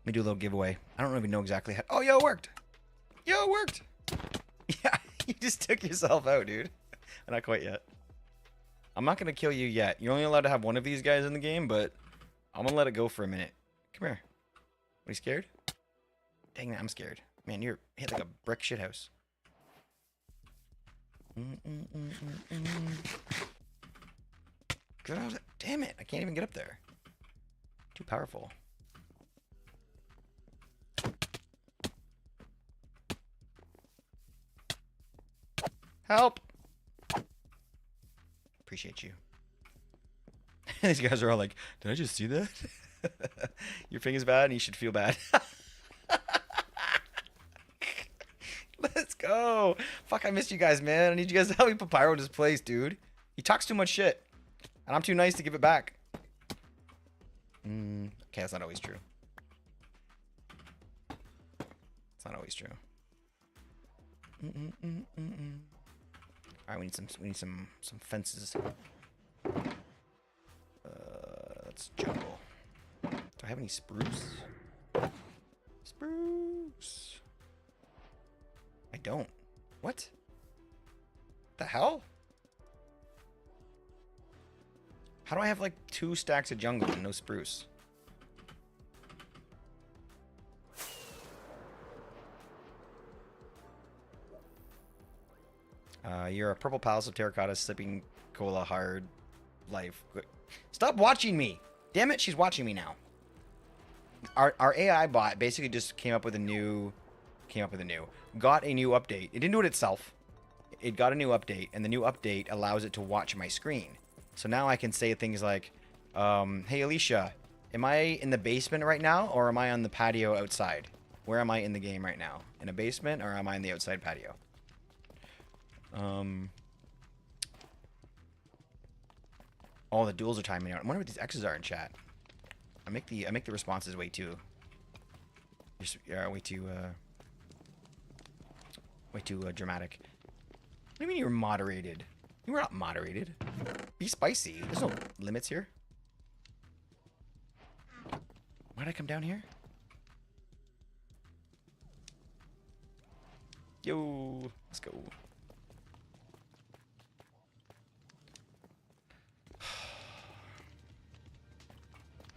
me do a little giveaway. I don't even know exactly how. Oh, yo, it worked. Yo, it worked. Yeah, you just took yourself out, dude. Not quite yet. I'm not gonna kill you yet. You're only allowed to have one of these guys in the game, but I'm gonna let it go for a minute. Come here. Are you scared? Dang it, I'm scared. Man, you're hit like a brick shithouse. Get out of it. Damn it, I can't even get up there. Too powerful. Help! Appreciate you. These guys are all like, did I just see that? Your thing is bad and you should feel bad. Let's go. Fuck, I missed you guys, man. I need you guys to help me put Pyro in his place, dude. He talks too much shit. And I'm too nice to give it back. Okay, that's not always true. It's not always true. Alright, we need some fences. Let's jungle. Do I have any spruce? Spruce. I don't. What? The hell? How do I have like 2 stacks of jungle and no spruce? You're a purple palace of terracotta sipping cola hard life. Stop watching me! Damn it, she's watching me now. Our AI bot basically just got a new update. It didn't do it itself. It got a new update, and the new update allows it to watch my screen. So now I can say things like, hey Alicia, am I in the basement right now, or am I on the patio outside? Where am I in the game right now? In a basement, or am I in the outside patio? Oh, the duels are timing out. I wonder what these X's are in chat. I make the responses way too dramatic. What do you mean you're moderated? You were not moderated. Be spicy. There's no limits here. Why'd I come down here? Yo, let's go.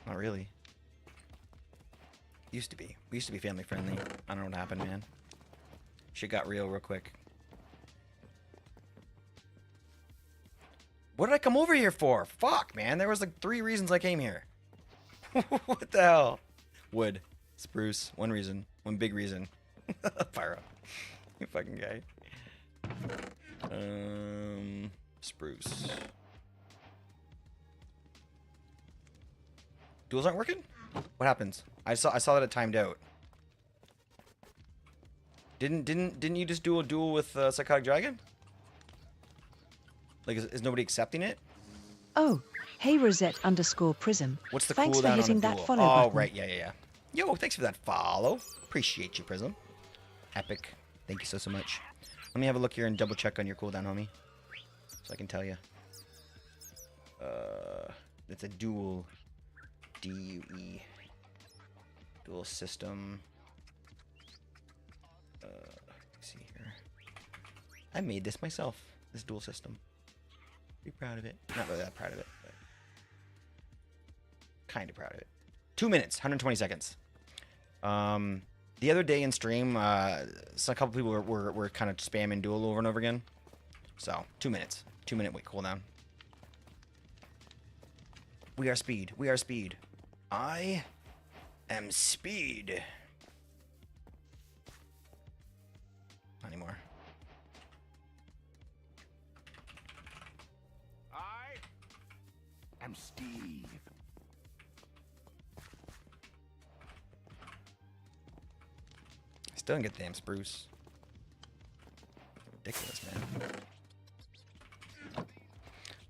Not really. Used to be. We used to be family friendly. I don't know what happened, man. Shit got real quick. What did I come over here for? Fuck, man. There was like 3 reasons I came here. What the hell? Wood. Spruce. 1 reason. 1 big reason. Pyro. You fucking guy. Spruce. Duels aren't working? What happens? I saw that it timed out. Didn't you just do a duel with Psychotic Dragon? Like, is nobody accepting it? Oh, hey Rosette_Prism. What's the Thanks cooldown for on a hitting that duel? follow Oh, button. right, yeah. Yo, thanks for that follow. Appreciate you, Prism. Epic. Thank you so much. Let me have a look here and double check on your cooldown, homie. So I can tell you. It's a dual. D-U-E. Dual system. Let's see here. I made this myself. This dual system. Pretty proud of it. Not really that proud of it, but kind of proud of it. 2 minutes, 120 seconds. The other day in stream, so a couple people were kind of spamming duel over and over again. So 2 minutes, 2 minute wait cooldown. We are speed. We are speed. I am speed. Not anymore. I am Steve. Still didn't get the damn spruce. Ridiculous, man.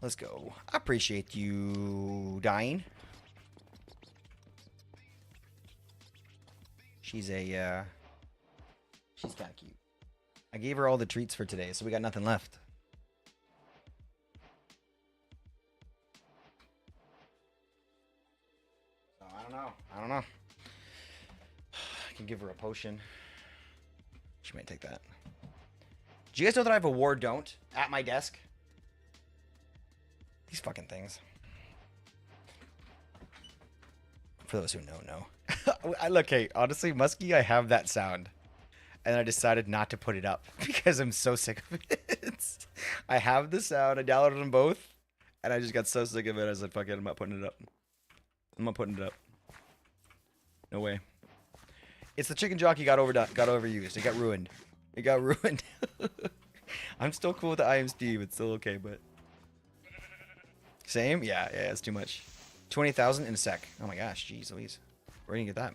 Let's go. I appreciate you dying. She's kind of cute. I gave her all the treats for today, so we got nothing left. So I don't know. I can give her a potion. She might take that. Do you guys know that I have a war don't at my desk? These fucking things. For those who know. Look, hey, honestly, Muskie, I have that sound. And I decided not to put it up because I'm so sick of it. I have the sound. I downloaded them both. And I just got so sick of it. I said, fuck it, I'm not putting it up. I'm not putting it up. No way. It's the chicken jockey got overused. It got ruined. It got ruined. I'm still cool with the I am Steve. It's still okay, but... Same? Yeah, it's too much. 20,000 in a sec. Oh my gosh, jeez Louise. Where do you get that?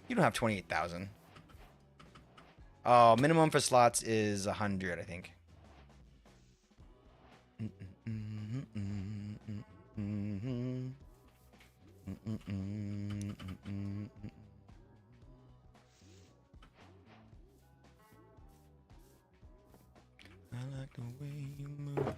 You don't have 28,000. Oh, minimum for slots is 100, I think. I like the way you move.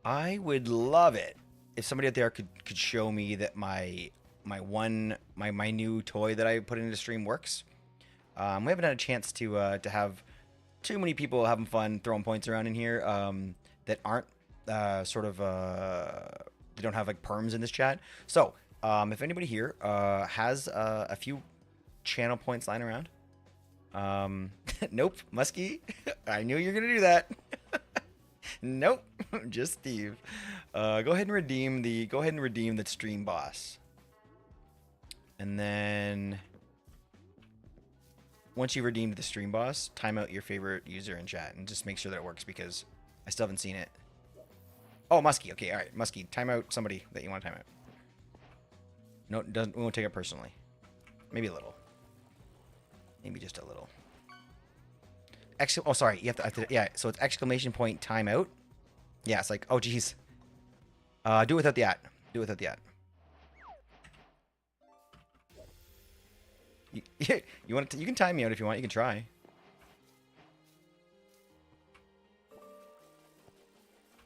I would love it if somebody out there could show me that my new toy that I put into stream works. We haven't had a chance to have too many people having fun throwing points around in here that aren't they don't have like perms in this chat. So if anybody here has a few channel points lying around, nope, Muskie, I knew you were gonna do that. Nope, just Steve. Go ahead and redeem the stream boss, and then once you've redeemed the stream boss, time out your favorite user in chat and just make sure that it works because I still haven't seen it. Oh, Muskie. Okay, all right, Muskie. Time out somebody that you want to time out. No, we won't take it personally. Maybe a little. Maybe just a little. Oh, sorry. You have to. Yeah. So it's exclamation point timeout. Yeah. It's like, oh, geez. Do it without the at. Do it without the at. You want to? You can time me out if you want. You can try.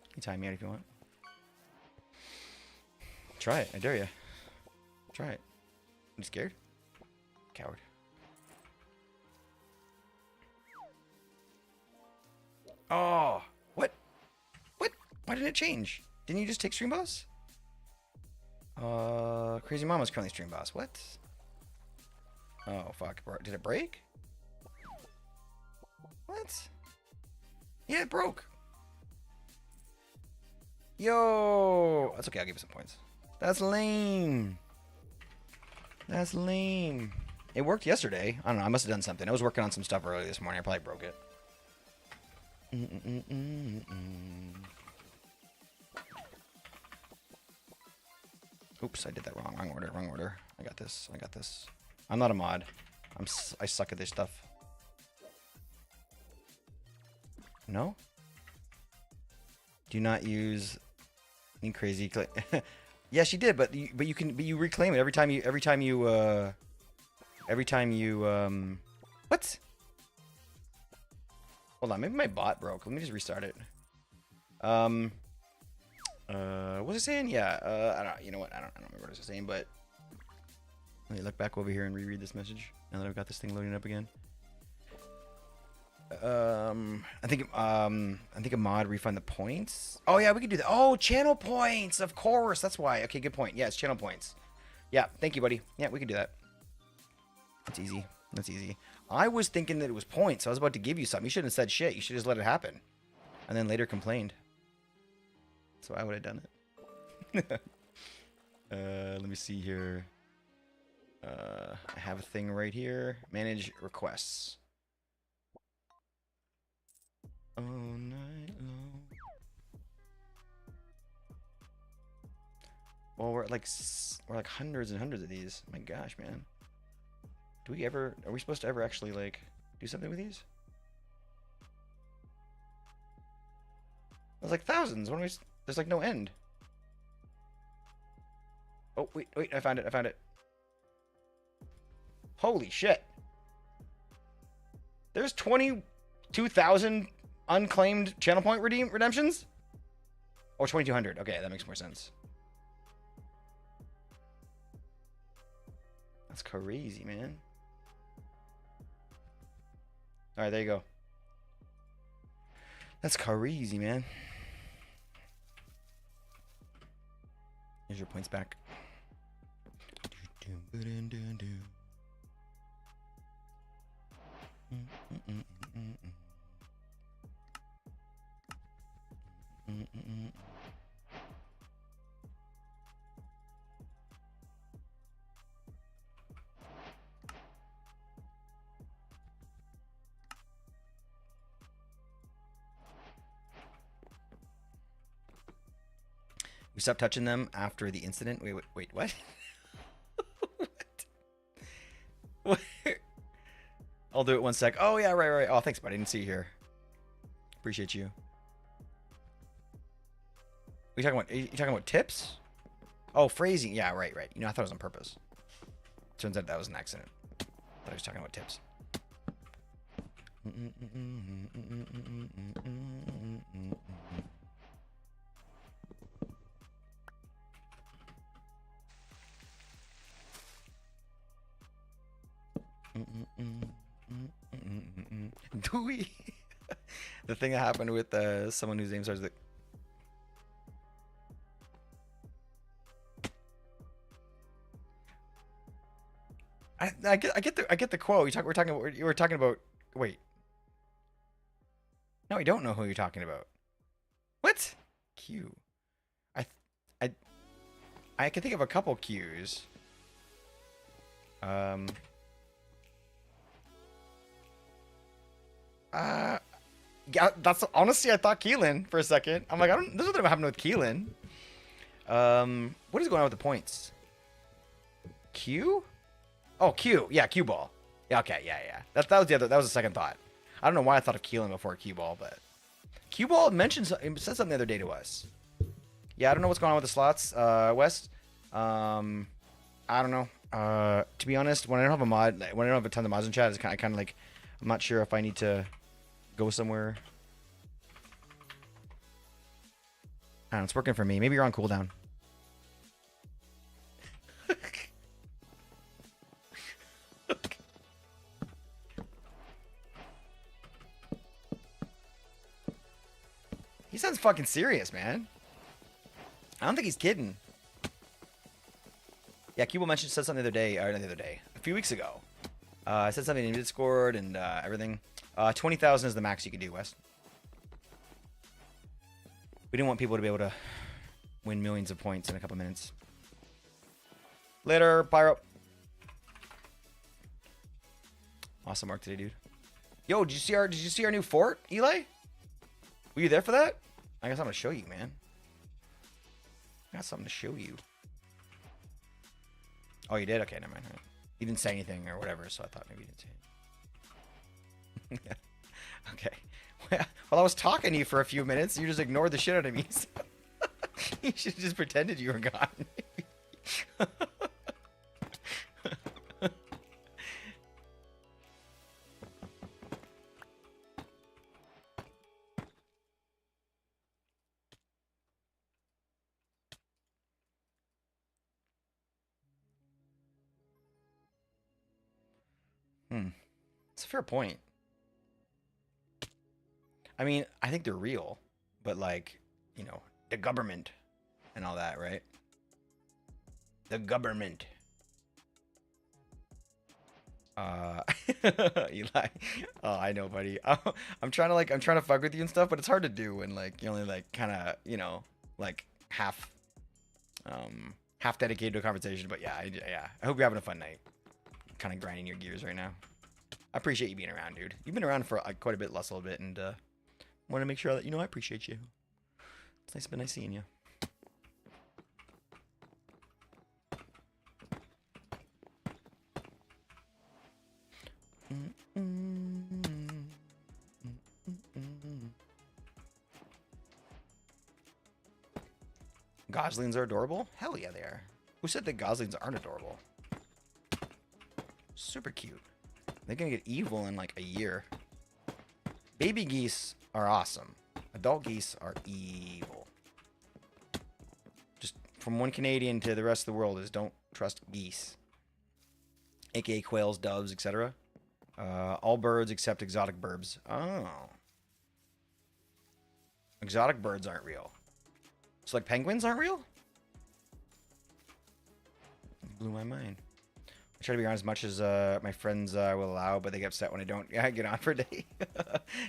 You can time me out if you want. Try it. I dare you. Try it. I'm scared. Coward. Oh, what? What? Why did it change? Didn't you just take stream boss? Crazy Mama's currently stream boss. What? Oh, fuck. Did it break? What? Yeah, it broke. Yo! That's okay, I'll give you some points. That's lame. That's lame. It worked yesterday. I don't know, I must have done something. I was working on some stuff earlier this morning. I probably broke it. Oops, I did that wrong. Wrong order, wrong order. I got this, I got this. I'm not a mod. I suck at this stuff. No? Do not use any crazy yes, you did, but you reclaim it every time you what? Hold on, maybe my bot broke. Let me just restart it. What was it saying? Yeah, I don't, you know what? I don't remember what it was saying, but let me look back over here and reread this message now that I've got this thing loading up again. I think a mod refund the points. Oh yeah, we could do that. Oh, channel points, of course. That's why. Okay, good point. Yeah, it's channel points. Yeah, thank you, buddy. Yeah, we could do that. That's easy. That's easy. I was thinking that it was points. So I was about to give you something. You shouldn't have said shit. You should just let it happen, and then later complained. So I would have done it. Let me see here. I have a thing right here. Manage requests. All night long. Well, we're like hundreds and hundreds of these. My gosh, man. Are we supposed to ever actually like do something with these? There's like thousands. There's like no end. Oh, wait, I found it. Holy shit. There's 22,000 unclaimed channel point redemptions? Or 2,200. Okay, that makes more sense. That's crazy, man. Alright, there you go. That's crazy, man. Here's your points back. We stopped touching them after the incident. Wait, what? What? I'll do it one sec. Oh yeah, right. Oh, thanks, buddy. I didn't see you here. Appreciate you. Are you talking about tips? Oh, phrasing. Yeah, right. You know, I thought it was on purpose. Turns out that was an accident. I thought I was talking about tips. Do we? The thing that happened with someone whose name starts with. I get the quote. You were talking about. Wait. No, I don't know who you're talking about. What? Q. I can think of a couple Qs. Yeah, that's honestly, I thought Keelan for a second. I'm like, there's nothing happening with Keelan. What is going on with the points? Q? Oh, Q. Yeah, Q ball. Yeah, okay, yeah. That was that was the second thought. I don't know why I thought of Keelan before Q ball, but Q ball said something the other day to us. Yeah, I don't know what's going on with the slots, West. I don't know. To be honest, when I don't have a ton of mods in chat, it's kind of like, I'm not sure if I need to go somewhere. I don't know, it's working for me. Maybe you're on cooldown. He sounds fucking serious, man. I don't think he's kidding. Yeah, Cubal said something a few weeks ago. I said something in Discord and everything. 20,000 is the max you can do, Wes. We didn't want people to be able to win millions of points in a couple minutes. Later, Pyro. Awesome arc today, dude. Yo, did you see our new fort, Eli? Were you there for that? I guess I'm gonna show you, man. I got something to show you. Oh, you did? Okay, never mind. You didn't say anything or whatever, so I thought maybe you didn't say it. Okay. Well, I was talking to you for a few minutes. You just ignored the shit out of me. So you should have just pretended you were gone. It's a fair point. I mean, I think they're real, but like, you know, the government and all that, right? The government. Eli. Oh, I know, buddy. I'm trying to fuck with you and stuff, but it's hard to do when like you only like kind of, you know, like half dedicated to a conversation. But yeah, I hope you're having a fun night. Kind of grinding your gears right now. I appreciate you being around, dude. You've been around for quite a bit, less a little bit, and want to make sure that you know I appreciate you. It's been nice seeing you. Goslings are adorable? Hell yeah, they are. Who said that goslings aren't adorable? Super cute. They're gonna get evil in like a year. Baby geese are awesome. Adult geese are evil. Just from one Canadian to the rest of the world is don't trust geese. AKA quails, doves, etc. All birds except exotic birds. Oh. Exotic birds aren't real. So like penguins aren't real? Blew my mind. I try to be on as much as my friends will allow, but they get upset when I don't get on for a day.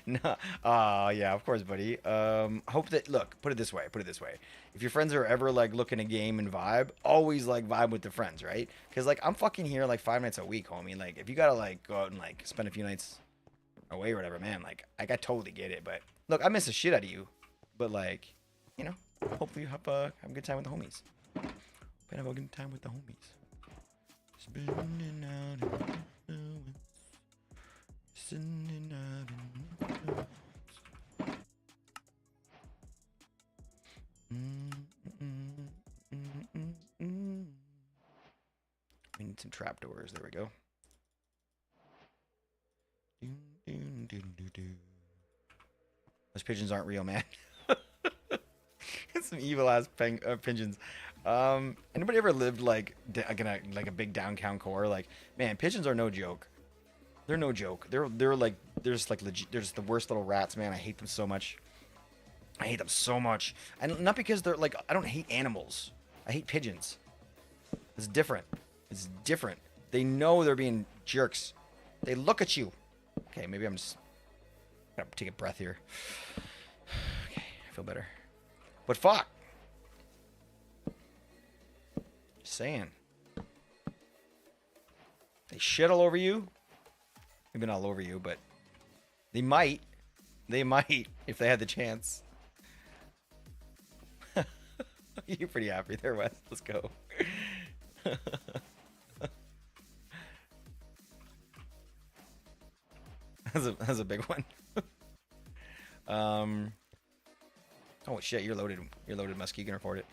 No. Yeah, of course, buddy. Hope that, look, put it this way. If your friends are ever like looking to game and vibe, always like vibe with the friends, right? Because like I'm fucking here like 5 nights a week, homie. Like if you gotta like go out and like spend a few nights away or whatever, man, like I totally get it. But look, I miss the shit out of you. But like, you know, hopefully you have a good time with the homies. Have a good time with the homies. Spinning out in the woods. Sending out in the woods. We need some trapdoors. There we go. Those pigeons aren't real, man. Some evil ass pigeons. Anybody ever lived like like a big downtown core? Like, man, pigeons are no joke. They're no joke. They're just like legit. They're just the worst little rats, man. I hate them so much. And not because they're like, I don't hate animals. I hate pigeons. It's different. They know they're being jerks. They look at you. Okay, maybe I'm just gotta take a breath here. Okay, I feel better. But fuck. Just saying. They shit all over you. Maybe not all over you, but they might. They might if they had the chance. You're pretty happy there, Wes. Let's go. That's a big one. Oh shit, you're loaded. You're loaded, Muskie. You can afford it.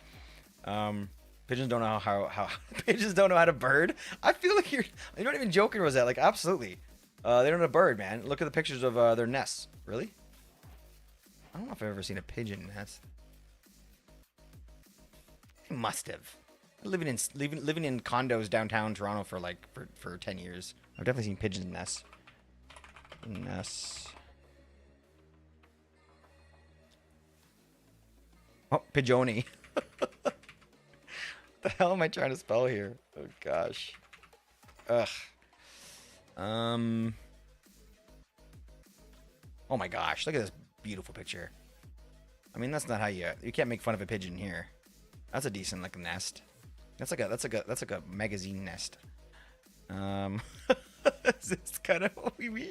Pigeons don't know how pigeons don't know how to bird. I feel like you're not even joking, was that? Like absolutely. They don't know how to bird, man. Look at the pictures of their nests. Really? I don't know if I've ever seen a pigeon nest. I must have. Living in condos downtown Toronto for 10 years. I've definitely seen pigeon nests. Oh, pigeoni. What the hell am I trying to spell here? Oh gosh. Ugh. Oh my gosh, look at this beautiful picture. I mean, that's not how you can't make fun of a pigeon here. That's a decent like nest. That's like a magazine nest. Is this kind of what we mean?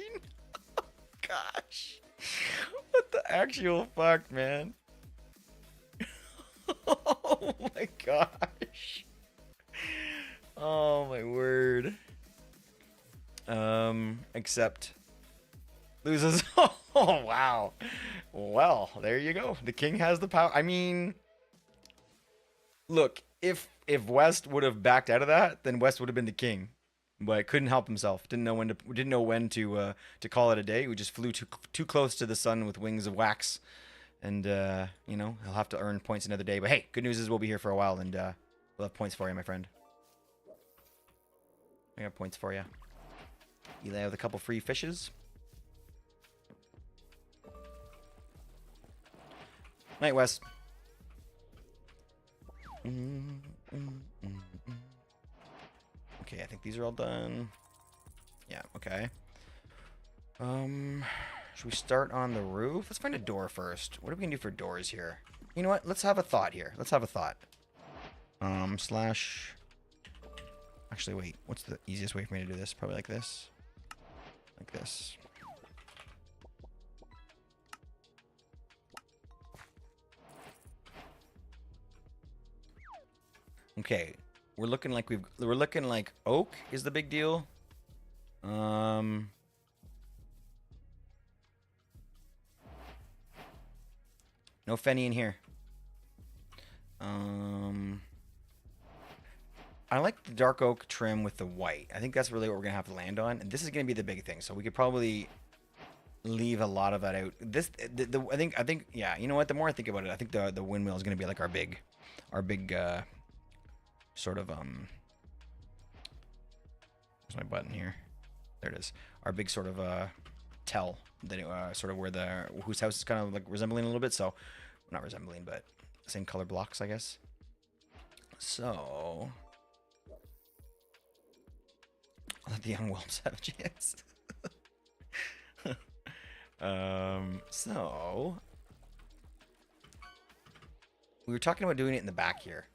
Oh, gosh. What the actual fuck, man? Oh my gosh. Oh my word. Except loses. Oh wow. Well, there you go. The king has the power. I mean, look, if West would have backed out of that, then West would have been the king. But couldn't help himself. Didn't know when to call it a day. We just flew too close to the sun with wings of wax. And you know, he'll have to earn points another day. But hey, good news is we'll be here for a while, and we'll have points for you, my friend. I got points for you. Eli with a couple free fishes. Night, Wes. Okay, I think these are all done. Yeah, okay. Should we start on the roof? Let's find a door first. What are we gonna do for doors here? You know what? Let's have a thought here. Let's have a thought. Slash... Actually, wait. What's the easiest way for me to do this? Probably like this. Like this. Okay. We're looking like oak is the big deal. No Fenny in here. I like the dark oak trim with the white. I think that's really what we're gonna have to land on, and this is gonna be the big thing. So we could probably leave a lot of that out. This, I think, yeah. You know what? The more I think about it, I think the windmill is gonna be like our big, sort of Where's my button here? There it is. Our big sort of tell that sort of where whose house is kind of like resembling a little bit. So not resembling, but same color blocks, I guess. So I'll let the young whelps have a chance. So we were talking about doing it in the back here.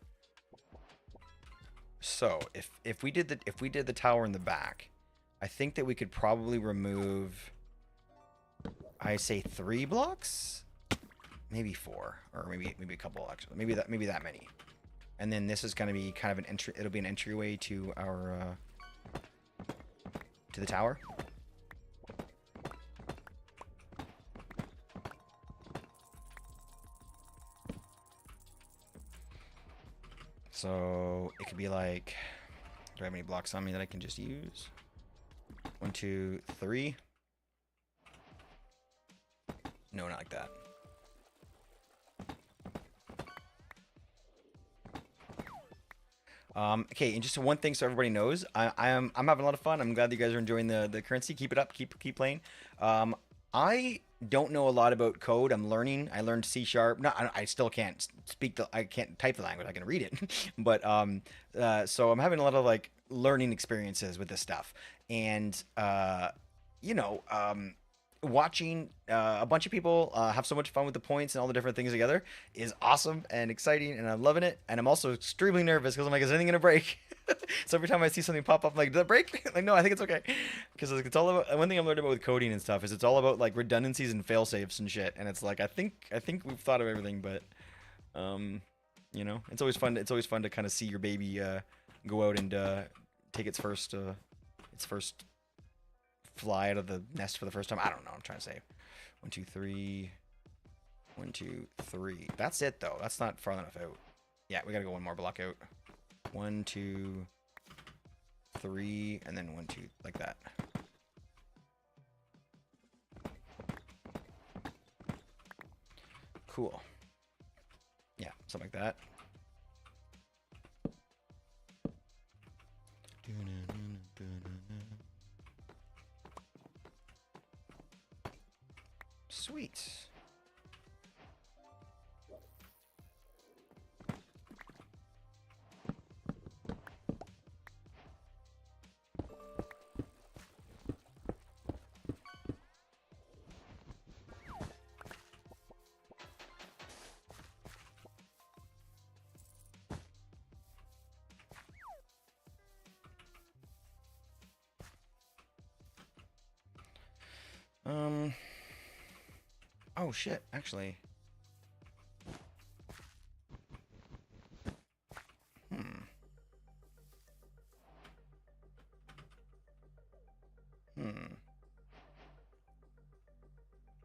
So if we did the tower in the back, I think that we could probably remove, I say 3 blocks, maybe 4, or maybe a couple actually, maybe that many. And then this is going to be kind of an entry. It'll be an entryway to our to the tower. So it could be like, do I have any blocks on me that I can just use? 1, 2, 3. No, not like that. Okay, and just one thing so everybody knows, I'm having a lot of fun. I'm glad that you guys are enjoying the currency. Keep it up. Keep playing. I don't know a lot about code. I'm learning. I learned C#. No, I still can't I can't type the language. I can read it. But so I'm having a lot of like learning experiences with this stuff. And you know, watching a bunch of people have so much fun with the points and all the different things together is awesome and exciting, and I'm loving it. And I'm also extremely nervous because I'm like, is anything gonna break? So every time I see something pop up, I'm like, did that break? Like, no, I think it's okay. Because it's all about, one thing I'm learning about with coding and stuff is it's all about like redundancies and fail safes and shit. And it's like, I think we've thought of everything, but you know, it's always fun to kind of see your baby go out and take its first fly out of the nest for the first time. I don't know. I'm trying to say 1, 2, 3. 1, 2, 3. That's it though. That's not far enough out. Yeah, we gotta go one more block out. 1, 2, 3, and then 1, 2, like that. Cool. Yeah, something like that. Sweet. Oh shit, actually.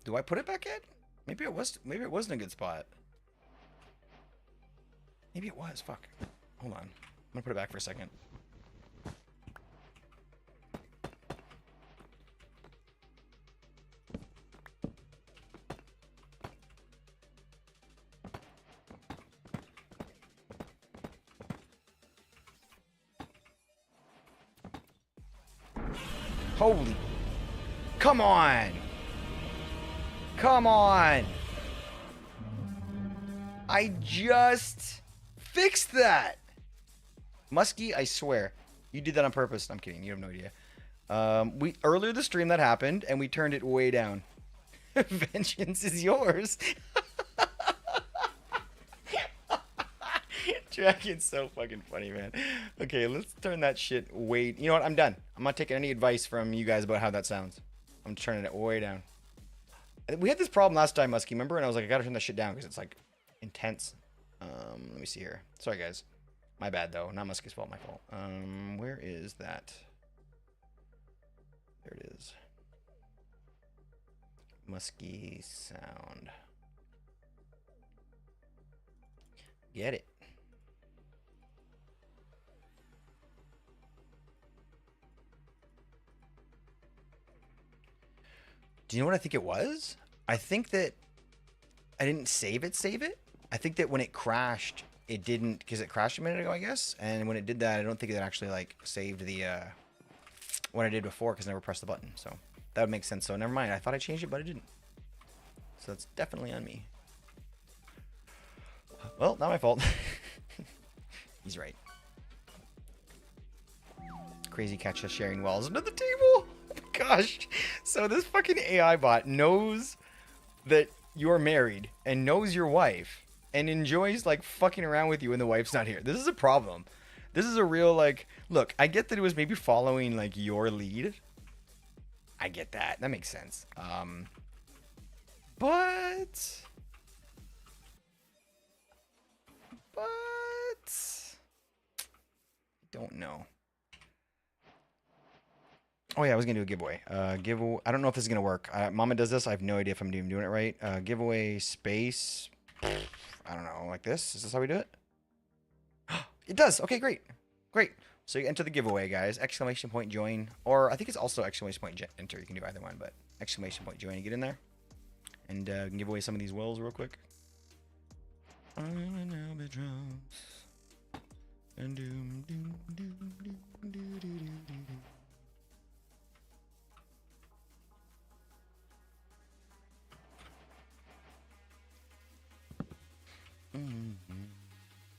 Do I put it back in? Maybe it wasn't a good spot. Maybe it was. Fuck. Hold on. I'm gonna put it back for a second. Holy. Come on. Come on. I just fixed that. Muskie, I swear. You did that on purpose. I'm kidding. You have no idea. Earlier the stream that happened, and we turned it way down. Vengeance is yours. Dragon's so fucking funny, man. Okay, let's turn that shit way... You know what? I'm done. I'm not taking any advice from you guys about how that sounds. I'm turning it way down. We had this problem last time, Muskie, remember? And I was like, I gotta turn that shit down because it's, like, intense. Let me see here. Sorry, guys. My bad, though. Not Muskie's fault, my fault. Where is that? There it is. Muskie sound. Get it. Do you know what I think it was? I think that I didn't save it. I think that when it crashed, it didn't, because it crashed a minute ago, I guess. And when it did that, I don't think it actually, like, saved the, what I did before, because I never pressed the button. So that would make sense. So never mind. I thought I changed it, but I didn't. So that's definitely on me. Well, not my fault. He's right. Crazy catch us sharing wells under the table. Gosh. So this fucking AI bot knows that you're married and knows your wife and enjoys like fucking around with you when the wife's not here. This is a problem. This is a real like, look, I get that it was maybe following like your lead. I get that. That makes sense. But don't know. Oh yeah, I was gonna do a giveaway. Giveaway. I don't know if this is gonna work. Mama does this. I have no idea if I'm even doing it right. Giveaway space. I don't know, like this. Is this how we do it? It does. Okay, great, great. So you enter the giveaway, guys. Exclamation point join, or I think it's also exclamation point enter. You can do either one, but exclamation point join. You get in there, and we can give away some of these wells real quick. And doom doom doom doom doom doom doom.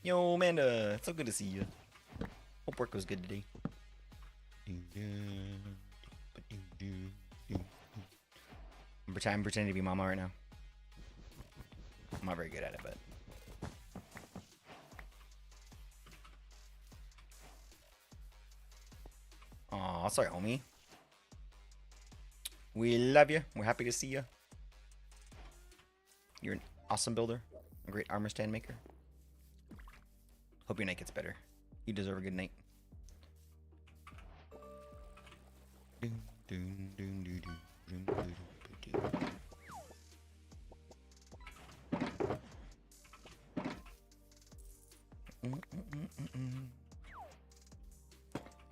Yo, Amanda, it's so good to see you. Hope work was good today. I'm pretending to be Mama right now. I'm not very good at it, but. Aw, sorry, homie. We love you. We're happy to see you. You're an awesome builder. A great armor stand maker. Hope your night gets better. You deserve a good night.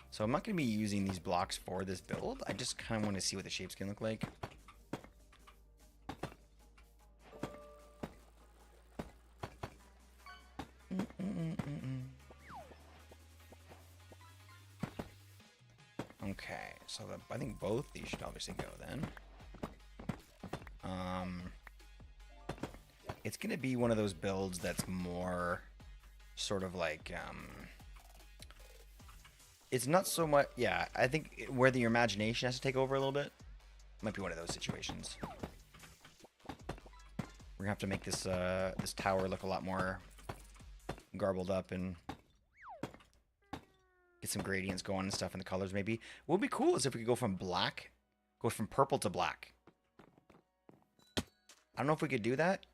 So I'm not going to be using these blocks for this build. I just kind of want to see what the shapes can look like. Okay, so I think both these should obviously go then. It's gonna be one of those builds that's more sort of like it's not so much, yeah, I think where the imagination has to take over a little bit might be one of those situations. We're gonna have to make this this tower look a lot more garbled up and get some gradients going and stuff in the colors maybe. What would be cool is if we could go from purple to black. I don't know if we could do that.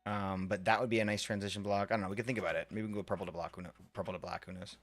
But that would be a nice transition block. I don't know. We could think about it. Maybe we can go purple to black. Purple to black. Who knows?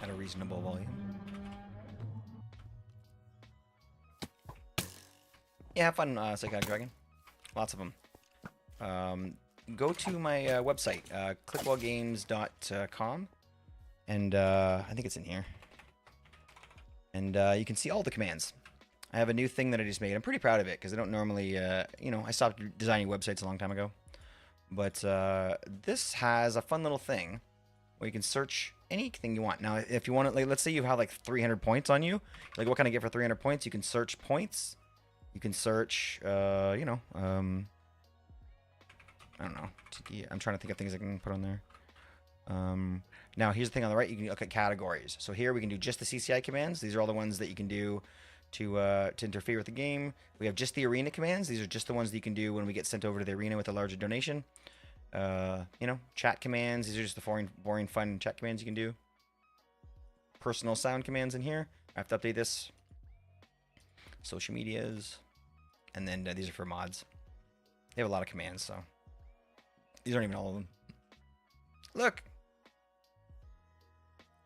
At a reasonable volume. Yeah, have fun, Psychotic Dragon. Lots of them. Go to my website, clickwellgames.com, and I think it's in here. And you can see all the commands. I have a new thing that I just made. I'm pretty proud of it because I don't normally, you know, I stopped designing websites a long time ago. But this has a fun little thing where you can search anything you want. Now, if you want to, like, let's say you have like 300 points on you. Like, what can I get for 300 points? You can search points. You can search, you know, I don't know. I'm trying to think of things I can put on there. Now, here's the thing on the right. You can look at categories. So here we can do just the CCI commands. These are all the ones that you can do to interfere with the game. We have just the arena commands. These are just the ones that you can do when we get sent over to the arena with a larger donation. You know, chat commands. These are just the boring, fun chat commands you can do. Personal sound commands in here. I have to update this. Social medias. And then these are for mods. They have a lot of commands, so. These aren't even all of them. Look!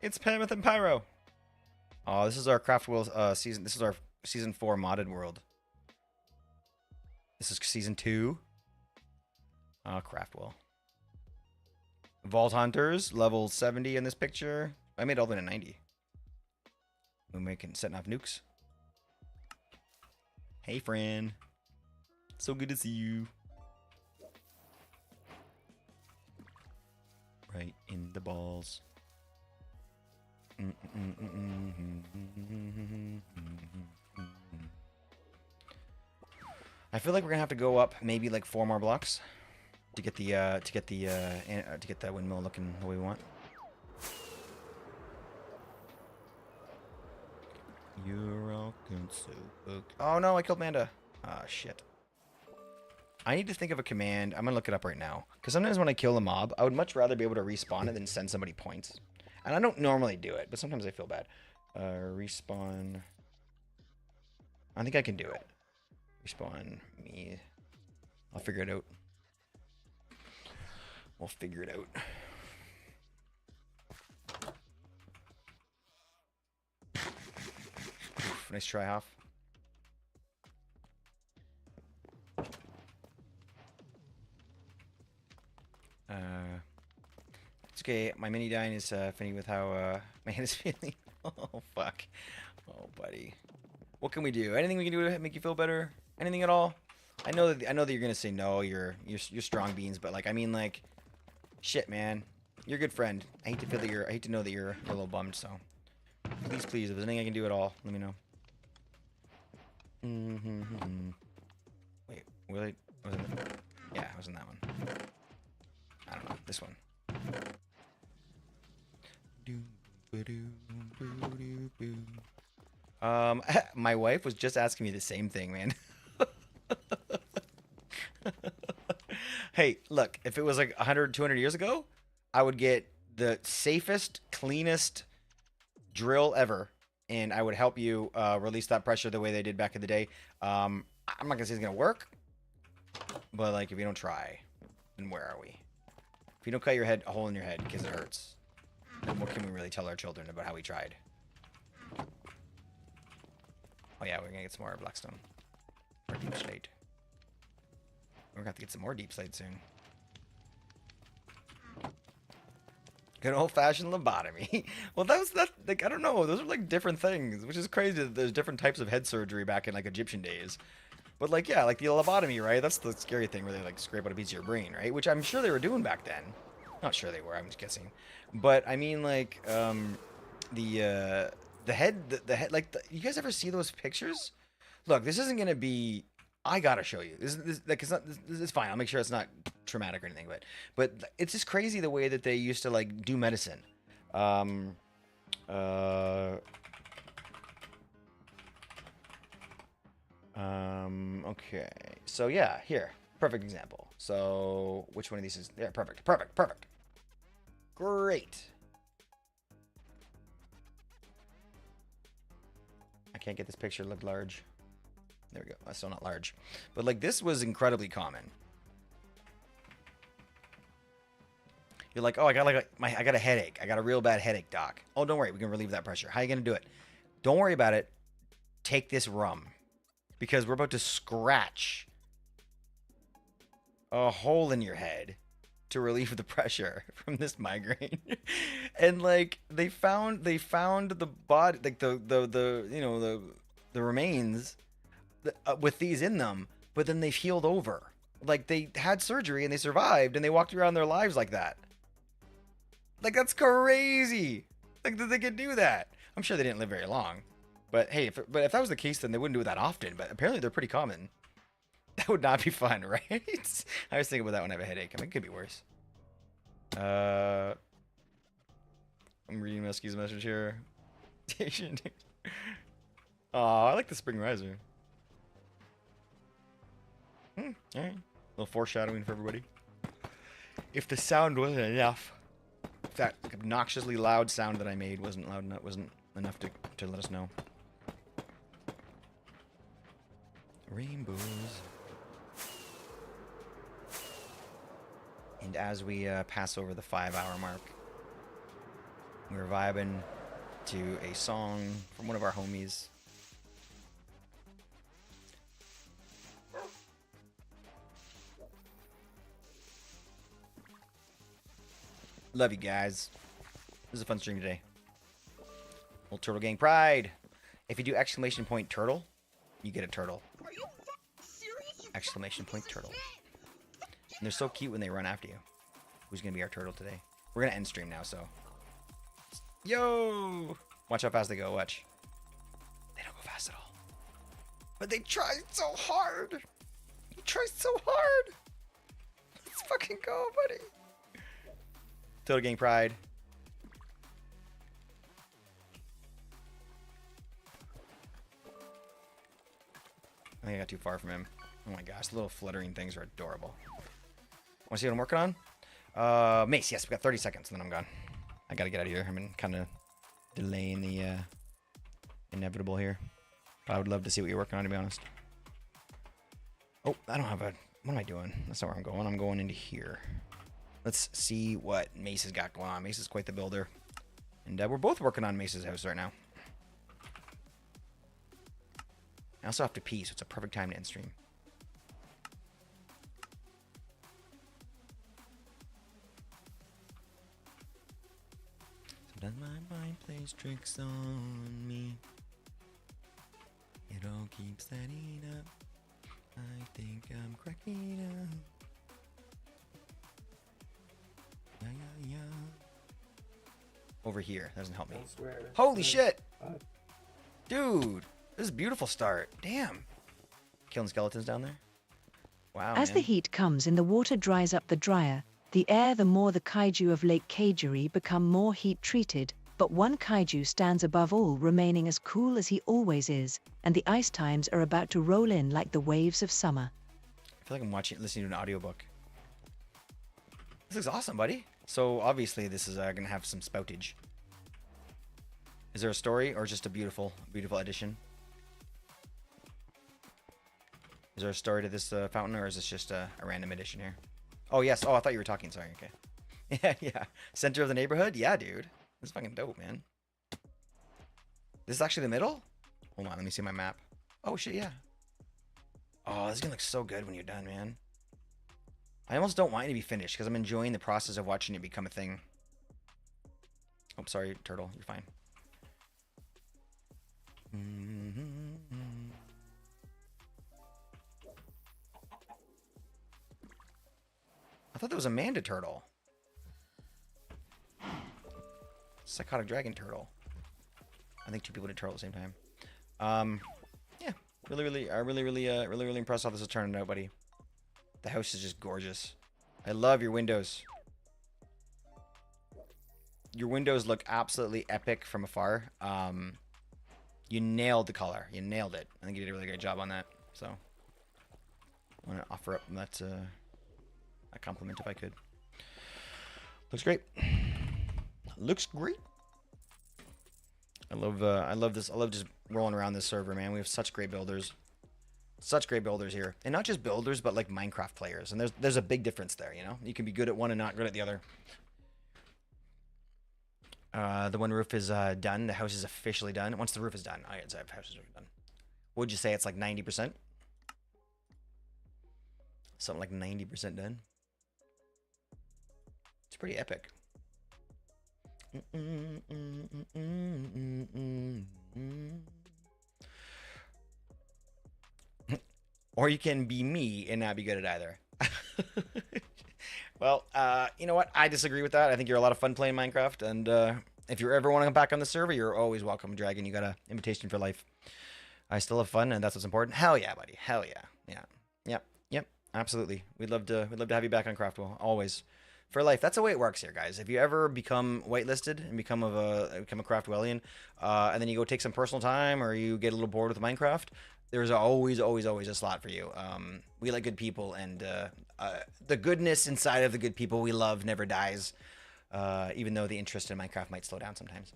It's Mammoth and Pyro! Oh, this is our CraftWell season. This is our season 4 modded world. This is season 2. CraftWell. Vault Hunters, level 70 in this picture. I made all the way to 90. We're making, setting off nukes. Hey, friend. So good to see you. Right in the balls. I feel like we're gonna have to go up maybe like 4 more blocks to get the windmill looking the way we want. You're all good, so okay. Oh no, I killed Manda. Ah, shit. I need to think of a command. I'm gonna look it up right now. Because sometimes when I kill a mob, I would much rather be able to respawn it than send somebody points. And I don't normally do it, but sometimes I feel bad. Respawn. I think I can do it. Respawn me. I'll figure it out. We'll figure it out. Oof, nice try, Hoff. It's okay. My mini dying is funny with how my hand is feeling. Oh fuck. Oh buddy. What can we do? Anything we can do to make you feel better? Anything at all? I know that you're gonna say no. You're strong beans, but like I mean like, shit, man. You're a good friend. I hate to know that you're a little bummed. So please, if there's anything I can do at all, let me know. Wait, really? Was it? Yeah, it was in that one. I don't know. This one. My wife was just asking me the same thing, man. Hey, look, if it was like 100, 200 years ago, I would get the safest, cleanest drill ever, and I would help you release that pressure the way they did back in the day. I'm not gonna say it's gonna work, but like if you don't try, then where are we? If you don't cut your head, a hole in your head because it hurts, then what can we really tell our children about how we tried? Oh yeah, we're gonna get some more blackstone. Or deep slate. We're gonna have to get some more deep slate soon. Good old-fashioned lobotomy. Well, that like I don't know. Those are like different things, which is crazy that there's different types of head surgery back in like Egyptian days. But like yeah, like the lobotomy, right? That's the scary thing where they like scrape out a piece of your brain, right? Which I'm sure they were doing back then. Not sure they were. I'm just guessing. But I mean like the head like you guys ever see those pictures? Look, this isn't gonna be. I gotta show you. This like it's not. This is fine. I'll make sure it's not traumatic or anything. But it's just crazy the way that they used to like do medicine. Okay. So yeah, here, perfect example. So which one of these is? Yeah, perfect. Great. I can't get this picture to look large. There we go. That's still not large. But like this was incredibly common. You're like, oh, I got a headache. I got a real bad headache, doc. Oh, don't worry. We can relieve that pressure. How are you going to do it? Don't worry about it. Take this rum. Because we're about to scratch a hole in your head to relieve the pressure from this migraine. And like they found the body, like the remains with these in them, but then they've healed over. Like they had surgery and they survived and they walked around their lives like that. Like that's crazy. Like that they could do that. I'm sure they didn't live very long. But hey, if that was the case, then they wouldn't do it that often. But apparently they're pretty common. That would not be fun, right? I was thinking about that when I have a headache. I mean, it could be worse. I'm reading Muskie's message here. Oh, I like the spring riser. All right. A little foreshadowing for everybody. If the sound wasn't enough, if that obnoxiously loud sound that I made wasn't enough to let us know. Rainbows. And as we pass over the 5-hour mark, we're vibing to a song from one of our homies. Love you guys. This is a fun stream today. Old Turtle Gang Pride. If you do exclamation point turtle, you get a turtle. Are you serious? Exclamation point turtle. And they're so cute when they run after you. Who's gonna be our turtle today? We're gonna end stream now, so. Yo! Watch how fast they go, watch. They don't go fast at all. But they tried so hard! You tried so hard! Let's fucking go, buddy! Total Gang Pride. I think I got too far from him. Oh my gosh, the little fluttering things are adorable. Want to see what I'm working on? Mace, yes, we got 30 seconds and then I'm gone. I gotta get out of here. I've been kind of delaying the inevitable here. But I would love to see what you're working on, to be honest. Oh, I don't have a... What am I doing? That's not where I'm going. I'm going into here. Let's see what Mace has got going on. Mace is quite the builder. And we're both working on Mace's house right now. I also have to pee, so it's a perfect time to end stream. Sometimes my mind plays tricks on me. It all keeps adding up. I think I'm cracking up. Yeah. Over here. That doesn't help me. Holy shit! Dude! This is a beautiful start. Damn. Killing skeletons down there? Wow, As the heat comes in, the water dries up the drier. The air, the more the kaiju of Lake Kaijuri become more heat-treated, but one kaiju stands above all, remaining as cool as he always is, and the ice times are about to roll in like the waves of summer. I feel like I'm listening to an audiobook. This looks awesome, buddy. So obviously this is going to have some spoutage. Is there a story or just a beautiful addition? Is there a story to this fountain, or is this just a random addition here? Oh, yes. Oh, I thought you were talking. Sorry. Okay. Yeah. Center of the neighborhood? Yeah, dude. This is fucking dope, man. This is actually the middle? Hold on. Let me see my map. Oh, shit, yeah. Oh, this is going to look so good when you're done, man. I almost don't want it to be finished because I'm enjoying the process of watching it become a thing. Oh, sorry, turtle. You're fine. I thought that was Amanda turtle. Psychotic dragon turtle. I think two people did turtle at the same time. Yeah, really impressed how this is turning out, buddy. The house is just gorgeous. I love your windows. Your windows look absolutely epic from afar. You nailed the color. You nailed it. I think you did a really great job on that. So, I want to offer up that a compliment if I could. Looks great. Looks great. I love this. I love just rolling around this server, man. We have such great builders. Such great builders here. And not just builders, but like Minecraft players. And there's a big difference there, you know? You can be good at one and not good at the other. The one roof is done. The house is officially done. Once the roof is done, I'd say the house is done. Would you say it's like 90%? Something like 90% done. It's pretty epic. Or you can be me and not be good at either. Well, you know what? I disagree with that. I think you're a lot of fun playing Minecraft, and if you ever want to come back on the server, you're always welcome, Dragon. You got an invitation for life. I still have fun, and that's what's important. Hell yeah, buddy. Hell yeah. Yeah. Yep. Absolutely. We'd love to have you back on CraftWell. Always. For life. That's the way it works here, guys. If you ever become whitelisted and become a CraftWellian, and then you go take some personal time, or you get a little bored with Minecraft, there's always a slot for you. We like good people, and the goodness inside of the good people we love never dies, even though the interest in Minecraft might slow down sometimes.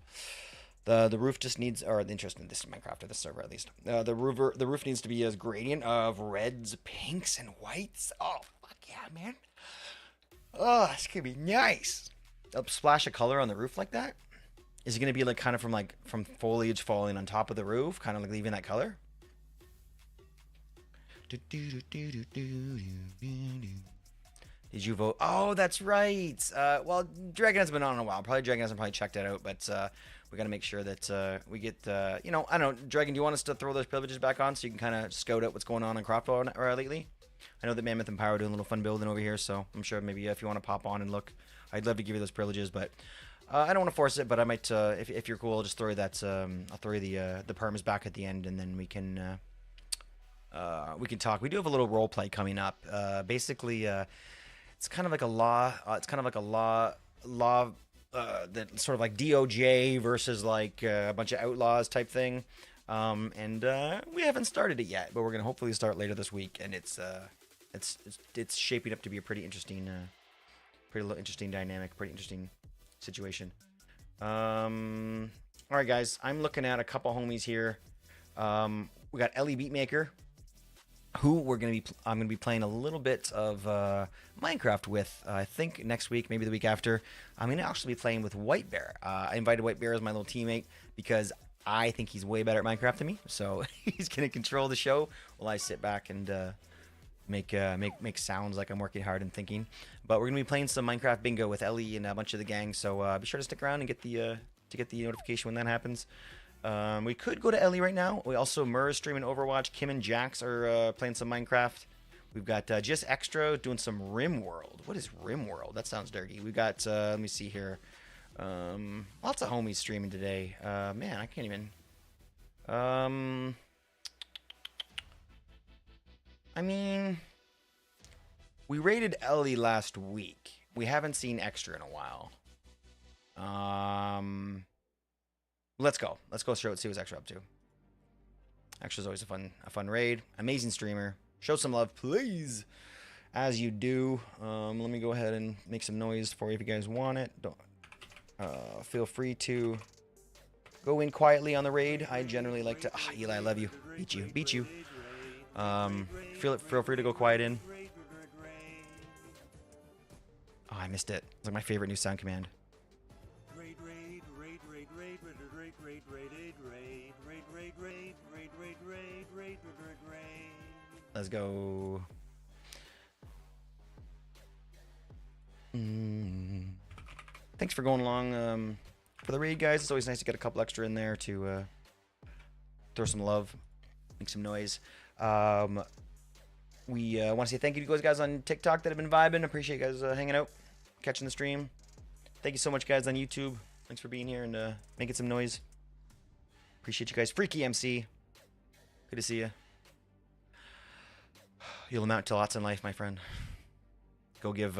The roof just needs, or the interest in this Minecraft, or this server at least, the roof needs to be a gradient of reds, pinks, and whites. Oh, fuck yeah, man. Oh, this could be nice. A splash of color on the roof like that? Is it going to be like kind of from foliage falling on top of the roof, kind of like leaving that color? Did you vote? Oh, that's right. Well, Dragon has been on a while. Dragon hasn't checked it out, but we got to make sure that we get, you know, I don't know. Dragon, do you want us to throw those privileges back on so you can kind of scout out what's going on in CraftWell lately? I know that Mammoth and Power are doing a little fun building over here, so I'm sure maybe if you want to pop on and look, I'd love to give you those privileges, but I don't want to force it, but I might, if you're cool, I'll just throw you that, I'll throw you the perms back at the end, and then we can talk. We do have a little role play coming up. Basically, it's kind of like a law. It's kind of like a law that sort of like DOJ versus like a bunch of outlaws type thing. And we haven't started it yet, but we're gonna hopefully start later this week. And it's shaping up to be a pretty interesting dynamic, pretty interesting situation. All right, guys, I'm looking at a couple homies here. We got Ellie Beatmaker, who I'm gonna be playing a little bit of Minecraft with. I think next week, maybe the week after. I'm gonna actually be playing with White Bear. I invited White Bear as my little teammate because I think he's way better at Minecraft than me. So he's gonna control the show while I sit back and make sounds like I'm working hard and thinking. But we're gonna be playing some Minecraft bingo with Ellie and a bunch of the gang. So be sure to stick around and get the notification when that happens. We could go to Ellie right now. We also Murr's streaming Overwatch. Kim and Jax are playing some Minecraft. We've got Just Extra doing some RimWorld. What is RimWorld? That sounds dirty. We got let me see here. Lots of homies streaming today. Man, I can't even. I mean, we raided Ellie last week. We haven't seen Extra in a while. Let's go. Let's go see what's Extra up to. Extra's always a fun raid. Amazing streamer. Show some love, please, as you do. Let me go ahead and make some noise for you if you guys want it. Don't feel free to go in quietly on the raid. I generally like to. Eli, I love you. Beat you. Feel free to go quiet in. Oh, I missed it. It's like my favorite new sound command. Let's go. Thanks for going along, for the raid, guys. It's always nice to get a couple extra in there to throw some love, make some noise. We want to say thank you to you guys on TikTok that have been vibing. Appreciate you guys hanging out, catching the stream. Thank you so much, guys, on YouTube. Thanks for being here and making some noise. Appreciate you guys. Freaky MC. Good to see you. You'll amount to lots in life, my friend. Go give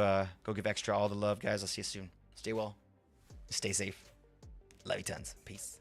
extra all the love, guys. I'll see you soon. Stay well. Stay safe. Love you tons. Peace.